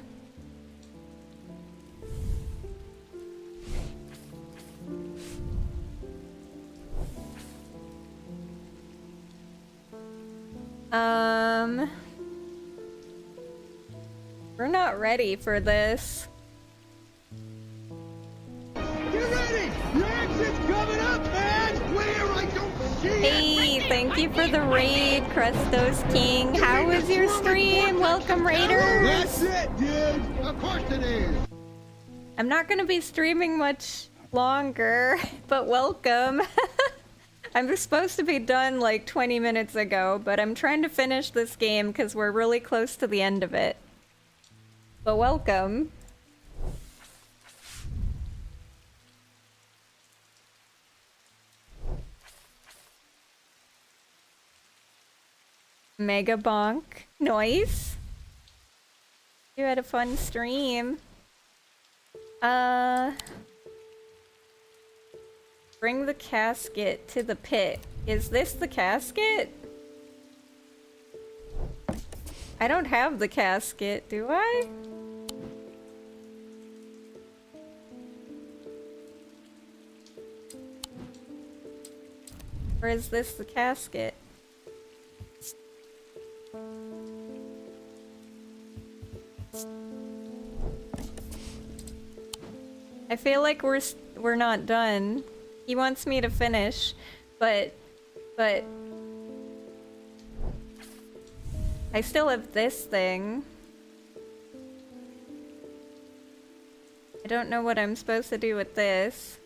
We're not ready for this. Get ready! Your exit's coming up, man! Where? I don't see it! Hey, thank you for the raid, Crestos King. How was your stream? Welcome, Raiders! That's it, dude! Of course it is! I'm not gonna be streaming much longer, but welcome. I'm supposed to be done like 20 minutes ago, but I'm trying to finish this game because we're really close to the end of it. But welcome. Mega bonk. Nice. You had a fun stream. Bring the casket to the pit. Is this the casket? I don't have the casket, do I? Or is this the casket? I feel like we're not done. He wants me to finish, but I still have this thing. I don't know what I'm supposed to do with this.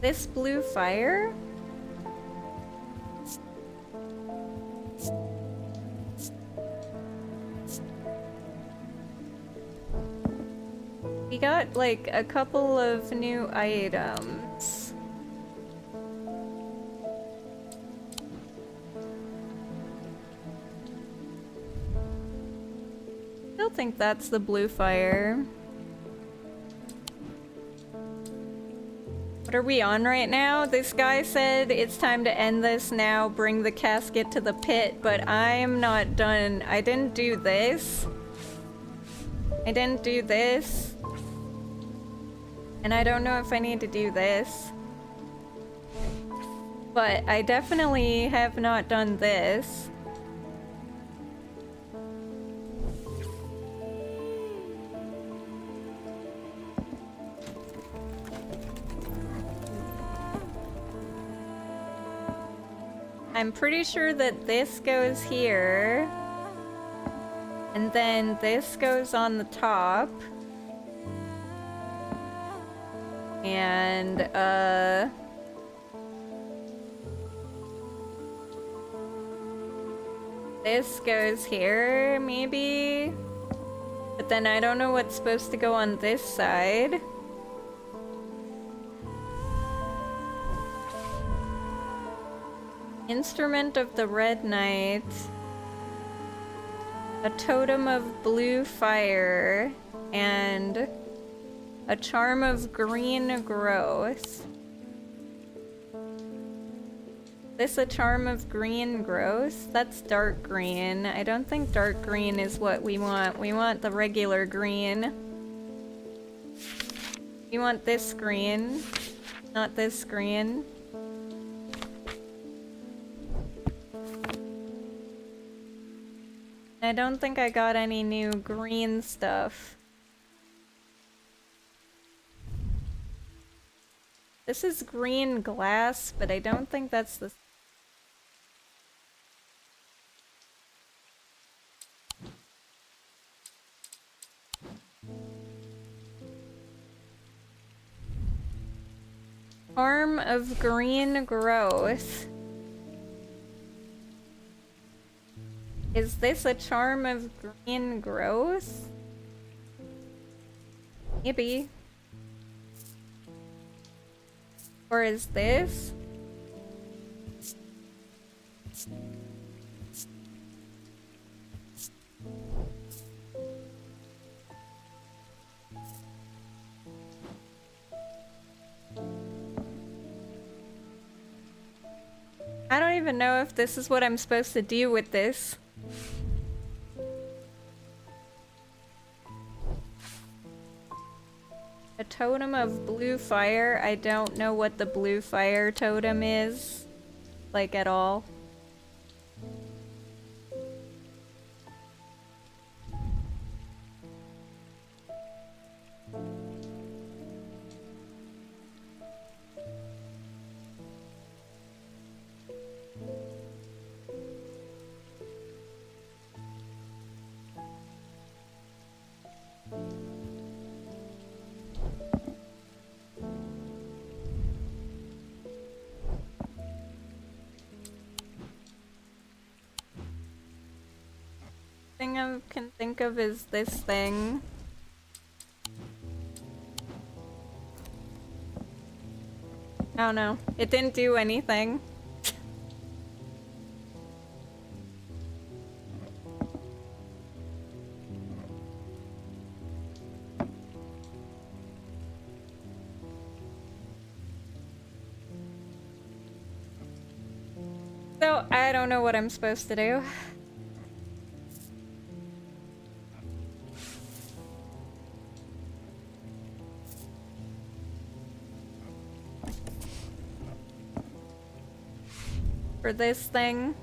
This blue fire? We got like a couple of new items. Still think that's the blue fire. What are we on right now? This guy said it's time to end this now, bring the casket to the pit, but I'm not done. I didn't do this. I didn't do this. And I don't know if I need to do this. But I definitely have not done this. I'm pretty sure that this goes here. And then this goes on the top. And, this goes here, maybe? But then I don't know what's supposed to go on this side. Instrument of the Red Knight. A totem of blue fire. And a charm of green growth. This a charm of green growth? That's dark green. I don't think dark green is what we want. We want the regular green. We want this green, not this green. I don't think I got any new green stuff. This is green glass, but I don't think that's the... Arm of green growth. Is this a charm of green growth? Maybe. Or is this? I don't even know if this is what I'm supposed to do with this. A totem of blue fire. I don't know what the blue fire totem is, like, at all. Thing I can think of is this thing. I don't know. It didn't do anything. So, I don't know what I'm supposed to do. For this thing.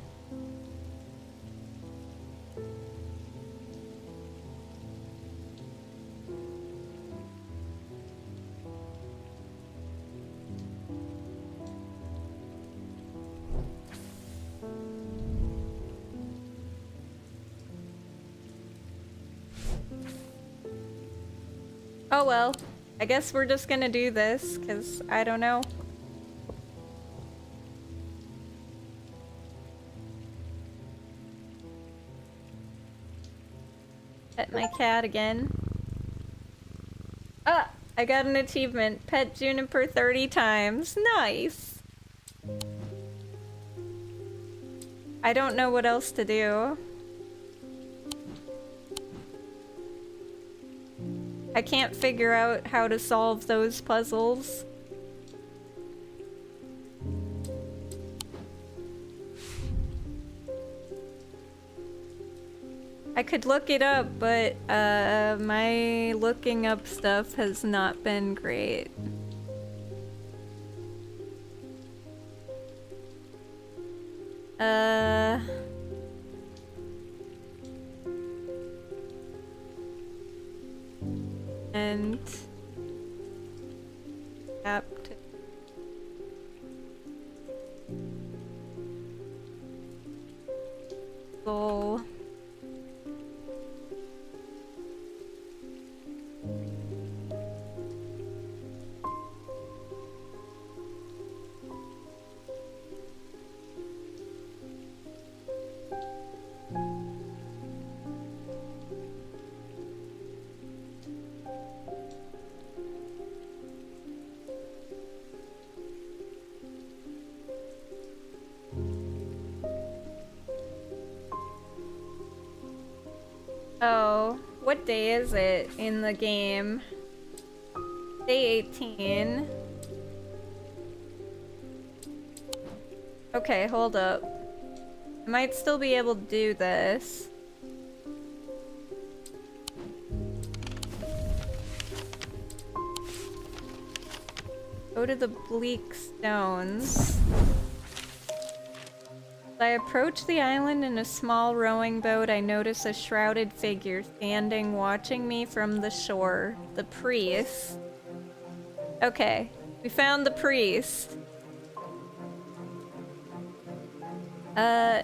Oh well, I guess we're just gonna do this, 'cause I don't know. Pet my cat again. Ah! I got an achievement. Pet Juniper 30 times. Nice! I don't know what else to do. I can't figure out how to solve those puzzles. I could look it up, but my looking up stuff has not been great. And apt goal. Oh, what day is it in the game? Day 18. Okay, hold up. I might still be able to do this. Go to the bleak stones. As I approach the island in a small rowing boat, I notice a shrouded figure standing, watching me from the shore. The priest. Okay, we found the priest.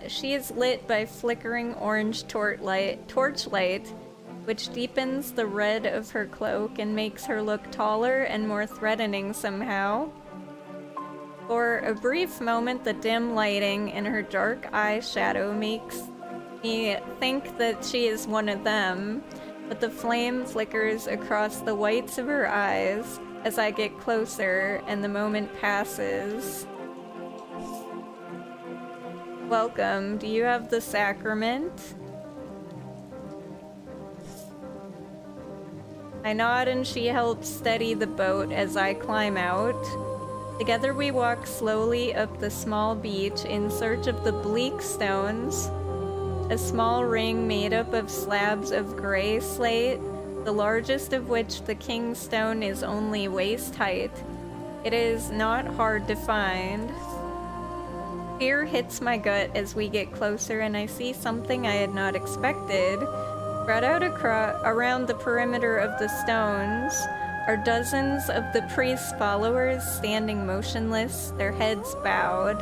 She is lit by flickering orange torchlight, which deepens the red of her cloak and makes her look taller and more threatening somehow. For a brief moment, the dim lighting in her dark eye shadow makes me think that she is one of them, but the flame flickers across the whites of her eyes as I get closer and the moment passes. Welcome. Do you have the sacrament? I nod and she helps steady the boat as I climb out. Together we walk slowly up the small beach in search of the bleak stones, a small ring made up of slabs of gray slate, the largest of which, the king's stone, is only waist height. It is not hard to find. Fear hits my gut as we get closer and I see something I had not expected. Spread out around the perimeter of the stones are dozens of the priest's followers standing motionless, their heads bowed.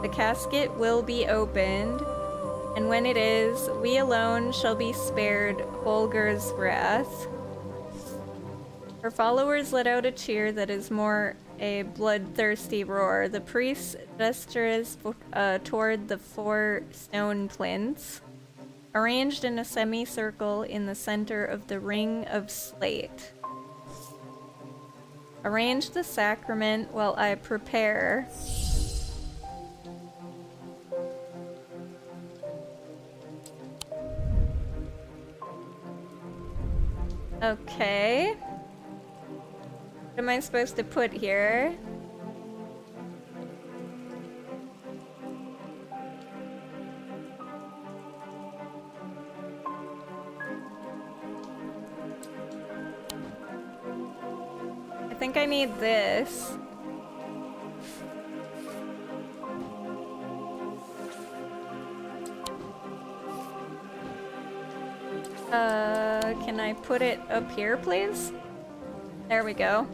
The casket will be opened, and when it is, we alone shall be spared Holger's wrath. Her followers let out a cheer that is more a bloodthirsty roar. The priest gestures toward the 4 stone plinths, arranged in a semicircle in the center of the ring of slate. Arrange the sacrament while I prepare. Okay. What am I supposed to put here? I think I need this. Can I put it up here, please? There we go.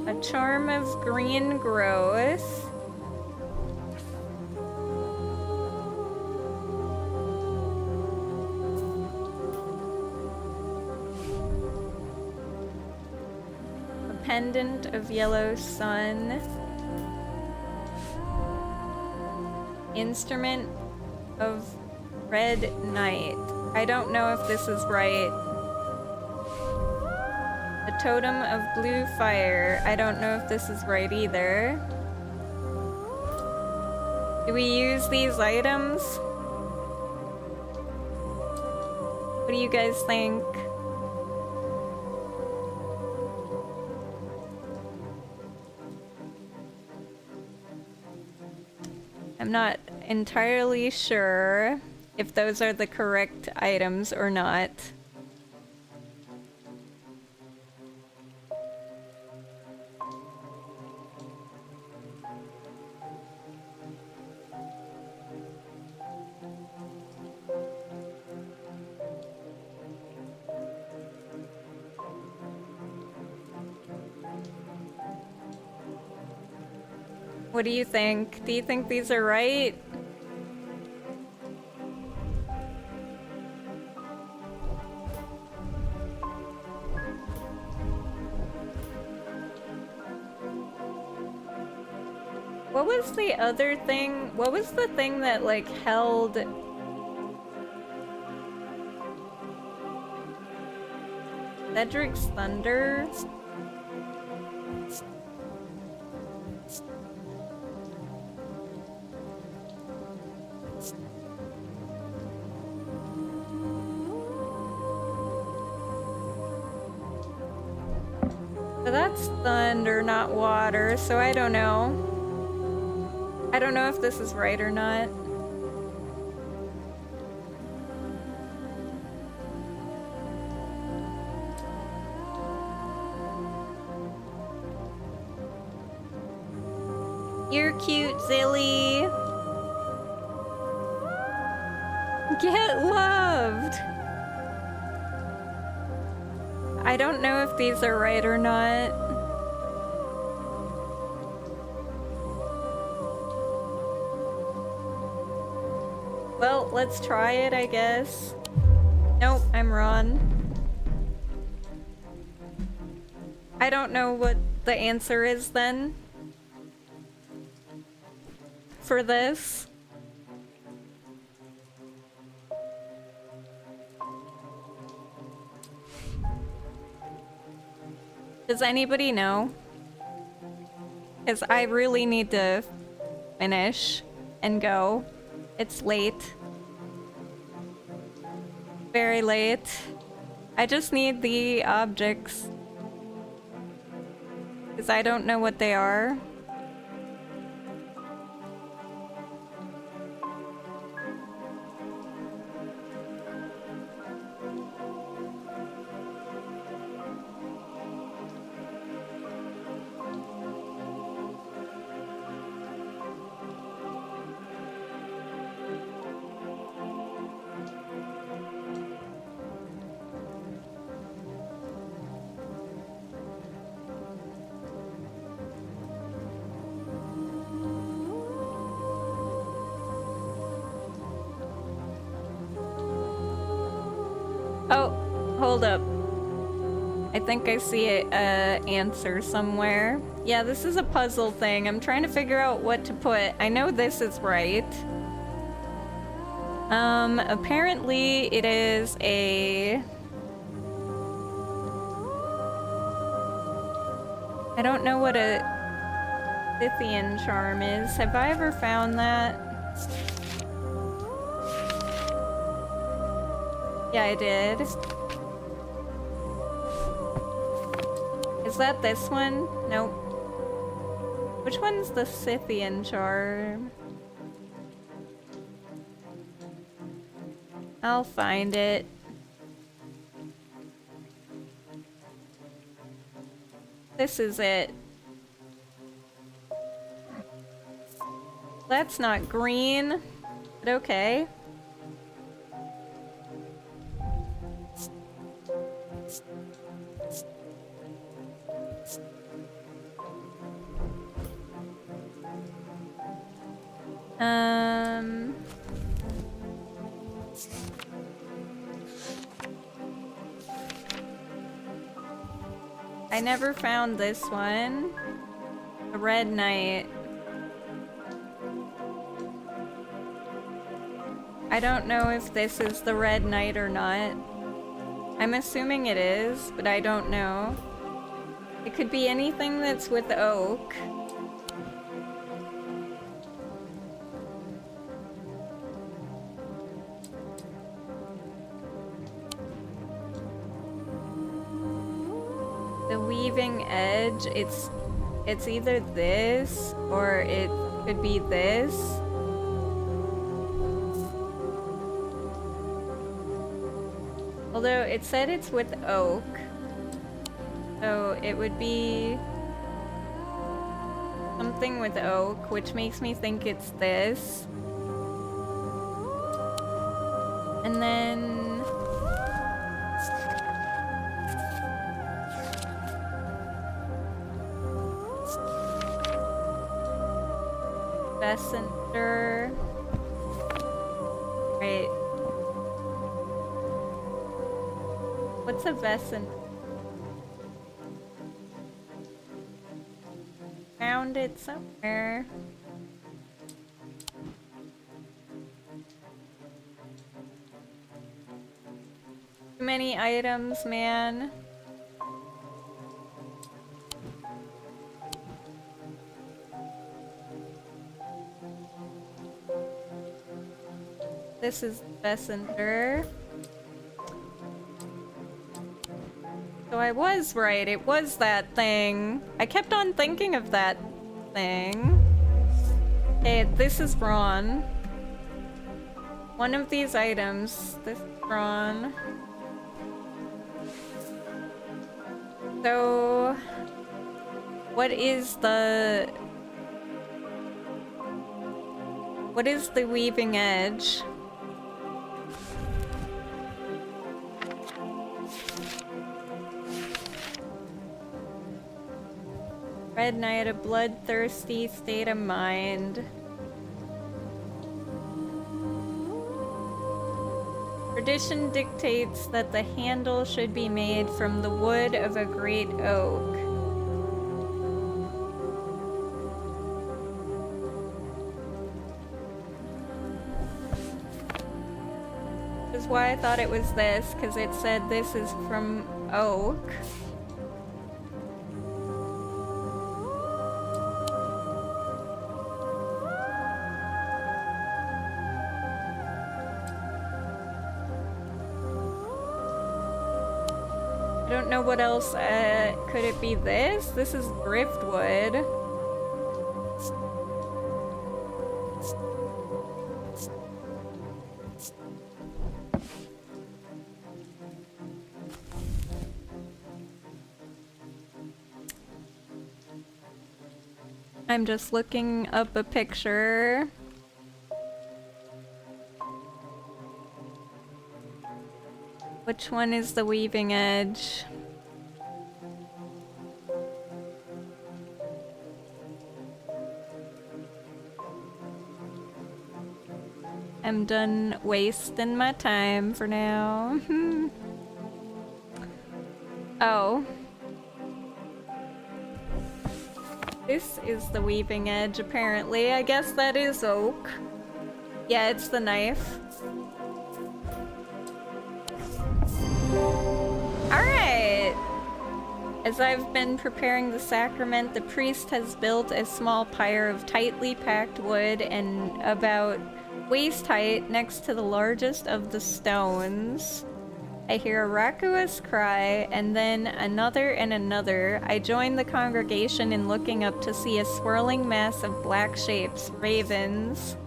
A charm of green growth. A pendant of yellow sun. Instrument of red night. I don't know if this is right. A totem of blue fire. I don't know if this is right either. Do we use these items? What do you guys think? I'm not entirely sure if those are the correct items or not. What do you think? Do you think these are right? What was the other thing? What was the thing that, like, held... Cedric's Thunder? But that's thunder, not water, so I don't know. I don't know if this is right or not. You're cute, Zilly. Get loved. I don't know if these are right or not. Well, let's try it, I guess. Nope, I'm wrong. I don't know what the answer is then for this. Does anybody know? Because I really need to finish and go. It's late. Very late. I just need the objects. Because I don't know what they are. Oh, hold up. I think I see an answer somewhere. Yeah, this is a puzzle thing. I'm trying to figure out what to put. I know this is right. Apparently it is a... I don't know what a Scythian charm is. Have I ever found that? Yeah, I did. Is that this one? Nope. Which one's the Scythian charm? I'll find it. This is it. That's not green, but okay. I never found this one. The Red Knight. I don't know if this is the Red Knight or not. I'm assuming it is, but I don't know. It could be anything that's with oak. The weaving edge, it's either this or it could be this. Although it said it's with oak, so it would be something with oak, which makes me think it's this. And then Bessenger. Right. What's a Vescent? Found it somewhere. Too many items, man. This is Bessenger. So I was right, it was that thing. I kept on thinking of that thing. Okay, this is Ron. One of these items, this is Ron. So, what is the weaving edge? Red Knight, a bloodthirsty state of mind. Tradition dictates that the handle should be made from the wood of a great oak. Which is why I thought it was this, because it said this is from oak. I don't know what else, could it be this? This is driftwood. I'm just looking up a picture. Which one is the weaving edge? I'm done wasting my time for now. Oh. This is the weaving edge, apparently. I guess that is oak. Yeah, it's the knife. Alright! As I've been preparing the sacrament, the priest has built a small pyre of tightly packed wood and about waist height next to the largest of the stones. I hear a raucous cry, and then another and another. I join the congregation in looking up to see a swirling mass of black shapes, ravens.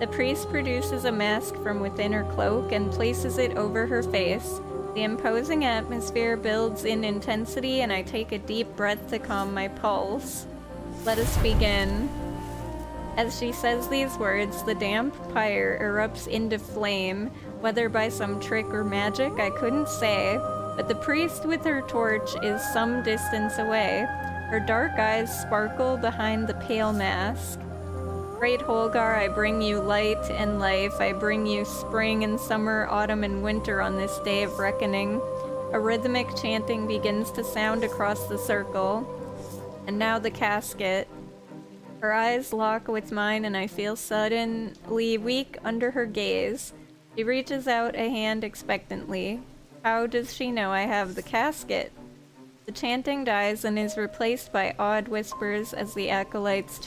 The priest produces a mask from within her cloak and places it over her face. The imposing atmosphere builds in intensity, and I take a deep breath to calm my pulse. Let us begin. As she says these words, the damp pyre erupts into flame. Whether by some trick or magic, I couldn't say, but the priest with her torch is some distance away. Her dark eyes sparkle behind the pale mask. Great Holgar, I bring you light and life. I bring you spring and summer, autumn and winter on this day of reckoning. A rhythmic chanting begins to sound across the circle. And now the casket. Her eyes lock with mine, and I feel suddenly weak under her gaze. She reaches out a hand expectantly. How does she know I have the casket? The chanting dies and is replaced by odd whispers as the acolytes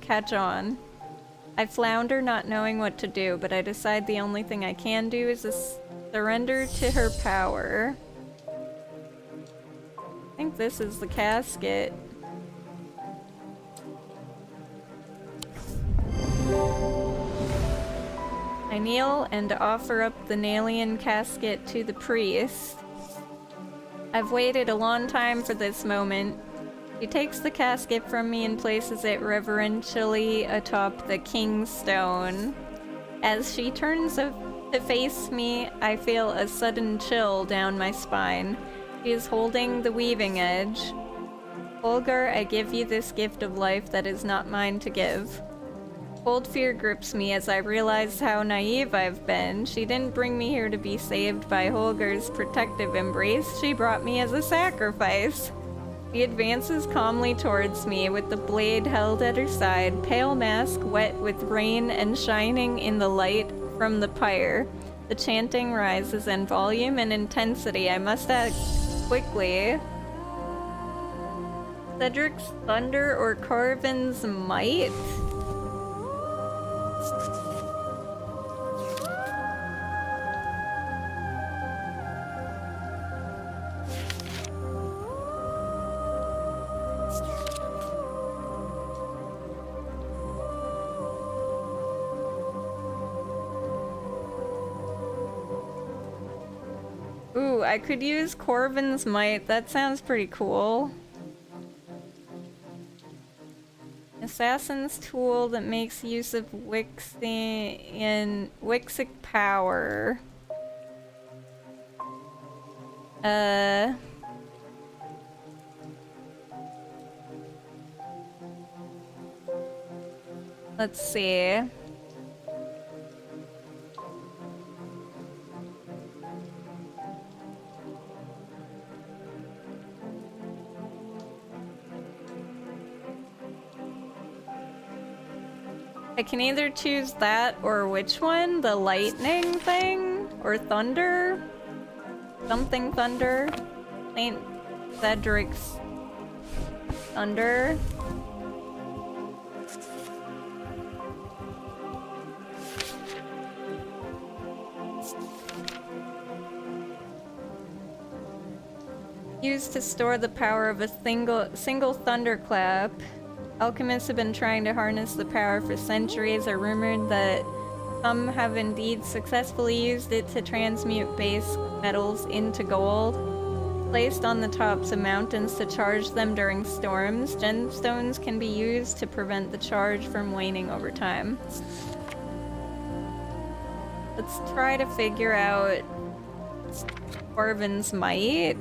catch on. I flounder, not knowing what to do, but I decide the only thing I can do is surrender to her power. I think this is the casket. I kneel and offer up the Nalian casket to the priest. I've waited a long time for this moment. She takes the casket from me and places it reverentially atop the king's stone. As she turns to face me, I feel a sudden chill down my spine. She is holding the weaving edge. Holgar, I give you this gift of life that is not mine to give. Cold fear grips me as I realize how naive I've been. She didn't bring me here to be saved by Holger's protective embrace. She brought me as a sacrifice. She advances calmly towards me with the blade held at her side, pale mask wet with rain and shining in the light from the pyre. The chanting rises in volume and intensity. I must act quickly. Cedric's thunder or Corvin's might? Ooh, I could use Corvin's Might. That sounds pretty cool. Assassin's tool that makes use of Wixic power. Let's see. I can either choose that or which one? The lightning thing? Or thunder? Something thunder? Saint Cedric's thunder? Used to store the power of a single thunderclap. Alchemists have been trying to harness the power for centuries. Are rumored that some have indeed successfully used it to transmute base metals into gold. Placed on the tops of mountains to charge them during storms, gemstones can be used to prevent the charge from waning over time. Let's try to figure out Corvin's Might.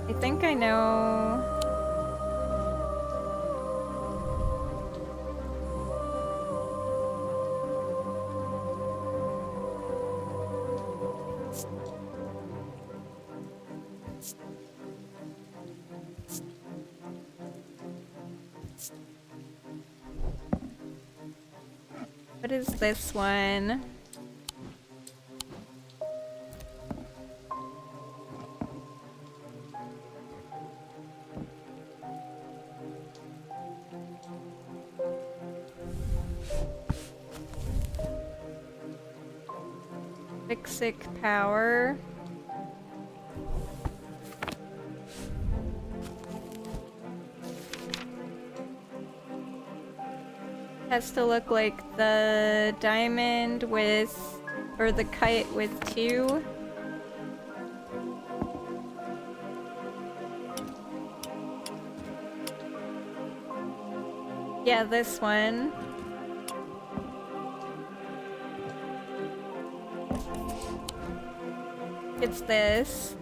I think I know. What is this one? Wixic power. Has to look like the diamond with, or the kite with 2. Yeah, this one. It's this.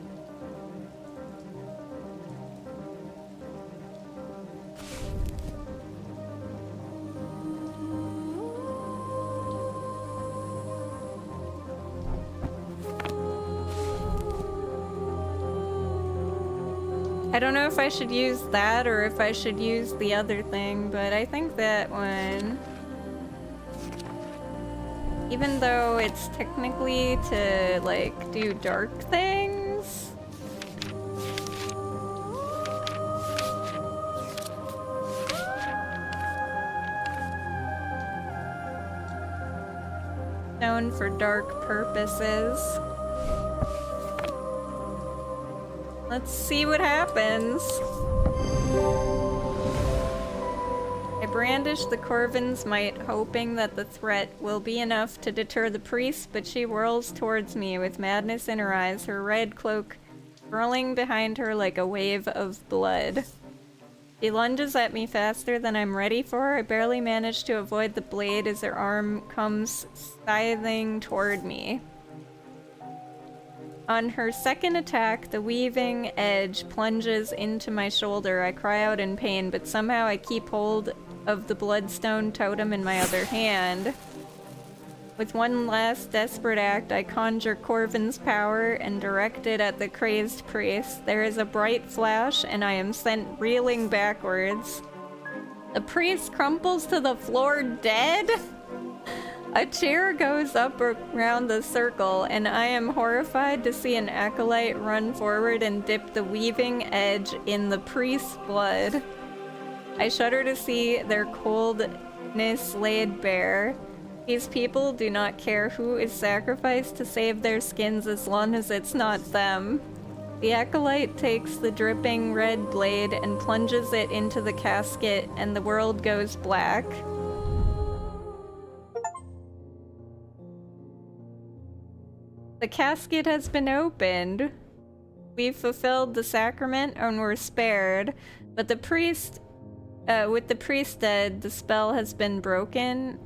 I don't know if I should use that or if I should use the other thing, but I think that one. Even though it's technically to, like, do dark things. Known for dark purposes. Let's see what happens. I brandish the Corvin's Might, hoping that the threat will be enough to deter the priest, but she whirls towards me with madness in her eyes, her red cloak swirling behind her like a wave of blood. She lunges at me faster than I'm ready for. I barely manage to avoid the blade as her arm comes scything toward me. On her second attack, the weaving edge plunges into my shoulder. I cry out in pain, but somehow I keep hold of the bloodstone totem in my other hand. With one last desperate act, I conjure Corvin's power and direct it at the crazed priest. There is a bright flash, and I am sent reeling backwards. The priest crumples to the floor dead? A cheer goes up around the circle, and I am horrified to see an acolyte run forward and dip the weaving edge in the priest's blood. I shudder to see their coldness laid bare. These people do not care who is sacrificed to save their skins as long as it's not them. The acolyte takes the dripping red blade and plunges it into the casket, and the world goes black. The casket has been opened. We've fulfilled the sacrament and we're spared, but the priest, with the priest dead, the spell has been broken,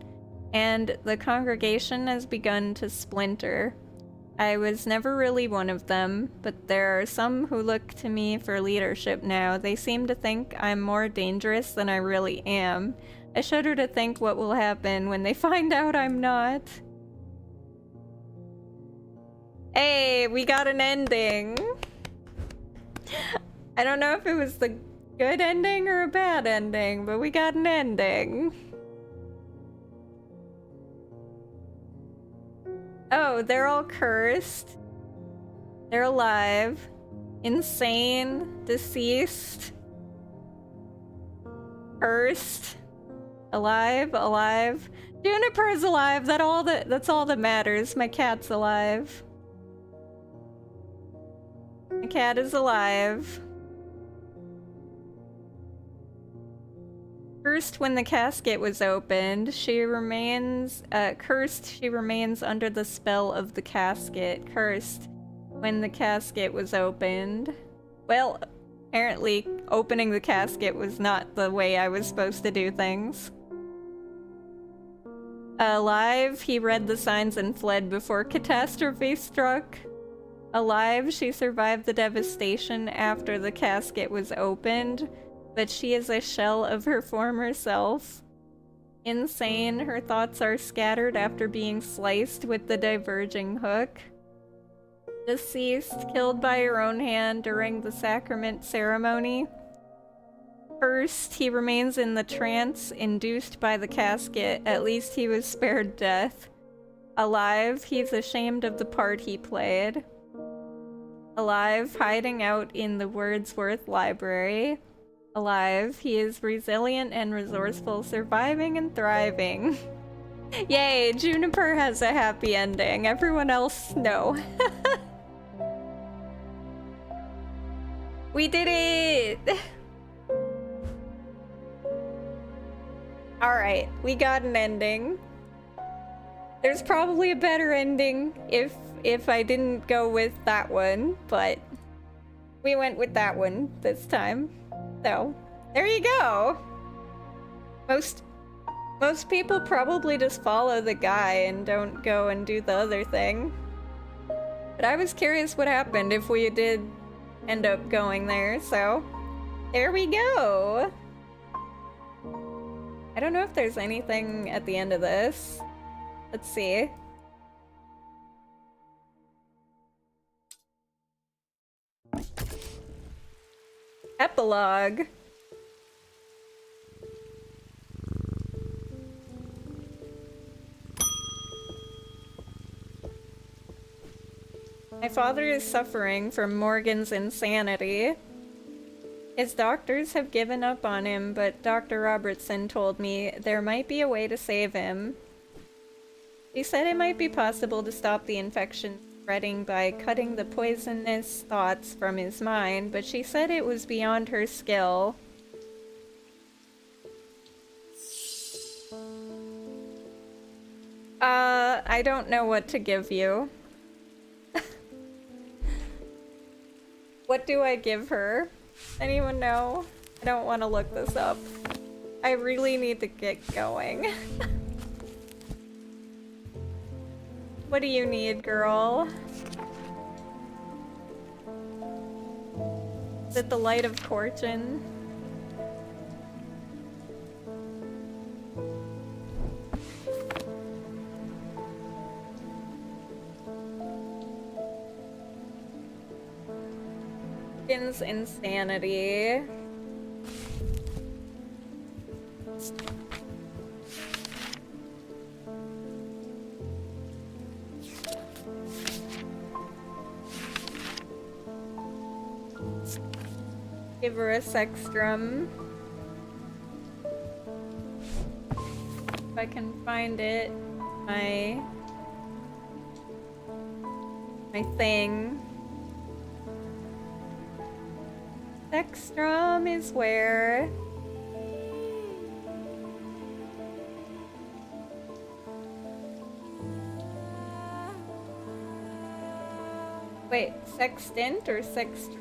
and the congregation has begun to splinter. I was never really one of them, but there are some who look to me for leadership now. They seem to think I'm more dangerous than I really am. I shudder to think what will happen when they find out I'm not. Hey, we got an ending! I don't know if it was the good ending or a bad ending, but we got an ending. Oh, they're all cursed. They're alive. Insane. Deceased. Cursed. Alive. Alive. Juniper's alive. That's all that matters. My cat's alive. My cat is alive. Cursed when the casket was opened, she remains, cursed she remains under the spell of the casket. Cursed when the casket was opened. Well, apparently opening the casket was not the way I was supposed to do things. Alive, he read the signs and fled before catastrophe struck. Alive, she survived the devastation after the casket was opened, but she is a shell of her former self. Insane, her thoughts are scattered after being sliced with the diverging hook. Deceased, killed by her own hand during the sacrament ceremony. Cursed, he remains in the trance induced by the casket. At least he was spared death. Alive, he's ashamed of the part he played. Alive, hiding out in the Wordsworth Library. Alive, he is resilient and resourceful, surviving and thriving. Yay, Juniper has a happy ending. Everyone else, no. We did it! Alright, we got an ending. There's probably a better ending if I didn't go with that one, but we went with that one this time. So, there you go. Most people probably just follow the guy and don't go and do the other thing. But I was curious what happened if we did end up going there, so there we go. I don't know if there's anything at the end of this. Let's see. Epilogue. My father is suffering from Morgan's insanity. His doctors have given up on him, but Dr. Robertson told me there might be a way to save him. She said it might be possible to stop the infection spreading by cutting the poisonous thoughts from his mind, but she said it was beyond her skill. I don't know what to give you. What do I give her? Anyone know? I don't want to look this up. I really need to get going. What do you need, girl? Is it the light of fortune? Insanity. Give her a sextrum. If I can find it. My thing. Dextrom is where? Wait, sextant or sextrum?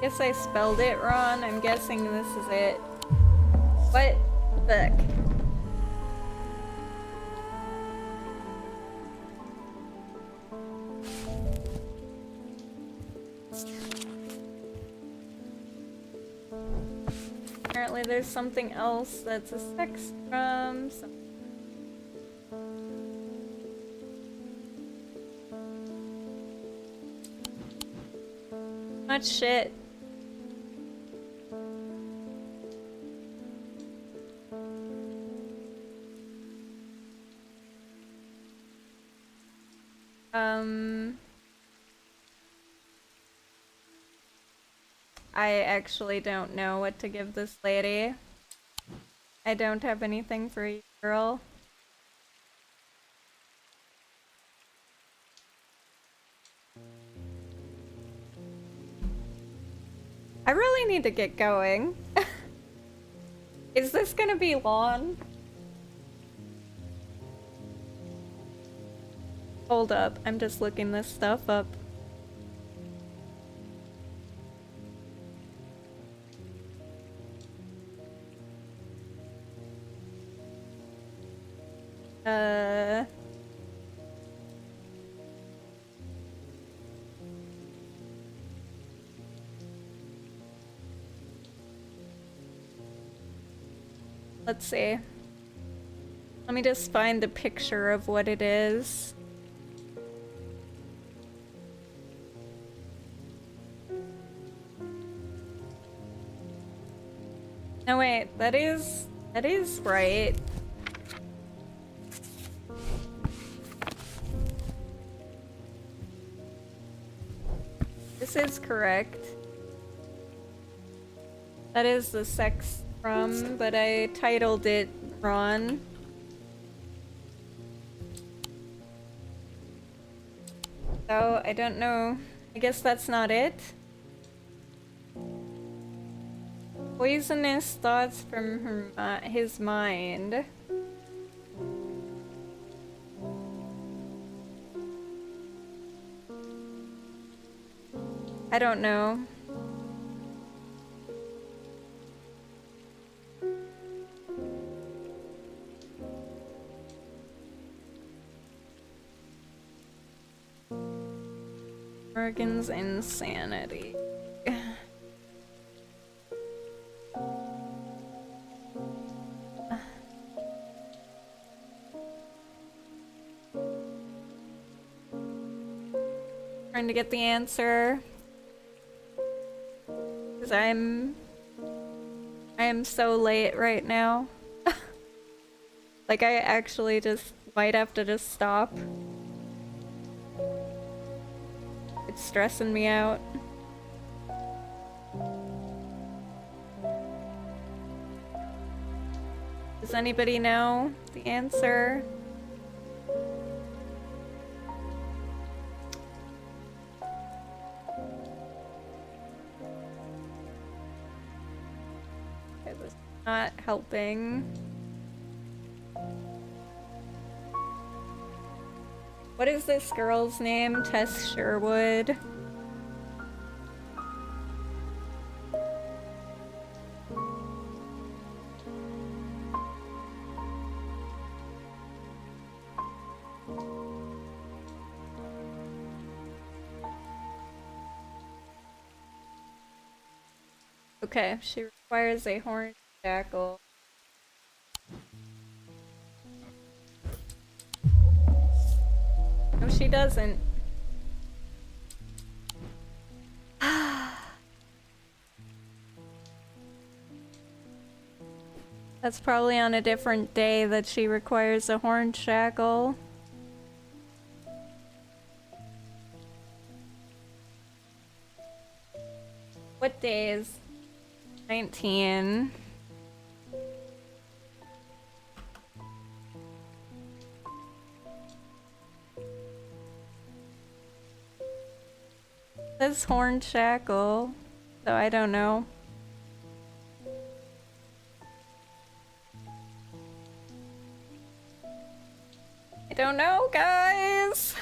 Guess I spelled it wrong. I'm guessing this is it. What the fuck? Apparently there's something else that's a sextrum. Much shit. I actually don't know what to give this lady. I don't have anything for you, girl. I really need to get going. Is this gonna be long? Hold up, I'm just looking this stuff up. Let's see. Let me just find the picture of what it is. No, wait, that is right. This is correct. That is the sex from, but I titled it wrong. So, I don't know. I guess that's not it. Poisonous thoughts from her, his mind. I don't know. Morgan's insanity. Trying to get the answer. Because I am so late right now. Like, I actually just might have to just stop. It's stressing me out. Does anybody know the answer? It was not helping. What is this girl's name? Tess Sherwood. Okay, she requires a horn jackal. No, she doesn't. That's probably on a different day that she requires a horn shackle. What day is 19? This horn shackle, so I don't know. I don't know, guys.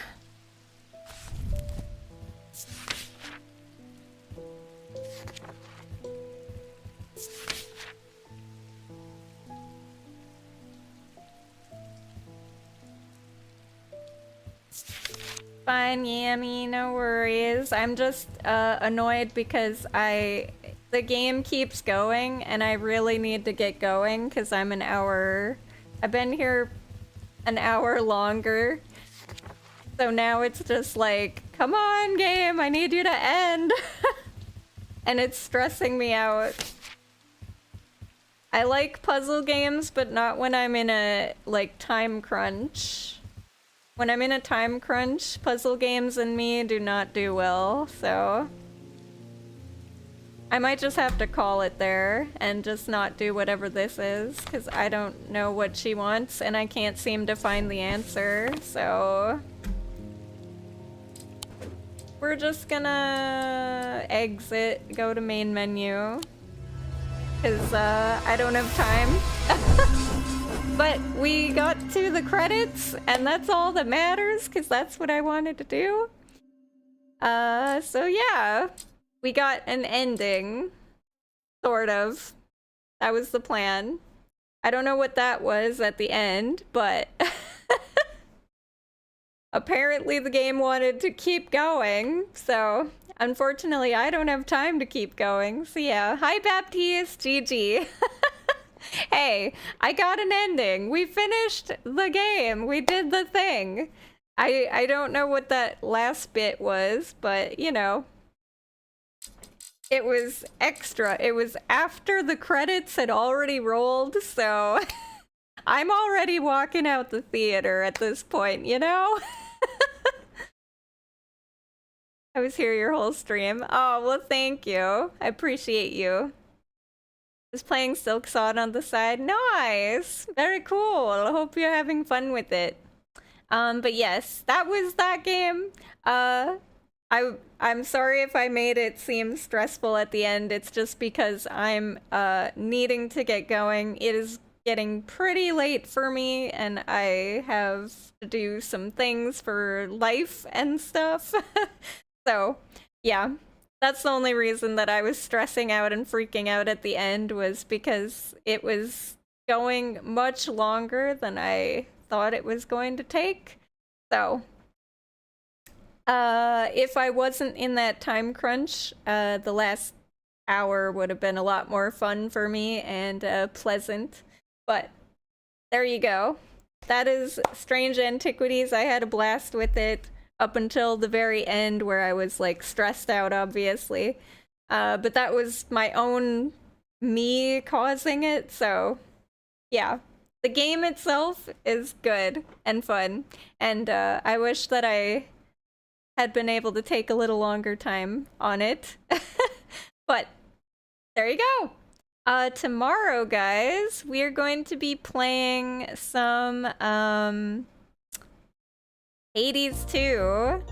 Fine, Yammy, no worries. I'm just annoyed because the game keeps going and I really need to get going because I've been here an hour longer. So now it's just like, come on game, I need you to end. And it's stressing me out. I like puzzle games, but not when I'm in a like time crunch. When I'm in a time crunch, puzzle games and me do not do well, so I might just have to call it there and just not do whatever this is, because I don't know what she wants and I can't seem to find the answer, so we're just gonna exit, go to main menu, because I don't have time. But we got to the credits, and that's all that matters, because that's what I wanted to do. So yeah, we got an ending. Sort of. That was the plan. I don't know what that was at the end, but apparently the game wanted to keep going, so unfortunately I don't have time to keep going. So yeah, hi Baptiste, GG. Hey, I got an ending. We finished the game. We did the thing. I don't know what that last bit was, but you know, it was extra. It was after the credits had already rolled, so I'm already walking out the theater at this point, you know? I was here your whole stream. Oh, well, thank you. I appreciate you. Just playing Silksong on the side. Nice! Very cool. I hope you're having fun with it. But yes, that was that game. I'm sorry if I made it seem stressful at the end. It's just because I'm needing to get going. It is getting pretty late for me and I have to do some things for life and stuff. So, yeah. That's the only reason that I was stressing out and freaking out at the end, was because it was going much longer than I thought it was going to take. So, if I wasn't in that time crunch, the last hour would have been a lot more fun for me and pleasant. But there you go. That is Strange Antiquities. I had a blast with it up until the very end where I was like stressed out, obviously. But that was my own me causing it, so yeah. The game itself is good and fun, and I wish that I had been able to take a little longer time on it. But there you go. Tomorrow, guys, we are going to be playing some Hades 2,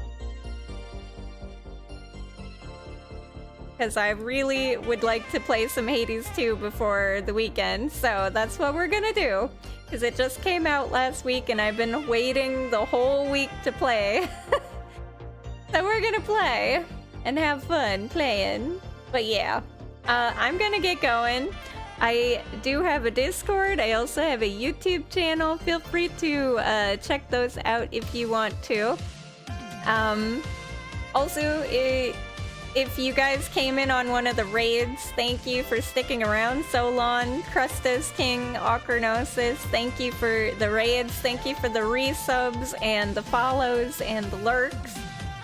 because I really would like to play some Hades 2 before the weekend, so that's what we're gonna do, because it just came out last week and I've been waiting the whole week to play. So we're gonna play and have fun playing. But yeah, I'm gonna get going. I do have a Discord. I also have a YouTube channel. Feel free to check those out if you want to. Also, if you guys came in on one of the raids, thank you for sticking around so long. Crustos King, Ocarnosis, thank you for the raids. Thank you for the resubs and the follows and the lurks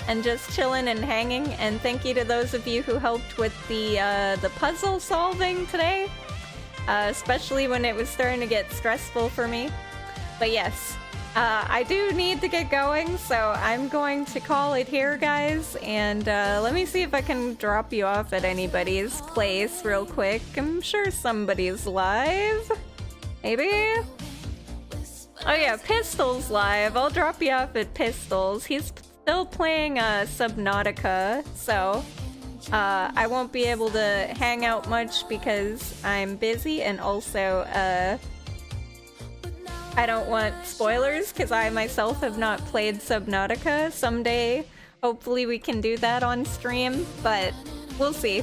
and just chilling and hanging. And thank you to those of you who helped with the puzzle solving today. especially when it was starting to get stressful for me. But yes, I do need to get going, so I'm going to call it here, guys, and let me see if I can drop you off at anybody's place real quick. I'm sure somebody's live. Maybe? Oh yeah, Pistol's live. I'll drop you off at Pistol's. He's still playing Subnautica, so I won't be able to hang out much because I'm busy, and also I don't want spoilers because I myself have not played Subnautica. Someday, hopefully we can do that on stream, but we'll see.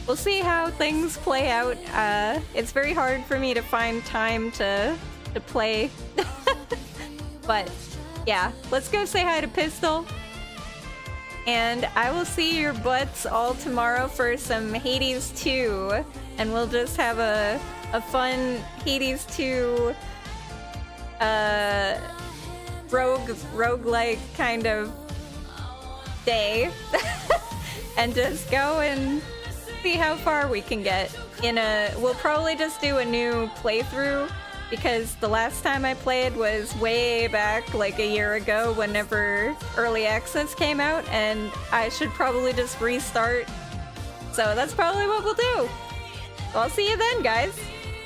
We'll see how things play out. It's very hard for me to find time to play. But yeah, let's go say hi to Pistol. And I will see your butts all tomorrow for some Hades 2. And we'll just have a fun Hades 2 roguelike kind of day. And just go and see how far we can get. We'll probably just do a new playthrough, because the last time I played was way back, like a year ago, whenever Early Access came out, and I should probably just restart. So that's probably what we'll do. I'll see you then, guys.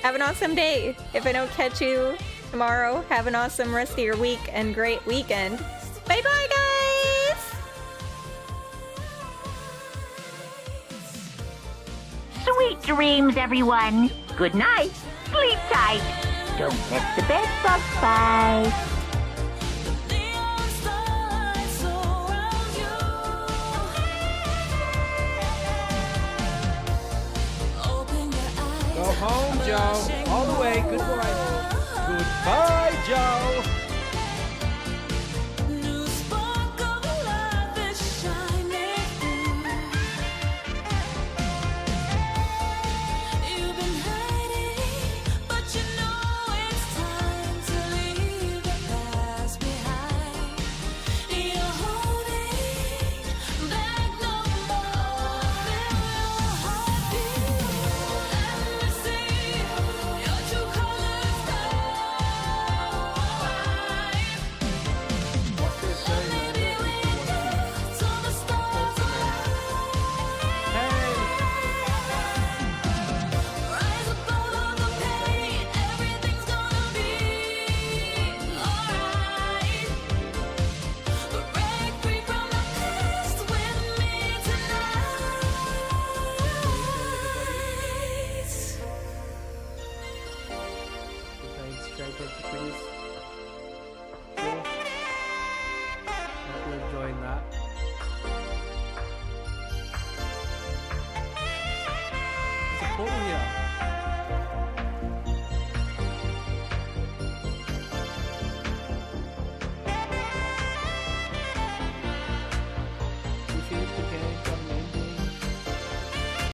Have an awesome day. If I don't catch you tomorrow, have an awesome rest of your week and great weekend. Bye-bye, guys! Sweet dreams, everyone. Good night. Sleep tight. Don't let the bed bug bite. Go home, Joe. All the way. Goodbye. Goodbye, Joe.